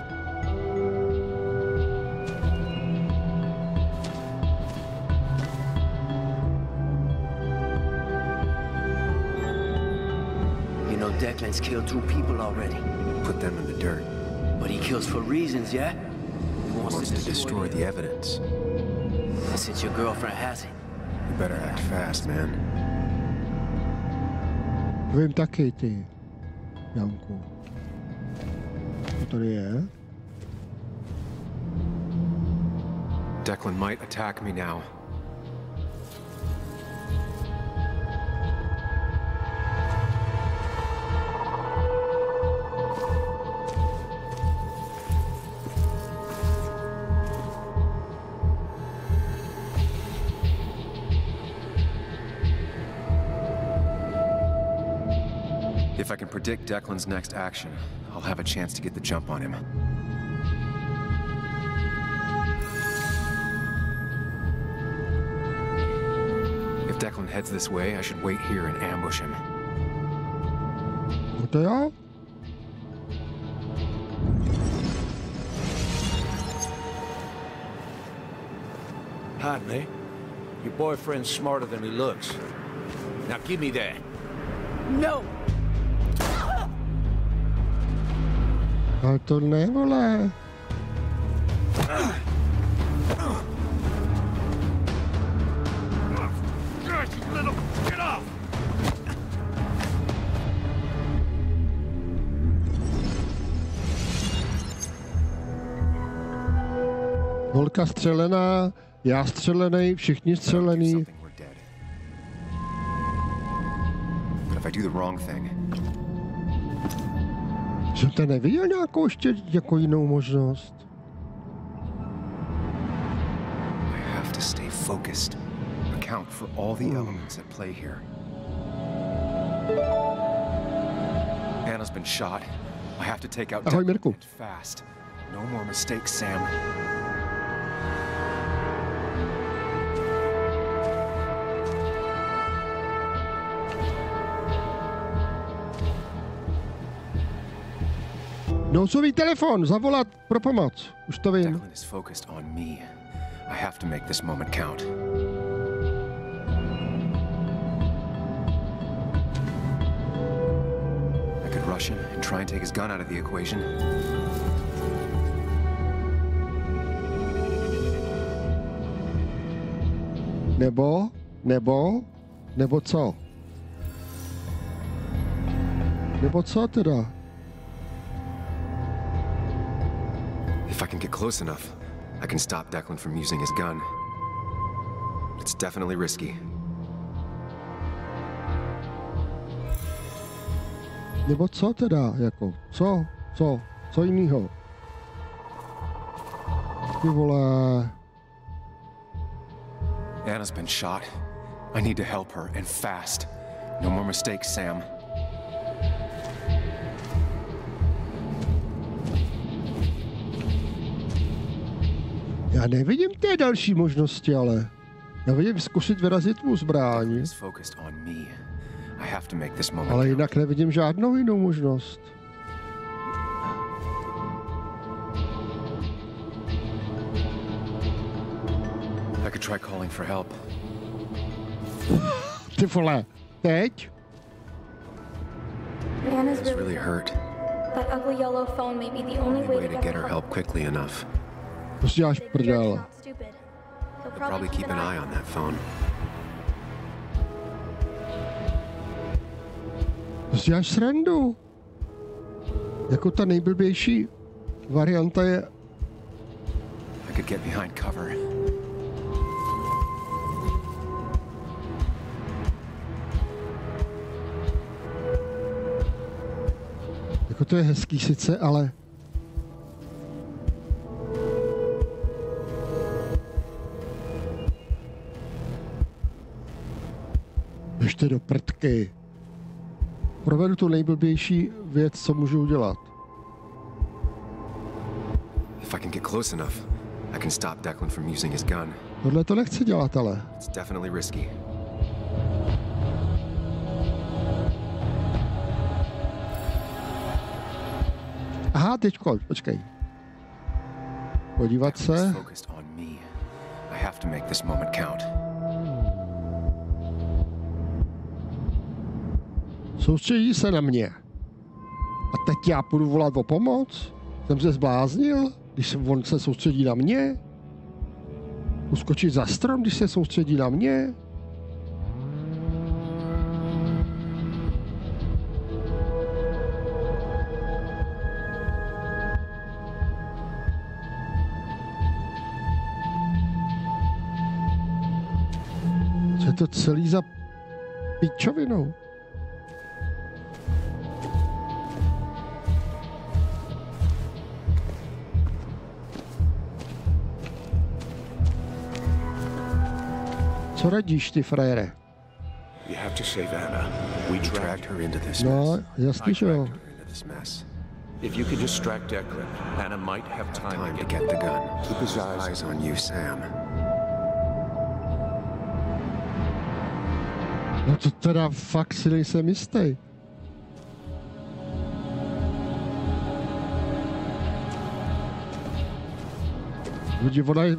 You know Declan's killed 2 people already. Put them in the dirt. But he kills for reasons, yeah? He wants to destroy the evidence. Since your girlfriend has it. You better act fast, man. Vím taky, ty, Janku. Co tady je? Declan might attack me now. If I can predict Declan's next action, I'll have a chance to get the jump on him. If Declan heads this way, I should wait here and ambush him. No to jo? Hide me. Your boyfriend's smarter than he looks. Now give me that. No! Ale to ne, vole. Get off! Holka střelená, já střelený, všichni střelený. But if I do the wrong thing, Jsem to neviděl nějakou ještě jako jinou možnost. I have to stay focused. Account for all the elements at play here. Anna's been shot. I have to take out Ahoj, Declan Mirku. and fast. No more mistakes, Sam. Nouzový telefon, zavolat pro pomoc. Už to vím. Declan is focused on me. I have to make this moment count. I could rush him and try and take his gun out of the equation. Nebo co? Nebo co teda? If I can get close enough, I can stop Declan from using his gun. It's definitely risky. Nebo co teda, jako, co jinýho? Ty vole. Anna's been shot. I need to help her, and fast. No more mistakes, Sam. Já nevidím té další možnosti, ale já vidím zkusit vyrazit mu zbraň. Ale jinak nevidím žádnou jinou možnost. I could try calling for help. Ty vole, teď? Anna's It's really hurt. That ugly yellow phone may be the only way To get her help quickly enough. Prostě děláš prdel. I'll probably keep an eye on that phone. Prostě děláš srandu. Jako ta nejblbější varianta je... I could get behind cover. Jako to je hezký sice, ale... Běžte do prdky. Provedu tu nejblbější věc, co můžu udělat. If I can get close enough, I can stop Declan from using his gun. Tohle to nechci dělat, ale. It's definitely risky. Aha, teďko, počkej. Podívat se. I have to make this moment count. Soustředí se na mě. A teď já půjdu volat o pomoc? Jsem se zbláznil, když on se soustředí na mě? Uskočit za strom, když se soustředí na mě? Co je to celý za pičovinou? Co radíš, ty frajere? No, jasný, že jo. If you could distract Declan, Anna might have time to get the gun. Keep his eyes on you, Sam. No to teda fakt si nejsem jistý.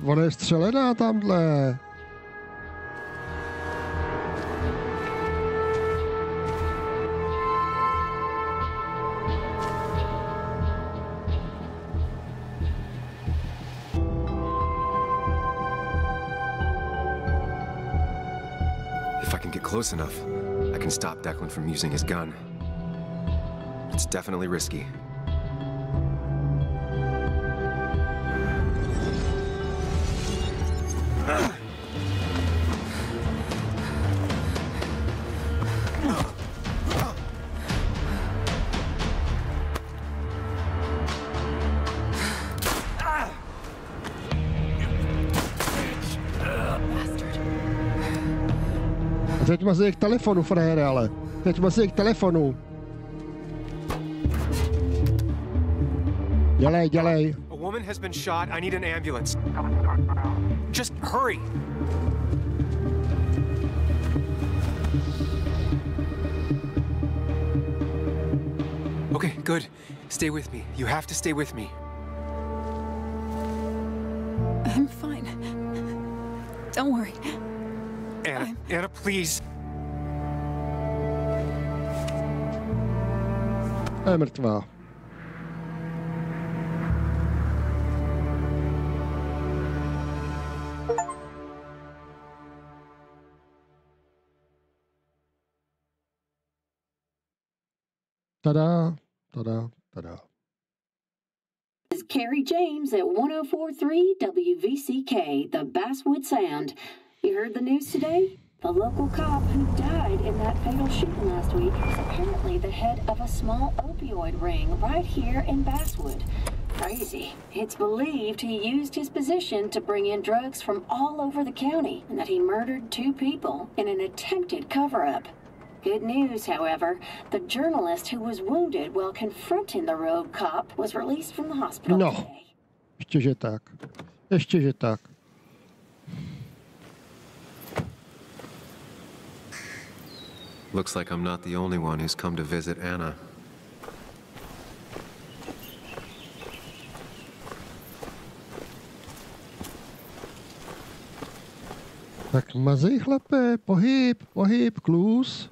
Ona je střelená tamhle. Close enough, I can stop Declan from using his gun. It's definitely risky. Teď má se k telefonu, frajere, ale. Teď má se k telefonu. Dělej, dělej. A woman has been shot. I need an ambulance. Just hurry. Okay, good. Stay with me. You have to stay with me. I'm fine. Don't worry. Anna, please. Je mrtvá. Tada, tada, tada. This is Carrie James at 104.3 WVCK, the Basswood Sound. You heard the news today? The local cop who died in that fatal shooting last week is apparently the head of a small opioid ring right here in Basswood. Crazy. It's believed he used his position to bring in drugs from all over the county and that he murdered 2 people in an attempted cover-up. Good news, however, the journalist who was wounded while confronting the rogue cop was released from the hospital today. Ještě že tak. Ještě že tak. Looks like I'm not the only one who's come to visit Anna. Tak mazej, chlape, pohyb, pohyb, klus.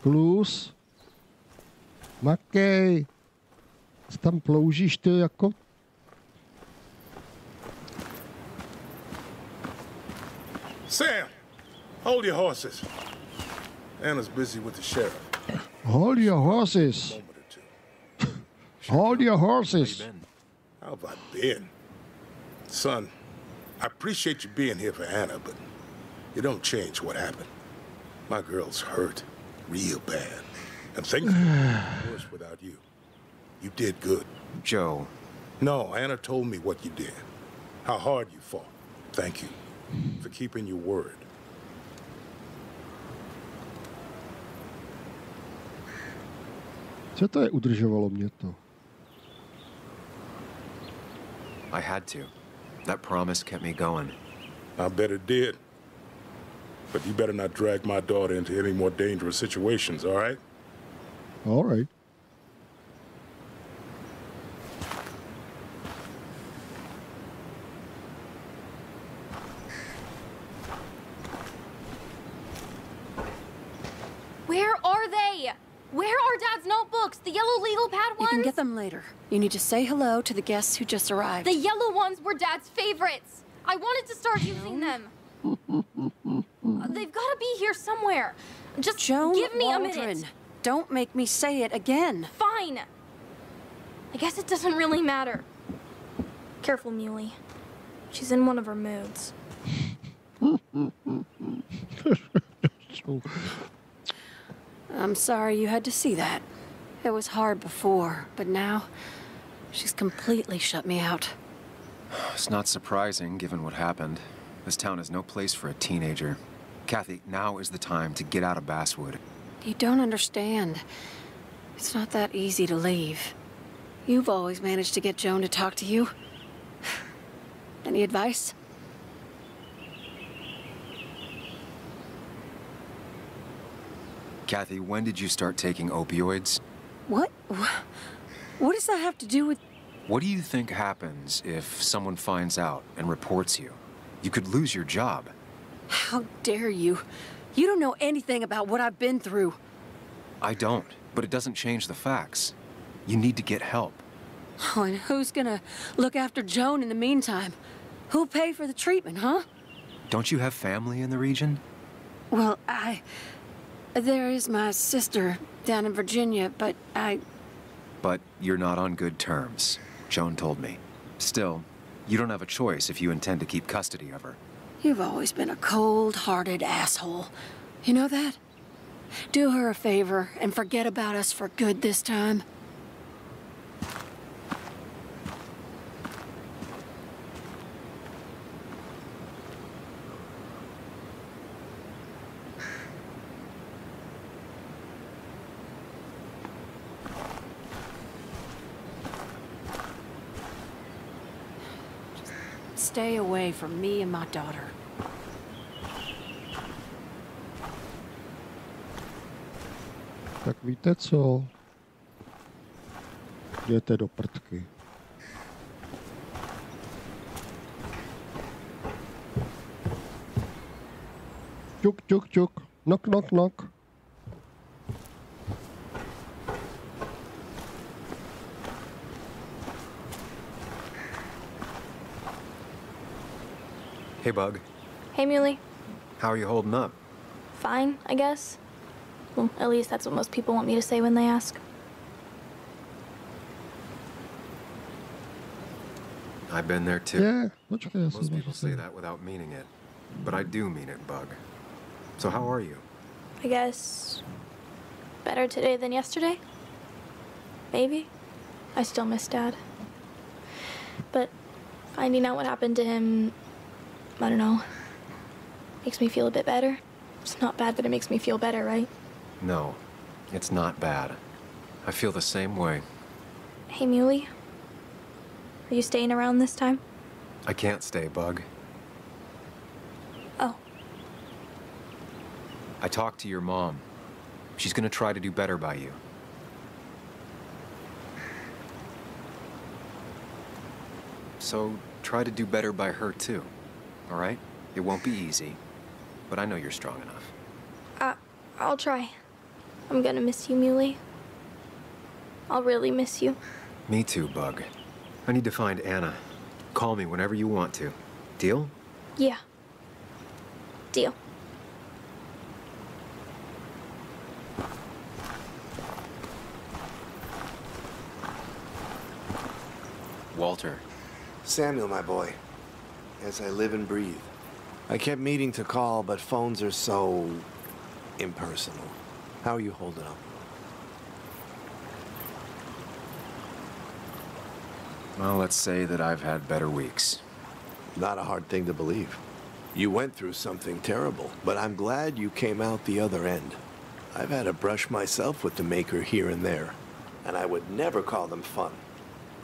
Klus. Makej. Tam ploužíš ty jako... Sam, hold your horses. Anna's busy with the sheriff. Hold your horses. Hold your horses. How have I been? Son, I appreciate you being here for Anna, but you don't change what happened. My girl's hurt real bad. And things would be worse without you. You did good. Joe. No, Anna told me what you did. How hard you fought. Thank you for keeping your word. Co to je udržovalo mě to? I had to. That promise kept me going. I bet it did. But you better not drag my daughter into any more dangerous situations, all right? All right. Where are they? Where are Dad's notebooks? The yellow legal pad ones? You can get them later. You need to say hello to the guests who just arrived. The yellow ones were Dad's favorites. I wanted to start using them. They've got to be here somewhere. Just Joan give me Waldron. a minute. Don't make me say it again. Fine. I guess it doesn't really matter. Careful, Muley. She's in one of her moods. I'm sorry you had to see that. It was hard before, but now she's completely shut me out. It's not surprising, given what happened. This town is no place for a teenager. Kathy, now is the time to get out of Basswood. You don't understand. It's not that easy to leave. You've always managed to get Joan to talk to you. Any advice? Kathy, when did you start taking opioids? What? What does that have to do with... What do you think happens if someone finds out and reports you? You could lose your job. How dare you? You don't know anything about what I've been through. I don't, but it doesn't change the facts. You need to get help. Oh, and who's gonna look after Joan in the meantime? Who'll pay for the treatment, huh? Don't you have family in the region? Well, there is my sister down in Virginia, but But you're not on good terms, Joan told me. Still, you don't have a choice if you intend to keep custody of her. You've always been a cold-hearted asshole. You know that? Do her a favor and forget about us for good this time. Stay away from me and my daughter. Tak víte co? Jděte do prdky. Čuk, čuk, čuk. Knock, knock, knock. Hey, Bug. Hey, Muley. How are you holding up? Fine, I guess. Well, at least that's what most people want me to say when they ask. I've been there too. Yeah, most people say that without meaning it. But I do mean it, Bug. So how are you? I guess better today than yesterday? Maybe. I still miss Dad. But finding out what happened to him, I don't know, makes me feel a bit better. It's not bad, but it makes me feel better, right? No, it's not bad. I feel the same way. Hey, Muley. Are you staying around this time? I can't stay, Bug. Oh. I talked to your mom. She's gonna try to do better by you. So try to do better by her too, all right? It won't be easy, but I know you're strong enough. I'll try. I'm gonna miss you, Muley. I'll really miss you. Me too, Bug. I need to find Anna. Call me whenever you want to. Deal? Yeah. Deal. Walter. Samuel, my boy. As I live and breathe. I kept meaning to call, but phones are so impersonal. How are you holding up? Well, let's say that I've had better weeks. Not a hard thing to believe. You went through something terrible, but I'm glad you came out the other end. I've had a brush myself with the Maker here and there. and I would never call them fun.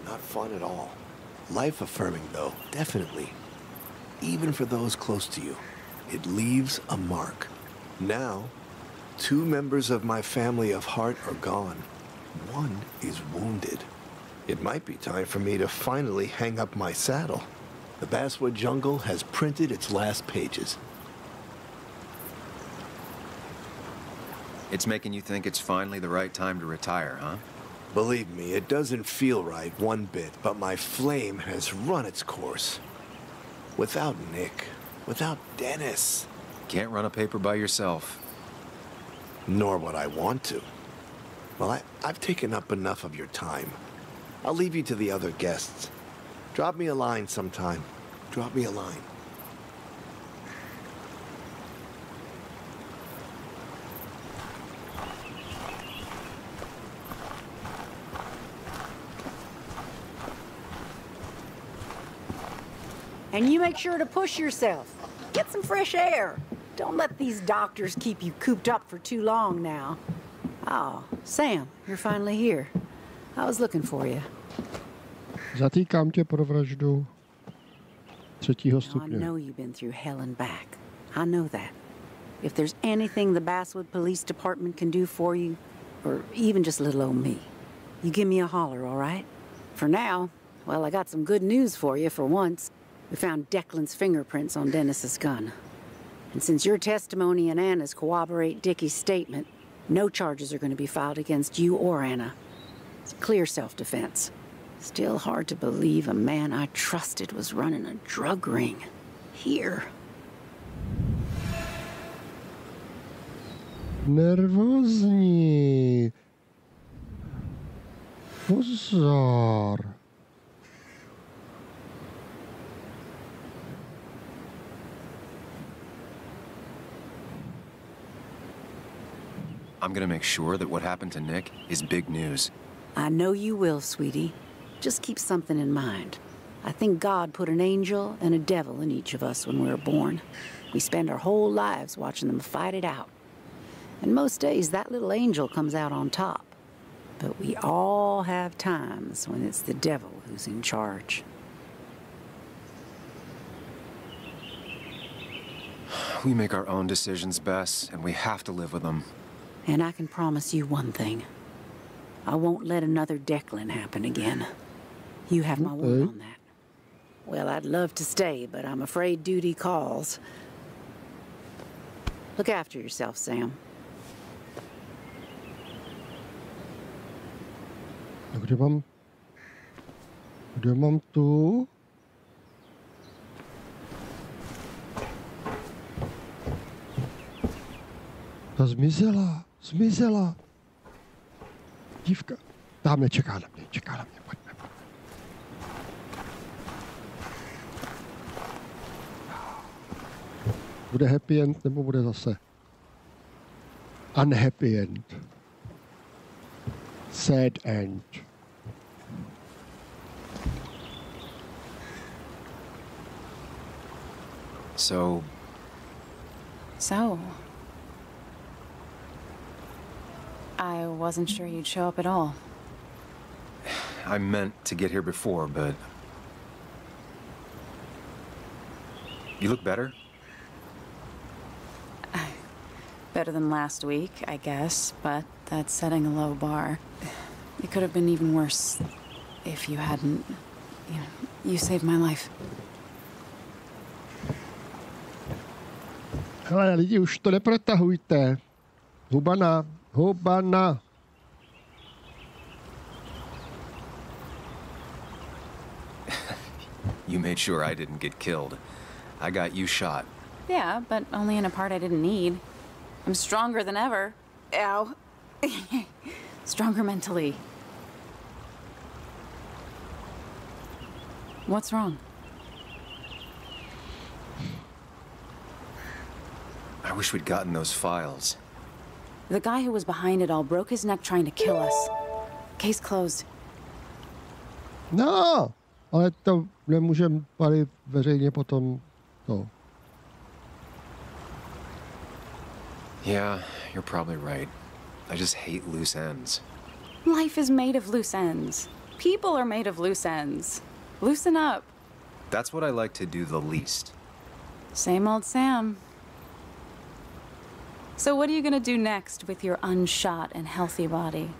Not fun at all. Life-affirming, though, definitely. Even for those close to you, it leaves a mark. Now, 2 members of my family of heart are gone. 1 is wounded. It might be time for me to finally hang up my saddle. The Basswood Jungle has printed its last pages. It's making you think it's finally the right time to retire, huh? Believe me, it doesn't feel right one bit, but my flame has run its course. Without Nick, without Dennis. Can't run a paper by yourself. Nor would I want to. Well, I've taken up enough of your time. I'll leave you to the other guests. Drop me a line sometime. Drop me a line. And you make sure to push yourself. Get some fresh air. Don't let these doctors keep you cooped up for too long now. Oh, Sam, you're finally here. I was looking for you. Zatýkám tě pro vraždu 3. I stupně. know you've been through hell and back. I know that. If there's anything the Basswood Police Department can do for you, or even just little old me, you give me a holler, all right? For now, well, I got some good news for you for once. We found Declan's fingerprints on Dennis's gun. And since your testimony and Anna's corroborate Dickie's statement, no charges are going to be filed against you or Anna. It's clear self-defense. Still hard to believe a man I trusted was running a drug ring. Here. Nervózní. Pozor. I'm gonna make sure that what happened to Nick is big news. I know you will, sweetie. Just keep something in mind. I think God put an angel and a devil in each of us when we were born. We spend our whole lives watching them fight it out. And most days, that little angel comes out on top. But we all have times when it's the devil who's in charge. We make our own decisions, Bess, and we have to live with them. And I can promise you one thing. I won't let another Declan happen again. You have my word on that. Well, I'd love to stay, but I'm afraid duty calls. Look after yourself, Sam. Kde mám tu? Ta zmizela. Dívka. Tamhle čeká na mě, pojďme. Bude happy end, nebo bude zase unhappy end? Sad end. So, I wasn't sure you'd show up at all. I meant to get here before, but... You look better? Better than last week, I guess, but that's setting a low bar. It could have been even worse if you hadn't... You saved my life. Hele, lidi, už to neprotahujte. Hubana. You made sure I didn't get killed. I got you shot. Yeah, but only in a part I didn't need. I'm stronger than ever. Ow. Stronger mentally. What's wrong? I wish we'd gotten those files. The guy who was behind it all broke his neck trying to kill us. Case closed. No, ale to nemůžem tady veřejně potom to. Yeah, you're probably right. I just hate loose ends. Life is made of loose ends. People are made of loose ends. Loosen up. That's what I like to do the least. Same old Sam. So what are you gonna do next with your unshot and healthy body?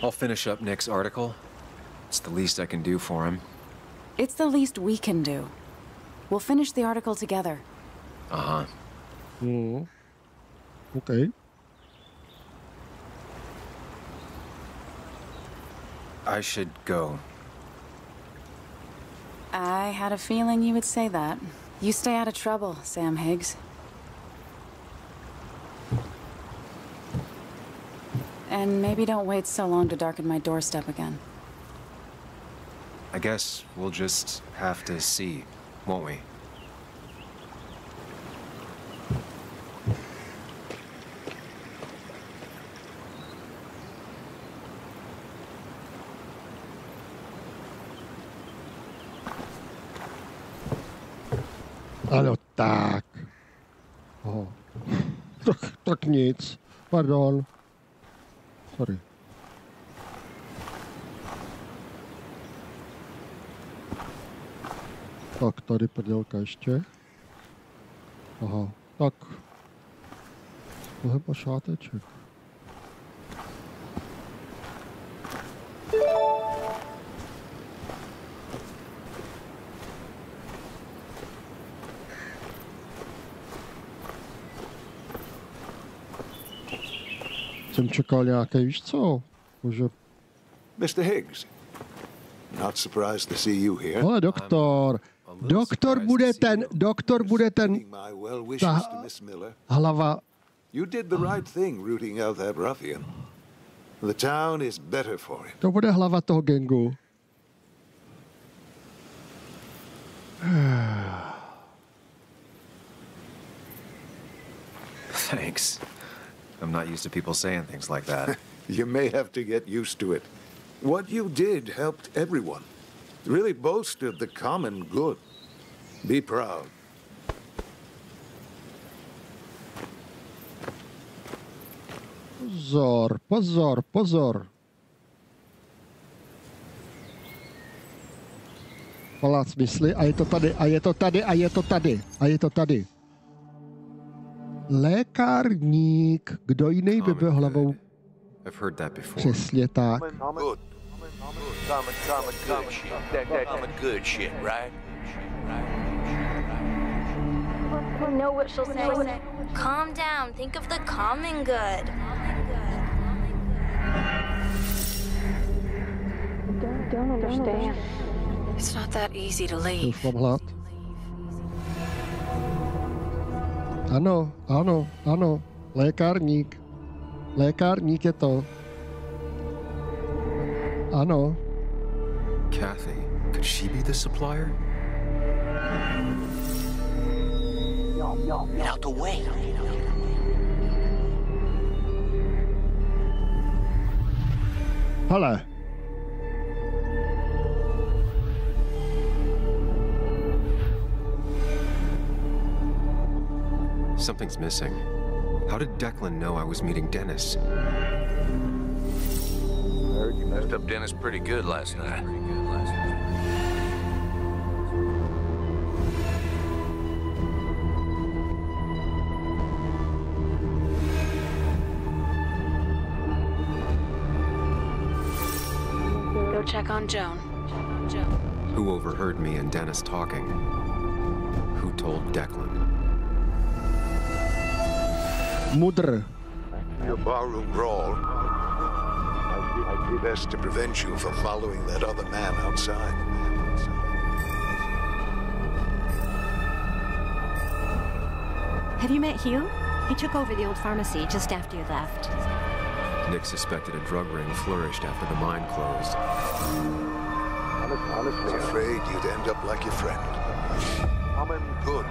I'll finish up Nick's article. It's the least I can do for him. It's the least we can do. We'll finish the article together. Uh-huh. Okay. I should go. I had a feeling you would say that. You stay out of trouble, Sam Higgs. And maybe don't wait so long to darken my doorstep again. I guess we'll just have to see, won't we? Ano tak. Oh. Tak nic. Pardon. Sorry. Tak, tady prdělka ještě. Aha, tak. Tohle šáteček. Jsem čekal nějaké, víš co? Může... Mr. Higgs, not surprised to see you here. Ale doktor bude ten, ta hlava. You did the right thing rooting out that ruffian. The town is better for it. To bude hlava toho gangu. Thanks. I'm not used to people saying things like that. You may have to get used to it. What you did helped everyone. Really bolstered the common good. Be proud. Pozor, pozor, pozor. Palác mysli a je to tady, a je to tady, a je to tady, a je to tady. Lékárník, kdo jiný by byl hlavou? Přesně tak. Know what she'll say. Calm down. Think of the common good. Don't understand. It's not that easy to leave. Už mám hlad. Ano, ano, ano. Lékárník. Lékárník je to. Ano. Kathy, could she be the supplier? Get out the way. Hele. Something's missing. How did Declan know I was meeting Dennis? Heard you messed up Dennis pretty good last night. Go check on Joan. Who overheard me and Dennis talking? Who told Declan? Mudr. Your barroom brawl. I did best to prevent you from following that other man outside. Have you met Hugh? He took over the old pharmacy just after you left. Nick suspected a drug ring flourished after the mine closed. I was afraid you'd end up like your friend. Good.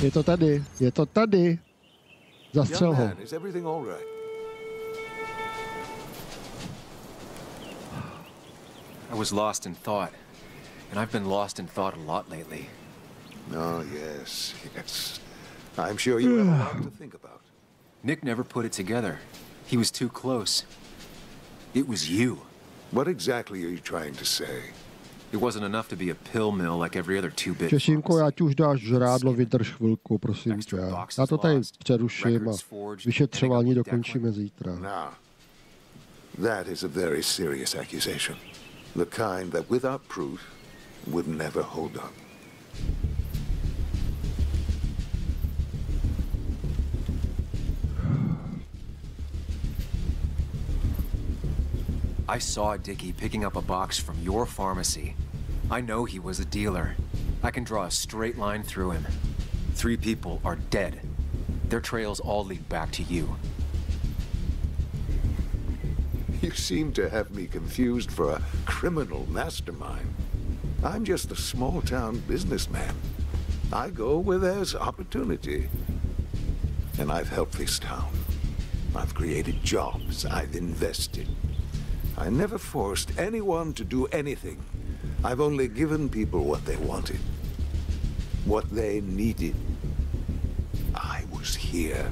Je to tady, je to tady. Zastřel ho. Is everything all right? I was lost in thought, and I've been lost in thought a lot lately. Oh, yes, yes. I'm sure you have a lot to think about. Nick never put it together. He was too close. It was you. What exactly are you trying to say? It wasn't enough to be a pill mill like every other two-bit. Česínko, já ti už dáš žrádlo, vydrž chvilku, prosím tě. Já to tady přeruším a vyšetřování dokončíme zítra. Now, that is a very serious accusation. The kind that without proof would never hold up. I saw Dickie picking up a box from your pharmacy. I know he was a dealer. I can draw a straight line through him. 3 people are dead. Their trails all lead back to you. You seem to have me confused for a criminal mastermind. I'm just a small-town businessman. I go where there's opportunity. And I've helped this town. I've created jobs. I've invested. I never forced anyone to do anything. I've only given people what they wanted, what they needed. I was here.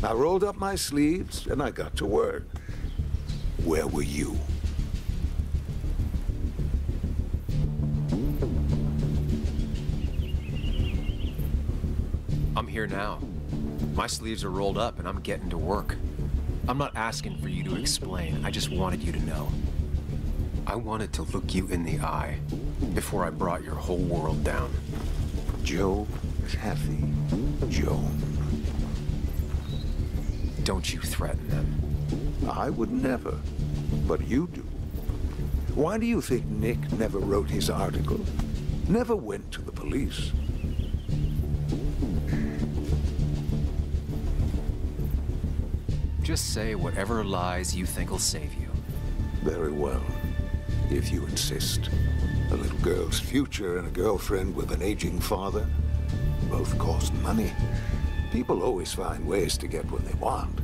I rolled up my sleeves and I got to work. Where were you? I'm here now. My sleeves are rolled up and I'm getting to work. I'm not asking for you to explain. I just wanted you to know. I wanted to look you in the eye before I brought your whole world down. Joe, Kathy, Joan. Don't you threaten them. I would never, but you do. Why do you think Nick never wrote his article? Never went to the police? Just say whatever lies you think will save you. Very well, if you insist. A little girl's future and a girlfriend with an aging father both cost money. People always find ways to get what they want.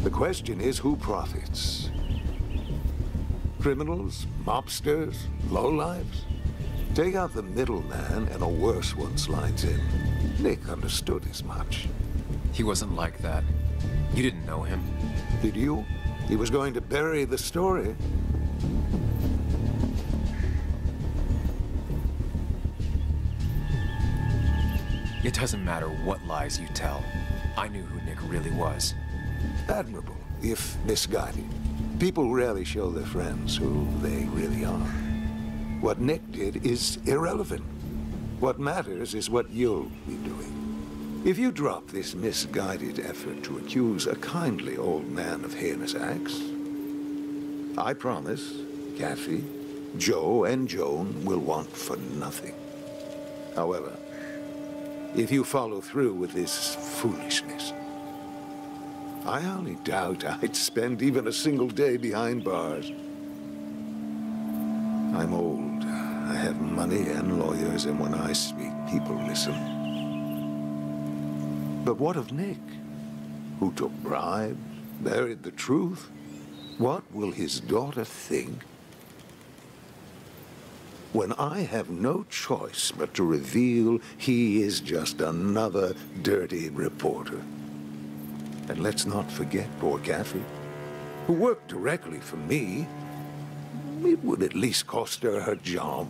The question is who profits? Criminals, mobsters, lowlifes? Take out the middleman and a worse one slides in. Nick understood as much. He wasn't like that. You didn't know him. Did you? He was going to bury the story. It doesn't matter what lies you tell. I knew who Nick really was. Admirable, if misguided. People rarely show their friends who they really are. What Nick did is irrelevant. What matters is what you'll be doing. If you drop this misguided effort to accuse a kindly old man of heinous acts, I promise Kathy, Joe, and Joan will want for nothing. However, if you follow through with this foolishness, I only doubt I'd spend even a single day behind bars. I'm old. I have money and lawyers, and when I speak, people listen. But what of Nick, who took bribes, buried the truth? What will his daughter think when I have no choice but to reveal he is just another dirty reporter? And let's not forget poor Kathy, who worked directly for me. It would at least cost her her job.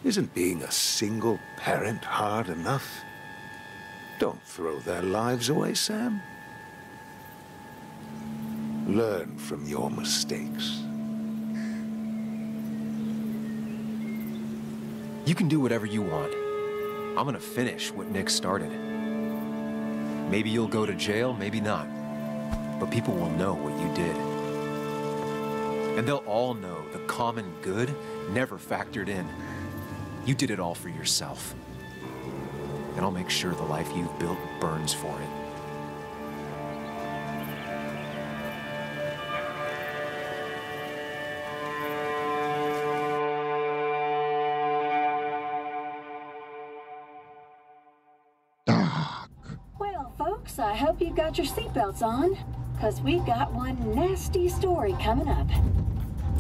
Isn't being a single parent hard enough? Don't throw their lives away, Sam. Learn from your mistakes. You can do whatever you want. I'm gonna finish what Nick started. Maybe you'll go to jail, maybe not. But people will know what you did. And they'll all know the common good never factored in. You did it all for yourself. And I'll make sure the life you've built burns for it. Well, folks, I hope you got your seatbelts on, because we've got one nasty story coming up.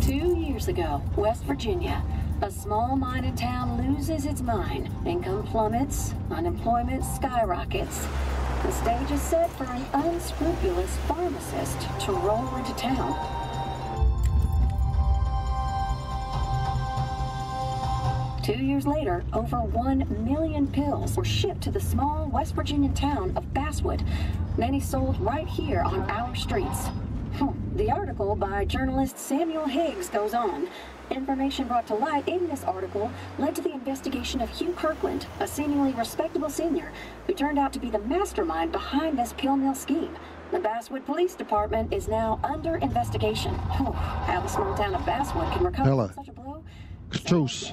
2 years ago, West Virginia, A small mining town loses its mine. Income plummets, unemployment skyrockets. The stage is set for an unscrupulous pharmacist to roll into town. Two years later, over 1 million pills were shipped to the small West Virginia town of Basswood, many sold right here on our streets. The article by journalist Samuel Higgs goes on. Information brought to light in this article led to the investigation of Hugh Kirkland, a seemingly respectable senior who turned out to be the mastermind behind this pill mill scheme. The Basswood Police Department is now under investigation. How the small town of Basswood can recover from such a blow? Křous.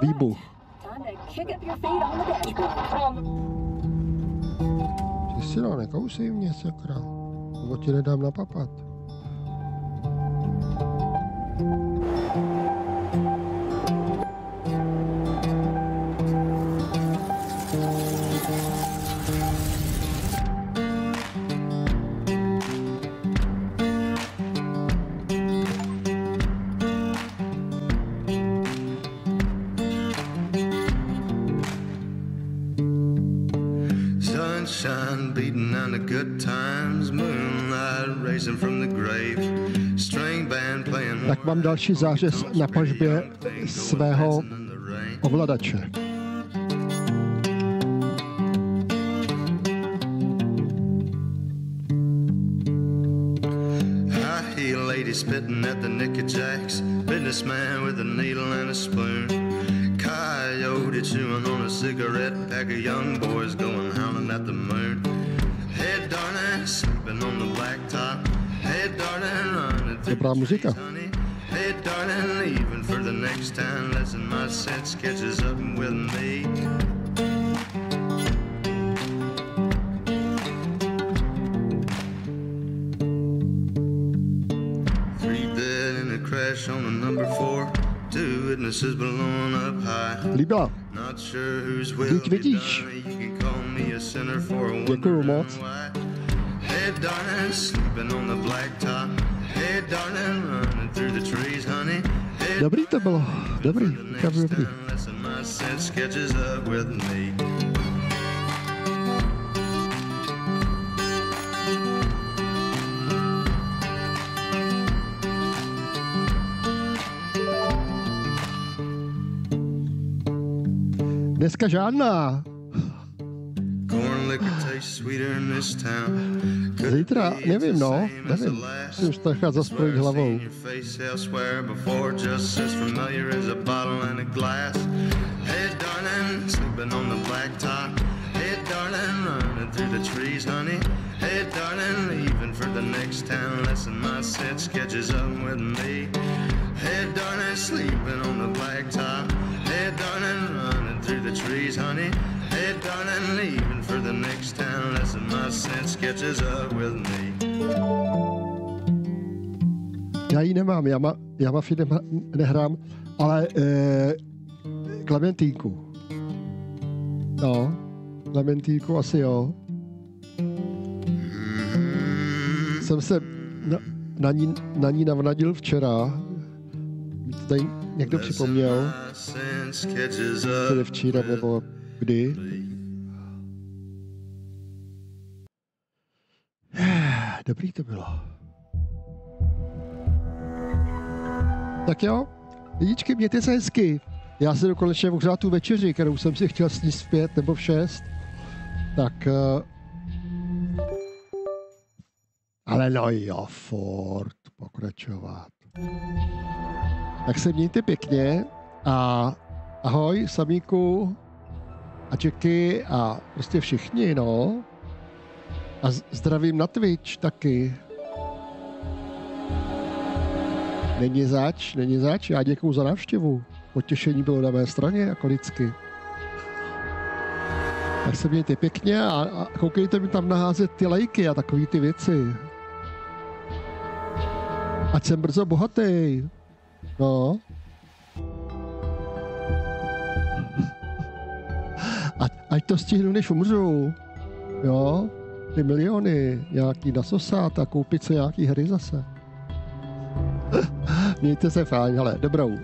Výbuch. Time to kick up your feet on the dashboard. Ty si nekousej mě, sakra. Nebo ti nedám napapat. Sunshine beating on the good times, moonlight racing from the grave, string band playing. Tak mám další zářez na pažbě svého ovladače. High heel lady spitting at the knickerjacks, businessman with a needle and a spoon, coyote chewing on a cigarette, pack of young boys going howling at the moon. Hey darling, sleeping on the blacktop. Hey darling, running through the trees, honey. Hey darling, leaving for the next town. Listen, my sense catches up with me. Three dead in a crash on the number 4. Two witnesses blown up high. Líbila. Not sure who's will be done. You can call me a sinner for a Děkuju moc. Hey darling, sleeping on the blacktop. Hey darling, running through the trees, honey. Hey, Dobrý to bylo. Dobrý. Dobrý. listen, my sense catches up with me. Dneska žádná. Zítra, nevím, no, nevím. Musím už to nechat zaspojit hlavou. Hey darling, sleeping on the blacktop. Hey darling, running through the trees, honey. Hey darling, leaving for the next town. Listen, my sense catches up with me. Já ji nemám, já mafii nehrám, ale Klementínku. No, Klementínku asi jo. Jsem se na ní navnadil včera. Mi to tady někdo připomněl. Včera nebo kdy. Dobrý to bylo. Tak jo, lidičky, mějte se hezky. Já si jdu konečně ohřát tu večeři, kterou jsem si chtěl sníst v 5 nebo v 6. Tak... ale no jo, furt pokračovat. Tak se mějte pěkně a ahoj, Samíku a Čeky a prostě všichni, no. A zdravím na Twitch taky. Není zač, já děkuju za návštěvu. Potěšení bylo na mé straně, jako vždycky. Tak se mějte pěkně a koukejte mi tam naházet ty lajky a takový ty věci. Ať jsem brzo bohatý. No. Ať to stihnu, než umřu. Jo. Ty miliony nějaký nasosát a koupit se nějaký hry zase. Mějte se fajn, hele, dobrou.